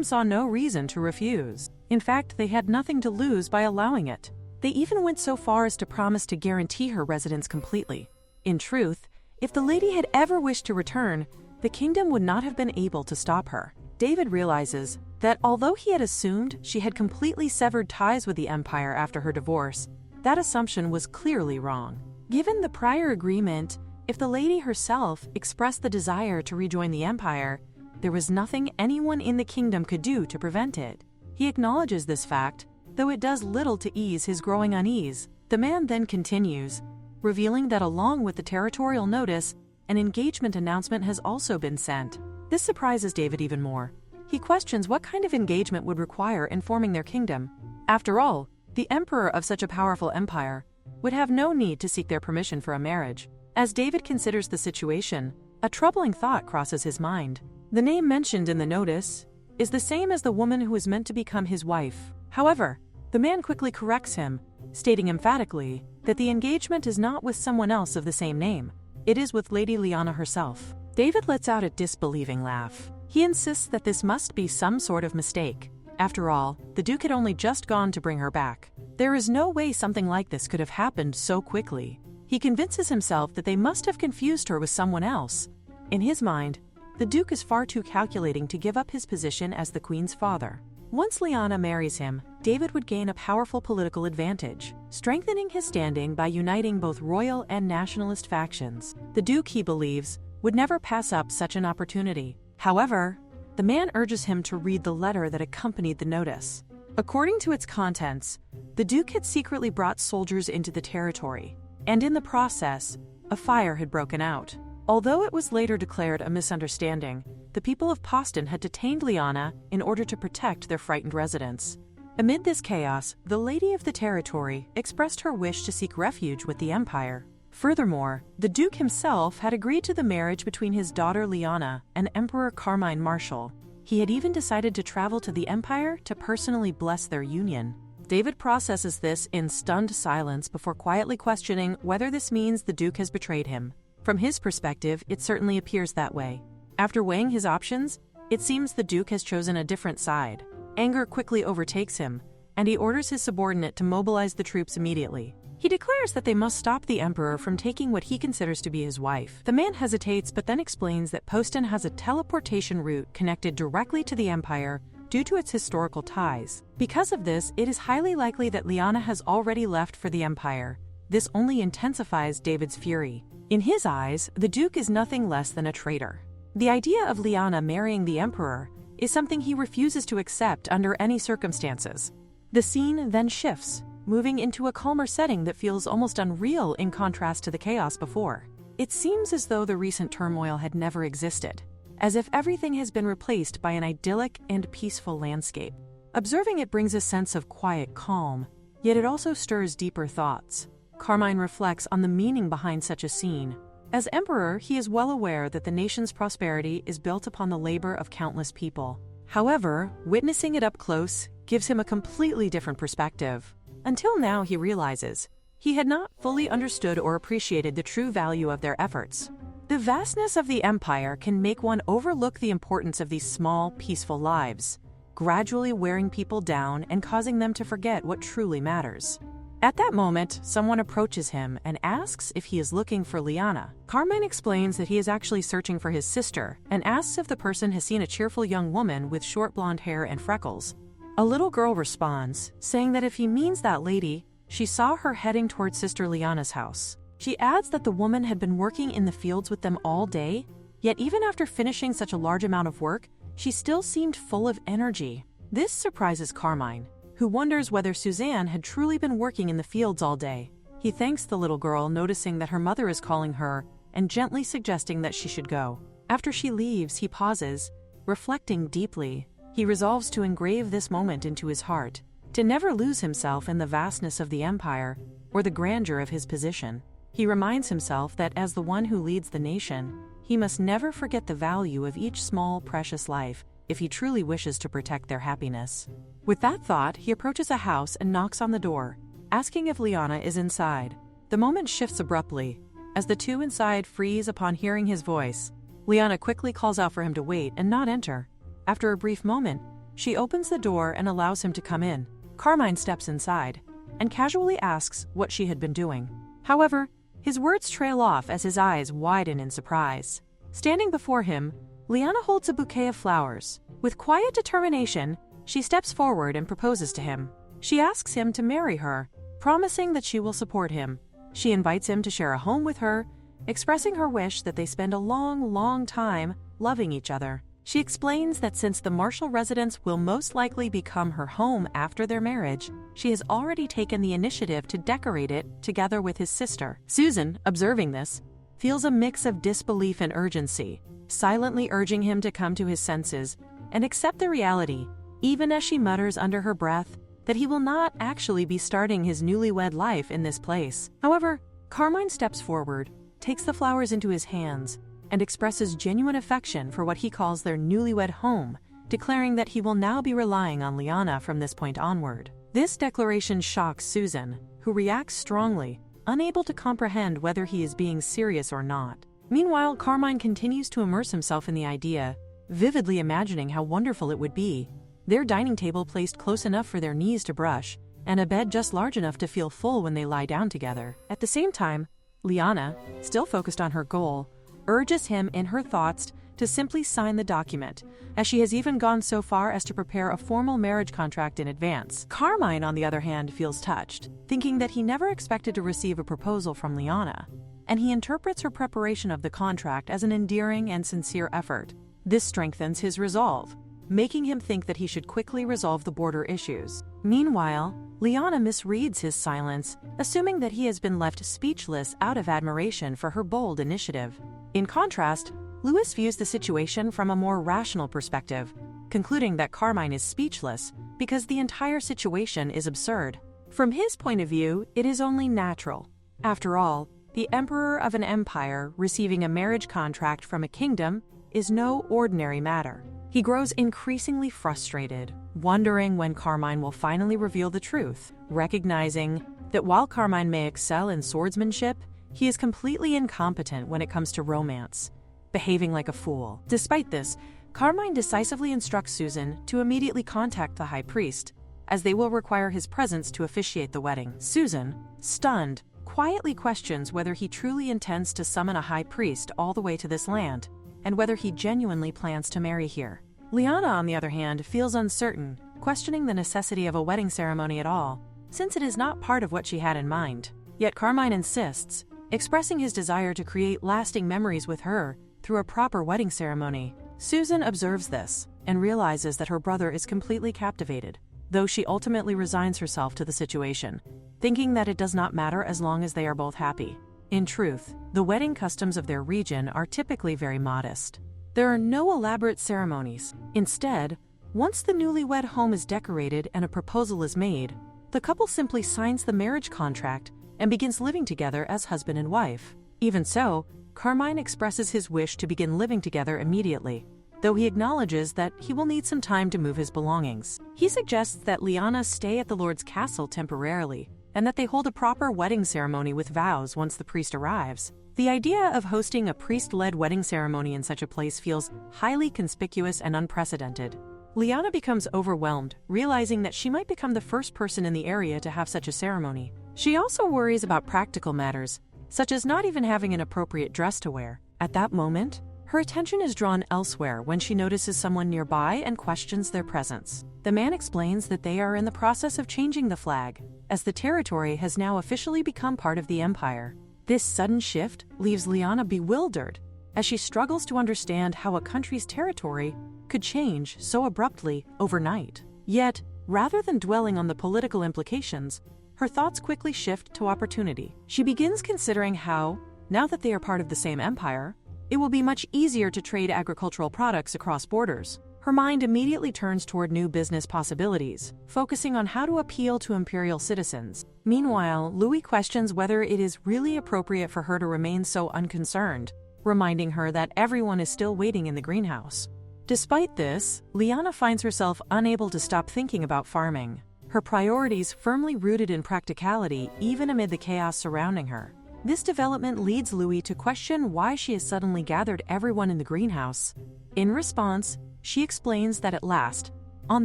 saw no reason to refuse. In fact, they had nothing to lose by allowing it. They even went so far as to promise to guarantee her residence completely. In truth, if the lady had ever wished to return, the kingdom would not have been able to stop her. David realizes that although he had assumed she had completely severed ties with the Empire after her divorce, that assumption was clearly wrong. Given the prior agreement, if the lady herself expressed the desire to rejoin the Empire, there was nothing anyone in the kingdom could do to prevent it. He acknowledges this fact, though it does little to ease his growing unease. The man then continues, revealing that along with the territorial notice, an engagement announcement has also been sent. This surprises David even more. He questions what kind of engagement would require informing their kingdom. After all, the emperor of such a powerful empire would have no need to seek their permission for a marriage. As David considers the situation, a troubling thought crosses his mind. The name mentioned in the notice is the same as the woman who is meant to become his wife. However, the man quickly corrects him, stating emphatically that the engagement is not with someone else of the same name. It is with Lady Lyanna herself. David lets out a disbelieving laugh. He insists that this must be some sort of mistake. After all, the Duke had only just gone to bring her back. There is no way something like this could have happened so quickly. He convinces himself that they must have confused her with someone else. In his mind, the Duke is far too calculating to give up his position as the Queen's father. Once Lyanna marries him, David would gain a powerful political advantage, strengthening his standing by uniting both royal and nationalist factions. The Duke, he believes, would never pass up such an opportunity. However, the man urges him to read the letter that accompanied the notice. According to its contents, the Duke had secretly brought soldiers into the territory, and in the process, a fire had broken out. Although it was later declared a misunderstanding, the people of Poston had detained Lyanna in order to protect their frightened residents. Amid this chaos, the lady of the territory expressed her wish to seek refuge with the Empire. Furthermore, the Duke himself had agreed to the marriage between his daughter Lyanna and Emperor Carmine Marshal. He had even decided to travel to the Empire to personally bless their union. David processes this in stunned silence before quietly questioning whether this means the Duke has betrayed him. From his perspective, it certainly appears that way. After weighing his options, it seems the Duke has chosen a different side. Anger quickly overtakes him, and he orders his subordinate to mobilize the troops immediately. He declares that they must stop the Emperor from taking what he considers to be his wife. The man hesitates but then explains that Poston has a teleportation route connected directly to the Empire due to its historical ties. Because of this, it is highly likely that Lyanna has already left for the Empire. This only intensifies David's fury. In his eyes, the Duke is nothing less than a traitor. The idea of Lyanna marrying the Emperor is something he refuses to accept under any circumstances. The scene then shifts, moving into a calmer setting that feels almost unreal in contrast to the chaos before. It seems as though the recent turmoil had never existed, as if everything has been replaced by an idyllic and peaceful landscape. Observing it brings a sense of quiet calm, yet it also stirs deeper thoughts. Carmine reflects on the meaning behind such a scene. As emperor, he is well aware that the nation's prosperity is built upon the labor of countless people. However, witnessing it up close gives him a completely different perspective. Until now, he realizes he had not fully understood or appreciated the true value of their efforts. The vastness of the empire can make one overlook the importance of these small, peaceful lives, gradually wearing people down and causing them to forget what truly matters. At that moment, someone approaches him and asks if he is looking for Lyanna. Carmine explains that he is actually searching for his sister and asks if the person has seen a cheerful young woman with short blonde hair and freckles. A little girl responds, saying that if he means that lady, she saw her heading towards Sister Lyanna's house. She adds that the woman had been working in the fields with them all day, yet even after finishing such a large amount of work, she still seemed full of energy. This surprises Carmine, who wonders whether Suzanne had truly been working in the fields all day. He thanks the little girl, noticing that her mother is calling her and gently suggesting that she should go. After she leaves, he pauses, reflecting deeply. He resolves to engrave this moment into his heart, to never lose himself in the vastness of the empire or the grandeur of his position. He reminds himself that as the one who leads the nation, he must never forget the value of each small, precious life if he truly wishes to protect their happiness. With that thought, he approaches a house and knocks on the door, asking if Lyanna is inside. The moment shifts abruptly, as the two inside freeze upon hearing his voice. Lyanna quickly calls out for him to wait and not enter. After a brief moment, she opens the door and allows him to come in. Carmine steps inside and casually asks what she had been doing. However, his words trail off as his eyes widen in surprise. Standing before him, Lyanna holds a bouquet of flowers. With quiet determination, she steps forward and proposes to him. She asks him to marry her, promising that she will support him. She invites him to share a home with her, expressing her wish that they spend a long, long time loving each other. She explains that since the Marshall residence will most likely become her home after their marriage, she has already taken the initiative to decorate it together with his sister. Susan, observing this, feels a mix of disbelief and urgency, silently urging him to come to his senses and accept the reality, even as she mutters under her breath that he will not actually be starting his newlywed life in this place. However, Carmine steps forward, takes the flowers into his hands, and expresses genuine affection for what he calls their newlywed home, declaring that he will now be relying on Lyanna from this point onward. This declaration shocks Susan, who reacts strongly, unable to comprehend whether he is being serious or not. Meanwhile, Carmine continues to immerse himself in the idea, vividly imagining how wonderful it would be. Their dining table placed close enough for their knees to brush, and a bed just large enough to feel full when they lie down together. At the same time, Lyanna, still focused on her goal, urges him in her thoughts to simply sign the document, as she has even gone so far as to prepare a formal marriage contract in advance. Carmine, on the other hand, feels touched, thinking that he never expected to receive a proposal from Lyanna, and he interprets her preparation of the contract as an endearing and sincere effort. This strengthens his resolve, making him think that he should quickly resolve the border issues. Meanwhile, Lyanna misreads his silence, assuming that he has been left speechless out of admiration for her bold initiative. In contrast, Louis views the situation from a more rational perspective, concluding that Carmine is speechless because the entire situation is absurd. From his point of view, it is only natural. After all, the emperor of an empire receiving a marriage contract from a kingdom is no ordinary matter. He grows increasingly frustrated, wondering when Carmine will finally reveal the truth, recognizing that while Carmine may excel in swordsmanship, he is completely incompetent when it comes to romance, behaving like a fool. Despite this, Carmine decisively instructs Susan to immediately contact the high priest, as they will require his presence to officiate the wedding. Susan, stunned, quietly questions whether he truly intends to summon a high priest all the way to this land, and whether he genuinely plans to marry here. Lyanna, on the other hand, feels uncertain, questioning the necessity of a wedding ceremony at all, since it is not part of what she had in mind. Yet Carmine insists, expressing his desire to create lasting memories with her through a proper wedding ceremony. Susan observes this and realizes that her brother is completely captivated, though she ultimately resigns herself to the situation, thinking that it does not matter as long as they are both happy. In truth, the wedding customs of their region are typically very modest. There are no elaborate ceremonies. Instead, once the newlywed home is decorated and a proposal is made, the couple simply signs the marriage contract and begins living together as husband and wife. Even so, Carmine expresses his wish to begin living together immediately, though he acknowledges that he will need some time to move his belongings. He suggests that Lyanna stay at the Lord's castle temporarily, and that they hold a proper wedding ceremony with vows once the priest arrives. The idea of hosting a priest-led wedding ceremony in such a place feels highly conspicuous and unprecedented. Lyanna becomes overwhelmed, realizing that she might become the first person in the area to have such a ceremony. She also worries about practical matters, such as not even having an appropriate dress to wear. At that moment, her attention is drawn elsewhere when she notices someone nearby and questions their presence. The man explains that they are in the process of changing the flag, as the territory has now officially become part of the empire. This sudden shift leaves Lyanna bewildered, as she struggles to understand how a country's territory could change so abruptly overnight. Yet, rather than dwelling on the political implications, her thoughts quickly shift to opportunity. She begins considering how, now that they are part of the same empire, it will be much easier to trade agricultural products across borders. Her mind immediately turns toward new business possibilities, focusing on how to appeal to imperial citizens. Meanwhile, Louis questions whether it is really appropriate for her to remain so unconcerned, reminding her that everyone is still waiting in the greenhouse. Despite this, Lyanna finds herself unable to stop thinking about farming, her priorities firmly rooted in practicality even amid the chaos surrounding her. This development leads Louis to question why she has suddenly gathered everyone in the greenhouse. In response, she explains that at last, on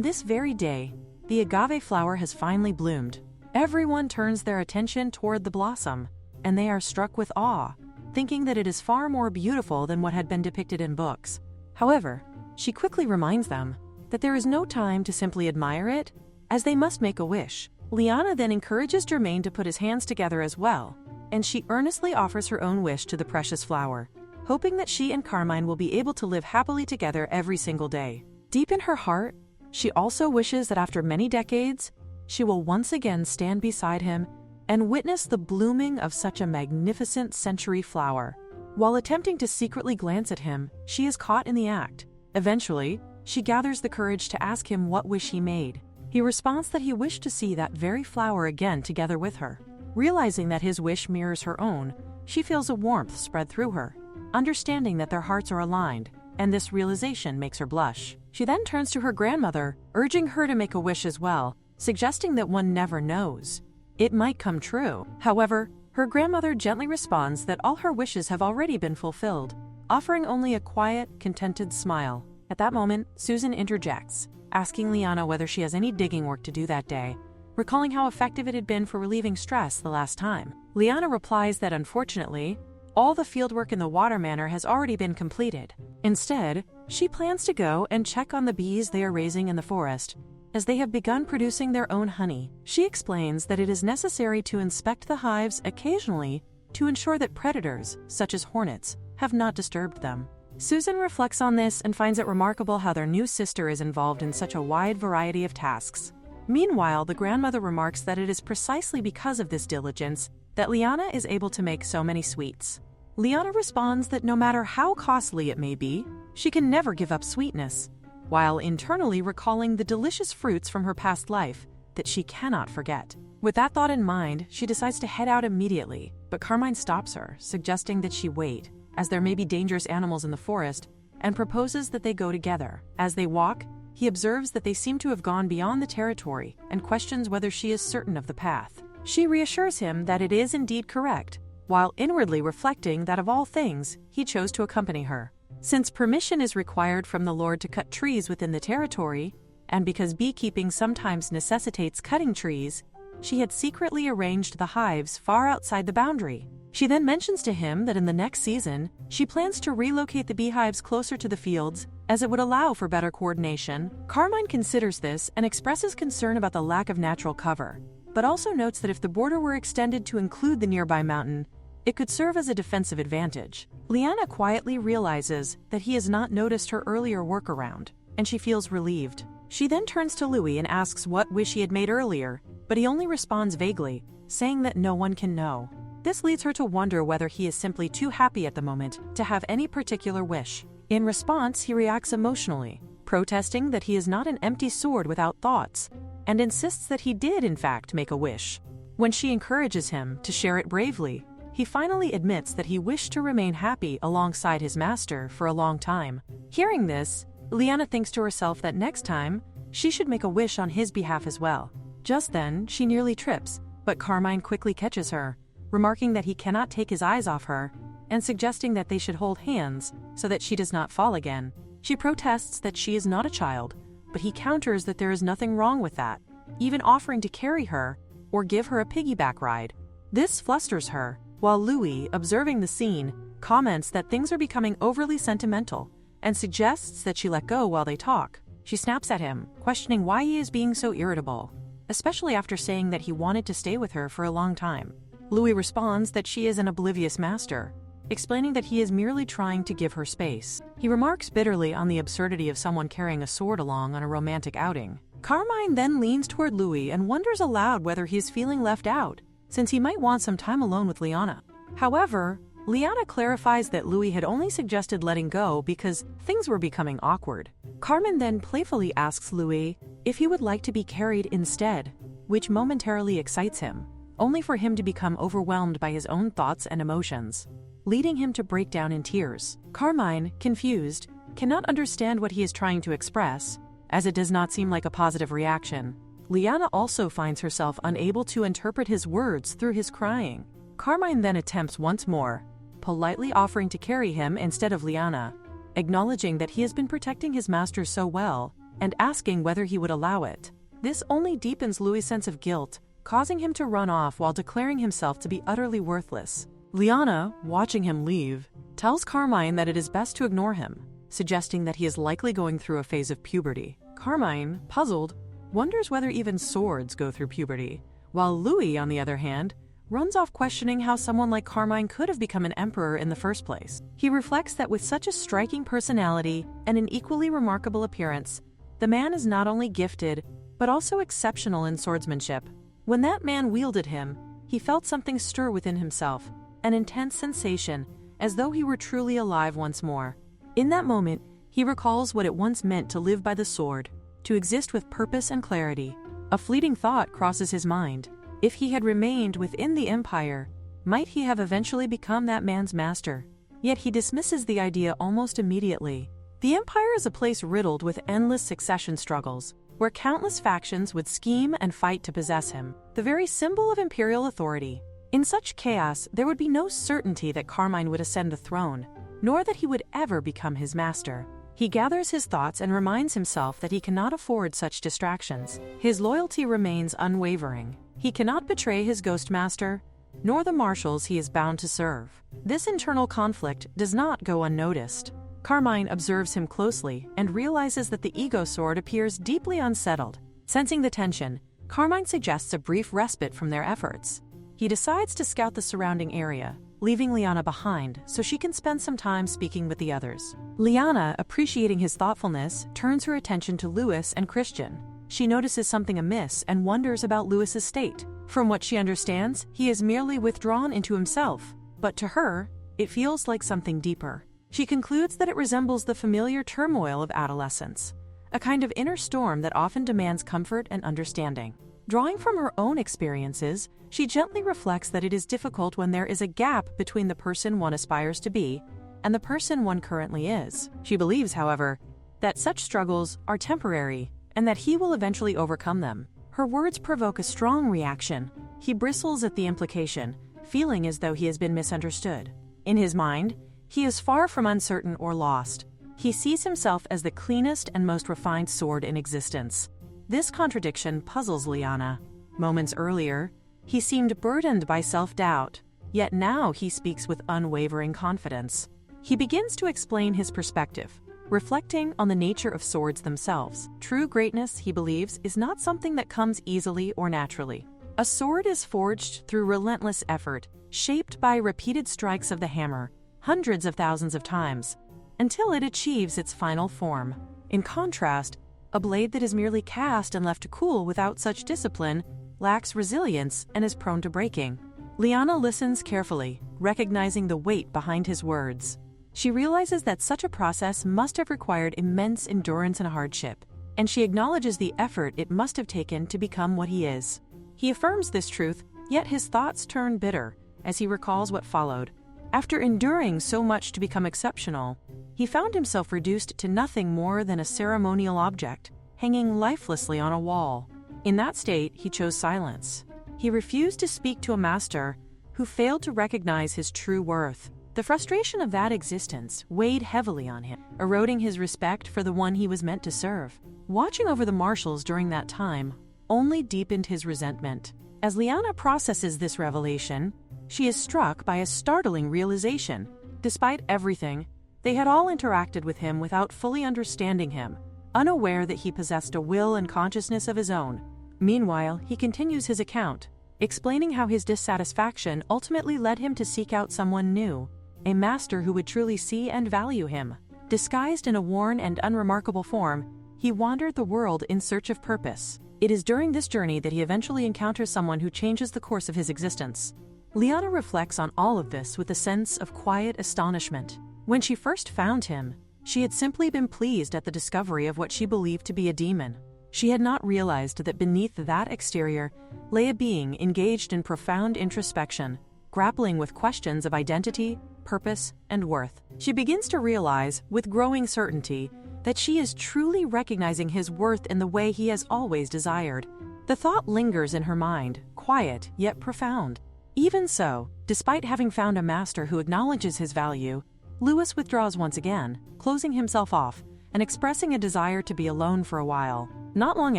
this very day, the agave flower has finally bloomed. Everyone turns their attention toward the blossom, and they are struck with awe, thinking that it is far more beautiful than what had been depicted in books. However, she quickly reminds them that there is no time to simply admire it, as they must make a wish. Lyanna then encourages Germain to put his hands together as well, and she earnestly offers her own wish to the precious flower, hoping that she and Carmine will be able to live happily together every single day. Deep in her heart, she also wishes that after many decades, she will once again stand beside him and witness the blooming of such a magnificent century flower. While attempting to secretly glance at him, she is caught in the act. Eventually, she gathers the courage to ask him what wish he made. He responds that he wished to see that very flower again together with her. Realizing that his wish mirrors her own, she feels a warmth spread through her, understanding that their hearts are aligned, and this realization makes her blush. She then turns to her grandmother, urging her to make a wish as well, suggesting that one never knows. It might come true. However, her grandmother gently responds that all her wishes have already been fulfilled, offering only a quiet, contented smile. At that moment, Susan interjects, asking Lyanna whether she has any digging work to do that day, recalling how effective it had been for relieving stress the last time. Lyanna replies that unfortunately, all the fieldwork in the water manor has already been completed. Instead, she plans to go and check on the bees they are raising in the forest, as they have begun producing their own honey. She explains that it is necessary to inspect the hives occasionally to ensure that predators, such as hornets, have not disturbed them. Susan reflects on this and finds it remarkable how their new sister is involved in such a wide variety of tasks. Meanwhile, the grandmother remarks that it is precisely because of this diligence that Lyanna is able to make so many sweets. Lyanna responds that no matter how costly it may be, she can never give up sweetness, while internally recalling the delicious fruits from her past life that she cannot forget. With that thought in mind, she decides to head out immediately, but Carmine stops her, suggesting that she wait, as there may be dangerous animals in the forest, and proposes that they go together. As they walk, he observes that they seem to have gone beyond the territory and questions whether she is certain of the path. She reassures him that it is indeed correct, while inwardly reflecting that of all things, he chose to accompany her. Since permission is required from the Lord to cut trees within the territory, and because beekeeping sometimes necessitates cutting trees, she had secretly arranged the hives far outside the boundary. She then mentions to him that in the next season, she plans to relocate the beehives closer to the fields, as it would allow for better coordination. Carmine considers this and expresses concern about the lack of natural cover, but also notes that if the border were extended to include the nearby mountain, it could serve as a defensive advantage. Lyanna quietly realizes that he has not noticed her earlier workaround, and she feels relieved. She then turns to Louis and asks what wish he had made earlier, but he only responds vaguely, saying that no one can know. This leads her to wonder whether he is simply too happy at the moment to have any particular wish. In response, he reacts emotionally, protesting that he is not an empty sword without thoughts, and insists that he did in fact make a wish. When she encourages him to share it bravely, he finally admits that he wished to remain happy alongside his master for a long time. Hearing this, Lyanna thinks to herself that next time, she should make a wish on his behalf as well. Just then, she nearly trips, but Carmine quickly catches her, remarking that he cannot take his eyes off her, and suggesting that they should hold hands so that she does not fall again. She protests that she is not a child, but he counters that there is nothing wrong with that, even offering to carry her or give her a piggyback ride. This flusters her, while Louis, observing the scene, comments that things are becoming overly sentimental and suggests that she let go while they talk. She snaps at him, questioning why he is being so irritable, especially after saying that he wanted to stay with her for a long time. Louis responds that she is an oblivious master, explaining that he is merely trying to give her space. He remarks bitterly on the absurdity of someone carrying a sword along on a romantic outing. Carmine then leans toward Louis and wonders aloud whether he is feeling left out, since he might want some time alone with Lyanna. However, Lyanna clarifies that Louis had only suggested letting go because things were becoming awkward. Carmine then playfully asks Louis if he would like to be carried instead, which momentarily excites him, only for him to become overwhelmed by his own thoughts and emotions, leading him to break down in tears. Carmine, confused, cannot understand what he is trying to express, as it does not seem like a positive reaction. Lyanna also finds herself unable to interpret his words through his crying. Carmine then attempts once more, politely offering to carry him instead of Lyanna, acknowledging that he has been protecting his master so well, and asking whether he would allow it. This only deepens Louis' sense of guilt, causing him to run off while declaring himself to be utterly worthless. Lyanna, watching him leave, tells Carmine that it is best to ignore him, suggesting that he is likely going through a phase of puberty. Carmine, puzzled, wonders whether even swords go through puberty, while Louis, on the other hand, runs off questioning how someone like Carmine could have become an emperor in the first place. He reflects that with such a striking personality and an equally remarkable appearance, the man is not only gifted, but also exceptional in swordsmanship. When that man wielded him, he felt something stir within himself, an intense sensation, as though he were truly alive once more. In that moment, he recalls what it once meant to live by the sword, to exist with purpose and clarity. A fleeting thought crosses his mind. If he had remained within the empire, might he have eventually become that man's master? Yet he dismisses the idea almost immediately. The empire is a place riddled with endless succession struggles, where countless factions would scheme and fight to possess him, the very symbol of imperial authority. In such chaos, there would be no certainty that Carmine would ascend the throne, nor that he would ever become his master. He gathers his thoughts and reminds himself that he cannot afford such distractions. His loyalty remains unwavering. He cannot betray his ghost master, nor the marshals he is bound to serve. This internal conflict does not go unnoticed. Carmine observes him closely and realizes that the ego sword appears deeply unsettled. Sensing the tension, Carmine suggests a brief respite from their efforts. He decides to scout the surrounding area, leaving Lyanna behind so she can spend some time speaking with the others. Lyanna, appreciating his thoughtfulness, turns her attention to Louis and Christian. She notices something amiss and wonders about Louis's state. From what she understands, he is merely withdrawn into himself, but to her, it feels like something deeper. She concludes that it resembles the familiar turmoil of adolescence, a kind of inner storm that often demands comfort and understanding. Drawing from her own experiences, she gently reflects that it is difficult when there is a gap between the person one aspires to be and the person one currently is. She believes, however, that such struggles are temporary and that he will eventually overcome them. Her words provoke a strong reaction. He bristles at the implication, feeling as though he has been misunderstood. In his mind, he is far from uncertain or lost. He sees himself as the cleanest and most refined sword in existence. This contradiction puzzles Lyanna. Moments earlier, he seemed burdened by self-doubt, yet now he speaks with unwavering confidence. He begins to explain his perspective, reflecting on the nature of swords themselves. True greatness, he believes, is not something that comes easily or naturally. A sword is forged through relentless effort, shaped by repeated strikes of the hammer, hundreds of thousands of times, until it achieves its final form. In contrast, a blade that is merely cast and left to cool without such discipline lacks resilience and is prone to breaking. Lyanna listens carefully, recognizing the weight behind his words. She realizes that such a process must have required immense endurance and hardship, and she acknowledges the effort it must have taken to become what he is. He affirms this truth, yet his thoughts turn bitter, as he recalls what followed. After enduring so much to become exceptional, he found himself reduced to nothing more than a ceremonial object, hanging lifelessly on a wall. In that state, he chose silence. He refused to speak to a master who failed to recognize his true worth. The frustration of that existence weighed heavily on him, eroding his respect for the one he was meant to serve. Watching over the marshals during that time only deepened his resentment. As Lyanna processes this revelation, she is struck by a startling realization. Despite everything, they had all interacted with him without fully understanding him, unaware that he possessed a will and consciousness of his own. Meanwhile, he continues his account, explaining how his dissatisfaction ultimately led him to seek out someone new, a master who would truly see and value him. Disguised in a worn and unremarkable form, he wandered the world in search of purpose. It is during this journey that he eventually encounters someone who changes the course of his existence. Lyanna reflects on all of this with a sense of quiet astonishment. When she first found him, she had simply been pleased at the discovery of what she believed to be a demon. She had not realized that beneath that exterior lay a being engaged in profound introspection, grappling with questions of identity, purpose, and worth. She begins to realize, with growing certainty, that she is truly recognizing his worth in the way he has always desired. The thought lingers in her mind, quiet yet profound. Even so, despite having found a master who acknowledges his value, Lewis withdraws once again, closing himself off and expressing a desire to be alone for a while. Not long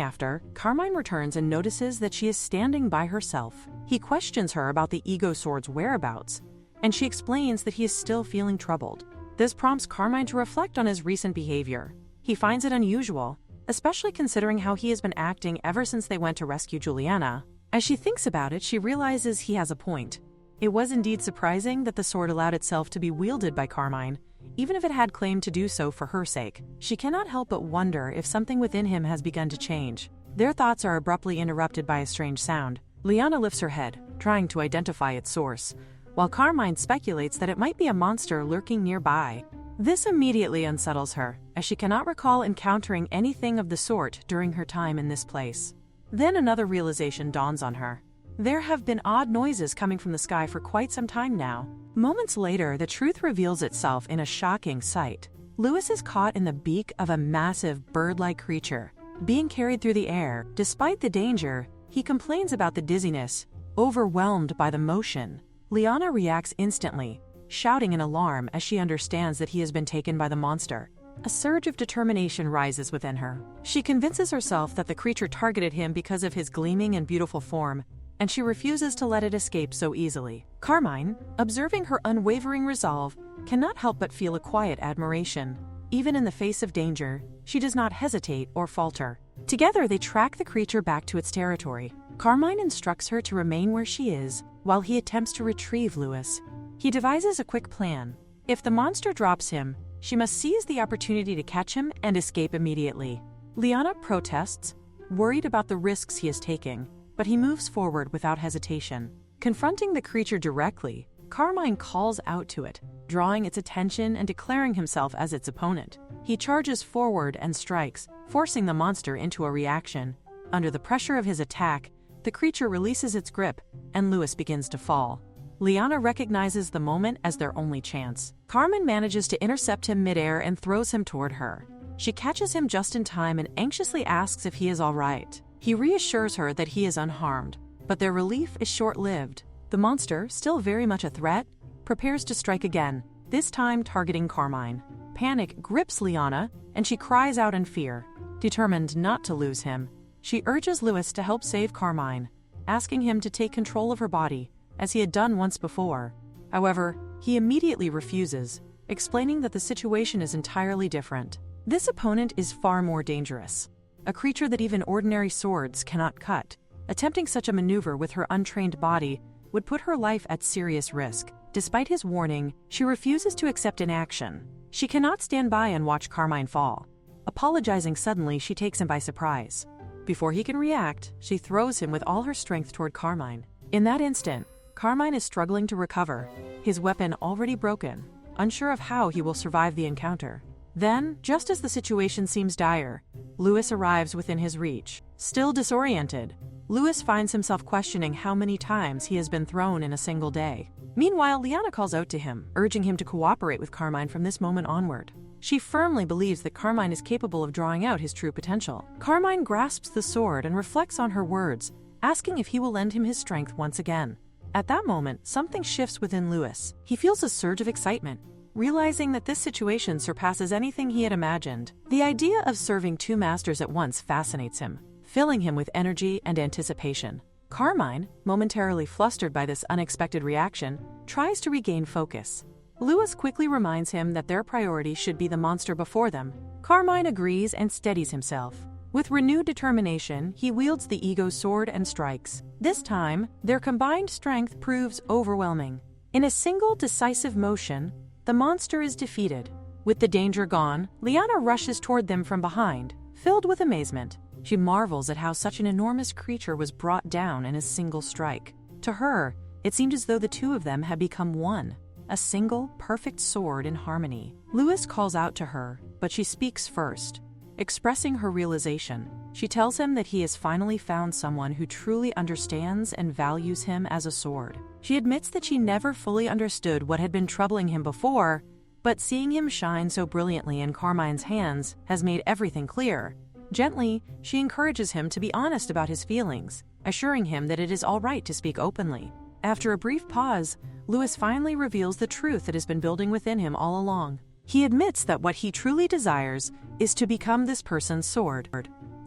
after, Carmine returns and notices that she is standing by herself. He questions her about the ego sword's whereabouts, and she explains that he is still feeling troubled. This prompts Carmine to reflect on his recent behavior. He finds it unusual, especially considering how he has been acting ever since they went to rescue Juliana. As she thinks about it, she realizes he has a point. It was indeed surprising that the sword allowed itself to be wielded by Carmine, even if it had claimed to do so for her sake. She cannot help but wonder if something within him has begun to change. Their thoughts are abruptly interrupted by a strange sound. Lyanna lifts her head, trying to identify its source, while Carmine speculates that it might be a monster lurking nearby. This immediately unsettles her, as she cannot recall encountering anything of the sort during her time in this place. Then another realization dawns on her. There have been odd noises coming from the sky for quite some time now. Moments later, the truth reveals itself in a shocking sight. Lewis is caught in the beak of a massive bird-like creature, being carried through the air. Despite the danger, he complains about the dizziness, overwhelmed by the motion. Lyanna reacts instantly, shouting in alarm as she understands that he has been taken by the monster. A surge of determination rises within her. She convinces herself that the creature targeted him because of his gleaming and beautiful form, and she refuses to let it escape so easily. Carmine, observing her unwavering resolve, cannot help but feel a quiet admiration. Even in the face of danger, she does not hesitate or falter. Together, they track the creature back to its territory. Carmine instructs her to remain where she is, while he attempts to retrieve Lewis. He devises a quick plan. If the monster drops him, she must seize the opportunity to catch him and escape immediately. Lyanna protests, worried about the risks he is taking, but he moves forward without hesitation. Confronting the creature directly, Carmine calls out to it, drawing its attention and declaring himself as its opponent. He charges forward and strikes, forcing the monster into a reaction. Under the pressure of his attack, the creature releases its grip, and Lewis begins to fall. Lyanna recognizes the moment as their only chance. Carmine manages to intercept him midair and throws him toward her. She catches him just in time and anxiously asks if he is all right. He reassures her that he is unharmed, but their relief is short-lived. The monster, still very much a threat, prepares to strike again, this time targeting Carmine. Panic grips Lyanna, and she cries out in fear. Determined not to lose him, she urges Lewis to help save Carmine, asking him to take control of her body, as he had done once before. However, he immediately refuses, explaining that the situation is entirely different. This opponent is far more dangerous, a creature that even ordinary swords cannot cut. Attempting such a maneuver with her untrained body would put her life at serious risk. Despite his warning, she refuses to accept inaction. She cannot stand by and watch Carmine fall. Apologizing suddenly, she takes him by surprise. Before he can react, she throws him with all her strength toward Carmine. In that instant, Carmine is struggling to recover, his weapon already broken, unsure of how he will survive the encounter. Then, just as the situation seems dire, Lewis arrives within his reach. Still disoriented, Louis finds himself questioning how many times he has been thrown in a single day. Meanwhile, Lyanna calls out to him, urging him to cooperate with Carmine from this moment onward. She firmly believes that Carmine is capable of drawing out his true potential. Carmine grasps the sword and reflects on her words, asking if he will lend him his strength once again. At that moment, something shifts within Louis. He feels a surge of excitement, realizing that this situation surpasses anything he had imagined. The idea of serving two masters at once fascinates him, filling him with energy and anticipation. Carmine, momentarily flustered by this unexpected reaction, tries to regain focus. Louis quickly reminds him that their priority should be the monster before them. Carmine agrees and steadies himself. With renewed determination, he wields the ego sword and strikes. This time, their combined strength proves overwhelming. In a single decisive motion, the monster is defeated. With the danger gone, Lyanna rushes toward them from behind, filled with amazement. She marvels at how such an enormous creature was brought down in a single strike. To her, it seemed as though the two of them had become one, a single, perfect sword in harmony. Louis calls out to her, but she speaks first. Expressing her realization, she tells him that he has finally found someone who truly understands and values him as a sword. She admits that she never fully understood what had been troubling him before, but seeing him shine so brilliantly in Carmine's hands has made everything clear. Gently, she encourages him to be honest about his feelings, assuring him that it is all right to speak openly. After a brief pause, Louis finally reveals the truth that has been building within him all along. He admits that what he truly desires is to become this person's sword.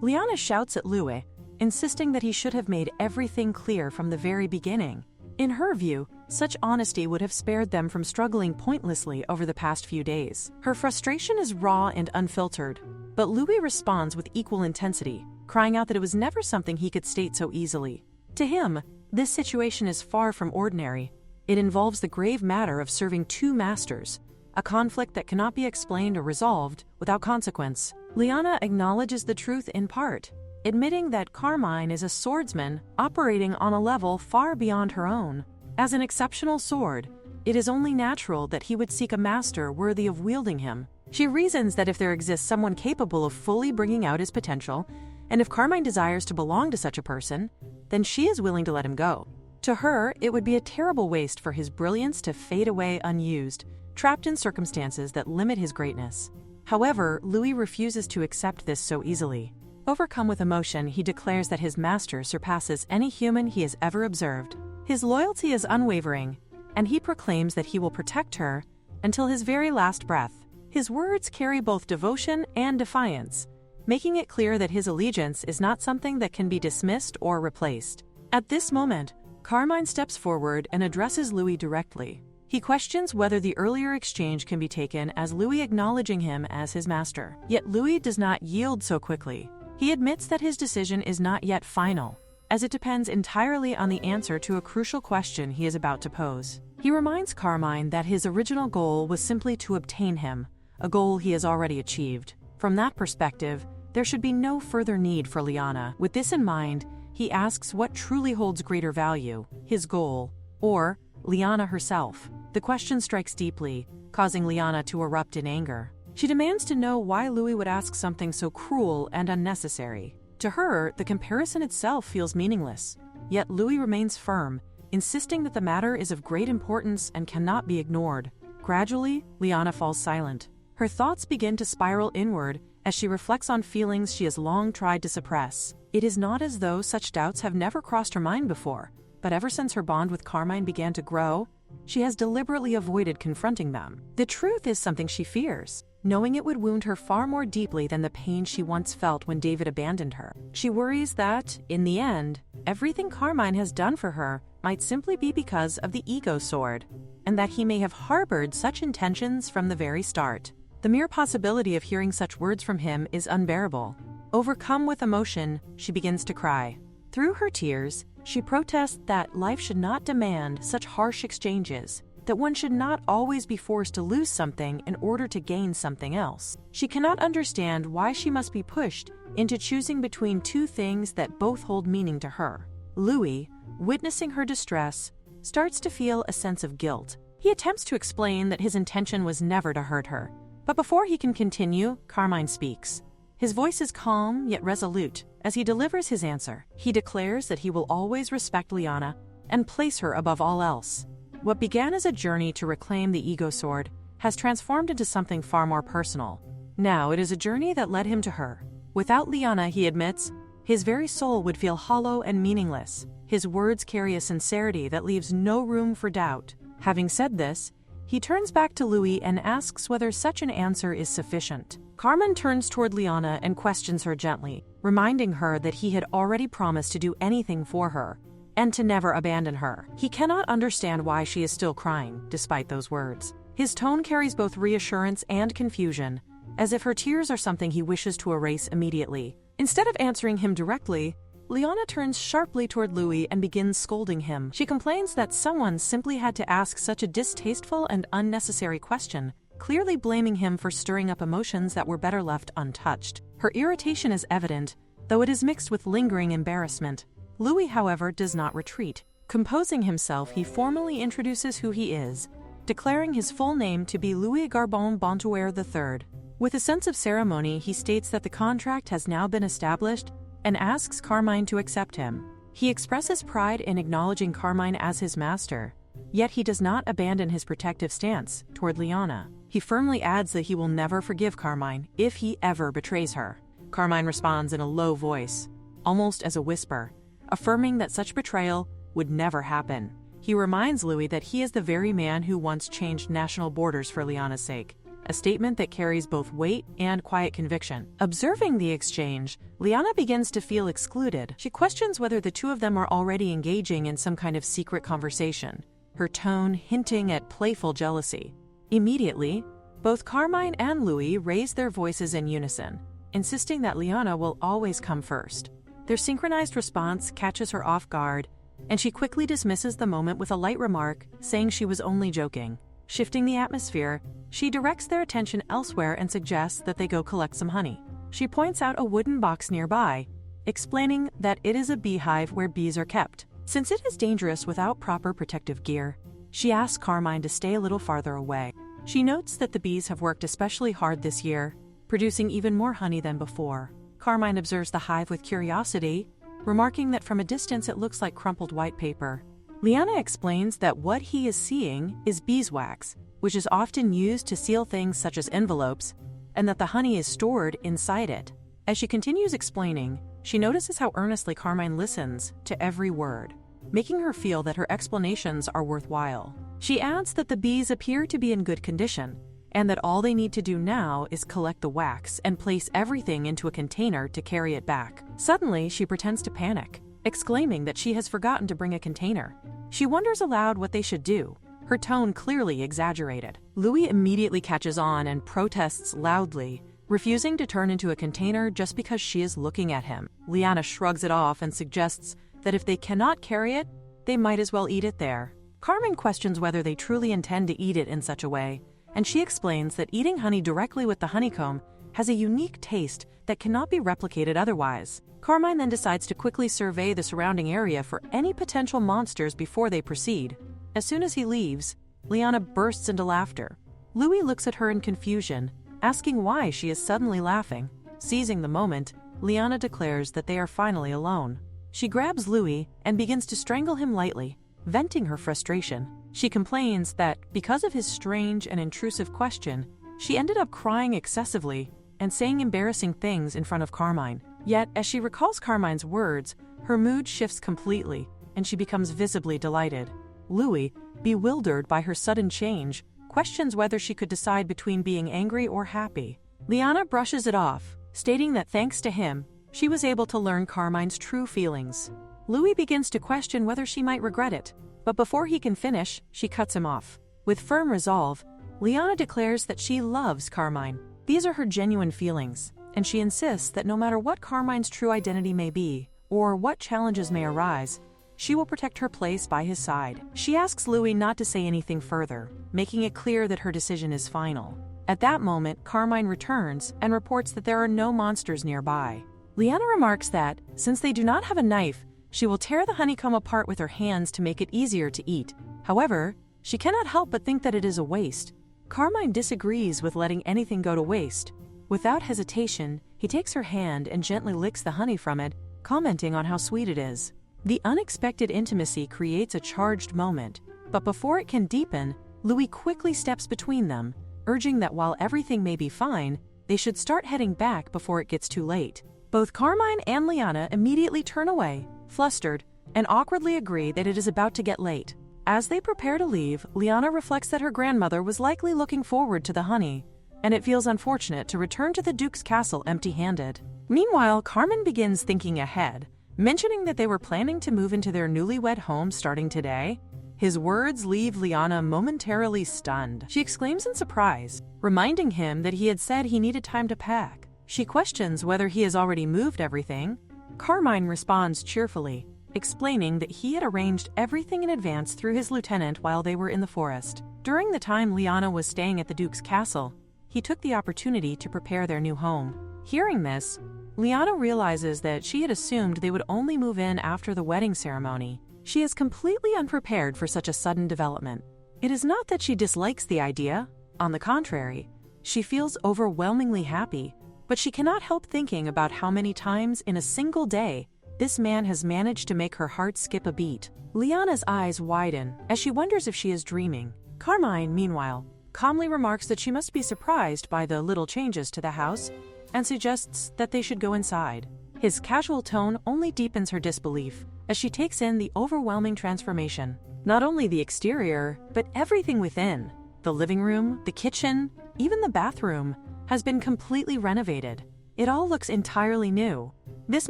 Lyanna shouts at Louis, insisting that he should have made everything clear from the very beginning. In her view, such honesty would have spared them from struggling pointlessly over the past few days. Her frustration is raw and unfiltered, but Louis responds with equal intensity, crying out that it was never something he could state so easily. To him, this situation is far from ordinary. It involves the grave matter of serving two masters, a conflict that cannot be explained or resolved without consequence. Lyanna acknowledges the truth in part, admitting that Carmine is a swordsman operating on a level far beyond her own. As an exceptional sword, it is only natural that he would seek a master worthy of wielding him. She reasons that if there exists someone capable of fully bringing out his potential, and if Carmine desires to belong to such a person, then she is willing to let him go. To her, it would be a terrible waste for his brilliance to fade away unused, trapped in circumstances that limit his greatness. However, Louis refuses to accept this so easily. Overcome with emotion, he declares that his master surpasses any human he has ever observed. His loyalty is unwavering, and he proclaims that he will protect her until his very last breath. His words carry both devotion and defiance, making it clear that his allegiance is not something that can be dismissed or replaced. At this moment, Carmine steps forward and addresses Louis directly. He questions whether the earlier exchange can be taken as Louis acknowledging him as his master. Yet Louis does not yield so quickly. He admits that his decision is not yet final, as it depends entirely on the answer to a crucial question he is about to pose. He reminds Carmine that his original goal was simply to obtain him, a goal he has already achieved. From that perspective, there should be no further need for Lyanna. With this in mind, he asks what truly holds greater value, his goal, or Lyanna herself. The question strikes deeply, causing Lyanna to erupt in anger. She demands to know why Louis would ask something so cruel and unnecessary. To her, the comparison itself feels meaningless, yet Louis remains firm, insisting that the matter is of great importance and cannot be ignored. Gradually, Lyanna falls silent. Her thoughts begin to spiral inward as she reflects on feelings she has long tried to suppress. It is not as though such doubts have never crossed her mind before, but ever since her bond with Carmine began to grow, she has deliberately avoided confronting them. The truth is something she fears, knowing it would wound her far more deeply than the pain she once felt when David abandoned her. She worries that, in the end, everything Carmine has done for her might simply be because of the ego sword, and that he may have harbored such intentions from the very start. The mere possibility of hearing such words from him is unbearable. Overcome with emotion, she begins to cry. Through her tears, she protests that life should not demand such harsh exchanges, that one should not always be forced to lose something in order to gain something else. She cannot understand why she must be pushed into choosing between two things that both hold meaning to her. Louis, witnessing her distress, starts to feel a sense of guilt. He attempts to explain that his intention was never to hurt her, but before he can continue, Carmine speaks. His voice is calm yet resolute, As he delivers his answer, he declares that he will always respect Lyanna and place her above all else. What began as a journey to reclaim the ego sword has transformed into something far more personal. Now it is a journey that led him to her. Without Lyanna, he admits, his very soul would feel hollow and meaningless. His words carry a sincerity that leaves no room for doubt. Having said this, he turns back to Louis and asks whether such an answer is sufficient. Carmine turns toward Lyanna and questions her gently, reminding her that he had already promised to do anything for her and to never abandon her. He cannot understand why she is still crying, despite those words. His tone carries both reassurance and confusion, as if her tears are something he wishes to erase immediately. Instead of answering him directly, Lyanna turns sharply toward Louis and begins scolding him. She complains that someone simply had to ask such a distasteful and unnecessary question, clearly blaming him for stirring up emotions that were better left untouched. Her irritation is evident, though it is mixed with lingering embarrassment. Louis, however, does not retreat. Composing himself, he formally introduces who he is, declaring his full name to be Louis Garbon Bontuaire III. With a sense of ceremony, he states that the contract has now been established and asks Carmine to accept him. He expresses pride in acknowledging Carmine as his master, yet he does not abandon his protective stance toward Lyanna. He firmly adds that he will never forgive Carmine if he ever betrays her. Carmine responds in a low voice, almost as a whisper, affirming that such betrayal would never happen. He reminds Louis that he is the very man who once changed national borders for Lyanna's sake, a statement that carries both weight and quiet conviction. Observing the exchange, Lyanna begins to feel excluded. She questions whether the two of them are already engaging in some kind of secret conversation, her tone hinting at playful jealousy. Immediately, both Carmine and Louis raise their voices in unison, insisting that Lyanna will always come first. Their synchronized response catches her off guard, and she quickly dismisses the moment with a light remark, saying she was only joking. Shifting the atmosphere, she directs their attention elsewhere and suggests that they go collect some honey. She points out a wooden box nearby, explaining that it is a beehive where bees are kept. Since it is dangerous without proper protective gear, she asks Carmine to stay a little farther away. She notes that the bees have worked especially hard this year, producing even more honey than before. Carmine observes the hive with curiosity, remarking that from a distance it looks like crumpled white paper. Lyanna explains that what he is seeing is beeswax, which is often used to seal things such as envelopes, and that the honey is stored inside it. As she continues explaining, she notices how earnestly Carmine listens to every word, making her feel that her explanations are worthwhile. She adds that the bees appear to be in good condition, and that all they need to do now is collect the wax and place everything into a container to carry it back. Suddenly, she pretends to panic, exclaiming that she has forgotten to bring a container. She wonders aloud what they should do, her tone clearly exaggerated. Louis immediately catches on and protests loudly, refusing to turn into a container just because she is looking at him. Lyanna shrugs it off and suggests that if they cannot carry it, they might as well eat it there. Carmine questions whether they truly intend to eat it in such a way, and she explains that eating honey directly with the honeycomb has a unique taste that cannot be replicated otherwise. Carmine then decides to quickly survey the surrounding area for any potential monsters before they proceed. As soon as he leaves, Lyanna bursts into laughter. Louis looks at her in confusion, asking why she is suddenly laughing. Seizing the moment, Lyanna declares that they are finally alone. She grabs Louis and begins to strangle him lightly, venting her frustration. She complains that, because of his strange and intrusive question, she ended up crying excessively and saying embarrassing things in front of Carmine. Yet, as she recalls Carmine's words, her mood shifts completely, and she becomes visibly delighted. Louis, bewildered by her sudden change, questions whether she could decide between being angry or happy. Lyanna brushes it off, stating that thanks to him, she was able to learn Carmine's true feelings. Louis begins to question whether she might regret it, but before he can finish, she cuts him off. With firm resolve, Lyanna declares that she loves Carmine. These are her genuine feelings, and she insists that no matter what Carmine's true identity may be, or what challenges may arise, she will protect her place by his side. She asks Louis not to say anything further, making it clear that her decision is final. At that moment, Carmine returns and reports that there are no monsters nearby. Lyanna remarks that, since they do not have a knife, she will tear the honeycomb apart with her hands to make it easier to eat. However, she cannot help but think that it is a waste. Carmine disagrees with letting anything go to waste. Without hesitation, He takes her hand and gently licks the honey from it, commenting on how sweet it is. The unexpected intimacy creates a charged moment, but before it can deepen, Louis quickly steps between them, urging that while everything may be fine, they should start heading back before it gets too late. Both Carmine and Lyanna immediately turn away, flustered, and awkwardly agree that it is about to get late. As they prepare to leave, Lyanna reflects that her grandmother was likely looking forward to the honey, and it feels unfortunate to return to the Duke's castle empty-handed. Meanwhile, Carmine begins thinking ahead, mentioning that they were planning to move into their newlywed home starting today. His words leave Lyanna momentarily stunned. She exclaims in surprise, reminding him that he had said he needed time to pack. She questions whether he has already moved everything. Carmine responds cheerfully, explaining that he had arranged everything in advance through his lieutenant while they were in the forest. During the time Lyanna was staying at the Duke's castle, he took the opportunity to prepare their new home. Hearing this, Lyanna realizes that she had assumed they would only move in after the wedding ceremony. She is completely unprepared for such a sudden development. It is not that she dislikes the idea. On the contrary, she feels overwhelmingly happy, but she cannot help thinking about how many times in a single day this man has managed to make her heart skip a beat. Lyanna's eyes widen as she wonders if she is dreaming. Carmine, meanwhile, calmly remarks that she must be surprised by the little changes to the house and suggests that they should go inside. His casual tone only deepens her disbelief as she takes in the overwhelming transformation. Not only the exterior, but everything within. The living room, the kitchen, even the bathroom has been completely renovated. It all looks entirely new. This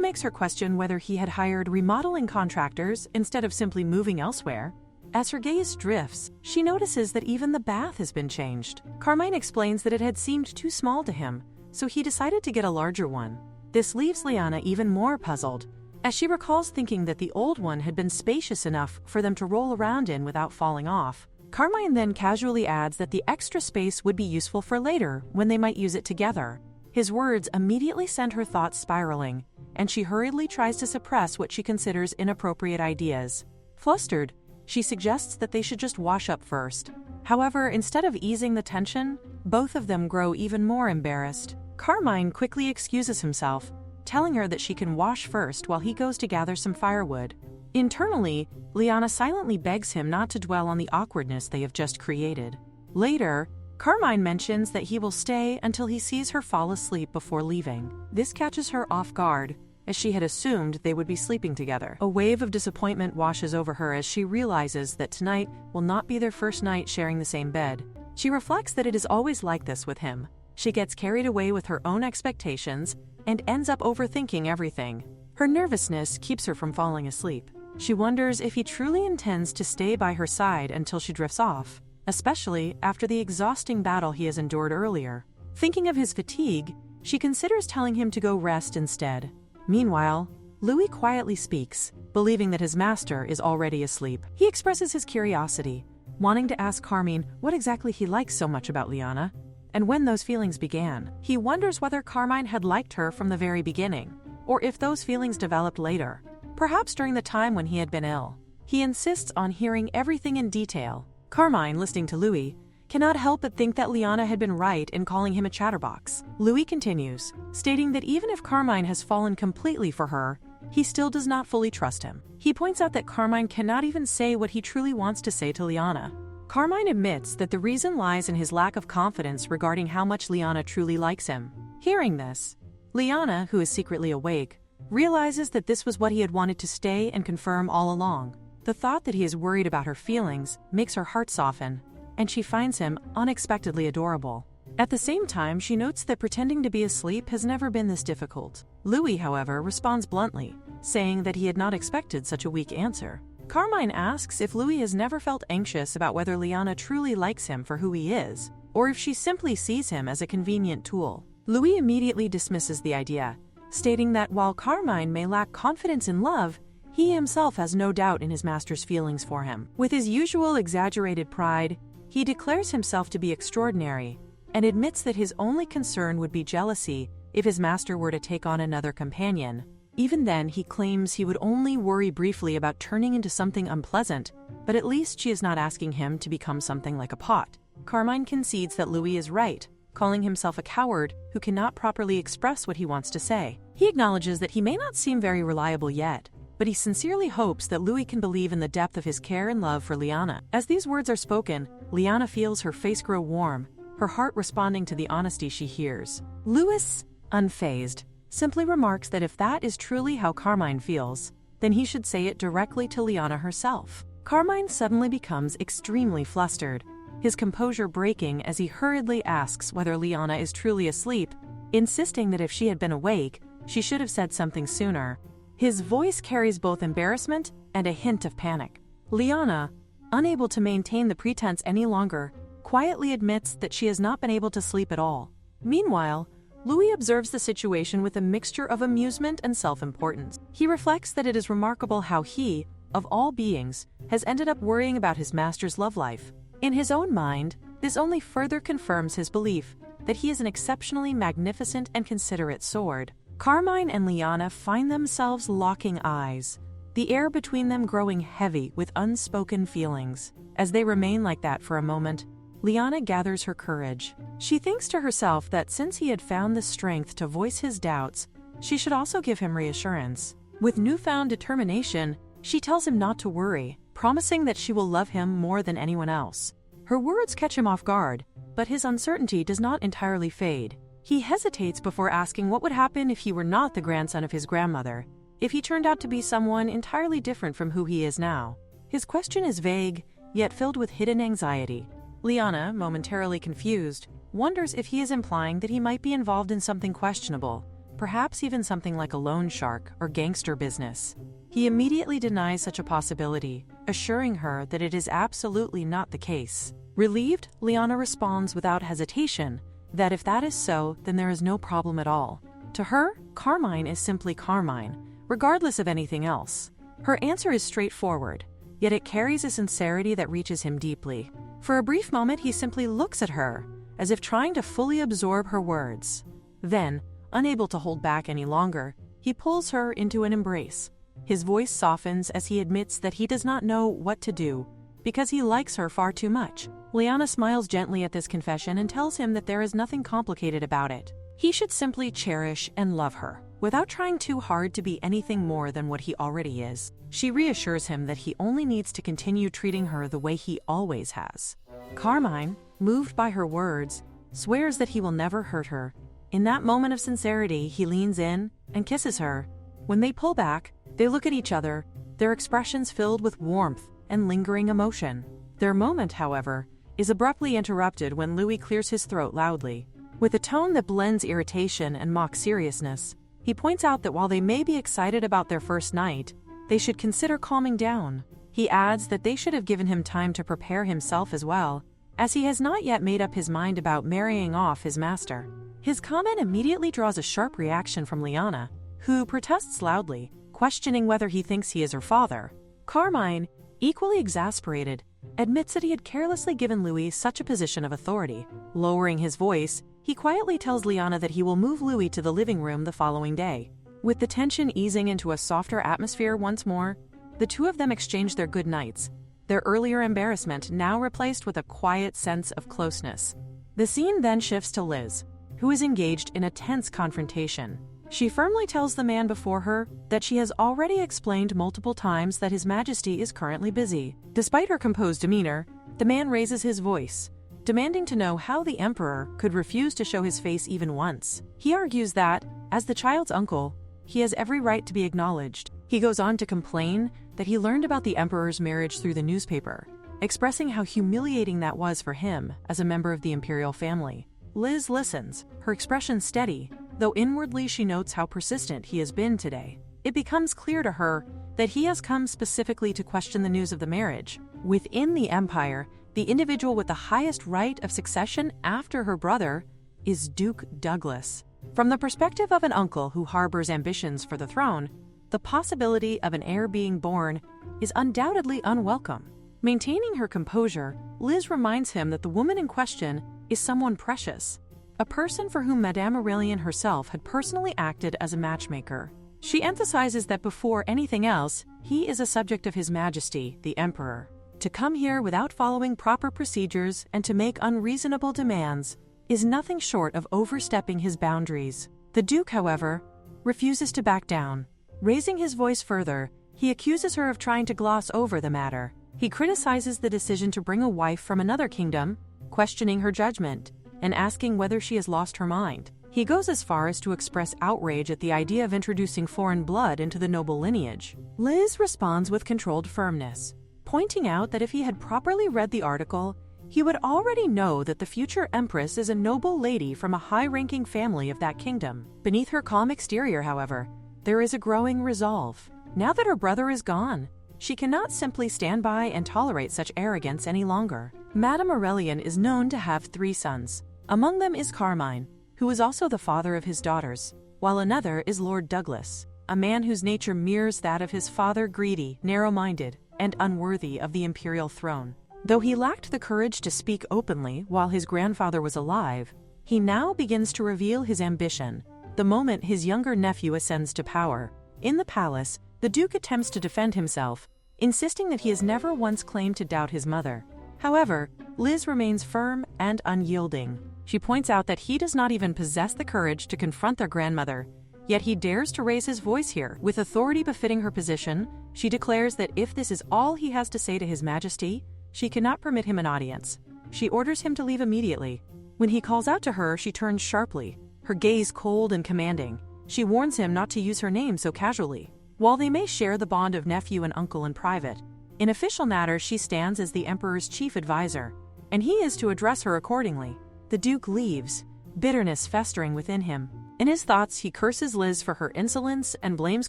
makes her question whether he had hired remodeling contractors instead of simply moving elsewhere. As her gaze drifts, she notices that even the bath has been changed. Carmine explains that it had seemed too small to him, so he decided to get a larger one. This leaves Lyanna even more puzzled, as she recalls thinking that the old one had been spacious enough for them to roll around in without falling off. Carmine then casually adds that the extra space would be useful for later when they might use it together. His words immediately send her thoughts spiraling, and she hurriedly tries to suppress what she considers inappropriate ideas. Flustered, she suggests that they should just wash up first. However, instead of easing the tension, both of them grow even more embarrassed. Carmine quickly excuses himself, telling her that she can wash first while he goes to gather some firewood. Internally, Lyanna silently begs him not to dwell on the awkwardness they have just created. Later, Carmine mentions that he will stay until he sees her fall asleep before leaving. This catches her off guard, as she had assumed they would be sleeping together. A wave of disappointment washes over her as she realizes that tonight will not be their first night sharing the same bed. She reflects that it is always like this with him. She gets carried away with her own expectations and ends up overthinking everything. Her nervousness keeps her from falling asleep. She wonders if he truly intends to stay by her side until she drifts off, especially after the exhausting battle he has endured earlier. Thinking of his fatigue, she considers telling him to go rest instead. Meanwhile, Louis quietly speaks, believing that his master is already asleep. He expresses his curiosity, wanting to ask Carmine what exactly he likes so much about Lyanna, and when those feelings began. He wonders whether Carmine had liked her from the very beginning, or if those feelings developed later, perhaps during the time when he had been ill. He insists on hearing everything in detail. Carmine, listening to Louis, cannot help but think that Lyanna had been right in calling him a chatterbox. Louis continues, stating that even if Carmine has fallen completely for her, he still does not fully trust him. He points out that Carmine cannot even say what he truly wants to say to Lyanna. Carmine admits that the reason lies in his lack of confidence regarding how much Lyanna truly likes him. Hearing this, Lyanna, who is secretly awake, realizes that this was what he had wanted to stay and confirm all along. The thought that he is worried about her feelings makes her heart soften, and she finds him unexpectedly adorable. At the same time, she notes that pretending to be asleep has never been this difficult. Louis, however, responds bluntly, saying that he had not expected such a weak answer. Carmine asks if Louis has never felt anxious about whether Lyanna truly likes him for who he is, or if she simply sees him as a convenient tool. Louis immediately dismisses the idea, stating that while Carmine may lack confidence in love, he himself has no doubt in his master's feelings for him. With his usual exaggerated pride, he declares himself to be extraordinary, and admits that his only concern would be jealousy if his master were to take on another companion. Even then, he claims he would only worry briefly about turning into something unpleasant, but at least she is not asking him to become something like a pot. Carmine concedes that Louis is right, calling himself a coward who cannot properly express what he wants to say. He acknowledges that he may not seem very reliable yet, but he sincerely hopes that Louis can believe in the depth of his care and love for Lyanna. As these words are spoken, Lyanna feels her face grow warm, her heart responding to the honesty she hears. Louis, unfazed, simply remarks that if that is truly how Carmine feels, then he should say it directly to Lyanna herself. Carmine suddenly becomes extremely flustered, his composure breaking as he hurriedly asks whether Lyanna is truly asleep, insisting that if she had been awake, she should have said something sooner. His voice carries both embarrassment and a hint of panic. Lyanna, unable to maintain the pretense any longer, quietly admits that she has not been able to sleep at all. Meanwhile, Louis observes the situation with a mixture of amusement and self-importance. He reflects that it is remarkable how he, of all beings, has ended up worrying about his master's love life. In his own mind, this only further confirms his belief that he is an exceptionally magnificent and considerate sword. Carmine and Lyanna find themselves locking eyes, the air between them growing heavy with unspoken feelings. As they remain like that for a moment, Lyanna gathers her courage. She thinks to herself that since he had found the strength to voice his doubts, she should also give him reassurance. With newfound determination, she tells him not to worry, promising that she will love him more than anyone else. Her words catch him off guard, but his uncertainty does not entirely fade. He hesitates before asking what would happen if he were not the grandson of his grandmother, if he turned out to be someone entirely different from who he is now. His question is vague, yet filled with hidden anxiety. Lyanna, momentarily confused, wonders if he is implying that he might be involved in something questionable, perhaps even something like a loan shark or gangster business. He immediately denies such a possibility, assuring her that it is absolutely not the case. Relieved, Lyanna responds without hesitation that if that is so, then there is no problem at all. To her, Carmine is simply Carmine, regardless of anything else. Her answer is straightforward, yet it carries a sincerity that reaches him deeply. For a brief moment, he simply looks at her, as if trying to fully absorb her words. Then, unable to hold back any longer, he pulls her into an embrace. His voice softens as he admits that he does not know what to do, because he likes her far too much. Lyanna smiles gently at this confession and tells him that there is nothing complicated about it. He should simply cherish and love her, without trying too hard to be anything more than what he already is. She reassures him that he only needs to continue treating her the way he always has. Carmine, moved by her words, swears that he will never hurt her. In that moment of sincerity, he leans in and kisses her. When they pull back, they look at each other, their expressions filled with warmth and lingering emotion. Their moment, however, is abruptly interrupted when Louis clears his throat loudly. With a tone that blends irritation and mock seriousness, he points out that while they may be excited about their first night, they should consider calming down. He adds that they should have given him time to prepare himself as well, as he has not yet made up his mind about marrying off his master. His comment immediately draws a sharp reaction from Lyanna, who protests loudly, questioning whether he thinks he is her father. Carmine, equally exasperated, admits that he had carelessly given Louis such a position of authority. Lowering his voice, he quietly tells Lyanna that he will move Louis to the living room the following day. With the tension easing into a softer atmosphere once more, the two of them exchange their good nights, their earlier embarrassment now replaced with a quiet sense of closeness. The scene then shifts to Liz, who is engaged in a tense confrontation. She firmly tells the man before her that she has already explained multiple times that His Majesty is currently busy. Despite her composed demeanor, the man raises his voice, demanding to know how the Emperor could refuse to show his face even once. He argues that, as the child's uncle, he has every right to be acknowledged. He goes on to complain that he learned about the Emperor's marriage through the newspaper, expressing how humiliating that was for him as a member of the imperial family. Liz listens, her expression steady, though inwardly she notes how persistent he has been today. It becomes clear to her that he has come specifically to question the news of the marriage. Within the Empire, the individual with the highest right of succession after her brother is Duke Douglas. From the perspective of an uncle who harbors ambitions for the throne, the possibility of an heir being born is undoubtedly unwelcome. Maintaining her composure, Liz reminds him that the woman in question is someone precious, a person for whom Madame Aurelian herself had personally acted as a matchmaker. She emphasizes that before anything else, he is a subject of His Majesty, the Emperor. To come here without following proper procedures and to make unreasonable demands is nothing short of overstepping his boundaries. The Duke, however, refuses to back down. Raising his voice further, he accuses her of trying to gloss over the matter. He criticizes the decision to bring a wife from another kingdom, questioning her judgment, and asking whether she has lost her mind. He goes as far as to express outrage at the idea of introducing foreign blood into the noble lineage. Liz responds with controlled firmness, pointing out that if he had properly read the article, he would already know that the future empress is a noble lady from a high-ranking family of that kingdom. Beneath her calm exterior, however, there is a growing resolve. Now that her brother is gone, she cannot simply stand by and tolerate such arrogance any longer. Madame Aurelian is known to have 3 sons. Among them is Carmine, who is also the father of his daughters, while another is Lord Douglas, a man whose nature mirrors that of his father, greedy, narrow-minded, and unworthy of the imperial throne. Though he lacked the courage to speak openly while his grandfather was alive, he now begins to reveal his ambition the moment his younger nephew ascends to power. In the palace, the Duke attempts to defend himself, insisting that he has never once claimed to doubt his mother. However, Liz remains firm and unyielding. She points out that he does not even possess the courage to confront their grandmother, yet he dares to raise his voice here. With authority befitting her position, she declares that if this is all he has to say to His Majesty, she cannot permit him an audience. She orders him to leave immediately. When he calls out to her, she turns sharply, her gaze cold and commanding. She warns him not to use her name so casually. While they may share the bond of nephew and uncle in private, in official matters she stands as the Emperor's chief advisor, and he is to address her accordingly. The Duke leaves, bitterness festering within him. In his thoughts, he curses Liz for her insolence and blames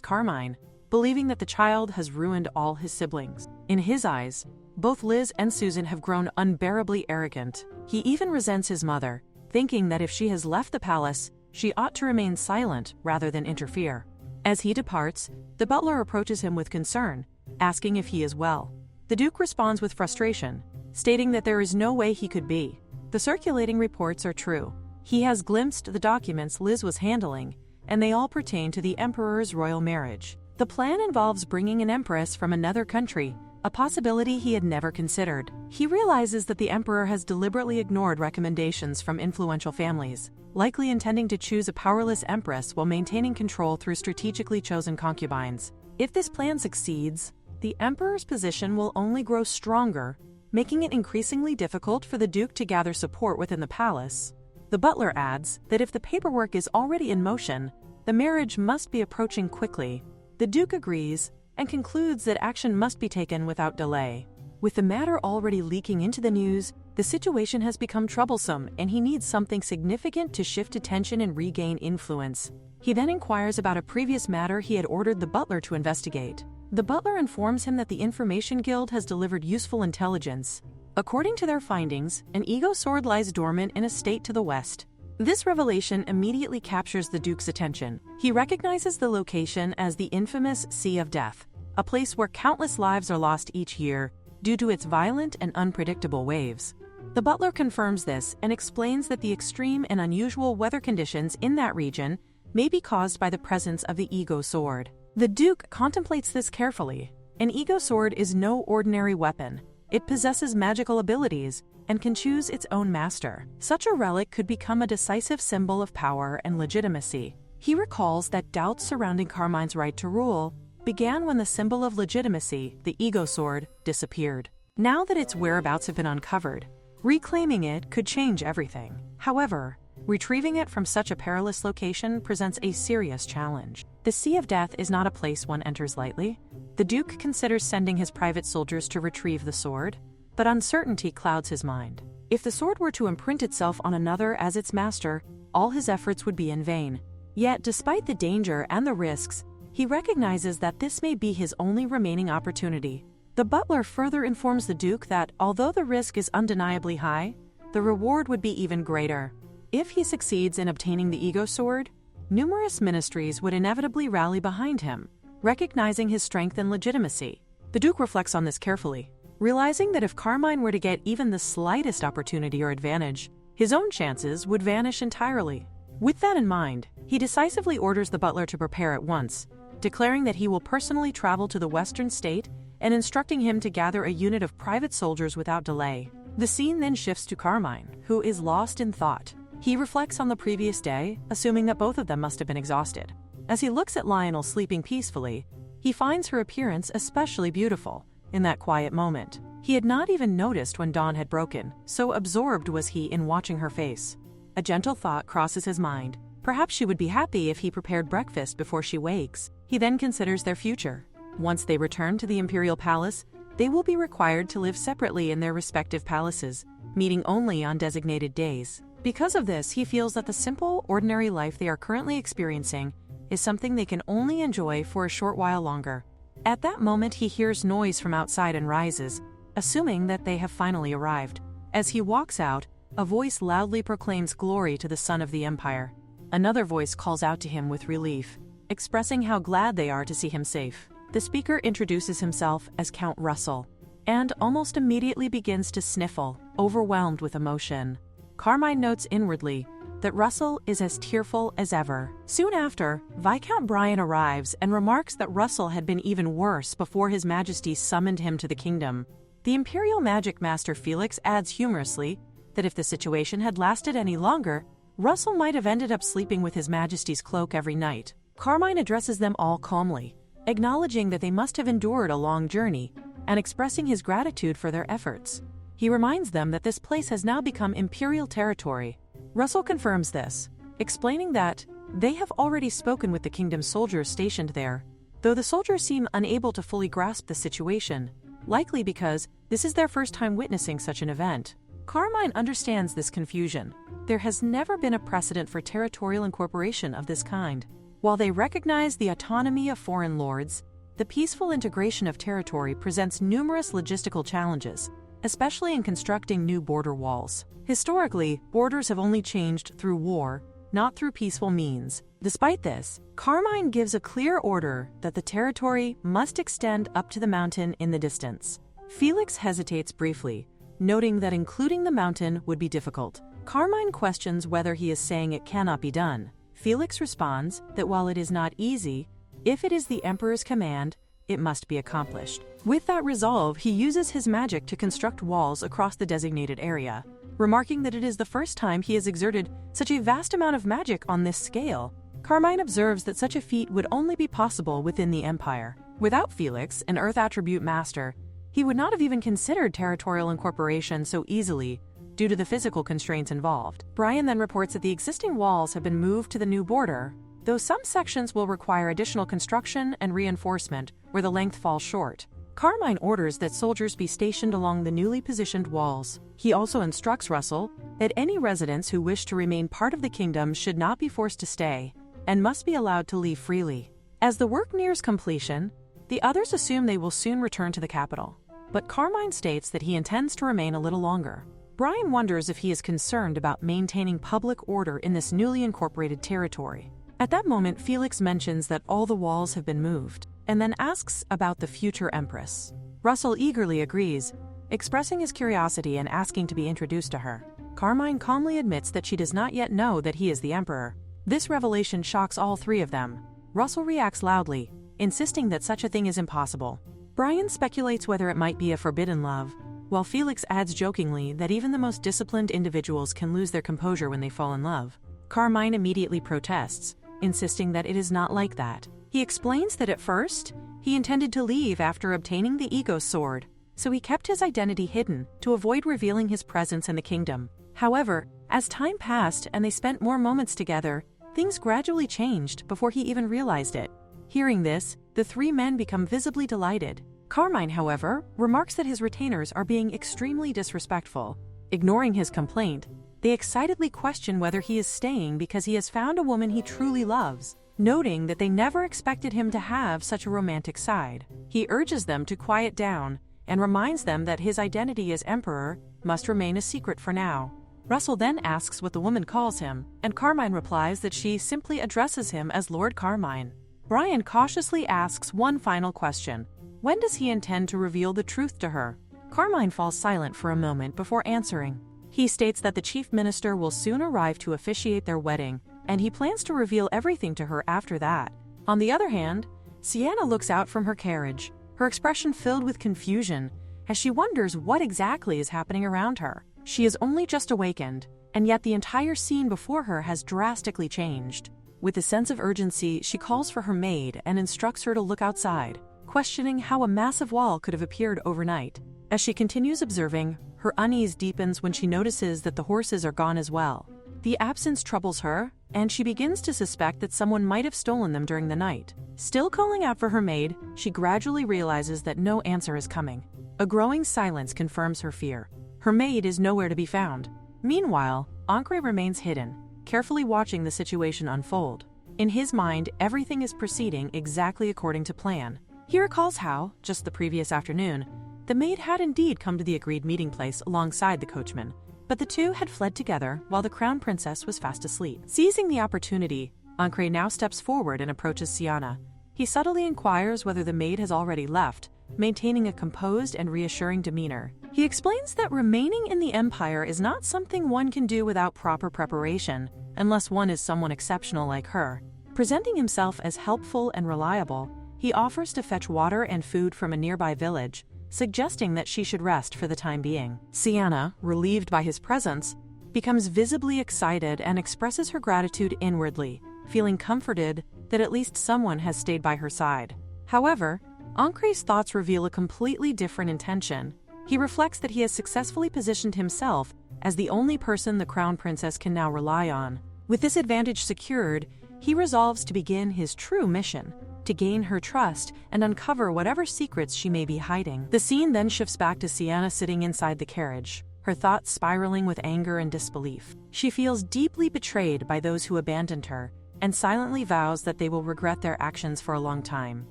Carmine, believing that the child has ruined all his siblings. In his eyes, both Liz and Susan have grown unbearably arrogant. He even resents his mother, thinking that if she has left the palace, she ought to remain silent rather than interfere. As he departs, the butler approaches him with concern, asking if he is well. The Duke responds with frustration, stating that there is no way he could be. The circulating reports are true. He has glimpsed the documents Liz was handling, and they all pertain to the Emperor's royal marriage. The plan involves bringing an empress from another country, a possibility he had never considered. He realizes that the Emperor has deliberately ignored recommendations from influential families, likely intending to choose a powerless empress while maintaining control through strategically chosen concubines. If this plan succeeds, the Emperor's position will only grow stronger, making it increasingly difficult for the Duke to gather support within the palace. The butler adds that if the paperwork is already in motion, the marriage must be approaching quickly. The Duke agrees and concludes that action must be taken without delay. With the matter already leaking into the news, the situation has become troublesome and he needs something significant to shift attention and regain influence. He then inquires about a previous matter he had ordered the butler to investigate. The butler informs him that the Information Guild has delivered useful intelligence. According to their findings, an ego sword lies dormant in a state to the west. This revelation immediately captures the Duke's attention. He recognizes the location as the infamous Sea of Death, a place where countless lives are lost each year due to its violent and unpredictable waves. The butler confirms this and explains that the extreme and unusual weather conditions in that region may be caused by the presence of the ego sword. The Duke contemplates this carefully. An ego sword is no ordinary weapon. It possesses magical abilities and can choose its own master. Such a relic could become a decisive symbol of power and legitimacy. He recalls that doubts surrounding Carmine's right to rule began when the symbol of legitimacy, the ego sword, disappeared. Now that its whereabouts have been uncovered, reclaiming it could change everything. However, retrieving it from such a perilous location presents a serious challenge. The Sea of Death is not a place one enters lightly. The Duke considers sending his private soldiers to retrieve the sword, but uncertainty clouds his mind. If the sword were to imprint itself on another as its master, all his efforts would be in vain. Yet, despite the danger and the risks, he recognizes that this may be his only remaining opportunity. The butler further informs the Duke that, although the risk is undeniably high, the reward would be even greater. If he succeeds in obtaining the ego sword, numerous ministries would inevitably rally behind him, recognizing his strength and legitimacy. The Duke reflects on this carefully, realizing that if Carmine were to get even the slightest opportunity or advantage, his own chances would vanish entirely. With that in mind, he decisively orders the butler to prepare at once, declaring that he will personally travel to the western state and instructing him to gather a unit of private soldiers without delay. The scene then shifts to Carmine, who is lost in thought. He reflects on the previous day, assuming that both of them must have been exhausted. As he looks at Lionel sleeping peacefully, he finds her appearance especially beautiful in that quiet moment. He had not even noticed when dawn had broken, so absorbed was he in watching her face. A gentle thought crosses his mind. Perhaps she would be happy if he prepared breakfast before she wakes. He then considers their future. Once they return to the imperial palace, they will be required to live separately in their respective palaces, meeting only on designated days. Because of this, he feels that the simple, ordinary life they are currently experiencing is something they can only enjoy for a short while longer. At that moment, he hears noise from outside and rises, assuming that they have finally arrived. As he walks out, a voice loudly proclaims glory to the son of the empire. Another voice calls out to him with relief, expressing how glad they are to see him safe. The speaker introduces himself as Count Russell, and almost immediately begins to sniffle, overwhelmed with emotion. Carmine notes inwardly that Russell is as tearful as ever. Soon after, Viscount Brian arrives and remarks that Russell had been even worse before His Majesty summoned him to the kingdom. The Imperial Magic Master Felix adds humorously that if the situation had lasted any longer, Russell might have ended up sleeping with His Majesty's cloak every night. Carmine addresses them all calmly, acknowledging that they must have endured a long journey and expressing his gratitude for their efforts. He reminds them that this place has now become Imperial territory. Russell confirms this, explaining that they have already spoken with the kingdom's soldiers stationed there, though the soldiers seem unable to fully grasp the situation, likely because this is their first time witnessing such an event. Carmine understands this confusion. There has never been a precedent for territorial incorporation of this kind. While they recognize the autonomy of foreign lords, the peaceful integration of territory presents numerous logistical challenges, especially in constructing new border walls. Historically, borders have only changed through war, not through peaceful means. Despite this, Carmine gives a clear order that the territory must extend up to the mountain in the distance. Felix hesitates briefly, noting that including the mountain would be difficult. Carmine questions whether he is saying it cannot be done. Felix responds that while it is not easy, if it is the Emperor's command, it must be accomplished. With that resolve, he uses his magic to construct walls across the designated area, remarking that it is the first time he has exerted such a vast amount of magic on this scale. Carmine observes that such a feat would only be possible within the Empire. Without Felix, an Earth attribute master, he would not have even considered territorial incorporation so easily due to the physical constraints involved. Brian then reports that the existing walls have been moved to the new border, though some sections will require additional construction and reinforcement where the length falls short. Carmine orders that soldiers be stationed along the newly positioned walls. He also instructs Russell that any residents who wish to remain part of the kingdom should not be forced to stay and must be allowed to leave freely. As the work nears completion, the others assume they will soon return to the capital, but Carmine states that he intends to remain a little longer. Brian wonders if he is concerned about maintaining public order in this newly incorporated territory. At that moment, Felix mentions that all the walls have been moved, and then asks about the future Empress. Russell eagerly agrees, expressing his curiosity and asking to be introduced to her. Carmine calmly admits that she does not yet know that he is the Emperor. This revelation shocks all three of them. Russell reacts loudly, insisting that such a thing is impossible. Brian speculates whether it might be a forbidden love, while Felix adds jokingly that even the most disciplined individuals can lose their composure when they fall in love. Carmine immediately protests, insisting that it is not like that. He explains that at first, he intended to leave after obtaining the Ego Sword, so he kept his identity hidden to avoid revealing his presence in the kingdom. However, as time passed and they spent more moments together, things gradually changed before he even realized it. Hearing this, the three men become visibly delighted. Carmine, however, remarks that his retainers are being extremely disrespectful. Ignoring his complaint, they excitedly question whether he is staying because he has found a woman he truly loves, noting that they never expected him to have such a romantic side. He urges them to quiet down and reminds them that his identity as Emperor must remain a secret for now. Russell then asks what the woman calls him, and Carmine replies that she simply addresses him as Lord Carmine. Brian cautiously asks one final question. When does he intend to reveal the truth to her? Carmine falls silent for a moment before answering. He states that the chief minister will soon arrive to officiate their wedding, and he plans to reveal everything to her after that. On the other hand, Siana looks out from her carriage, her expression filled with confusion, as she wonders what exactly is happening around her. She is only just awakened, and yet the entire scene before her has drastically changed. With a sense of urgency, she calls for her maid and instructs her to look outside, questioning how a massive wall could have appeared overnight. As she continues observing, her unease deepens when she notices that the horses are gone as well. The absence troubles her, and she begins to suspect that someone might have stolen them during the night. Still calling out for her maid, she gradually realizes that no answer is coming. A growing silence confirms her fear. Her maid is nowhere to be found. Meanwhile, Ankre remains hidden, carefully watching the situation unfold. In his mind, everything is proceeding exactly according to plan. He recalls how, just the previous afternoon, the maid had indeed come to the agreed meeting place alongside the coachman, but the two had fled together while the crown princess was fast asleep. Seizing the opportunity, Ankre now steps forward and approaches Siana. He subtly inquires whether the maid has already left, maintaining a composed and reassuring demeanor. He explains that remaining in the Empire is not something one can do without proper preparation, unless one is someone exceptional like her. Presenting himself as helpful and reliable, he offers to fetch water and food from a nearby village, suggesting that she should rest for the time being. Siana, relieved by his presence, becomes visibly excited and expresses her gratitude inwardly, feeling comforted that at least someone has stayed by her side. However, Ankre's thoughts reveal a completely different intention. He reflects that he has successfully positioned himself as the only person the crown princess can now rely on. With this advantage secured, he resolves to begin his true mission, to gain her trust and uncover whatever secrets she may be hiding. The scene then shifts back to Siana sitting inside the carriage, her thoughts spiraling with anger and disbelief. She feels deeply betrayed by those who abandoned her, and silently vows that they will regret their actions for a long time.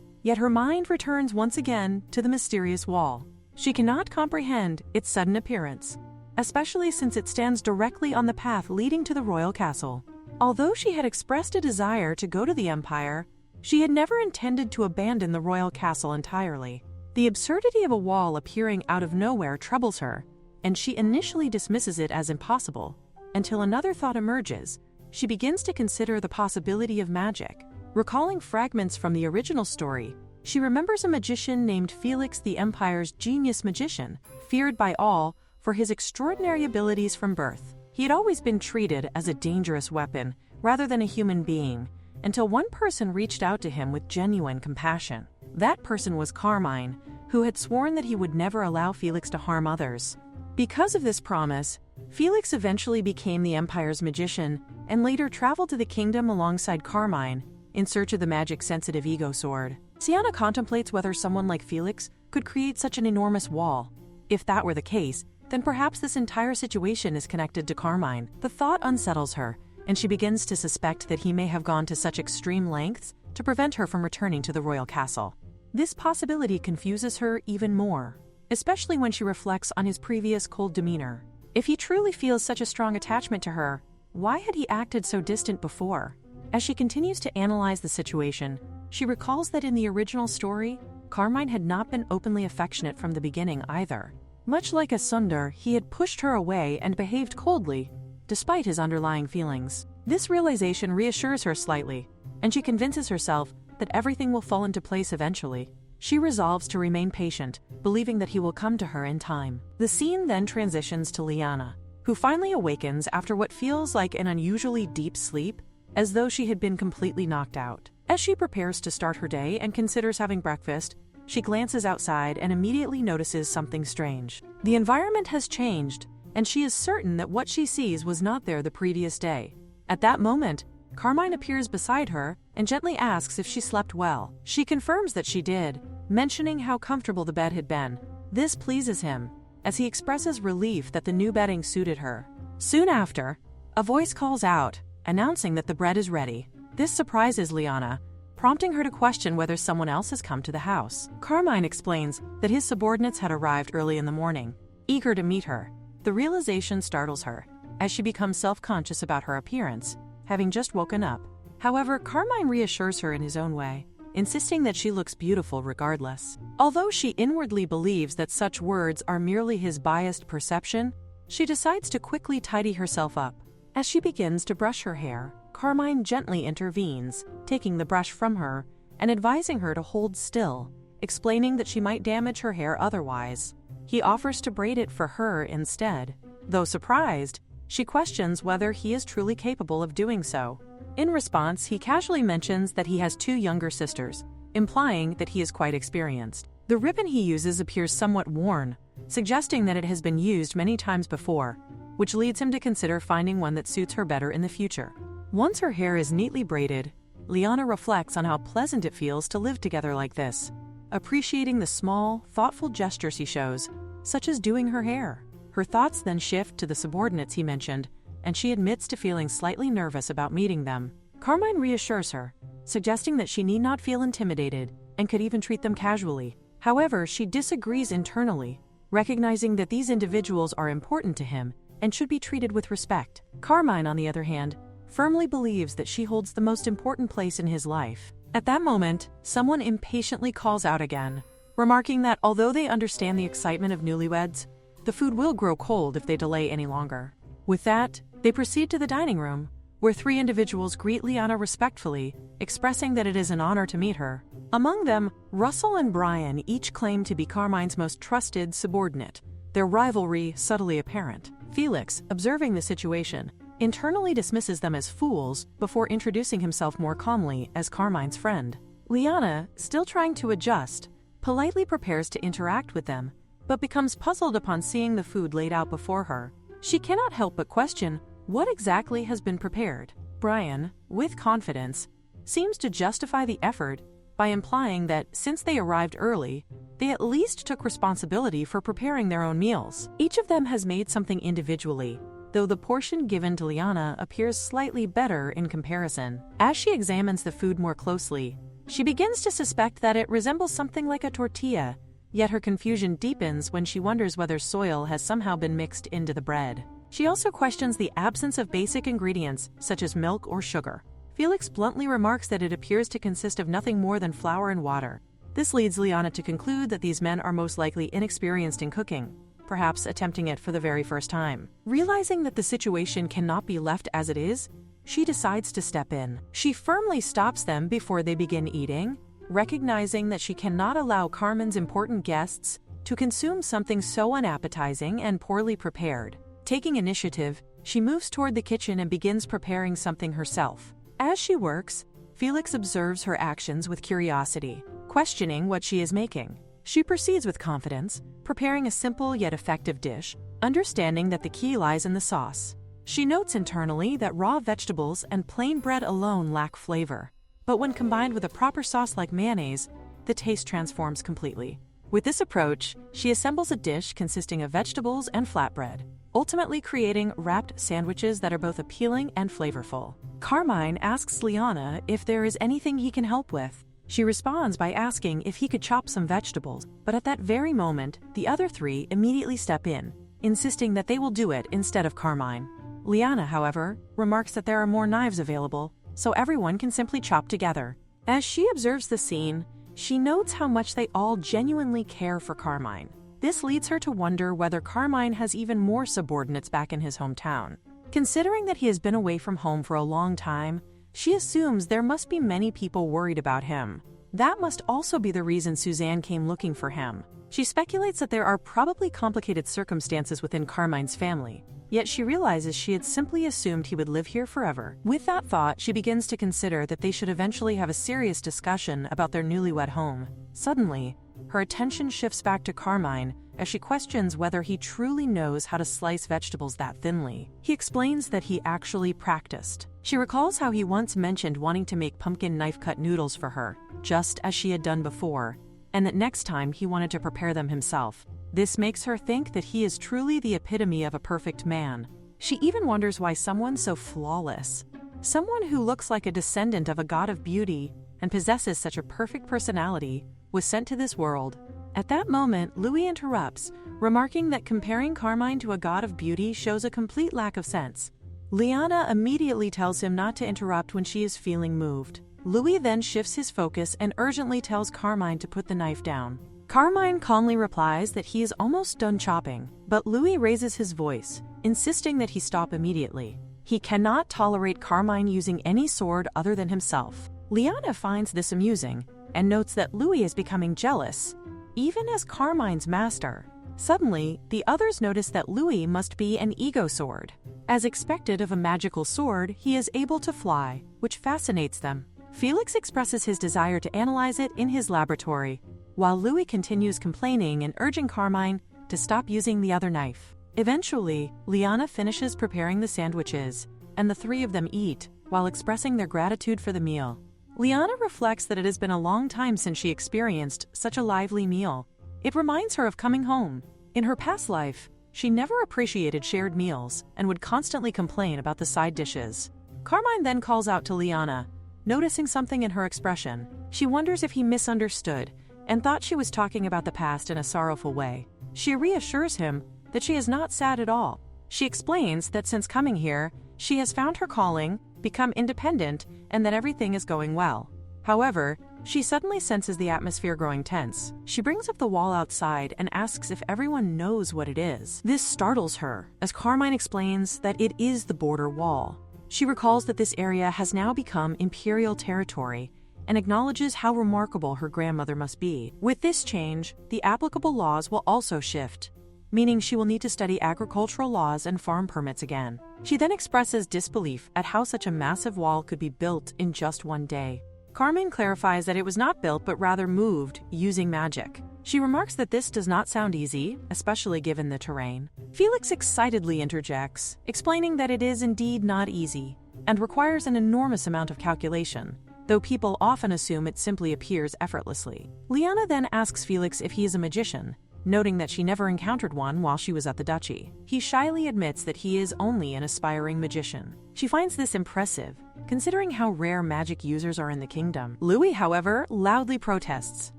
Yet her mind returns once again to the mysterious wall. She cannot comprehend its sudden appearance, especially since it stands directly on the path leading to the royal castle. Although she had expressed a desire to go to the Empire, she had never intended to abandon the royal castle entirely. The absurdity of a wall appearing out of nowhere troubles her, and she initially dismisses it as impossible, until another thought emerges. She begins to consider the possibility of magic. Recalling fragments from the original story, she remembers a magician named Felix, the Empire's genius magician, feared by all for his extraordinary abilities from birth. He had always been treated as a dangerous weapon rather than a human being, until one person reached out to him with genuine compassion. That person was Carmine, who had sworn that he would never allow Felix to harm others. Because of this promise, Felix eventually became the Empire's magician and later traveled to the kingdom alongside Carmine in search of the magic-sensitive ego sword. Siana contemplates whether someone like Felix could create such an enormous wall. If that were the case, then perhaps this entire situation is connected to Carmine. The thought unsettles her, and she begins to suspect that he may have gone to such extreme lengths to prevent her from returning to the royal castle. This possibility confuses her even more, especially when she reflects on his previous cold demeanor. If he truly feels such a strong attachment to her, why had he acted so distant before? As she continues to analyze the situation, she recalls that in the original story, Carmine had not been openly affectionate from the beginning either. Much like a Sundar, he had pushed her away and behaved coldly, despite his underlying feelings. This realization reassures her slightly, and she convinces herself that everything will fall into place eventually. She resolves to remain patient, believing that he will come to her in time. The scene then transitions to Lyanna, who finally awakens after what feels like an unusually deep sleep, as though she had been completely knocked out. As she prepares to start her day and considers having breakfast, she glances outside and immediately notices something strange. The environment has changed, and she is certain that what she sees was not there the previous day. At that moment, Carmine appears beside her and gently asks if she slept well. She confirms that she did, mentioning how comfortable the bed had been. This pleases him, as he expresses relief that the new bedding suited her. Soon after, a voice calls out, announcing that the bread is ready. This surprises Lyanna, prompting her to question whether someone else has come to the house. Carmine explains that his subordinates had arrived early in the morning, eager to meet her. The realization startles her, as she becomes self-conscious about her appearance, having just woken up. However, Carmine reassures her in his own way, insisting that she looks beautiful regardless. Although she inwardly believes that such words are merely his biased perception, she decides to quickly tidy herself up. As she begins to brush her hair, Carmine gently intervenes, taking the brush from her and advising her to hold still, explaining that she might damage her hair otherwise. He offers to braid it for her instead. Though surprised, She questions whether he is truly capable of doing so. In response, he casually mentions that he has 2 younger sisters, implying that he is quite experienced. The ribbon he uses appears somewhat worn, suggesting that it has been used many times before, which leads him to consider finding one that suits her better in the future. Once her hair is neatly braided, Lyanna reflects on how pleasant it feels to live together like this, appreciating the small, thoughtful gestures he shows, such as doing her hair. Her thoughts then shift to the subordinates he mentioned, and she admits to feeling slightly nervous about meeting them. Carmine reassures her, suggesting that she need not feel intimidated and could even treat them casually. However, she disagrees internally, recognizing that these individuals are important to him and should be treated with respect. Carmine, on the other hand, firmly believes that she holds the most important place in his life. At that moment, someone impatiently calls out again, remarking that although they understand the excitement of newlyweds, the food will grow cold if they delay any longer. With that, they proceed to the dining room, where 3 individuals greet Lyanna respectfully, expressing that it is an honor to meet her. Among them, Russell and Brian each claim to be Carmine's most trusted subordinate, their rivalry subtly apparent. Felix, observing the situation, internally dismisses them as fools before introducing himself more calmly as Carmine's friend. Lyanna, still trying to adjust, politely prepares to interact with them, but becomes puzzled upon seeing the food laid out before her. She cannot help but question what exactly has been prepared. Brian, with confidence, seems to justify the effort by implying that since they arrived early, they at least took responsibility for preparing their own meals. Each of them has made something individually, though the portion given to Lyanna appears slightly better in comparison. As she examines the food more closely, she begins to suspect that it resembles something like a tortilla, yet her confusion deepens when she wonders whether soil has somehow been mixed into the bread. She also questions the absence of basic ingredients such as milk or sugar. Felix bluntly remarks that it appears to consist of nothing more than flour and water. This leads Lyanna to conclude that these men are most likely inexperienced in cooking, perhaps attempting it for the very first time. Realizing that the situation cannot be left as it is, she decides to step in. She firmly stops them before they begin eating, recognizing that she cannot allow Carmine's important guests to consume something so unappetizing and poorly prepared. Taking initiative, she moves toward the kitchen and begins preparing something herself. As she works, Felix observes her actions with curiosity, questioning what she is making. She proceeds with confidence, preparing a simple yet effective dish, understanding that the key lies in the sauce. She notes internally that raw vegetables and plain bread alone lack flavor, but when combined with a proper sauce like mayonnaise, the taste transforms completely. With this approach, she assembles a dish consisting of vegetables and flatbread, ultimately creating wrapped sandwiches that are both appealing and flavorful. Carmine asks Lyanna if there is anything he can help with. She responds by asking if he could chop some vegetables, but at that very moment, the other 3 immediately step in, insisting that they will do it instead of Carmine. Lyanna, however, remarks that there are more knives available, so everyone can simply chop together. As she observes the scene, she notes how much they all genuinely care for Carmine. This leads her to wonder whether Carmine has even more subordinates back in his hometown. Considering that he has been away from home for a long time, she assumes there must be many people worried about him. That must also be the reason Suzanne came looking for him. She speculates that there are probably complicated circumstances within Carmine's family, yet she realizes she had simply assumed he would live here forever. With that thought, she begins to consider that they should eventually have a serious discussion about their newlywed home. Suddenly, her attention shifts back to Carmine as she questions whether he truly knows how to slice vegetables that thinly. He explains that he actually practiced. She recalls how he once mentioned wanting to make pumpkin knife-cut noodles for her, just as she had done before, and that next time he wanted to prepare them himself. This makes her think that he is truly the epitome of a perfect man. She even wonders why someone so flawless, someone who looks like a descendant of a god of beauty and possesses such a perfect personality, was sent to this world. At that moment, Louis interrupts, remarking that comparing Carmine to a god of beauty shows a complete lack of sense. Lyanna immediately tells him not to interrupt when she is feeling moved. Louis then shifts his focus and urgently tells Carmine to put the knife down. Carmine calmly replies that he is almost done chopping, but Louis raises his voice, insisting that he stop immediately. He cannot tolerate Carmine using any sword other than himself. Lyanna finds this amusing and notes that Louis is becoming jealous, even as Carmine's master. Suddenly, the others notice that Louis must be an ego sword. As expected of a magical sword, he is able to fly, which fascinates them. Felix expresses his desire to analyze it in his laboratory, while Louis continues complaining and urging Carmine to stop using the other knife. Eventually, Lyanna finishes preparing the sandwiches, and the three of them eat, while expressing their gratitude for the meal. Lyanna reflects that it has been a long time since she experienced such a lively meal. It reminds her of coming home. In her past life, she never appreciated shared meals and would constantly complain about the side dishes. Carmine then calls out to Lyanna, noticing something in her expression. She wonders if he misunderstood and thought she was talking about the past in a sorrowful way. She reassures him that she is not sad at all. She explains that since coming here, she has found her calling, become independent, and that everything is going well. However, she suddenly senses the atmosphere growing tense. She brings up the wall outside and asks if everyone knows what it is. This startles her, as Carmine explains that it is the border wall. She recalls that this area has now become imperial territory and acknowledges how remarkable her grandmother must be. With this change, the applicable laws will also shift, meaning she will need to study agricultural laws and farm permits again. She then expresses disbelief at how such a massive wall could be built in just one day. Carmine clarifies that it was not built but rather moved using magic. She remarks that this does not sound easy, especially given the terrain. Felix excitedly interjects, explaining that it is indeed not easy and requires an enormous amount of calculation, though people often assume it simply appears effortlessly. Lyanna then asks Felix if he is a magician, noting that she never encountered one while she was at the duchy. He shyly admits that he is only an aspiring magician. She finds this impressive, considering how rare magic users are in the kingdom. Louis, however, loudly protests,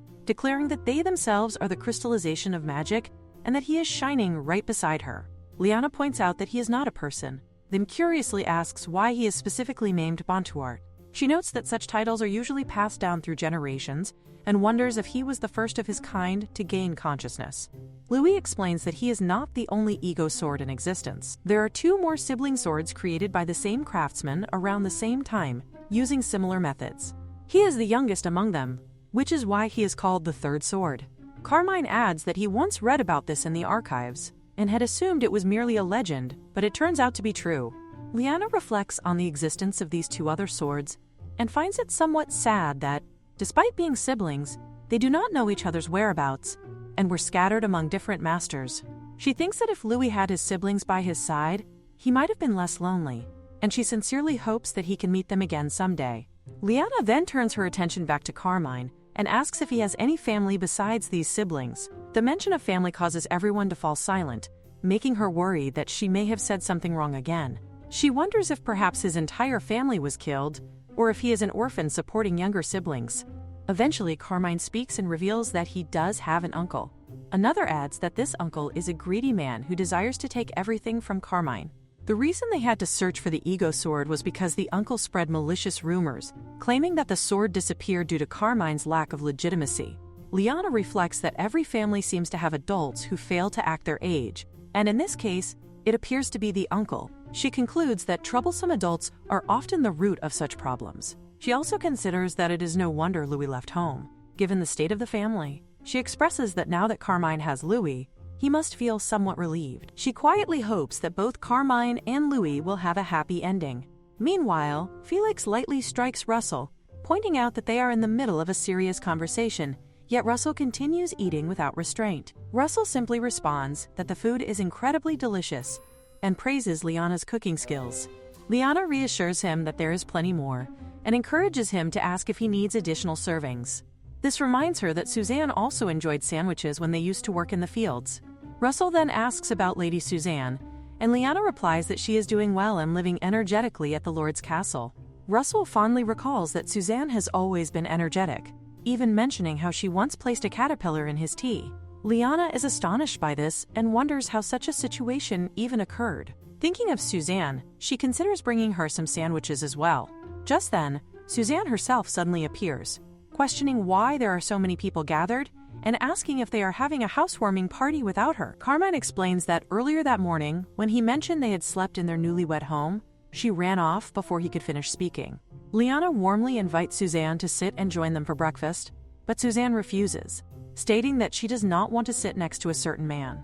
declaring that they themselves are the crystallization of magic and that he is shining right beside her. Lyanna points out that he is not a person, then curiously asks why he is specifically named Bontuart. She notes that such titles are usually passed down through generations and wonders if he was the first of his kind to gain consciousness. Louis explains that he is not the only ego sword in existence. There are two more sibling swords created by the same craftsman around the same time, using similar methods. He is the youngest among them, which is why he is called the third sword. Carmine adds that he once read about this in the archives and had assumed it was merely a legend, but it turns out to be true. Lyanna reflects on the existence of these two other swords and finds it somewhat sad that, despite being siblings, they do not know each other's whereabouts and were scattered among different masters. She thinks that if Louis had his siblings by his side, he might have been less lonely, and she sincerely hopes that he can meet them again someday. Lyanna then turns her attention back to Carmine and asks if he has any family besides these siblings. The mention of family causes everyone to fall silent, making her worry that she may have said something wrong again. She wonders if perhaps his entire family was killed, or if he is an orphan supporting younger siblings. Eventually, Carmine speaks and reveals that he does have an uncle. Another adds that this uncle is a greedy man who desires to take everything from Carmine. The reason they had to search for the ego sword was because the uncle spread malicious rumors, claiming that the sword disappeared due to Carmine's lack of legitimacy. Lyanna reflects that every family seems to have adults who fail to act their age, and in this case, it appears to be the uncle. She concludes that troublesome adults are often the root of such problems. She also considers that it is no wonder Louis left home, given the state of the family. She expresses that now that Carmine has Louis, he must feel somewhat relieved. She quietly hopes that both Carmine and Louis will have a happy ending. Meanwhile, Felix lightly strikes Russell, pointing out that they are in the middle of a serious conversation, yet Russell continues eating without restraint. Russell simply responds that the food is incredibly delicious and praises Lyanna's cooking skills. Lyanna reassures him that there is plenty more and encourages him to ask if he needs additional servings. This reminds her that Suzanne also enjoyed sandwiches when they used to work in the fields. Russell then asks about Lady Suzanne, and Lyanna replies that she is doing well and living energetically at the Lord's castle. Russell fondly recalls that Suzanne has always been energetic, even mentioning how she once placed a caterpillar in his tea. Lyanna is astonished by this and wonders how such a situation even occurred. Thinking of Suzanne, she considers bringing her some sandwiches as well. Just then, Suzanne herself suddenly appears, questioning why there are so many people gathered and asking if they are having a housewarming party without her. Carmine explains that earlier that morning, when he mentioned they had slept in their newlywed home, she ran off before he could finish speaking. Lyanna warmly invites Suzanne to sit and join them for breakfast, but Suzanne refuses, stating that she does not want to sit next to a certain man.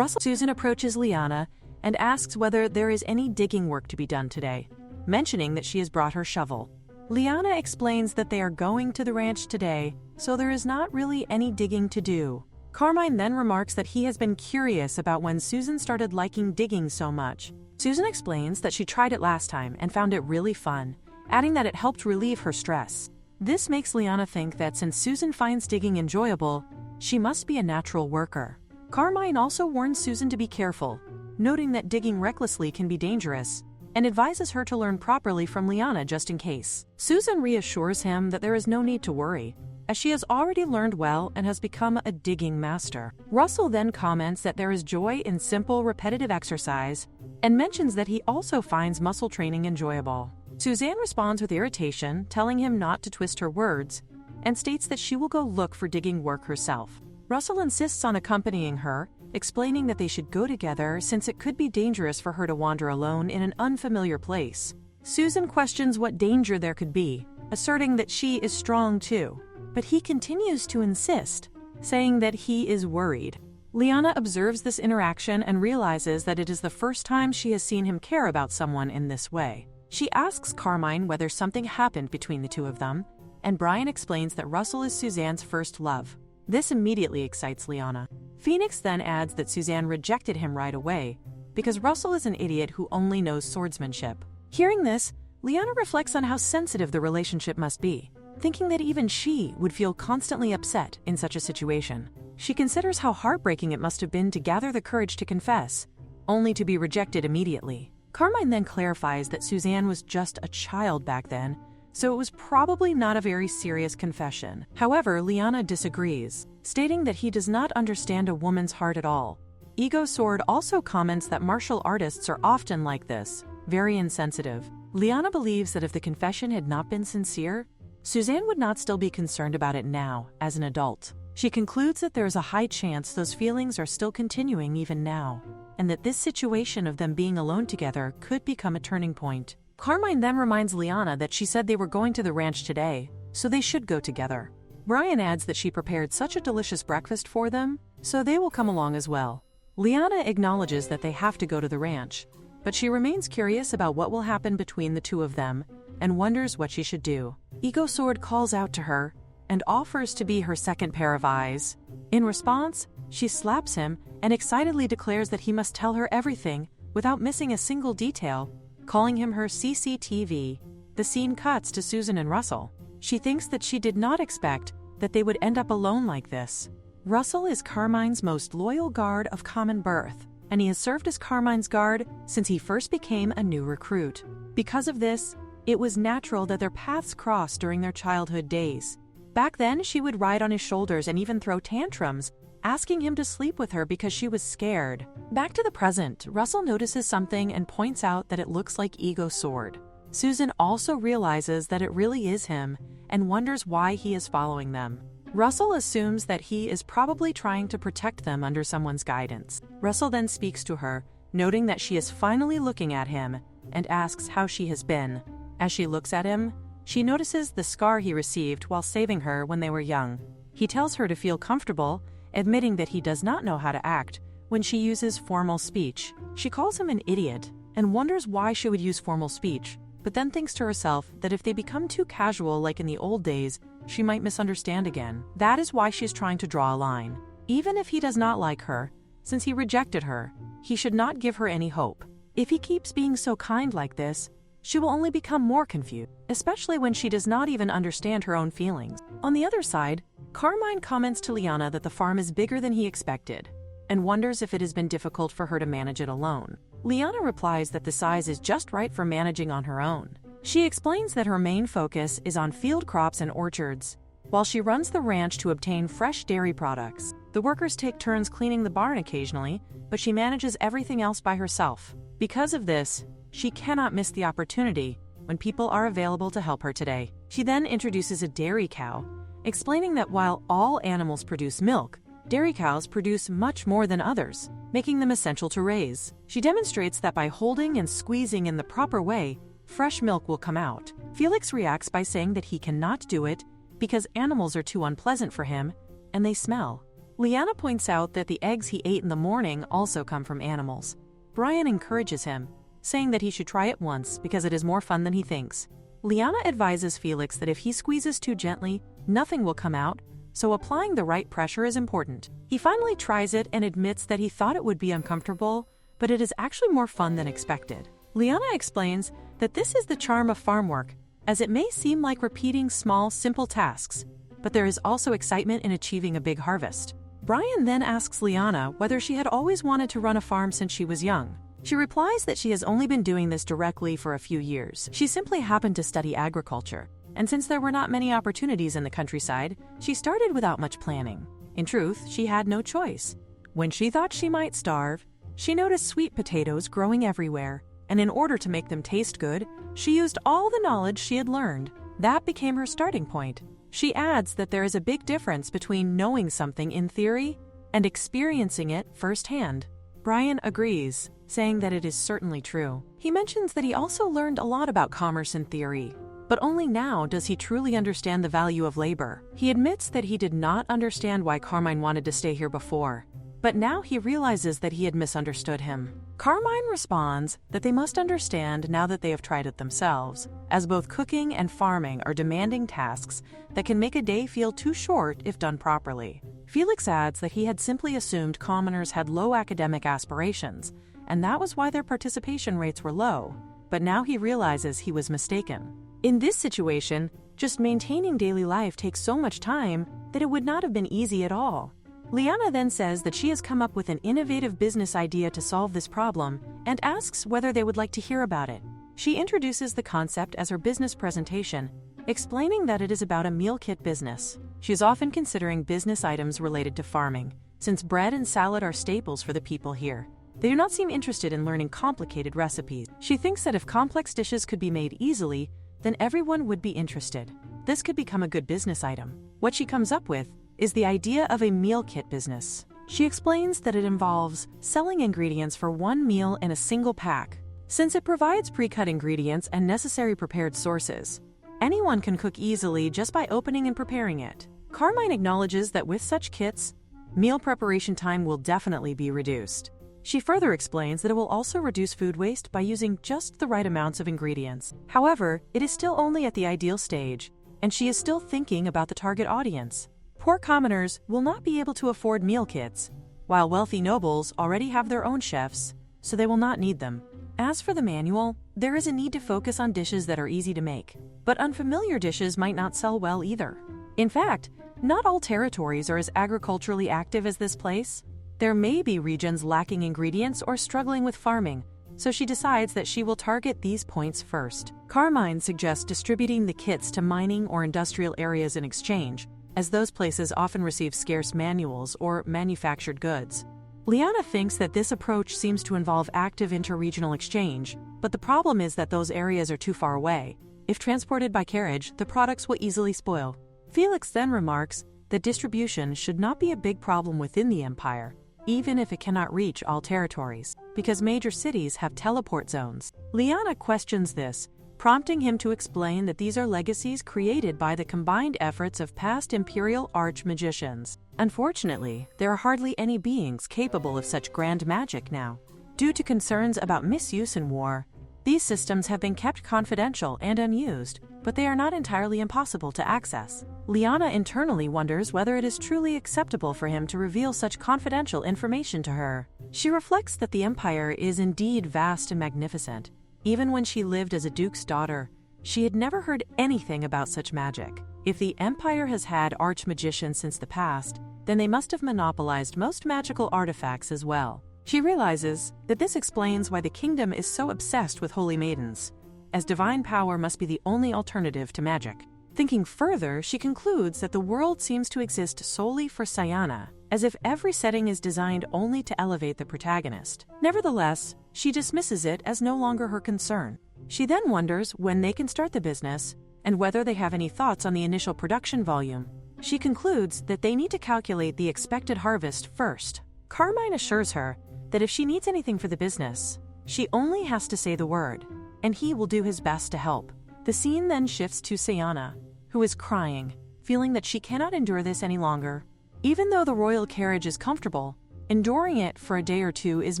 Susan approaches Lyanna and asks whether there is any digging work to be done today, mentioning that she has brought her shovel. Lyanna explains that they are going to the ranch today, so there is not really any digging to do. Carmine then remarks that he has been curious about when Susan started liking digging so much. Susan explains that she tried it last time and found it really fun, adding that it helped relieve her stress. This makes Lyanna think that since Susan finds digging enjoyable, she must be a natural worker. Carmine also warns Susan to be careful, noting that digging recklessly can be dangerous, and advises her to learn properly from Lyanna just in case. Susan reassures him that there is no need to worry, as she has already learned well and has become a digging master. Russell then comments that there is joy in simple, repetitive exercise, and mentions that he also finds muscle training enjoyable. Suzanne responds with irritation, telling him not to twist her words, and states that she will go look for digging work herself. Russell insists on accompanying her, explaining that they should go together since it could be dangerous for her to wander alone in an unfamiliar place. Susan questions what danger there could be, asserting that she is strong too, but he continues to insist, saying that he is worried. Lyanna observes this interaction and realizes that it is the first time she has seen him care about someone in this way. She asks Carmine whether something happened between the two of them, and Brian explains that Russell is Suzanne's first love. This immediately excites Lyanna. Phoenix then adds that Suzanne rejected him right away because Russell is an idiot who only knows swordsmanship. Hearing this, Lyanna reflects on how sensitive the relationship must be, thinking that even she would feel constantly upset in such a situation. She considers how heartbreaking it must have been to gather the courage to confess, only to be rejected immediately. Carmine then clarifies that Suzanne was just a child back then, so it was probably not a very serious confession. However, Lyanna disagrees, stating that he does not understand a woman's heart at all. Ego Sword also comments that martial artists are often like this, very insensitive. Lyanna believes that if the confession had not been sincere, Suzanne would not still be concerned about it now, as an adult. She concludes that there is a high chance those feelings are still continuing even now, and that this situation of them being alone together could become a turning point. Carmine then reminds Lyanna that she said they were going to the ranch today, so they should go together. Brian adds that she prepared such a delicious breakfast for them, so they will come along as well. Lyanna acknowledges that they have to go to the ranch, but she remains curious about what will happen between the two of them and wonders what she should do. Ego Sword calls out to her and offers to be her second pair of eyes. In response, she slaps him and excitedly declares that he must tell her everything without missing a single detail, calling him her CCTV. The scene cuts to Susan and Russell. She thinks that she did not expect that they would end up alone like this. Russell is Carmine's most loyal guard of common birth, and he has served as Carmine's guard since he first became a new recruit. Because of this, it was natural that their paths crossed during their childhood days. Back then, she would ride on his shoulders and even throw tantrums, asking him to sleep with her because she was scared. Back to the present, Russell notices something and points out that it looks like Ego Sword. Susan also realizes that it really is him and wonders why he is following them. Russell assumes that he is probably trying to protect them under someone's guidance. Russell then speaks to her, noting that she is finally looking at him, and asks how she has been. As she looks at him, she notices the scar he received while saving her when they were young. He tells her to feel comfortable, admitting that he does not know how to act when she uses formal speech. She calls him an idiot and wonders why she would use formal speech, but then thinks to herself that if they become too casual like in the old days, she might misunderstand again. That is why she is trying to draw a line. Even if he does not like her, since he rejected her, he should not give her any hope. If he keeps being so kind like this, she will only become more confused, especially when she does not even understand her own feelings. On the other side, Carmine comments to Lyanna that the farm is bigger than he expected, and wonders if it has been difficult for her to manage it alone. Lyanna replies that the size is just right for managing on her own. She explains that her main focus is on field crops and orchards, while she runs the ranch to obtain fresh dairy products. The workers take turns cleaning the barn occasionally, but she manages everything else by herself. Because of this, she cannot miss the opportunity when people are available to help her today. She then introduces a dairy cow, explaining that while all animals produce milk, dairy cows produce much more than others, making them essential to raise. She demonstrates that by holding and squeezing in the proper way, fresh milk will come out. Felix reacts by saying that he cannot do it because animals are too unpleasant for him and they smell. Lyanna points out that the eggs he ate in the morning also come from animals, Brian encourages him, saying that he should try it once because it is more fun than he thinks. Lyanna advises Felix that if he squeezes too gently, nothing will come out, so applying the right pressure is important. He finally tries it and admits that he thought it would be uncomfortable, but it is actually more fun than expected. Lyanna explains that this is the charm of farm work, as it may seem like repeating small, simple tasks, but there is also excitement in achieving a big harvest. Brian then asks Lyanna whether she had always wanted to run a farm since she was young. She replies that she has only been doing this directly for a few years. She simply happened to study agriculture, and since there were not many opportunities in the countryside, she started without much planning. In truth, she had no choice. When she thought she might starve, she noticed sweet potatoes growing everywhere, and in order to make them taste good, she used all the knowledge she had learned. That became her starting point. She adds that there is a big difference between knowing something in theory and experiencing it firsthand. Brian agrees, saying that it is certainly true. He mentions that he also learned a lot about commerce in theory, but only now does he truly understand the value of labor. He admits that he did not understand why Carmine wanted to stay here before, but now he realizes that he had misunderstood him. Carmine responds that they must understand now that they have tried it themselves, as both cooking and farming are demanding tasks that can make a day feel too short if done properly. Felix adds that he had simply assumed commoners had low academic aspirations, and that was why their participation rates were low, but now he realizes he was mistaken. In this situation, just maintaining daily life takes so much time that it would not have been easy at all. Lyanna then says that she has come up with an innovative business idea to solve this problem and asks whether they would like to hear about it. She introduces the concept as her business presentation, explaining that it is about a meal kit business. She is often considering business items related to farming, since bread and salad are staples for the people here. They do not seem interested in learning complicated recipes. She thinks that if complex dishes could be made easily, then everyone would be interested. This could become a good business item. What she comes up with is the idea of a meal kit business. She explains that it involves selling ingredients for one meal in a single pack. Since it provides pre-cut ingredients and necessary prepared sources, anyone can cook easily just by opening and preparing it. Carmine acknowledges that with such kits, meal preparation time will definitely be reduced. She further explains that it will also reduce food waste by using just the right amounts of ingredients. However, it is still only at the ideal stage, and she is still thinking about the target audience. Poor commoners will not be able to afford meal kits, while wealthy nobles already have their own chefs, so they will not need them. As for the manual, there is a need to focus on dishes that are easy to make, but unfamiliar dishes might not sell well either. In fact, not all territories are as agriculturally active as this place. There may be regions lacking ingredients or struggling with farming, so she decides that she will target these points first. Carmine suggests distributing the kits to mining or industrial areas in exchange, as those places often receive scarce manuals or manufactured goods. Lyanna thinks that this approach seems to involve active interregional exchange, but the problem is that those areas are too far away. If transported by carriage, the products will easily spoil. Felix then remarks that distribution should not be a big problem within the empire, even if it cannot reach all territories, because major cities have teleport zones. Lyanna questions this, prompting him to explain that these are legacies created by the combined efforts of past imperial arch-magicians. Unfortunately, there are hardly any beings capable of such grand magic now. Due to concerns about misuse in war, these systems have been kept confidential and unused, but they are not entirely impossible to access. Lyanna internally wonders whether it is truly acceptable for him to reveal such confidential information to her. She reflects that the empire is indeed vast and magnificent. Even when she lived as a duke's daughter, she had never heard anything about such magic. If the empire has had arch-magicians since the past, then they must have monopolized most magical artifacts as well. She realizes that this explains why the kingdom is so obsessed with holy maidens, as divine power must be the only alternative to magic. Thinking further, she concludes that the world seems to exist solely for Siana, as if every setting is designed only to elevate the protagonist. Nevertheless, she dismisses it as no longer her concern. She then wonders when they can start the business and whether they have any thoughts on the initial production volume. She concludes that they need to calculate the expected harvest first. Carmine assures her that if she needs anything for the business, she only has to say the word, and he will do his best to help. The scene then shifts to Siana, who is crying, feeling that she cannot endure this any longer. Even though the royal carriage is comfortable, enduring it for a day or two is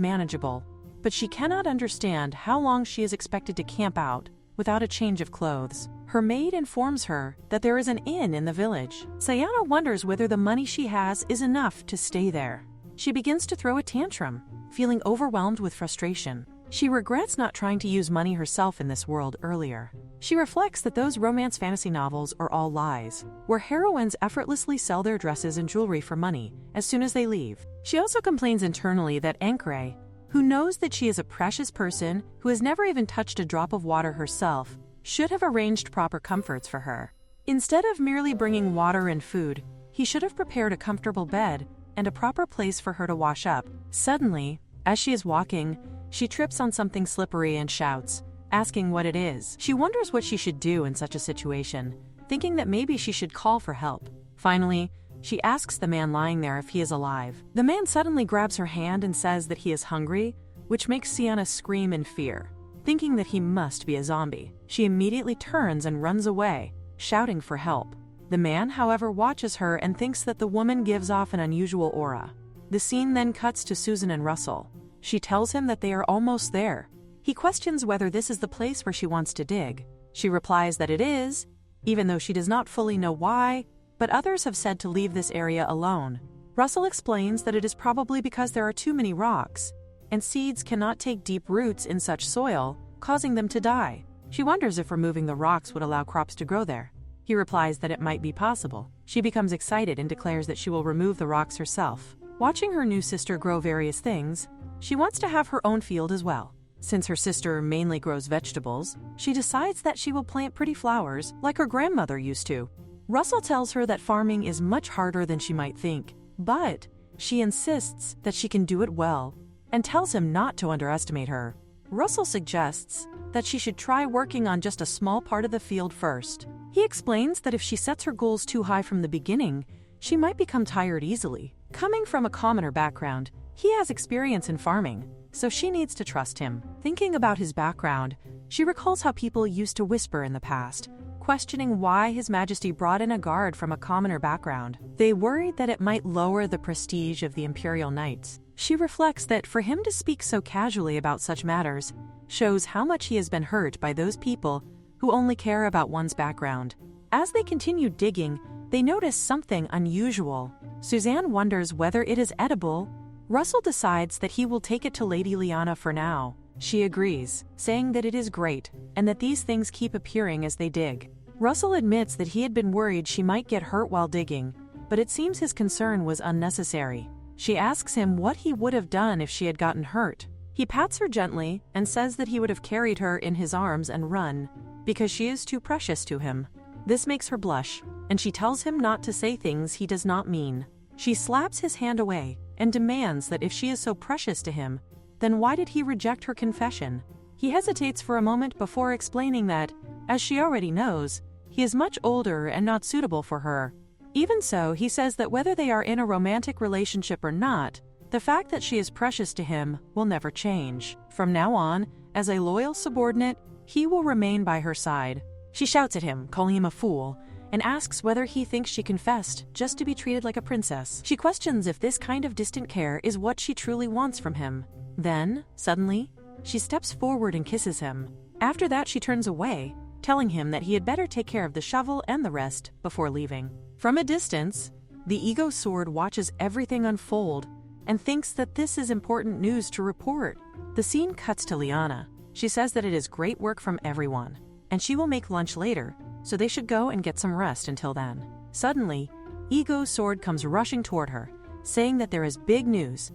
manageable. but she cannot understand how long she is expected to camp out without a change of clothes. Her maid informs her that there is an inn in the village. Siana wonders whether the money she has is enough to stay there. She begins to throw a tantrum, feeling overwhelmed with frustration. She regrets not trying to use money herself in this world earlier. She reflects that those romance fantasy novels are all lies, where heroines effortlessly sell their dresses and jewelry for money as soon as they leave. She also complains internally that Ankre, who knows that she is a precious person who has never even touched a drop of water herself, should have arranged proper comforts for her. Instead of merely bringing water and food, he should have prepared a comfortable bed and a proper place for her to wash up. Suddenly, as she is walking, she trips on something slippery and shouts, asking what it is. She wonders what she should do in such a situation, thinking that maybe she should call for help. Finally, she asks the man lying there if he is alive. The man suddenly grabs her hand and says that he is hungry, which makes Siana scream in fear, thinking that he must be a zombie. She immediately turns and runs away, shouting for help. The man, however, watches her and thinks that the woman gives off an unusual aura. The scene then cuts to Susan and Russell. She tells him that they are almost there. He questions whether this is the place where she wants to dig. She replies that it is, even though she does not fully know why, but others have said to leave this area alone. Russell explains that it is probably because there are too many rocks, and seeds cannot take deep roots in such soil, causing them to die. She wonders if removing the rocks would allow crops to grow there. He replies that it might be possible. She becomes excited and declares that she will remove the rocks herself. Watching her new sister grow various things, she wants to have her own field as well. Since her sister mainly grows vegetables, she decides that she will plant pretty flowers like her grandmother used to. Russell tells her that farming is much harder than she might think, but she insists that she can do it well and tells him not to underestimate her. Russell suggests that she should try working on just a small part of the field first. He explains that if she sets her goals too high from the beginning, she might become tired easily. Coming from a commoner background, he has experience in farming, so she needs to trust him. Thinking about his background, she recalls how people used to whisper in the past, questioning why His Majesty brought in a guard from a commoner background. They worried that it might lower the prestige of the Imperial Knights. She reflects that for him to speak so casually about such matters shows how much he has been hurt by those people who only care about one's background. As they continue digging, they notice something unusual. Suzanne wonders whether it is edible. Russell decides that he will take it to Lady Lyanna for now. She agrees, saying that it is great, and that these things keep appearing as they dig. Russell admits that he had been worried she might get hurt while digging, but it seems his concern was unnecessary. She asks him what he would have done if she had gotten hurt. He pats her gently and says that he would have carried her in his arms and run, because she is too precious to him. This makes her blush, and she tells him not to say things he does not mean. She slaps his hand away and demands that if she is so precious to him, then why did he reject her confession? He hesitates for a moment before explaining that, as she already knows, he is much older and not suitable for her. Even so, he says that whether they are in a romantic relationship or not, the fact that she is precious to him will never change. From now on, as a loyal subordinate, he will remain by her side. She shouts at him, calling him a fool, and asks whether he thinks she confessed just to be treated like a princess. She questions if this kind of distant care is what she truly wants from him. Then, suddenly, she steps forward and kisses him. After that, she turns away, telling him that he had better take care of the shovel and the rest before leaving. From a distance, the ego sword watches everything unfold and thinks that this is important news to report. The scene cuts to Lyanna. She says that it is great work from everyone, and she will make lunch later, so they should go and get some rest until then. Suddenly, Ego Sword comes rushing toward her, saying that there is big news,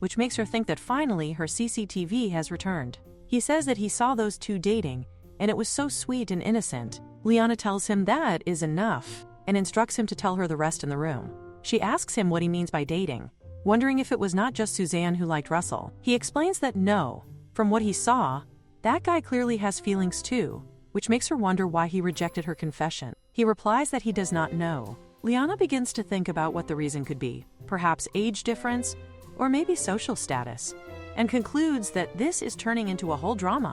which makes her think that finally her CCTV has returned. He says that he saw those two dating, and it was so sweet and innocent. Lyanna tells him that is enough, and instructs him to tell her the rest in the room. She asks him what he means by dating, wondering if it was not just Suzanne who liked Russell. He explains that no, from what he saw, that guy clearly has feelings too, which makes her wonder why he rejected her confession. He replies that he does not know. Lyanna begins to think about what the reason could be, perhaps age difference, or maybe social status, and concludes that this is turning into a whole drama.